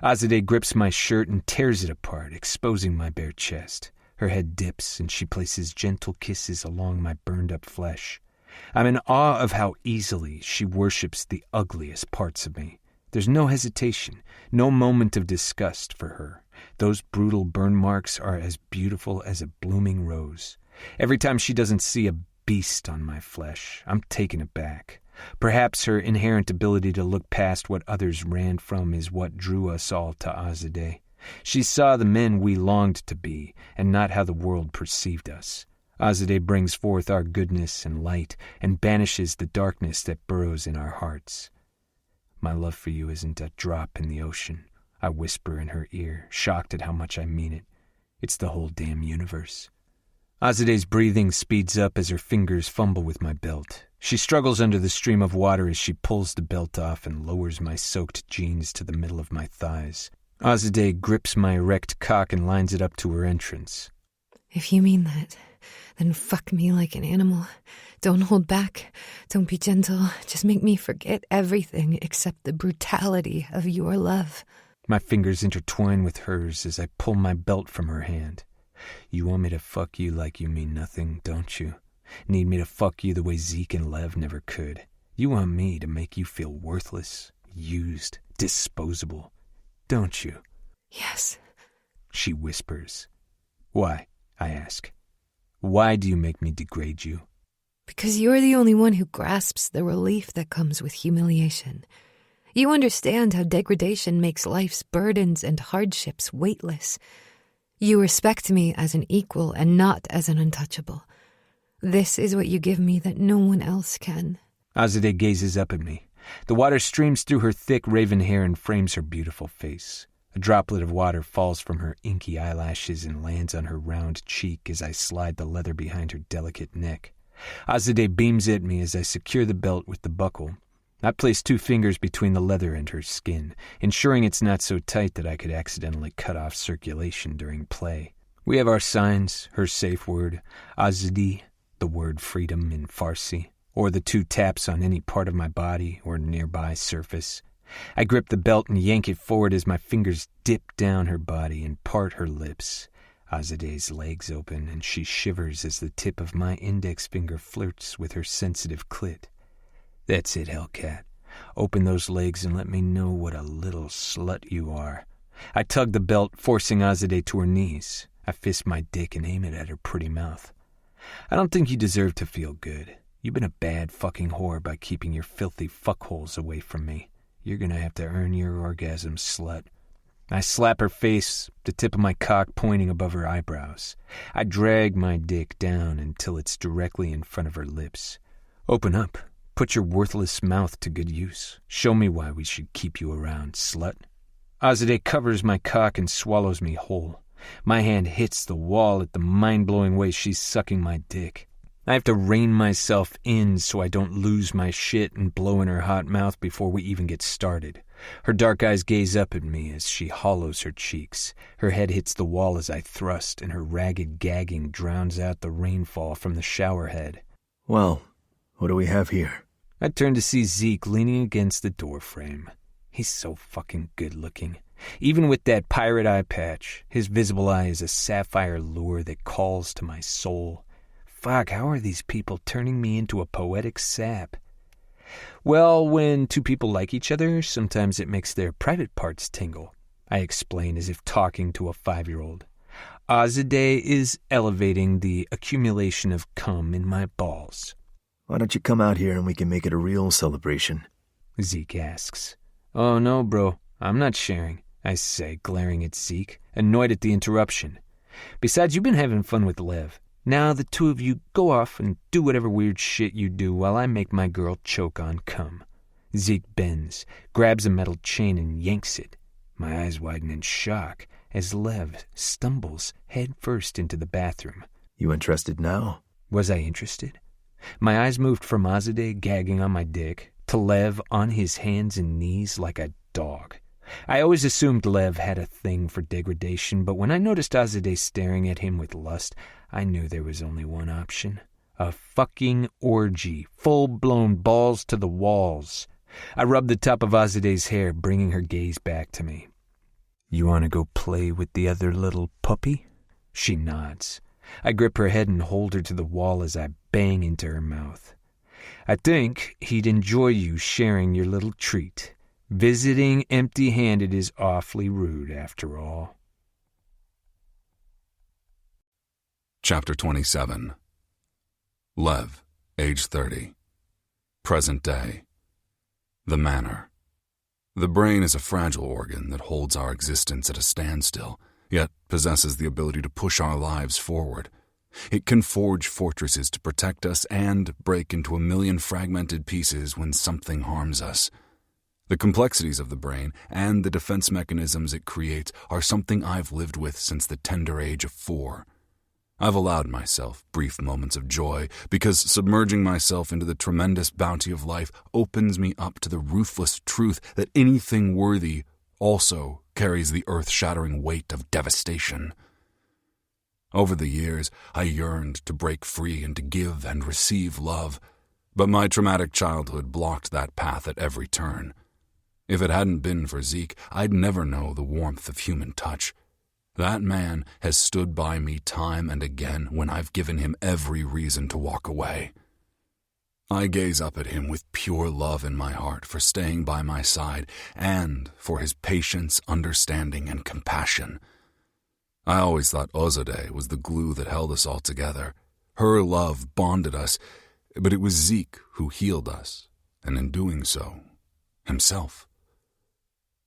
Azadeh grips my shirt and tears it apart, exposing my bare chest. Her head dips, and she places gentle kisses along my burned-up flesh. I'm in awe of how easily she worships the ugliest parts of me. There's no hesitation, no moment of disgust for her. Those brutal burn marks are as beautiful as a blooming rose. Every time she doesn't see a beast on my flesh, I'm taken aback. Perhaps her inherent ability to look past what others ran from is what drew us all to Azadeh. She saw the men we longed to be, and not how the world perceived us. Azadeh brings forth our goodness and light, and banishes the darkness that burrows in our hearts. My love for you isn't a drop in the ocean, I whisper in her ear, shocked at how much I mean it. It's the whole damn universe. Azadeh's breathing speeds up as her fingers fumble with my belt. She struggles under the stream of water as she pulls the belt off and lowers my soaked jeans to the middle of my thighs. Azadeh grips my erect cock and lines it up to her entrance. If you mean that, then fuck me like an animal. Don't hold back. Don't be gentle. Just make me forget everything except the brutality of your love. My fingers intertwine with hers as I pull my belt from her hand. You want me to fuck you like you mean nothing, don't you? Need me to fuck you the way Zeke and Lev never could. You want me to make you feel worthless, used, disposable, don't you? Yes, she whispers. Why? I ask. Why do you make me degrade you? Because you're the only one who grasps the relief that comes with humiliation. You understand how degradation makes life's burdens and hardships weightless. You respect me as an equal and not as an untouchable. This is what you give me that no one else can. Azadeh gazes up at me. The water streams through her thick raven hair and frames her beautiful face. A droplet of water falls from her inky eyelashes and lands on her round cheek as I slide the leather behind her delicate neck. Azadeh beams at me as I secure the belt with the buckle. I place 2 fingers between the leather and her skin, ensuring it's not so tight that I could accidentally cut off circulation during play. We have our signs, her safe word, Azadi, the word freedom in Farsi, or the 2 taps on any part of my body or nearby surface. I grip the belt and yank it forward as my fingers dip down her body and part her lips. Azadeh's legs open and she shivers as the tip of my index finger flirts with her sensitive clit. That's it, Hellcat. Open those legs and let me know what a little slut you are. I tug the belt, forcing Azadeh to her knees. I fist my dick and aim it at her pretty mouth. I don't think you deserve to feel good. You've been a bad fucking whore by keeping your filthy fuckholes away from me. You're gonna have to earn your orgasm, slut. I slap her face, the tip of my cock pointing above her eyebrows. I drag my dick down until it's directly in front of her lips. Open up. Put your worthless mouth to good use. Show me why we should keep you around, slut. Azadeh covers my cock and swallows me whole. My hand hits the wall at the mind-blowing way she's sucking my dick. I have to rein myself in so I don't lose my shit and blow in her hot mouth before we even get started. Her dark eyes gaze up at me as she hollows her cheeks. Her head hits the wall as I thrust, and her ragged gagging drowns out the rainfall from the shower head. Well, what do we have here? I turn to see Zeke leaning against the doorframe. He's so fucking good-looking. Even with that pirate eye patch, his visible eye is a sapphire lure that calls to my soul. Fuck, how are these people turning me into a poetic sap? Well, when two people like each other, sometimes it makes their private parts tingle. I explain as if talking to a 5-year-old. Azadeh is elevating the accumulation of cum in my balls. Why don't you come out here and we can make it a real celebration? Zeke asks. Oh no, bro, I'm not sharing, I say, glaring at Zeke, annoyed at the interruption. Besides, you've been having fun with Lev. Now the two of you go off and do whatever weird shit you do while I make my girl choke on cum. Zeke bends, grabs a metal chain and yanks it. My eyes widen in shock as Lev stumbles head first into the bathroom. You interested now? Was I interested? My eyes moved from Azadeh gagging on my dick to Lev on his hands and knees like a dog. I always assumed Lev had a thing for degradation, but when I noticed Azadeh staring at him with lust, I knew there was only one option. A fucking orgy, full-blown balls to the walls. I rubbed the top of Azadeh's hair, bringing her gaze back to me. You want to go play with the other little puppy? She nods. I grip her head and hold her to the wall as I bang into her mouth. I think he'd enjoy you sharing your little treat. Visiting empty-handed is awfully rude, after all. Chapter 27. Lev, age 30. Present day. The manor. The brain is a fragile organ that holds our existence at a standstill, yet possesses the ability to push our lives forward. It can forge fortresses to protect us and break into a million fragmented pieces when something harms us. The complexities of the brain and the defense mechanisms it creates are something I've lived with since the tender age of 4. I've allowed myself brief moments of joy because submerging myself into the tremendous bounty of life opens me up to the ruthless truth that anything worthy also carries the earth-shattering weight of devastation. Over the years, I yearned to break free and to give and receive love, but my traumatic childhood blocked that path at every turn. If it hadn't been for Zeke, I'd never know the warmth of human touch. That man has stood by me time and again when I've given him every reason to walk away. I gaze up at him with pure love in my heart for staying by my side and for his patience, understanding, and compassion. I always thought Azadeh was the glue that held us all together. Her love bonded us, but it was Zeke who healed us, and in doing so, himself.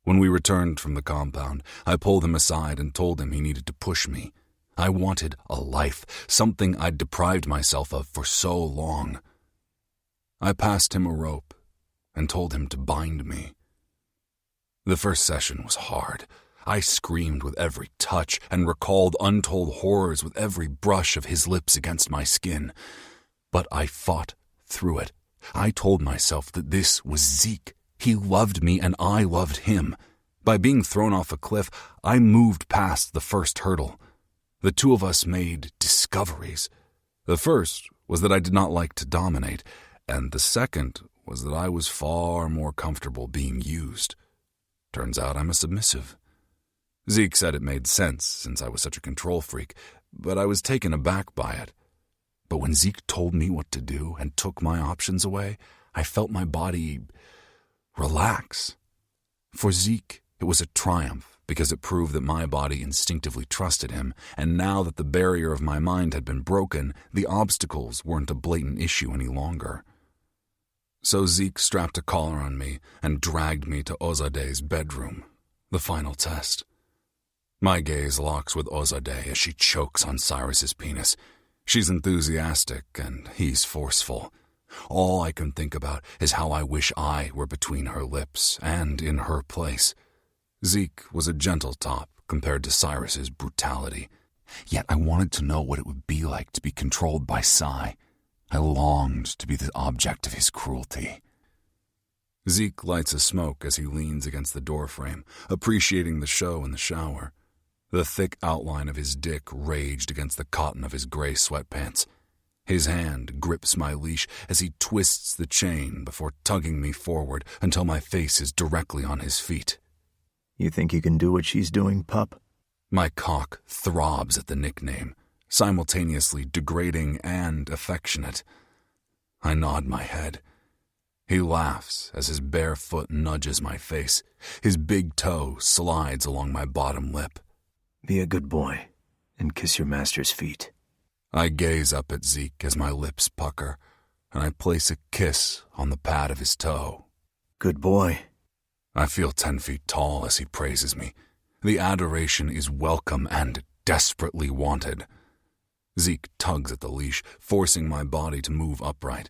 When we returned from the compound, I pulled him aside and told him he needed to push me. I wanted a life, something I'd deprived myself of for so long. I passed him a rope and told him to bind me. The first session was hard. I screamed with every touch and recalled untold horrors with every brush of his lips against my skin. But I fought through it. I told myself that this was Zeke. He loved me and I loved him. By being thrown off a cliff, I moved past the first hurdle. The two of us made discoveries. The first was that I did not like to dominate, and the second was that I was far more comfortable being used. Turns out I'm a submissive. Zeke said it made sense since I was such a control freak, but I was taken aback by it. But when Zeke told me what to do and took my options away, I felt my body relax. For Zeke, it was a triumph because it proved that my body instinctively trusted him, and now that the barrier of my mind had been broken, the obstacles weren't a blatant issue any longer. So Zeke strapped a collar on me and dragged me to Azadeh's bedroom. The final test. My gaze locks with Ozadeh as she chokes on Cyrus's penis. She's enthusiastic and he's forceful. All I can think about is how I wish I were between her lips and in her place. Zeke was a gentle top compared to Cyrus's brutality. Yet I wanted to know what it would be like to be controlled by Cy. I longed to be the object of his cruelty. Zeke lights a smoke as he leans against the doorframe, appreciating the show in the shower. The thick outline of his dick raged against the cotton of his gray sweatpants. His hand grips my leash as he twists the chain before tugging me forward until my face is directly on his feet. You think you can do what she's doing, pup? My cock throbs at the nickname, simultaneously degrading and affectionate. I nod my head. He laughs as his bare foot nudges my face. His big toe slides along my bottom lip. Be a good boy and kiss your master's feet. I gaze up at Zeke as my lips pucker, and I place a kiss on the pad of his toe. Good boy. I feel 10 feet tall as he praises me. The adoration is welcome and desperately wanted. Zeke tugs at the leash, forcing my body to move upright.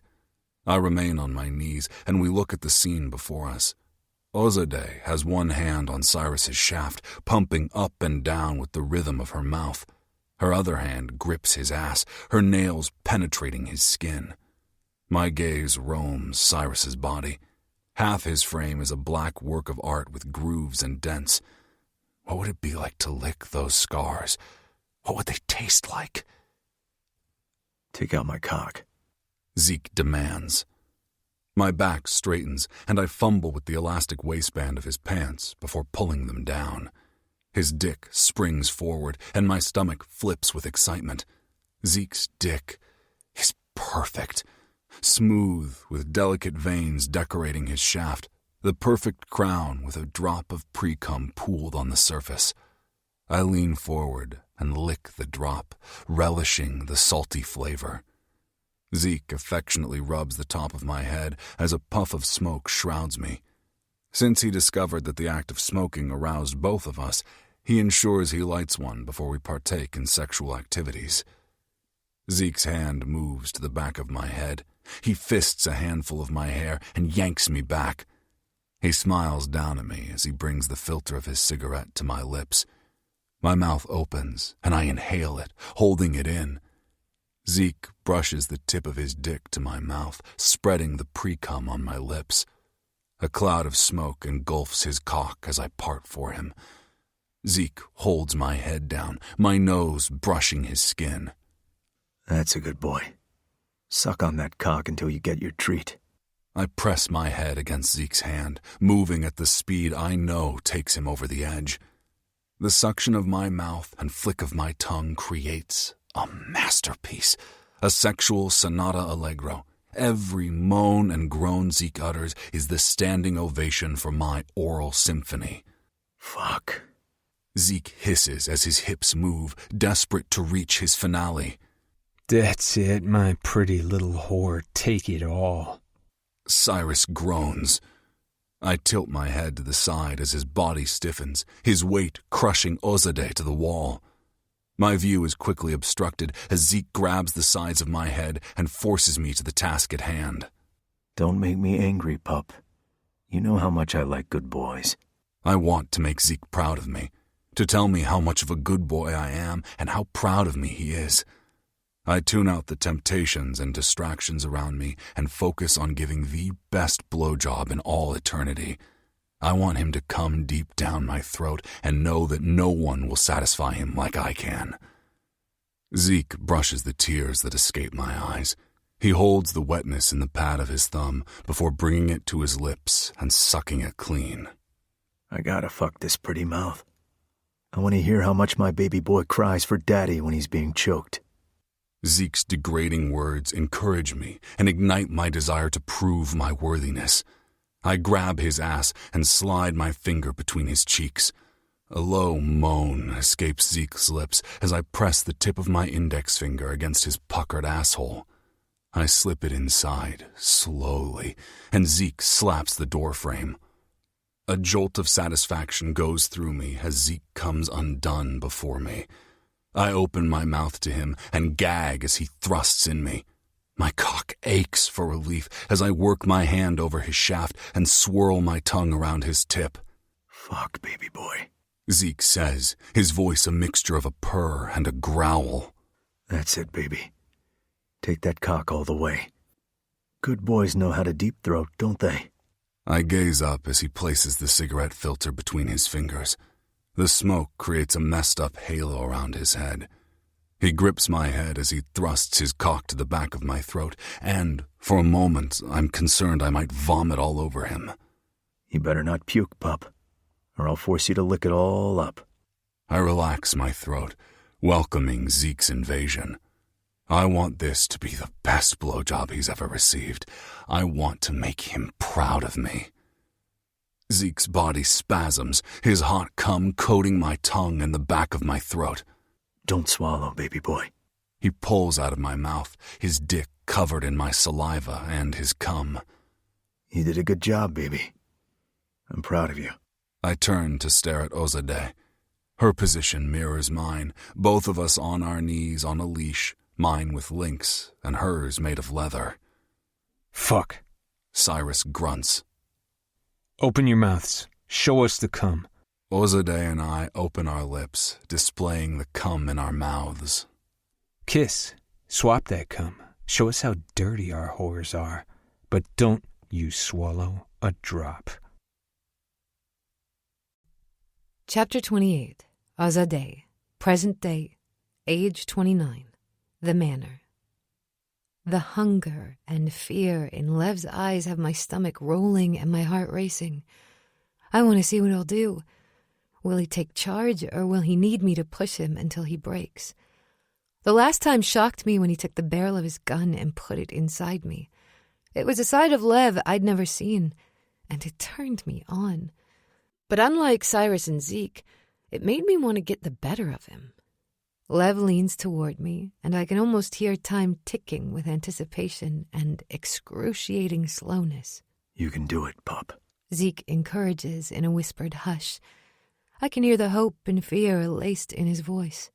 I remain on my knees, and we look at the scene before us. Ozadeh has one hand on Cyrus's shaft, pumping up and down with the rhythm of her mouth. Her other hand grips his ass, her nails penetrating his skin. My gaze roams Cyrus's body. Half his frame is a black work of art with grooves and dents. What would it be like to lick those scars? What would they taste like? Take out my cock. Zeke demands. My back straightens, and I fumble with the elastic waistband of his pants before pulling them down. His dick springs forward, and my stomach flips with excitement. Zeke's dick is perfect. Smooth, with delicate veins decorating his shaft, the perfect crown with a drop of pre-cum pooled on the surface. I lean forward and lick the drop, relishing the salty flavor. Zeke affectionately rubs the top of my head as a puff of smoke shrouds me. Since he discovered that the act of smoking aroused both of us, he ensures he lights one before we partake in sexual activities. Zeke's hand moves to the back of my head. He fists a handful of my hair and yanks me back. He smiles down at me as he brings the filter of his cigarette to my lips. My mouth opens, and I inhale it, holding it in. Zeke brushes the tip of his dick to my mouth, spreading the pre-cum on my lips. A cloud of smoke engulfs his cock as I part for him. Zeke holds my head down, my nose brushing his skin. That's a good boy. Suck on that cock until you get your treat. I press my head against Zeke's hand, moving at the speed I know takes him over the edge. The suction of my mouth and flick of my tongue creates a masterpiece, a sexual sonata allegro. Every moan and groan Zeke utters is the standing ovation for my oral symphony. Fuck. Zeke hisses as his hips move, desperate to reach his finale. That's it, my pretty little whore. Take it all. Cyrus groans. I tilt my head to the side as his body stiffens, his weight crushing Ozadeh to the wall. My view is quickly obstructed as Zeke grabs the sides of my head and forces me to the task at hand. Don't make me angry, pup. You know how much I like good boys. I want to make Zeke proud of me, to tell me how much of a good boy I am and how proud of me he is. I tune out the temptations and distractions around me and focus on giving the best blowjob in all eternity. I want him to come deep down my throat and know that no one will satisfy him like I can. Zeke brushes the tears that escape my eyes. He holds the wetness in the pad of his thumb before bringing it to his lips and sucking it clean. I gotta fuck this pretty mouth. I want to hear how much my baby boy cries for daddy when he's being choked. Zeke's degrading words encourage me and ignite my desire to prove my worthiness. I grab his ass and slide my finger between his cheeks. A low moan escapes Zeke's lips as I press the tip of my index finger against his puckered asshole. I slip it inside, slowly, and Zeke slaps the doorframe. A jolt of satisfaction goes through me as Zeke comes undone before me. I open my mouth to him and gag as he thrusts in me. My cock aches for relief as I work my hand over his shaft and swirl my tongue around his tip. Fuck, baby boy, Zeke says, his voice a mixture of a purr and a growl. That's it, baby. Take that cock all the way. Good boys know how to deep throat, don't they? I gaze up as he places the cigarette filter between his fingers. The smoke creates a messed up halo around his head. He grips my head as he thrusts his cock to the back of my throat, and, for a moment, I'm concerned I might vomit all over him. You better not puke, pup, or I'll force you to lick it all up. I relax my throat, welcoming Zeke's invasion. I want this to be the best blowjob he's ever received. I want to make him proud of me. Zeke's body spasms, his hot cum coating my tongue and the back of my throat. Don't swallow, baby boy. He pulls out of my mouth, his dick covered in my saliva and his cum. You did a good job, baby. I'm proud of you. I turn to stare at Ozadeh. Her position mirrors mine, both of us on our knees on a leash, mine with links and hers made of leather. Fuck. Cyrus grunts. Open your mouths. Show us the cum. Ozadeh and I open our lips, displaying the cum in our mouths. Kiss. Swap that cum. Show us how dirty our whores are. But don't you swallow a drop. Chapter 28. Ozadeh. Present day. Age 29. The Manor. The hunger and fear in Lev's eyes have my stomach rolling and my heart racing. I want to see what he'll do. Will he take charge, or will he need me to push him until he breaks? The last time shocked me when he took the barrel of his gun and put it inside me. It was a side of Lev I'd never seen, and it turned me on. But unlike Cyrus and Zeke, it made me want to get the better of him. Lev leans toward me, and I can almost hear time ticking with anticipation and excruciating slowness. You can do it, pup. Zeke encourages in a whispered hush. I can hear the hope and fear laced in his voice.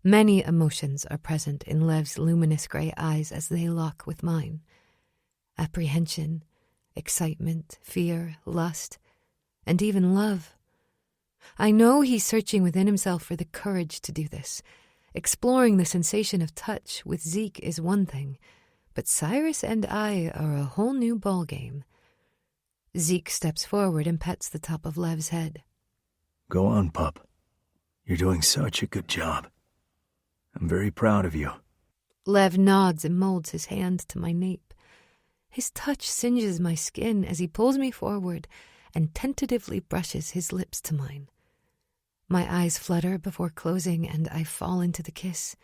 Many emotions are present in Lev's luminous gray eyes as they lock with mine. Apprehension, excitement, fear, lust, and even love. I know he's searching within himself for the courage to do this. Exploring the sensation of touch with Zeke is one thing, but Cyrus and I are a whole new ballgame. Zeke steps forward and pets the top of Lev's head. Go on, pup. You're doing such a good job. I'm very proud of you. Lev nods and molds his hand to my nape. His touch singes my skin as he pulls me forward and tentatively brushes his lips to mine. My eyes flutter before closing, and I fall into the kiss.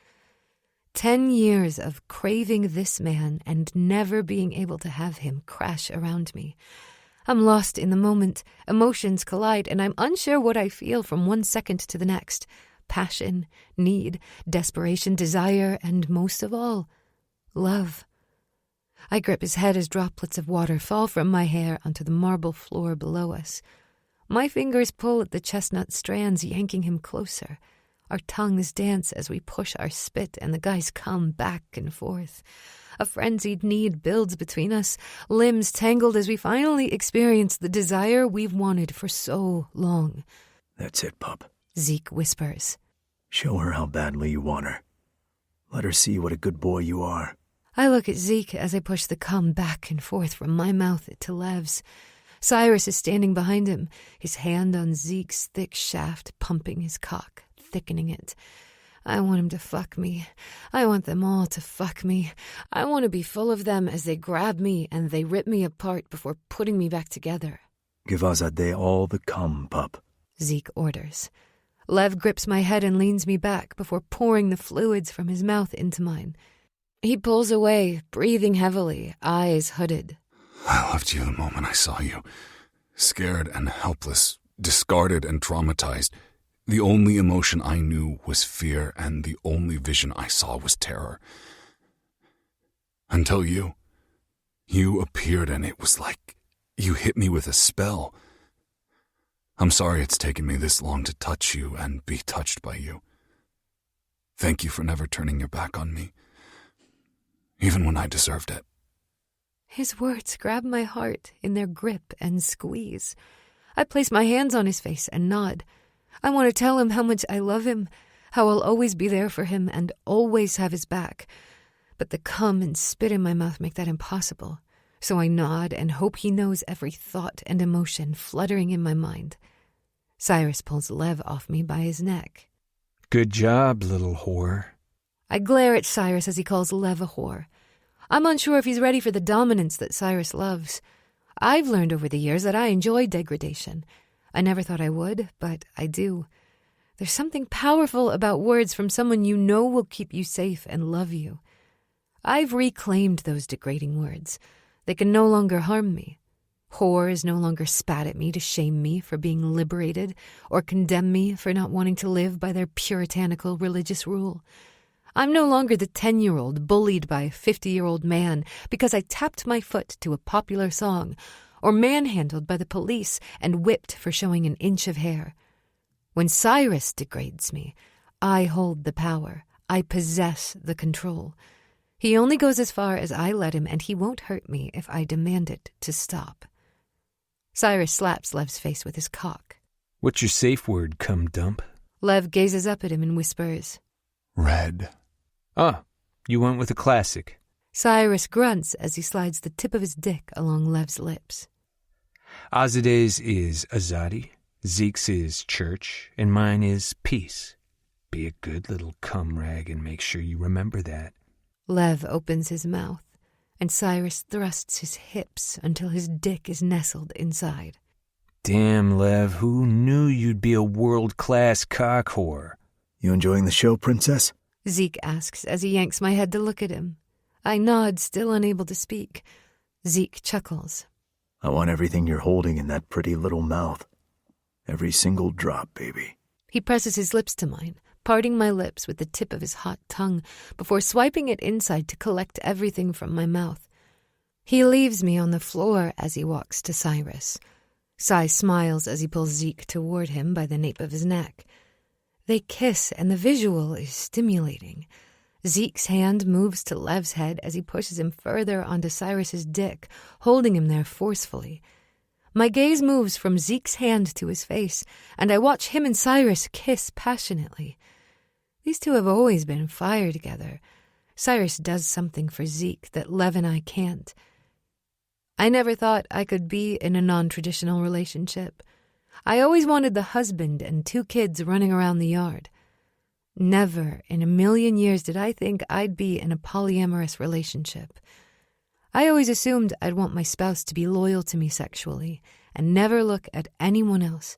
10 years of craving this man and never being able to have him crash around me. I'm lost in the moment. Emotions collide, and I'm unsure what I feel from one second to the next. Passion, need, desperation, desire, and most of all, love. I grip his head as droplets of water fall from my hair onto the marble floor below us. My fingers pull at the chestnut strands, yanking him closer. Our tongues dance as we push our spit, and the guys come back and forth. A frenzied need builds between us, limbs tangled as we finally experience the desire we've wanted for so long. That's it, pup. Zeke whispers. Show her how badly you want her. Let her see what a good boy you are. I look at Zeke as I push the cum back and forth from my mouth to Lev's. Cyrus is standing behind him, his hand on Zeke's thick shaft, pumping his cock, thickening it. I want him to fuck me. I want them all to fuck me. I want to be full of them as they grab me and they rip me apart before putting me back together. Give Ozadeh all the cum, pup. Zeke orders. Lev grips my head and leans me back before pouring the fluids from his mouth into mine. He pulls away, breathing heavily, eyes hooded. I loved you the moment I saw you. Scared and helpless, discarded and traumatized. The only emotion I knew was fear, and the only vision I saw was terror. Until you appeared, and it was like you hit me with a spell. I'm sorry it's taken me this long to touch you and be touched by you. Thank you for never turning your back on me, even when I deserved it. His words grab my heart in their grip and squeeze. I place my hands on his face and nod. I want to tell him how much I love him, how I'll always be there for him and always have his back. But the cum and spit in my mouth make that impossible. So I nod and hope he knows every thought and emotion fluttering in my mind. Cyrus pulls Lev off me by his neck. Good job, little whore. I glare at Cyrus as he calls Lev a whore. I'm unsure if he's ready for the dominance that Cyrus loves. I've learned over the years that I enjoy degradation. I never thought I would, but I do. There's something powerful about words from someone you know will keep you safe and love you. I've reclaimed those degrading words. They can no longer harm me. Whore is no longer spat at me to shame me for being liberated or condemn me for not wanting to live by their puritanical religious rule. I'm no longer the 10-year-old bullied by a 50-year-old man because I tapped my foot to a popular song or manhandled by the police and whipped for showing an inch of hair. When Cyrus degrades me, I hold the power. I possess the control. He only goes as far as I let him, and he won't hurt me if I demand it to stop. Cyrus slaps Lev's face with his cock. What's your safe word, cum dump? Lev gazes up at him and whispers, Red. Ah, you went with a classic. Cyrus grunts as he slides the tip of his dick along Lev's lips. Azadeh's is Azadi, Zeke's is church, and mine is peace. Be a good little cum rag and make sure you remember that. Lev opens his mouth, and Cyrus thrusts his hips until his dick is nestled inside. Damn, Lev, who knew you'd be a world-class cock whore? You enjoying the show, Princess? Zeke asks as he yanks my head to look at him. I nod, still unable to speak. Zeke chuckles. I want everything you're holding in that pretty little mouth. Every single drop, baby. He presses his lips to mine, parting my lips with the tip of his hot tongue before swiping it inside to collect everything from my mouth. He leaves me on the floor as he walks to Cyrus. Cy smiles as he pulls Zeke toward him by the nape of his neck. They kiss, and the visual is stimulating. Zeke's hand moves to Lev's head as he pushes him further onto Cyrus's dick, holding him there forcefully. My gaze moves from Zeke's hand to his face, and I watch him and Cyrus kiss passionately. These two have always been fire together. Cyrus does something for Zeke that Lev and I can't. I never thought I could be in a non-traditional relationship. I always wanted the husband and 2 kids running around the yard. Never in a million years did I think I'd be in a polyamorous relationship. I always assumed I'd want my spouse to be loyal to me sexually and never look at anyone else.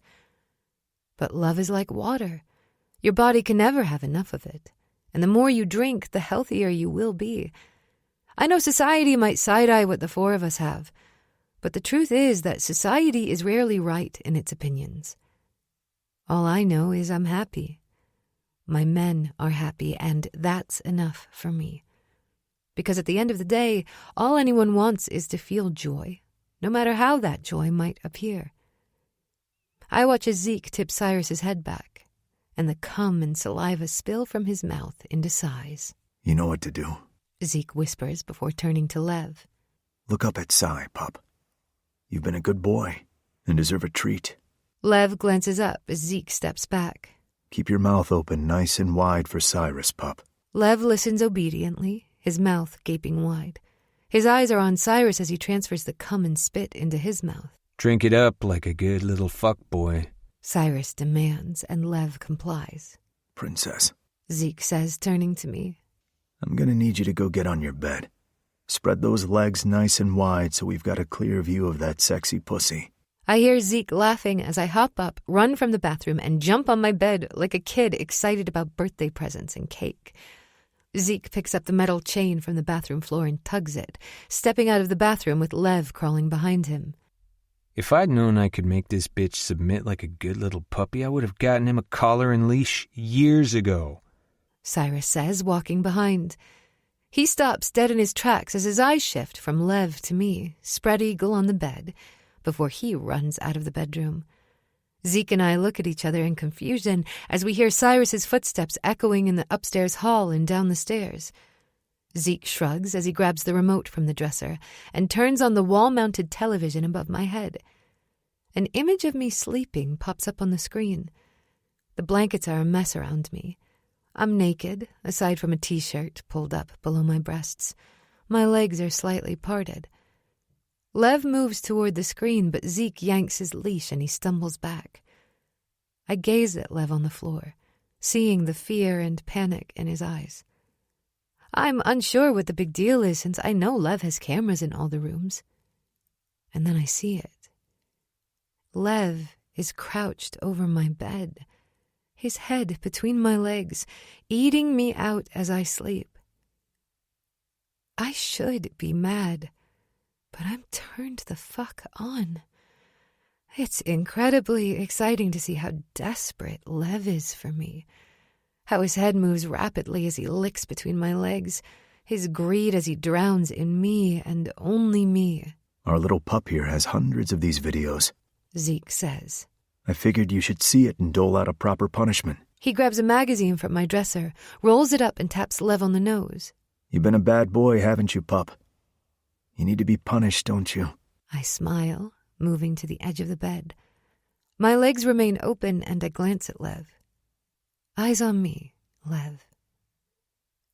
But love is like water. Your body can never have enough of it, and the more you drink, the healthier you will be. I know society might side-eye what the 4 of us have, but the truth is that society is rarely right in its opinions. All I know is I'm happy. My men are happy, and that's enough for me. Because at the end of the day, all anyone wants is to feel joy, no matter how that joy might appear. I watch as Zeke tips Cyrus's head back, and the cum and saliva spill from his mouth into Cy's. You know what to do. Zeke whispers before turning to Lev. Look up at Cy, pup. You've been a good boy and deserve a treat. Lev glances up as Zeke steps back. Keep your mouth open nice and wide for Cyrus, pup. Lev listens obediently, his mouth gaping wide. His eyes are on Cyrus as he transfers the cum and spit into his mouth. Drink it up like a good little fuckboy. Cyrus demands, and Lev complies. Princess, Zeke says, turning to me. I'm gonna need you to go get on your bed. Spread those legs nice and wide so we've got a clear view of that sexy pussy. I hear Zeke laughing as I hop up, run from the bathroom, and jump on my bed like a kid excited about birthday presents and cake. Zeke picks up the metal chain from the bathroom floor and tugs it, stepping out of the bathroom with Lev crawling behind him. If I'd known I could make this bitch submit like a good little puppy, I would have gotten him a collar and leash years ago. Cyrus says, walking behind. He stops dead in his tracks as his eyes shift from Lev to me, spread eagle on the bed, before he runs out of the bedroom. Zeke and I look at each other in confusion as we hear Cyrus's footsteps echoing in the upstairs hall and down the stairs. Zeke shrugs as he grabs the remote from the dresser and turns on the wall-mounted television above my head. An image of me sleeping pops up on the screen. The blankets are a mess around me. I'm naked, aside from a t-shirt pulled up below my breasts. My legs are slightly parted. Lev moves toward the screen, but Zeke yanks his leash and he stumbles back. I gaze at Lev on the floor, seeing the fear and panic in his eyes. I'm unsure what the big deal is since I know Lev has cameras in all the rooms. And then I see it. Lev is crouched over my bed, his head between my legs, eating me out as I sleep. I should be mad, but I'm turned the fuck on. It's incredibly exciting to see how desperate Lev is for me, how his head moves rapidly as he licks between my legs, his greed as he drowns in me and only me. Our little pup here has hundreds of these videos, Zeke says. I figured you should see it and dole out a proper punishment. He grabs a magazine from my dresser, rolls it up and taps Lev on the nose. You've been a bad boy, haven't you, pup? You need to be punished, don't you? I smile, moving to the edge of the bed. My legs remain open and I glance at Lev. Eyes on me, Lev.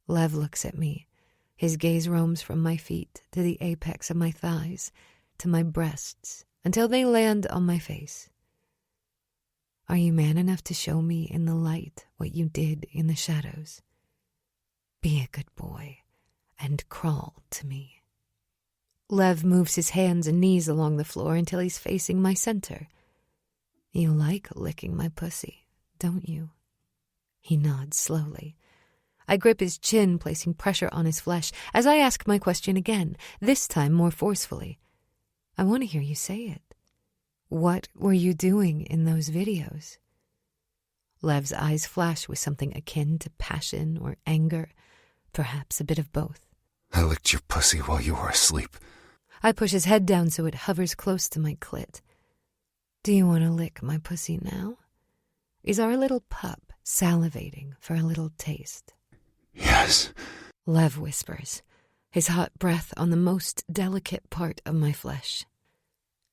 Lev looks at me. His gaze roams from my feet to the apex of my thighs, to my breasts, until they land on my face. Are you man enough to show me in the light what you did in the shadows? Be a good boy and crawl to me. Lev moves his hands and knees along the floor until he's facing my center. You like licking my pussy, don't you? He nods slowly. I grip his chin, placing pressure on his flesh, as I ask my question again, this time more forcefully. I want to hear you say it. What were you doing in those videos? Lev's eyes flash with something akin to passion or anger, perhaps a bit of both. I licked your pussy while you were asleep. I push his head down so it hovers close to my clit. Do you want to lick my pussy now? Is our little pup salivating for a little taste? Yes, Lev whispers, his hot breath on the most delicate part of my flesh.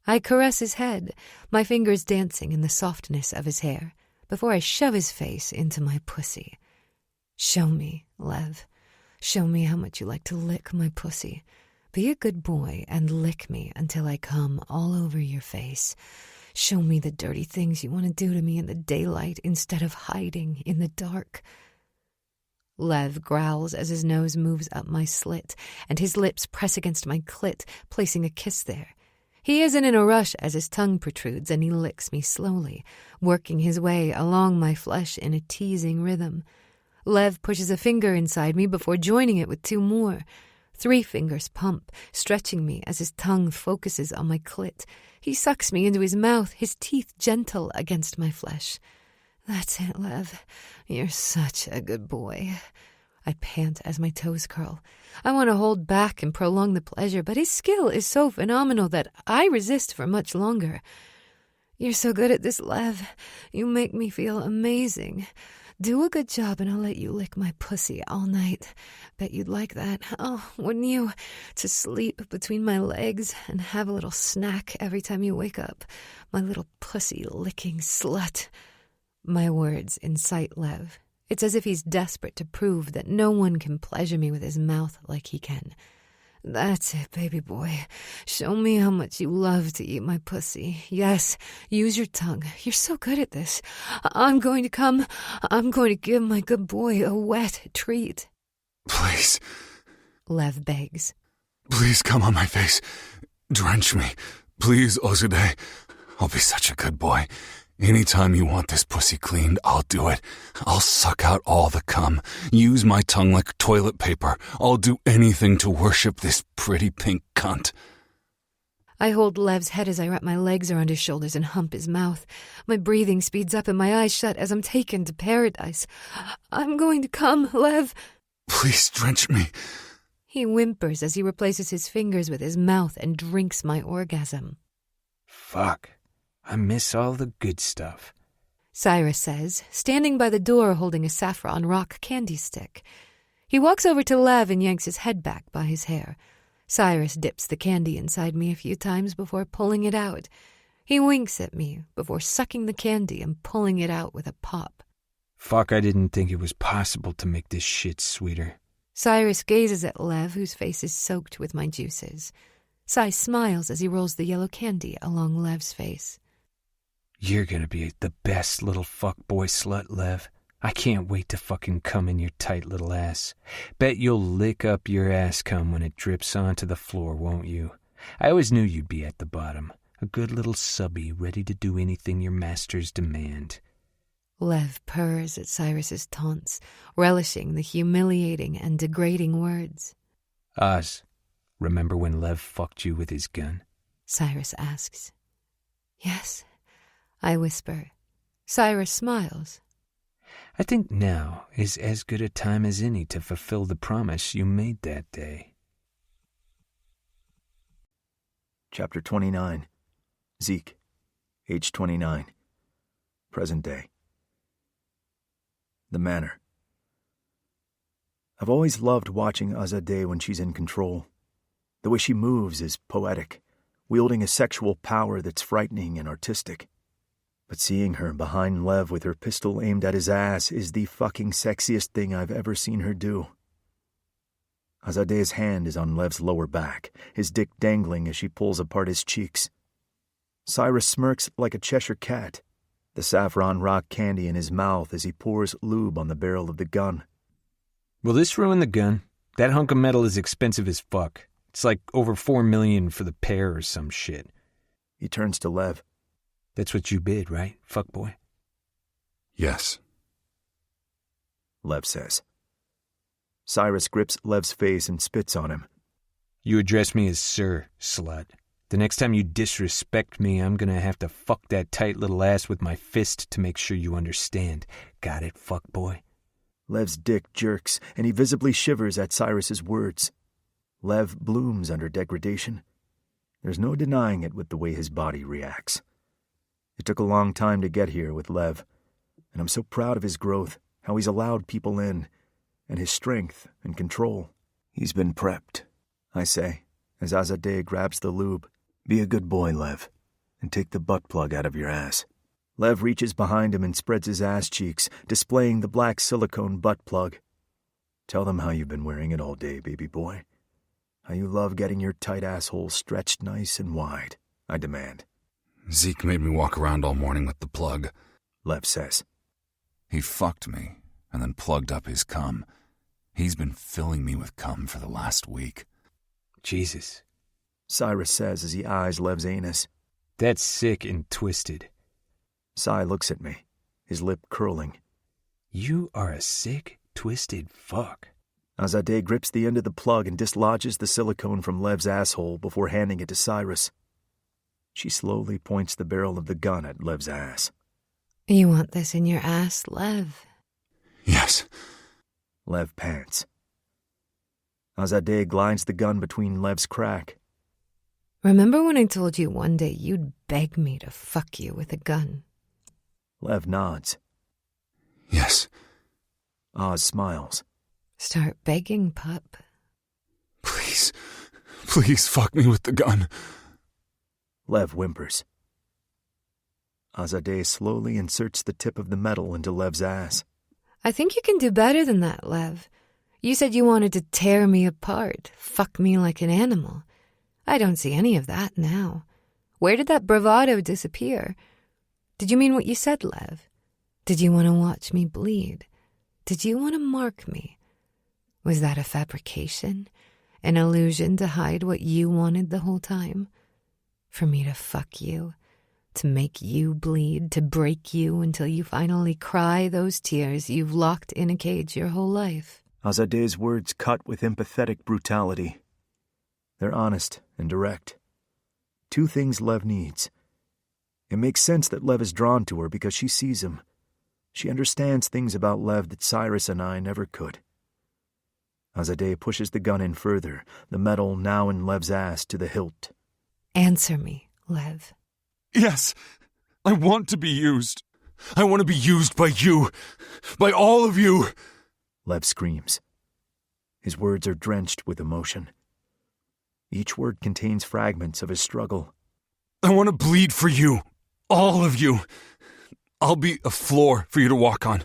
I caress his head, my fingers dancing in the softness of his hair, before I shove his face into my pussy. Show me, Lev. Show me how much you like to lick my pussy. Be a good boy and lick me until I come all over your face. Show me the dirty things you want to do to me in the daylight instead of hiding in the dark. Lev growls as his nose moves up my slit, and his lips press against my clit, placing a kiss there. He isn't in a rush as his tongue protrudes, and he licks me slowly, working his way along my flesh in a teasing rhythm. Lev pushes a finger inside me before joining it with 2 more. 3 fingers pump, stretching me as his tongue focuses on my clit. He sucks me into his mouth, his teeth gentle against my flesh. That's it, Lev. You're such a good boy. I pant as my toes curl. I want to hold back and prolong the pleasure, but his skill is so phenomenal that I resist for much longer. You're so good at this, Lev. You make me feel amazing. Do a good job and I'll let you lick my pussy all night. Bet you'd like that. Oh, wouldn't you? To sleep between my legs and have a little snack every time you wake up. My little pussy-licking slut. My words incite Lev. It's as if he's desperate to prove that no one can pleasure me with his mouth like he can. That's it, baby boy. Show me how much you love to eat my pussy. Yes, use your tongue. You're so good at this. I'm going to come. I'm going to give my good boy a wet treat. Please. Lev begs. Please come on my face. Drench me. Please, Ozude. I'll be such a good boy. Anytime you want this pussy cleaned, I'll do it. I'll suck out all the cum. Use my tongue like toilet paper. I'll do anything to worship this pretty pink cunt. I hold Lev's head as I wrap my legs around his shoulders and hump his mouth. My breathing speeds up and my eyes shut as I'm taken to paradise. I'm going to come, Lev. Please drench me. He whimpers as he replaces his fingers with his mouth and drinks my orgasm. Fuck. I miss all the good stuff. Cyrus says, standing by the door holding a saffron rock candy stick. He walks over to Lev and yanks his head back by his hair. Cyrus dips the candy inside me a few times before pulling it out. He winks at me before sucking the candy and pulling it out with a pop. Fuck, I didn't think it was possible to make this shit sweeter. Cyrus gazes at Lev, whose face is soaked with my juices. Cy smiles as he rolls the yellow candy along Lev's face. You're gonna be the best little fuckboy slut, Lev. I can't wait to fucking cum in your tight little ass. Bet you'll lick up your ass cum when it drips onto the floor, won't you? I always knew you'd be at the bottom. A good little subby ready to do anything your masters demand. Lev purrs at Cyrus's taunts, relishing the humiliating and degrading words. Oz, remember when Lev fucked you with his gun? Cyrus asks. Yes, I whisper. Cyrus smiles. I think now is as good a time as any to fulfill the promise you made that day. Chapter 29. Zeke, age 29. Present day. The Manor. I've always loved watching Azadeh when she's in control. The way she moves is poetic, wielding a sexual power that's frightening and artistic. But seeing her behind Lev with her pistol aimed at his ass is the fucking sexiest thing I've ever seen her do. Azadeh's hand is on Lev's lower back, his dick dangling as she pulls apart his cheeks. Cyrus smirks like a Cheshire cat, the saffron rock candy in his mouth as he pours lube on the barrel of the gun. Will this ruin the gun? That hunk of metal is expensive as fuck. It's like over $4 million for the pair or some shit. He turns to Lev. That's what you bid, right, fuckboy? Yes. Lev says. Cyrus grips Lev's face and spits on him. You address me as sir, slut. The next time you disrespect me, I'm gonna have to fuck that tight little ass with my fist to make sure you understand. Got it, fuckboy? Lev's dick jerks, and he visibly shivers at Cyrus's words. Lev blooms under degradation. There's no denying it with the way his body reacts. It took a long time to get here with Lev, and I'm so proud of his growth, how he's allowed people in, and his strength and control. He's been prepped, I say, as Azadeh grabs the lube. Be a good boy, Lev, and take the butt plug out of your ass. Lev reaches behind him and spreads his ass cheeks, displaying the black silicone butt plug. Tell them how you've been wearing it all day, baby boy. How you love getting your tight asshole stretched nice and wide, I demand. Zeke made me walk around all morning with the plug, Lev says. He fucked me and then plugged up his cum. He's been filling me with cum for the last week. Jesus. Cyrus says as he eyes Lev's anus. That's sick and twisted. Cy looks at me, his lip curling. You are a sick, twisted fuck. Azadeh grips the end of the plug and dislodges the silicone from Lev's asshole before handing it to Cyrus. She slowly points the barrel of the gun at Lev's ass. You want this in your ass, Lev? Yes. Lev pants. Azadeh glides the gun between Lev's crack. Remember when I told you one day you'd beg me to fuck you with a gun? Lev nods. Yes. Oz smiles. Start begging, pup. Please. Please fuck me with the gun. Lev whimpers. Azadeh slowly inserts the tip of the metal into Lev's ass. I think you can do better than that, Lev. You said you wanted to tear me apart, fuck me like an animal. I don't see any of that now. Where did that bravado disappear? Did you mean what you said, Lev? Did you want to watch me bleed? Did you want to mark me? Was that a fabrication? An illusion to hide what you wanted the whole time? For me to fuck you? To make you bleed? To break you until you finally cry those tears you've locked in a cage your whole life? Azadeh's words cut with empathetic brutality. They're honest and direct. Two things Lev needs. It makes sense that Lev is drawn to her because she sees him. She understands things about Lev that Cyrus and I never could. Azadeh pushes the gun in further, the metal now in Lev's ass to the hilt. Answer me, Lev. Yes. I want to be used. I want to be used by you. By all of you. Lev screams. His words are drenched with emotion. Each word contains fragments of his struggle. I want to bleed for you. All of you. I'll be a floor for you to walk on.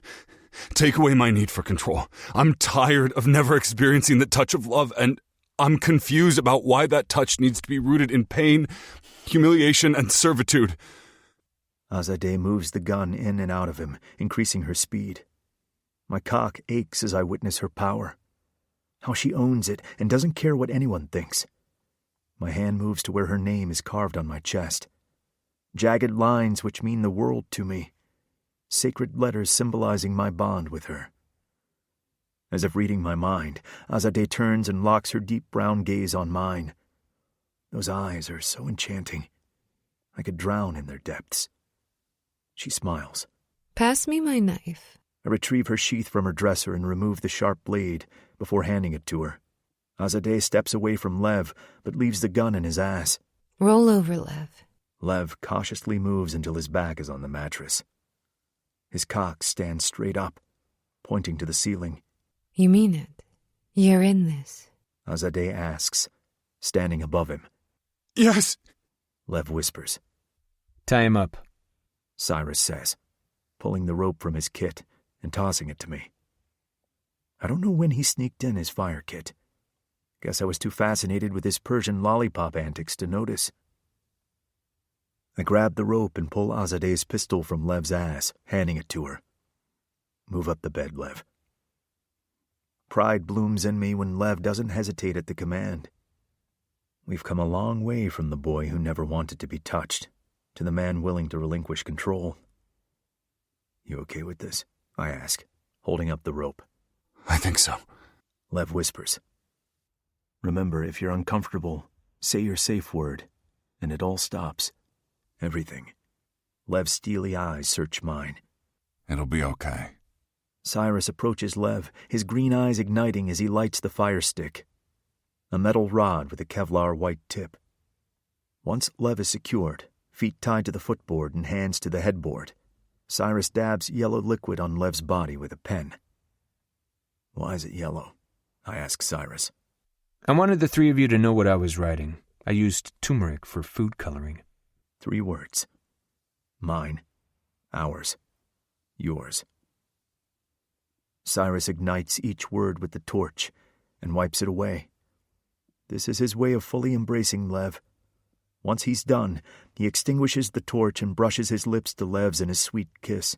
Take away my need for control. I'm tired of never experiencing the touch of love, and I'm confused about why that touch needs to be rooted in pain, humiliation, and servitude. Azadeh moves the gun in and out of him, increasing her speed. My cock aches as I witness her power. How she owns it and doesn't care what anyone thinks. My hand moves to where her name is carved on my chest. Jagged lines which mean the world to me. Sacred letters symbolizing my bond with her. As if reading my mind, Azadeh turns and locks her deep brown gaze on mine. Those eyes are so enchanting. I could drown in their depths. She smiles. Pass me my knife. I retrieve her sheath from her dresser and remove the sharp blade before handing it to her. Azadeh steps away from Lev, but leaves the gun in his ass. Roll over, Lev. Lev cautiously moves until his back is on the mattress. His cock stands straight up, pointing to the ceiling. You mean it? You're in this? Azadeh asks, standing above him. Yes, Lev whispers. Tie him up, Cyrus says, pulling the rope from his kit and tossing it to me. I don't know when he sneaked in his fire kit. Guess I was too fascinated with his Persian lollipop antics to notice. I grab the rope and pull Azadeh's pistol from Lev's ass, handing it to her. Move up the bed, Lev. Pride blooms in me when Lev doesn't hesitate at the command. We've come a long way from the boy who never wanted to be touched, to the man willing to relinquish control. You okay with this? I ask, holding up the rope. I think so. Lev whispers. Remember, if you're uncomfortable, say your safe word, and it all stops. Everything. Lev's steely eyes search mine. It'll be okay. Cyrus approaches Lev, his green eyes igniting as he lights the fire stick. A metal rod with a Kevlar white tip. Once Lev is secured, feet tied to the footboard and hands to the headboard, Cyrus dabs yellow liquid on Lev's body with a pen. Why is it yellow? I ask Cyrus. I wanted the three of you to know what I was writing. I used turmeric for food coloring. 3 words. Mine. Ours. Yours. Cyrus ignites each word with the torch and wipes it away. This is his way of fully embracing Lev. Once he's done, he extinguishes the torch and brushes his lips to Lev's in a sweet kiss.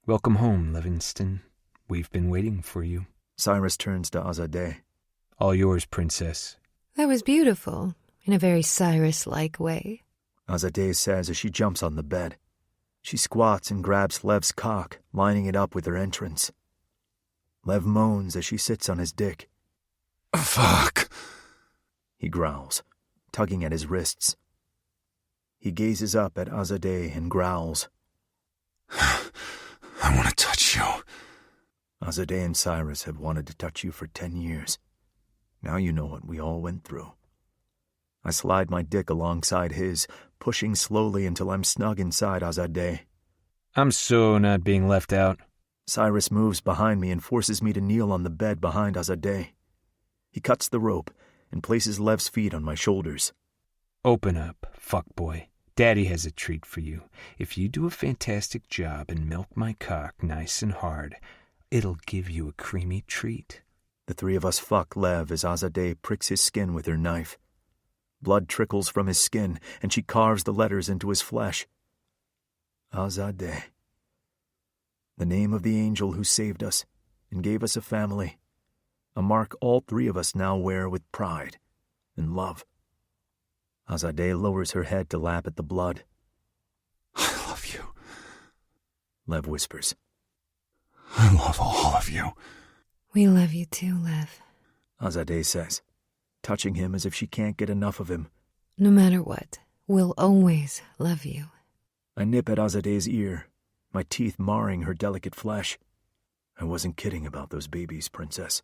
Welcome home, Livingston. We've been waiting for you. Cyrus turns to Azadeh. All yours, princess. That was beautiful, in a very Cyrus-like way. Azadeh says as she jumps on the bed. She squats and grabs Lev's cock, lining it up with her entrance. Lev moans as she sits on his dick. Fuck, he growls, tugging at his wrists. He gazes up at Azadeh and growls. I want to touch you. Azadeh and Cyrus have wanted to touch you for 10 years. Now you know what we all went through. I slide my dick alongside his, pushing slowly until I'm snug inside Azadeh. I'm so not being left out. Cyrus moves behind me and forces me to kneel on the bed behind Azadeh. He cuts the rope and places Lev's feet on my shoulders. Open up, fuckboy. Daddy has a treat for you. If you do a fantastic job and milk my cock nice and hard, it'll give you a creamy treat. The 3 of us fuck Lev as Azadeh pricks his skin with her knife. Blood trickles from his skin, and she carves the letters into his flesh. Azadeh. The name of the angel who saved us and gave us a family. A mark all 3 of us now wear with pride and love. Azadeh lowers her head to lap at the blood. I love you. Lev whispers. I love all of you. We love you too, Lev. Azadeh says, touching him as if she can't get enough of him. No matter what, we'll always love you. I nip at Azadeh's ear, my teeth marring her delicate flesh. I wasn't kidding about those babies, princess.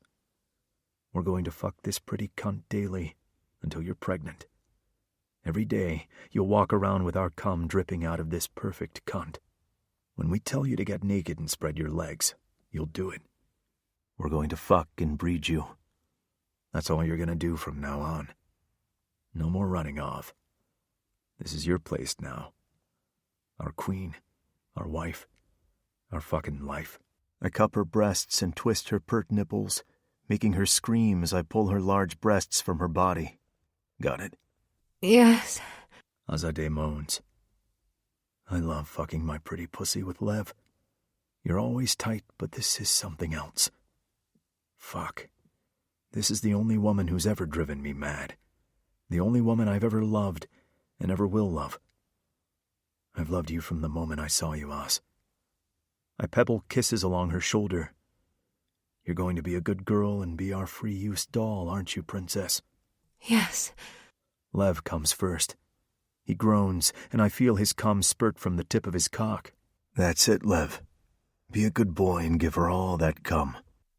We're going to fuck this pretty cunt daily until you're pregnant. Every day, you'll walk around with our cum dripping out of this perfect cunt. When we tell you to get naked and spread your legs, you'll do it. We're going to fuck and breed you. That's all you're going to do from now on. No more running off. This is your place now. Our queen, our wife, our fucking life. I cup her breasts and twist her pert nipples, making her scream as I pull her large breasts from her body. Got it? Yes. Azadeh moans. I love fucking my pretty pussy with Lev. You're always tight, but this is something else. Fuck. This is the only woman who's ever driven me mad. The only woman I've ever loved and ever will love. I've loved you from the moment I saw you, Oz. I pebble kisses along her shoulder. You're going to be a good girl and be our free-use doll, aren't you, princess? Yes. Lev comes first. He groans, and I feel his cum spurt from the tip of his cock. That's it, Lev. Be a good boy and give her all that cum.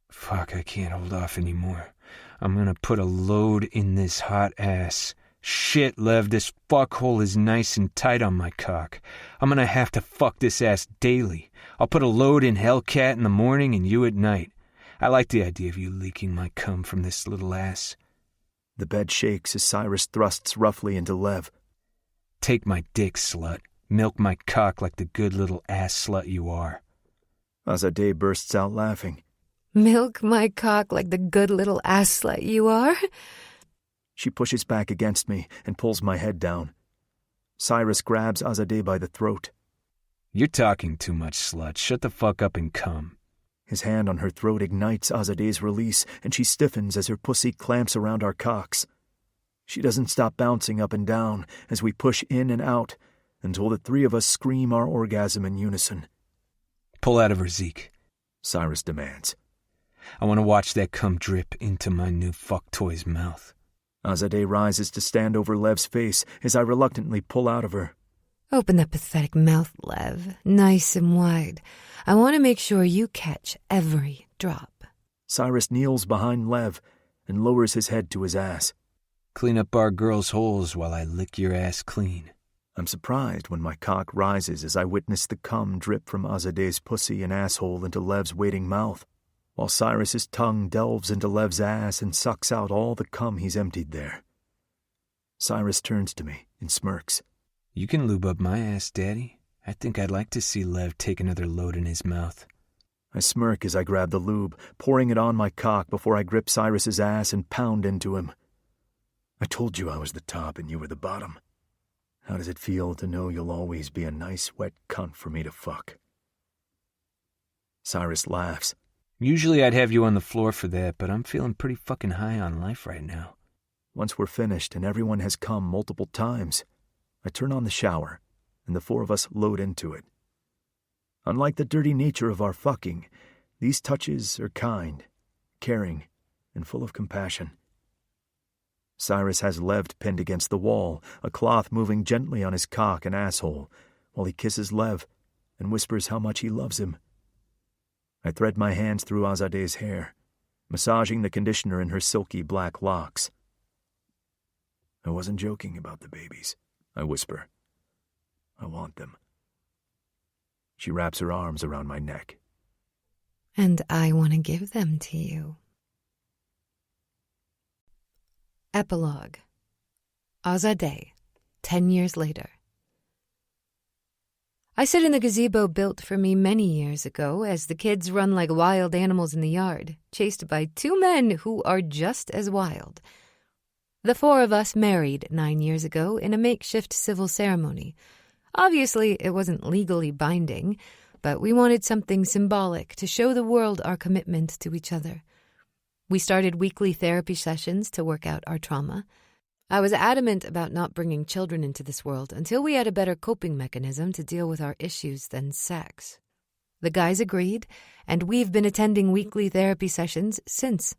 Fuck, I can't hold off anymore. I'm gonna put a load in this hot ass. Shit, Lev, this fuckhole is nice and tight on my cock. I'm gonna have to fuck this ass daily. I'll put a load in Hellcat in the morning and you at night. I like the idea of you leaking my cum from this little ass. The bed shakes as Cyrus thrusts roughly into Lev. Take my dick, slut. Milk my cock like the good little ass slut you are. Azadeh bursts out laughing. Milk my cock like the good little ass slut you are? She pushes back against me and pulls my head down. Cyrus grabs Azadeh by the throat. You're talking too much, slut. Shut the fuck up and come. His hand on her throat ignites Azadeh's release, and she stiffens as her pussy clamps around our cocks. She doesn't stop bouncing up and down as we push in and out until the three of us scream our orgasm in unison. Pull out of her, Zeke, Cyrus demands. I want to watch that cum drip into my new fuck toy's mouth. Azadeh rises to stand over Lev's face as I reluctantly pull out of her. Open that pathetic mouth, Lev. Nice and wide. I want to make sure you catch every drop. Cyrus kneels behind Lev and lowers his head to his ass. Clean up our girls' holes while I lick your ass clean. I'm surprised when my cock rises as I witness the cum drip from Azadeh's pussy and asshole into Lev's waiting mouth, while Cyrus's tongue delves into Lev's ass and sucks out all the cum he's emptied there. Cyrus turns to me and smirks. You can lube up my ass, Daddy. I think I'd like to see Lev take another load in his mouth. I smirk as I grab the lube, pouring it on my cock before I grip Cyrus's ass and pound into him. I told you I was the top and you were the bottom. How does it feel to know you'll always be a nice wet cunt for me to fuck? Cyrus laughs. Usually I'd have you on the floor for that, but I'm feeling pretty fucking high on life right now. Once we're finished and everyone has come multiple times, I turn on the shower, and the four of us load into it. Unlike the dirty nature of our fucking, these touches are kind, caring, and full of compassion. Cyrus has Lev pinned against the wall, a cloth moving gently on his cock and asshole, while he kisses Lev and whispers how much he loves him. I thread my hands through Azadeh's hair, massaging the conditioner in her silky black locks. I wasn't joking about the babies, I whisper. I want them. She wraps her arms around my neck. And I want to give them to you. Epilogue. Azadeh, 10 years later. I sit in the gazebo built for me many years ago as the kids run like wild animals in the yard, chased by two men who are just as wild. The four of us married 9 years ago in a makeshift civil ceremony. Obviously, it wasn't legally binding, but we wanted something symbolic to show the world our commitment to each other. We started weekly therapy sessions to work out our trauma. I was adamant about not bringing children into this world until we had a better coping mechanism to deal with our issues than sex. The guys agreed, and we've been attending weekly therapy sessions since,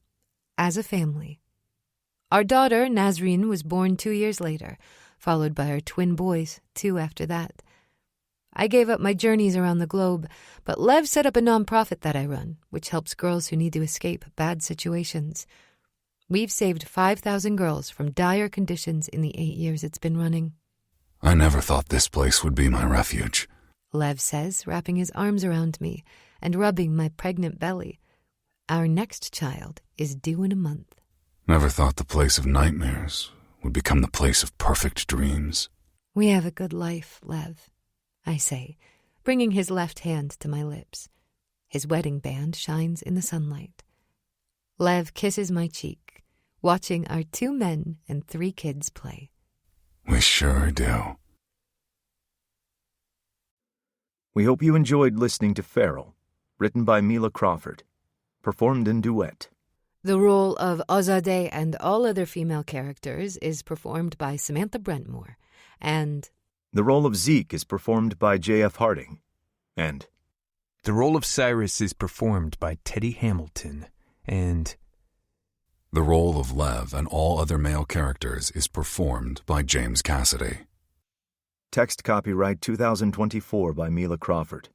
as a family. Our daughter, Nazreen, was born 2 years later, followed by our twin boys, 2 after that. I gave up my journeys around the globe, but Lev set up a nonprofit that I run, which helps girls who need to escape bad situations. We've saved 5,000 girls from dire conditions in the 8 years it's been running. I never thought this place would be my refuge. Lev says, wrapping his arms around me and rubbing my pregnant belly. Our next child is due in a month. Never thought the place of nightmares would become the place of perfect dreams. We have a good life, Lev, I say, bringing his left hand to my lips. His wedding band shines in the sunlight. Lev kisses my cheek, watching our 2 men and 3 kids play. We sure do. We hope you enjoyed listening to Feral, written by Mila Crawford, performed in duet. The role of Ozadeh and all other female characters is performed by Samantha Brentmore, and The role of Zeke is performed by J.F. Harding, and The role of Cyrus is performed by Teddy Hamilton, and The role of Lev and all other male characters is performed by James Cassidy. text copyright 2024 by Mila Crawford.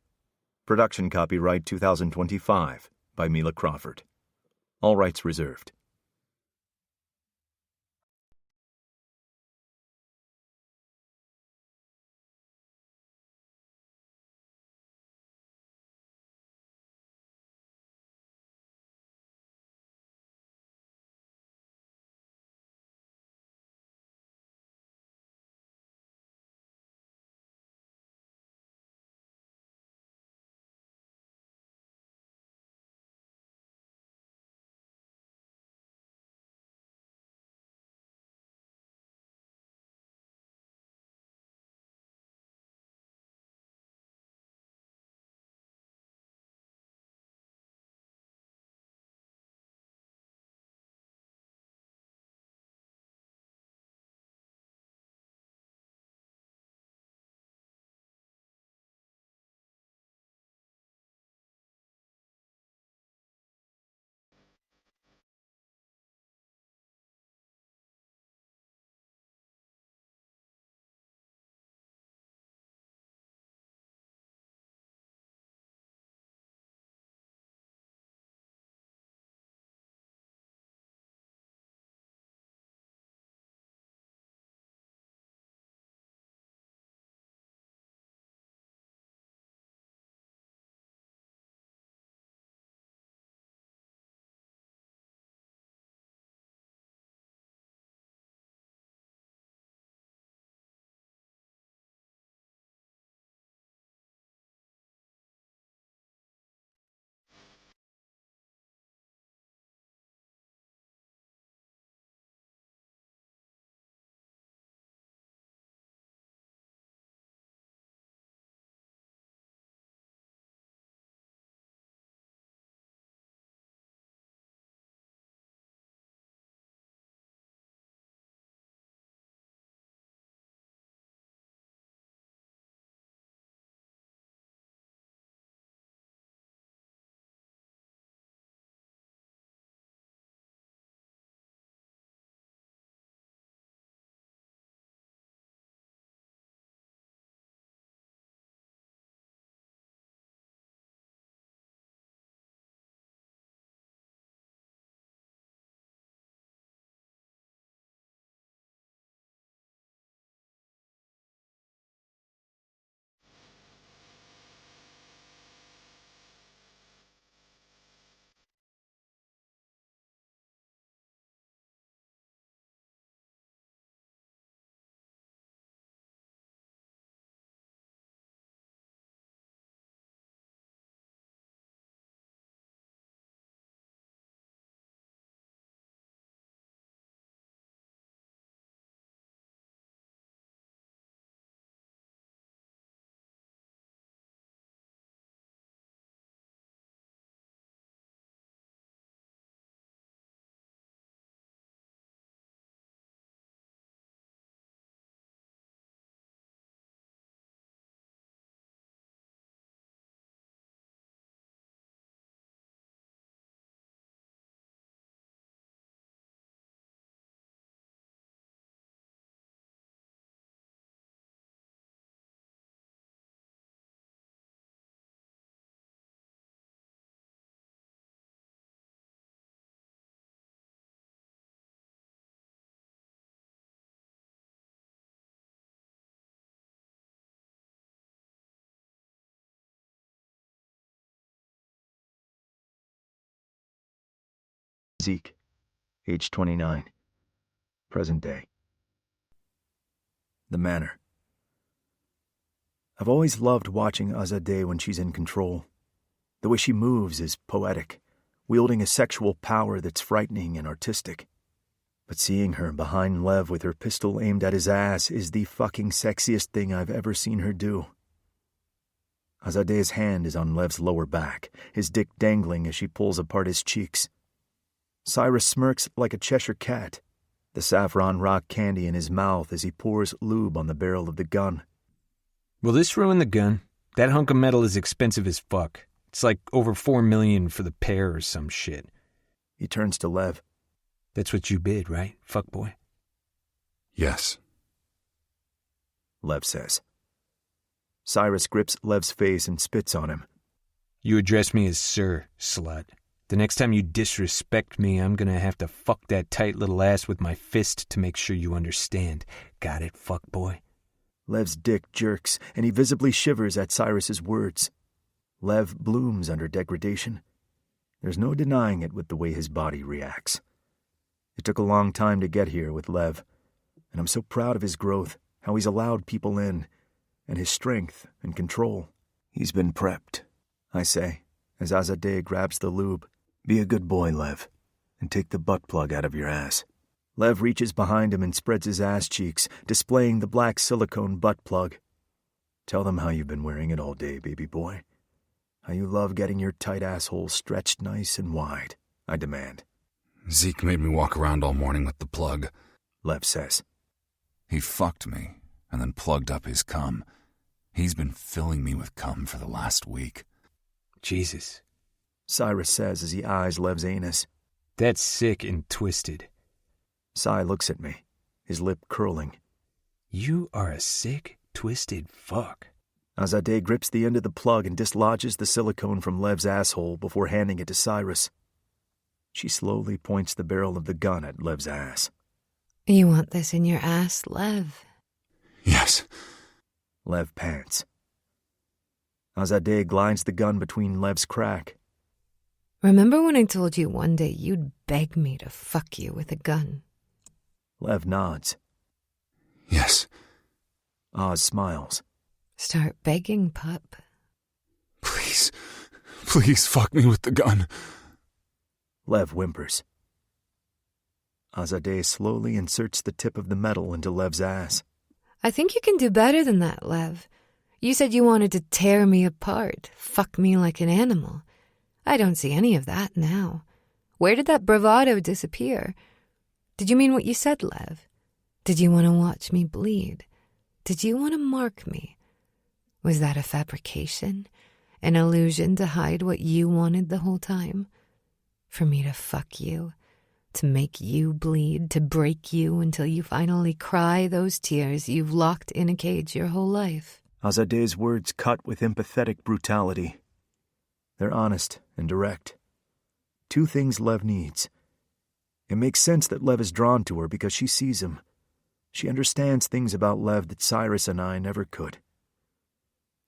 Production copyright 2025 by Mila Crawford. All rights reserved. Zeke, age 29. Present day. The Manor. I've always loved watching Azadeh when she's in control. The way she moves is poetic, wielding a sexual power that's frightening and artistic. But seeing her behind Lev with her pistol aimed at his ass is the fucking sexiest thing I've ever seen her do. Azadeh's hand is on Lev's lower back, his dick dangling as she pulls apart his cheeks. Cyrus smirks like a Cheshire cat, the saffron rock candy in his mouth as he pours lube on the barrel of the gun. Will this ruin the gun? That hunk of metal is expensive as fuck. It's like over $4 million for the pair or some shit. He turns to Lev. That's what you bid, right, fuckboy? Yes. Lev says. Cyrus grips Lev's face and spits on him. You address me as sir, slut. The next time you disrespect me, I'm gonna have to fuck that tight little ass with my fist to make sure you understand. Got it, fuckboy? Lev's dick jerks, and he visibly shivers at Cyrus's words. Lev blooms under degradation. There's no denying it with the way his body reacts. It took a long time to get here with Lev, and I'm so proud of his growth, how he's allowed people in, and his strength and control. He's been prepped, I say, as Azadeh grabs the lube. Be a good boy, Lev, and take the butt plug out of your ass. Lev reaches behind him and spreads his ass cheeks, displaying the black silicone butt plug. Tell them how you've been wearing it all day, baby boy. How you love getting your tight asshole stretched nice and wide, I demand. Zeke made me walk around all morning with the plug, Lev says. He fucked me and then plugged up his cum. He's been filling me with cum for the last week. Jesus. Cyrus says as he eyes Lev's anus. That's sick and twisted. Cy looks at me, his lip curling. You are a sick, twisted fuck. Azadeh grips the end of the plug and dislodges the silicone from Lev's asshole before handing it to Cyrus. She slowly points the barrel of the gun at Lev's ass. You want this in your ass, Lev? Yes. Lev pants. Azadeh glides the gun between Lev's crack. Remember when I told you one day you'd beg me to fuck you with a gun? Lev nods. Yes. Oz smiles. Start begging, pup. Please. Please fuck me with the gun. Lev whimpers. Azadeh slowly inserts the tip of the metal into Lev's ass. I think you can do better than that, Lev. You said you wanted to tear me apart, fuck me like an animal. I don't see any of that now. Where did that bravado disappear? Did you mean what you said, Lev? Did you want to watch me bleed? Did you want to mark me? Was that a fabrication? An illusion to hide what you wanted the whole time? For me to fuck you? To make you bleed? To break you until you finally cry those tears you've locked in a cage your whole life? Azadeh's words cut with empathetic brutality. They're honest and direct. Two things Lev needs. It makes sense that Lev is drawn to her because she sees him. She understands things about Lev that Cyrus and I never could.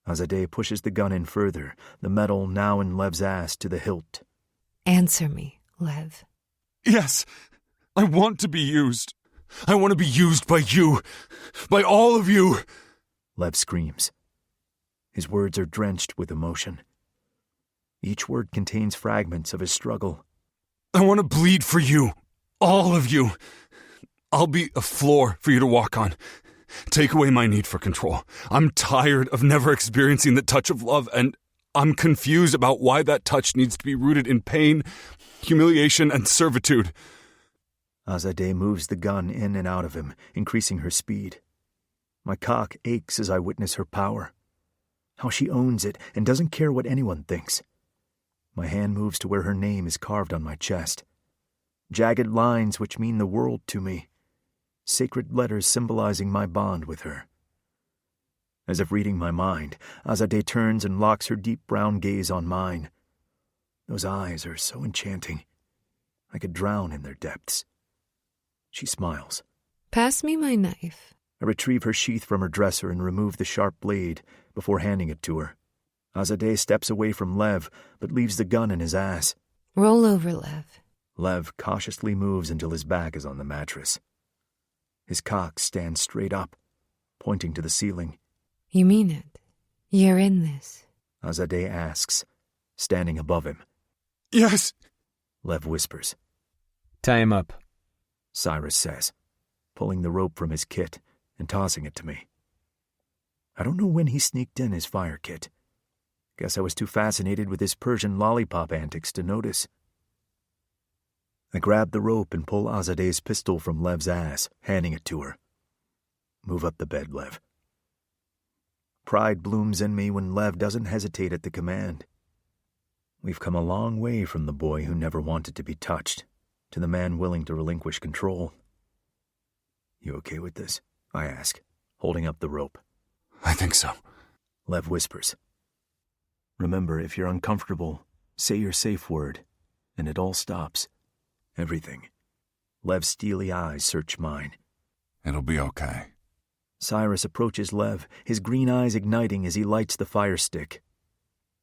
Azadeh pushes the gun in further, the metal now in Lev's ass to the hilt. Answer me, Lev. Yes, I want to be used. I want to be used by you. By all of you. Lev screams. His words are drenched with emotion. Each word contains fragments of his struggle. I want to bleed for you. All of you. I'll be a floor for you to walk on. Take away my need for control. I'm tired of never experiencing the touch of love, and I'm confused about why that touch needs to be rooted in pain, humiliation, and servitude. Azadeh moves the gun in and out of him, increasing her speed. My cock aches as I witness her power. How she owns it and doesn't care what anyone thinks. My hand moves to where her name is carved on my chest. Jagged lines which mean the world to me. Sacred letters symbolizing my bond with her. As if reading my mind, Azadeh turns and locks her deep brown gaze on mine. Those eyes are so enchanting. I could drown in their depths. She smiles. Pass me my knife. I retrieve her sheath from her dresser and remove the sharp blade before handing it to her. Azadeh steps away from Lev, but leaves the gun in his ass. Roll over, Lev. Lev cautiously moves until his back is on the mattress. His cock stands straight up, pointing to the ceiling. You mean it? You're in this? Azadeh asks, standing above him. Yes! Lev whispers. Tie him up. Cyrus says, pulling the rope from his kit and tossing it to me. I don't know when he sneaked in his fire kit. Guess I was too fascinated with his Persian lollipop antics to notice. I grab the rope and pull Azadeh's pistol from Lev's ass, handing it to her. Move up the bed, Lev. Pride blooms in me when Lev doesn't hesitate at the command. We've come a long way from the boy who never wanted to be touched, to the man willing to relinquish control. You okay with this? I ask, holding up the rope. I think so. Lev whispers. Remember, if you're uncomfortable, say your safe word, and it all stops. Everything. Lev's steely eyes search mine. It'll be okay. Cyrus approaches Lev, his green eyes igniting as he lights the fire stick.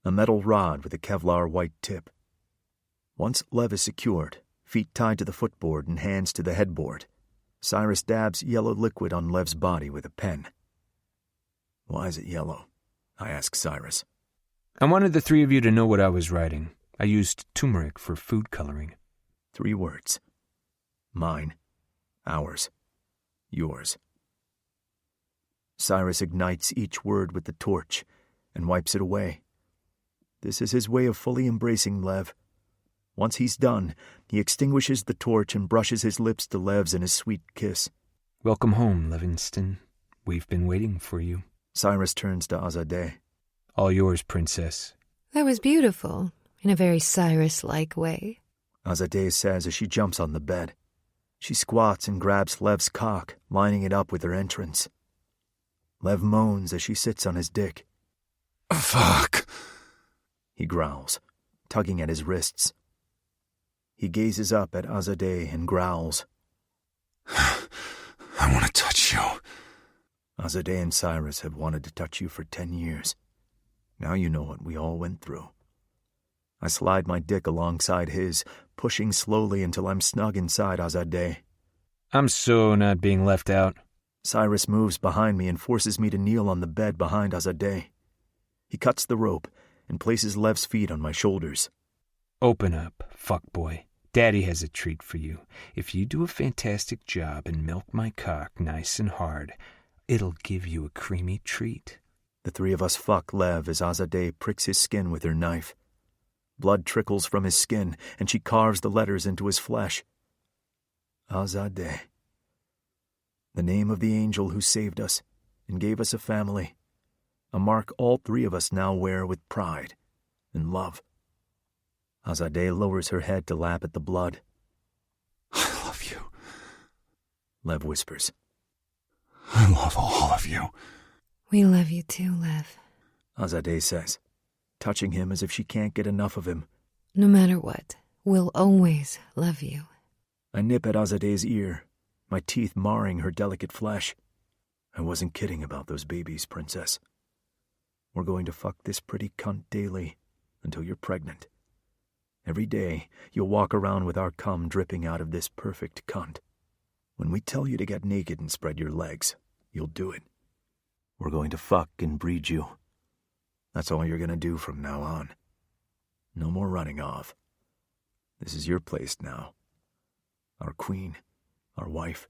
A metal rod with a Kevlar white tip. Once Lev is secured, feet tied to the footboard and hands to the headboard, Cyrus dabs yellow liquid on Lev's body with a pen. Why is it yellow? I ask Cyrus. I wanted the three of you to know what I was writing. I used turmeric for food coloring. 3 words. Mine. Ours. Yours. Cyrus ignites each word with the torch and wipes it away. This is his way of fully embracing Lev. Once he's done, he extinguishes the torch and brushes his lips to Lev's in a sweet kiss. Welcome home, Livingston. We've been waiting for you. Cyrus turns to Azadeh. All yours, princess. That was beautiful, in a very Cyrus-like way. Azadeh says as she jumps on the bed. She squats and grabs Lev's cock, lining it up with her entrance. Lev moans as she sits on his dick. Fuck! He growls, tugging at his wrists. He gazes up at Azadeh and growls. I want to touch you. Azadeh and Cyrus have wanted to touch you for 10 years. Now you know what we all went through. I slide my dick alongside his, pushing slowly until I'm snug inside Azadeh. I'm so not being left out. Cyrus moves behind me and forces me to kneel on the bed behind Azadeh. He cuts the rope and places Lev's feet on my shoulders. Open up, fuckboy. Daddy has a treat for you. If you do a fantastic job and milk my cock nice and hard, it'll give you a creamy treat. The 3 of us fuck Lev as Azadeh pricks his skin with her knife. Blood trickles from his skin, and she carves the letters into his flesh. Azadeh. The name of the angel who saved us and gave us a family. A mark all 3 of us now wear with pride and love. Azadeh lowers her head to lap at the blood. I love you. Lev whispers. I love all of you. We love you too, Lev. Azadeh says, touching him as if she can't get enough of him. No matter what, we'll always love you. I nip at Azadeh's ear, my teeth marring her delicate flesh. I wasn't kidding about those babies, princess. We're going to fuck this pretty cunt daily until you're pregnant. Every day, you'll walk around with our cum dripping out of this perfect cunt. When we tell you to get naked and spread your legs, you'll do it. We're going to fuck and breed you. That's all you're going to do from now on. No more running off. This is your place now. Our queen, our wife,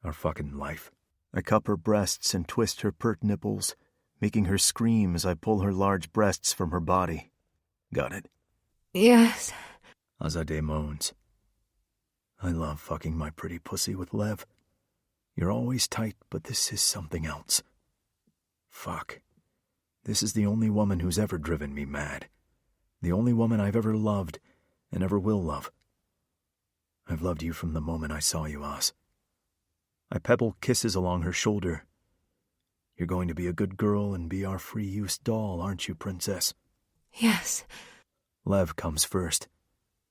our fucking life. I cup her breasts and twist her pert nipples, making her scream as I pull her large breasts from her body. Got it? Yes. Azadeh moans. I love fucking my pretty pussy with Lev. You're always tight, but this is something else. Fuck. This is the only woman who's ever driven me mad. The only woman I've ever loved and ever will love. I've loved you from the moment I saw you, Az. I pebble kisses along her shoulder. You're going to be a good girl and be our free-use doll, aren't you, princess? Yes. Lev comes first.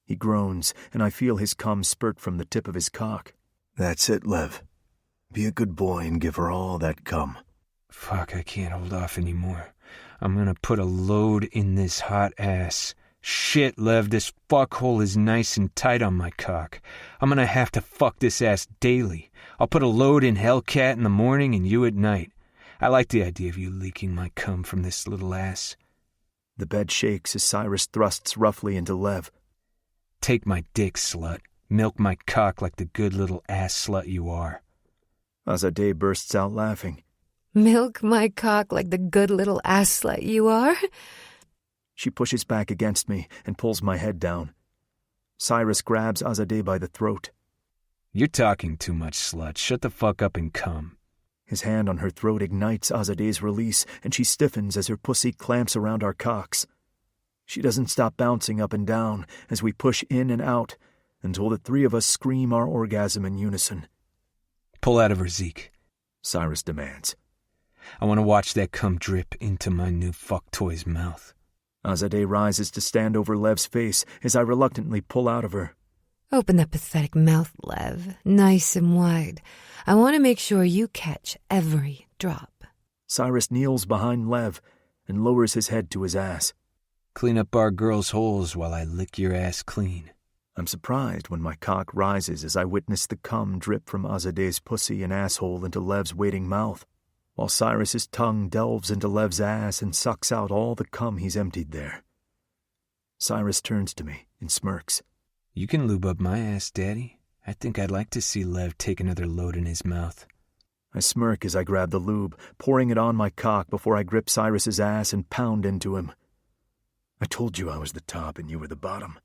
He groans, and I feel his cum spurt from the tip of his cock. That's it, Lev. Be a good boy and give her all that cum. Fuck, I can't hold off anymore. I'm gonna put a load in this hot ass. Shit, Lev, this fuckhole is nice and tight on my cock. I'm gonna have to fuck this ass daily. I'll put a load in Hellcat in the morning and you at night. I like the idea of you leaking my cum from this little ass. The bed shakes as Cyrus thrusts roughly into Lev. Take my dick, slut. Milk my cock like the good little ass slut you are. Azadeh bursts out laughing. Milk my cock like the good little ass slut you are? She pushes back against me and pulls my head down. Cyrus grabs Azadeh by the throat. You're talking too much, slut. Shut the fuck up and come. His hand on her throat ignites Azadeh's release, and she stiffens as her pussy clamps around our cocks. She doesn't stop bouncing up and down as we push in and out until the three of us scream our orgasm in unison. Pull out of her, Zeke, Cyrus demands. I want to watch that cum drip into my new fuck toy's mouth. Azadeh rises to stand over Lev's face as I reluctantly pull out of her. Open that pathetic mouth, Lev, nice and wide. I want to make sure you catch every drop. Cyrus kneels behind Lev and lowers his head to his ass. Clean up our girls' holes while I lick your ass clean. I'm surprised when my cock rises as I witness the cum drip from Azadeh's pussy and asshole into Lev's waiting mouth, while Cyrus's tongue delves into Lev's ass and sucks out all the cum he's emptied there. Cyrus turns to me and smirks. You can lube up my ass, Daddy. I think I'd like to see Lev take another load in his mouth. I smirk as I grab the lube, pouring it on my cock before I grip Cyrus's ass and pound into him. I told you I was the top and you were the bottom.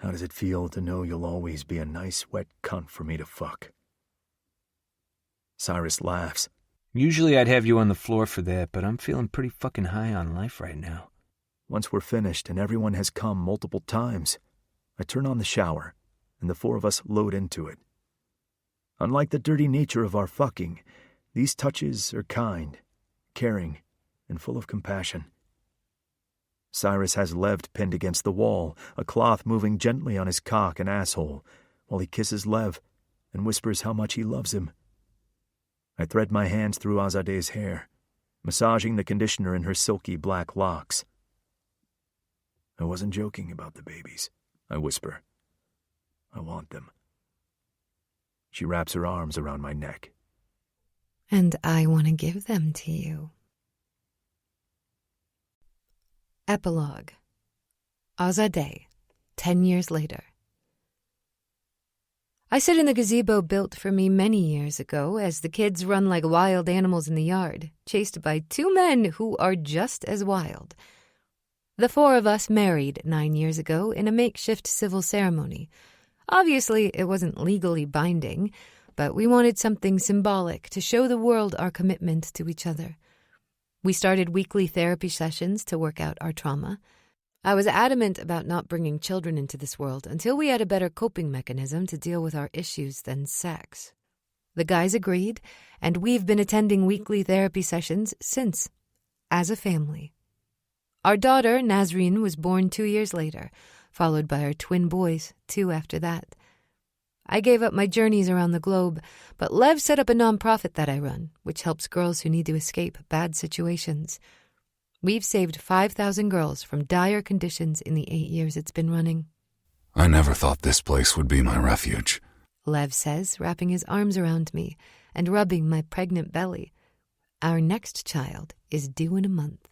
How does it feel to know you'll always be a nice, wet cunt for me to fuck? Cyrus laughs. Usually I'd have you on the floor for that, but I'm feeling pretty fucking high on life right now. Once we're finished and everyone has come multiple times, I turn on the shower, and the four of us load into it. Unlike the dirty nature of our fucking, these touches are kind, caring, and full of compassion. Cyrus has Lev pinned against the wall, a cloth moving gently on his cock and asshole, while he kisses Lev and whispers how much he loves him. I thread my hands through Azadeh's hair, massaging the conditioner in her silky black locks. I wasn't joking about the babies, I whisper. I want them. She wraps her arms around my neck. And I want to give them to you. Epilogue. Azadeh, 10 years later. I sit in the gazebo built for me many years ago as the kids run like wild animals in the yard, chased by two men who are just as wild. The four of us married 9 years ago in a makeshift civil ceremony. Obviously, it wasn't legally binding, but we wanted something symbolic to show the world our commitment to each other. We started weekly therapy sessions to work out our trauma. I was adamant about not bringing children into this world until we had a better coping mechanism to deal with our issues than sex. The guys agreed, and we've been attending weekly therapy sessions since, as a family. Our daughter, Nazreen, was born 2 years later, followed by our twin boys, 2 after that. I gave up my journeys around the globe, but Lev set up a nonprofit that I run, which helps girls who need to escape bad situations. We've saved 5,000 girls from dire conditions in the 8 years it's been running. I never thought this place would be my refuge, Lev says, wrapping his arms around me and rubbing my pregnant belly. Our next child is due in a month.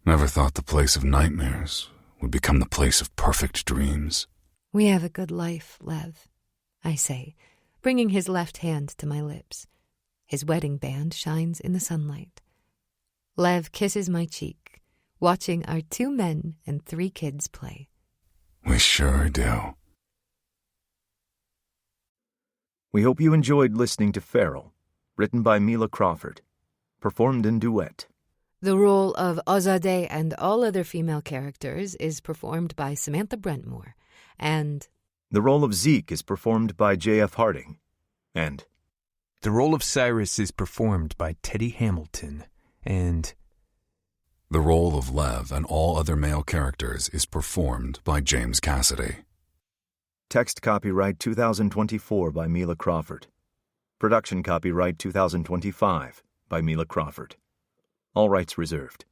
Never thought the place of nightmares would become the place of perfect dreams. We have a good life, Lev, I say, bringing his left hand to my lips. His wedding band shines in the sunlight. Lev kisses my cheek, watching our 2 men and 3 kids play. We sure do. We hope you enjoyed listening to Feral, written by Mila Crawford, performed in duet. The role of Azadeh and all other female characters is performed by Samantha Brentmore, and the role of Zeke is performed by J.F. Harding, and the role of Cyrus is performed by Teddy Hamilton, and the role of Lev and all other male characters is performed by James Cassidy. Text copyright 2024 by Mila Crawford. Production copyright 2025 by Mila Crawford. All rights reserved.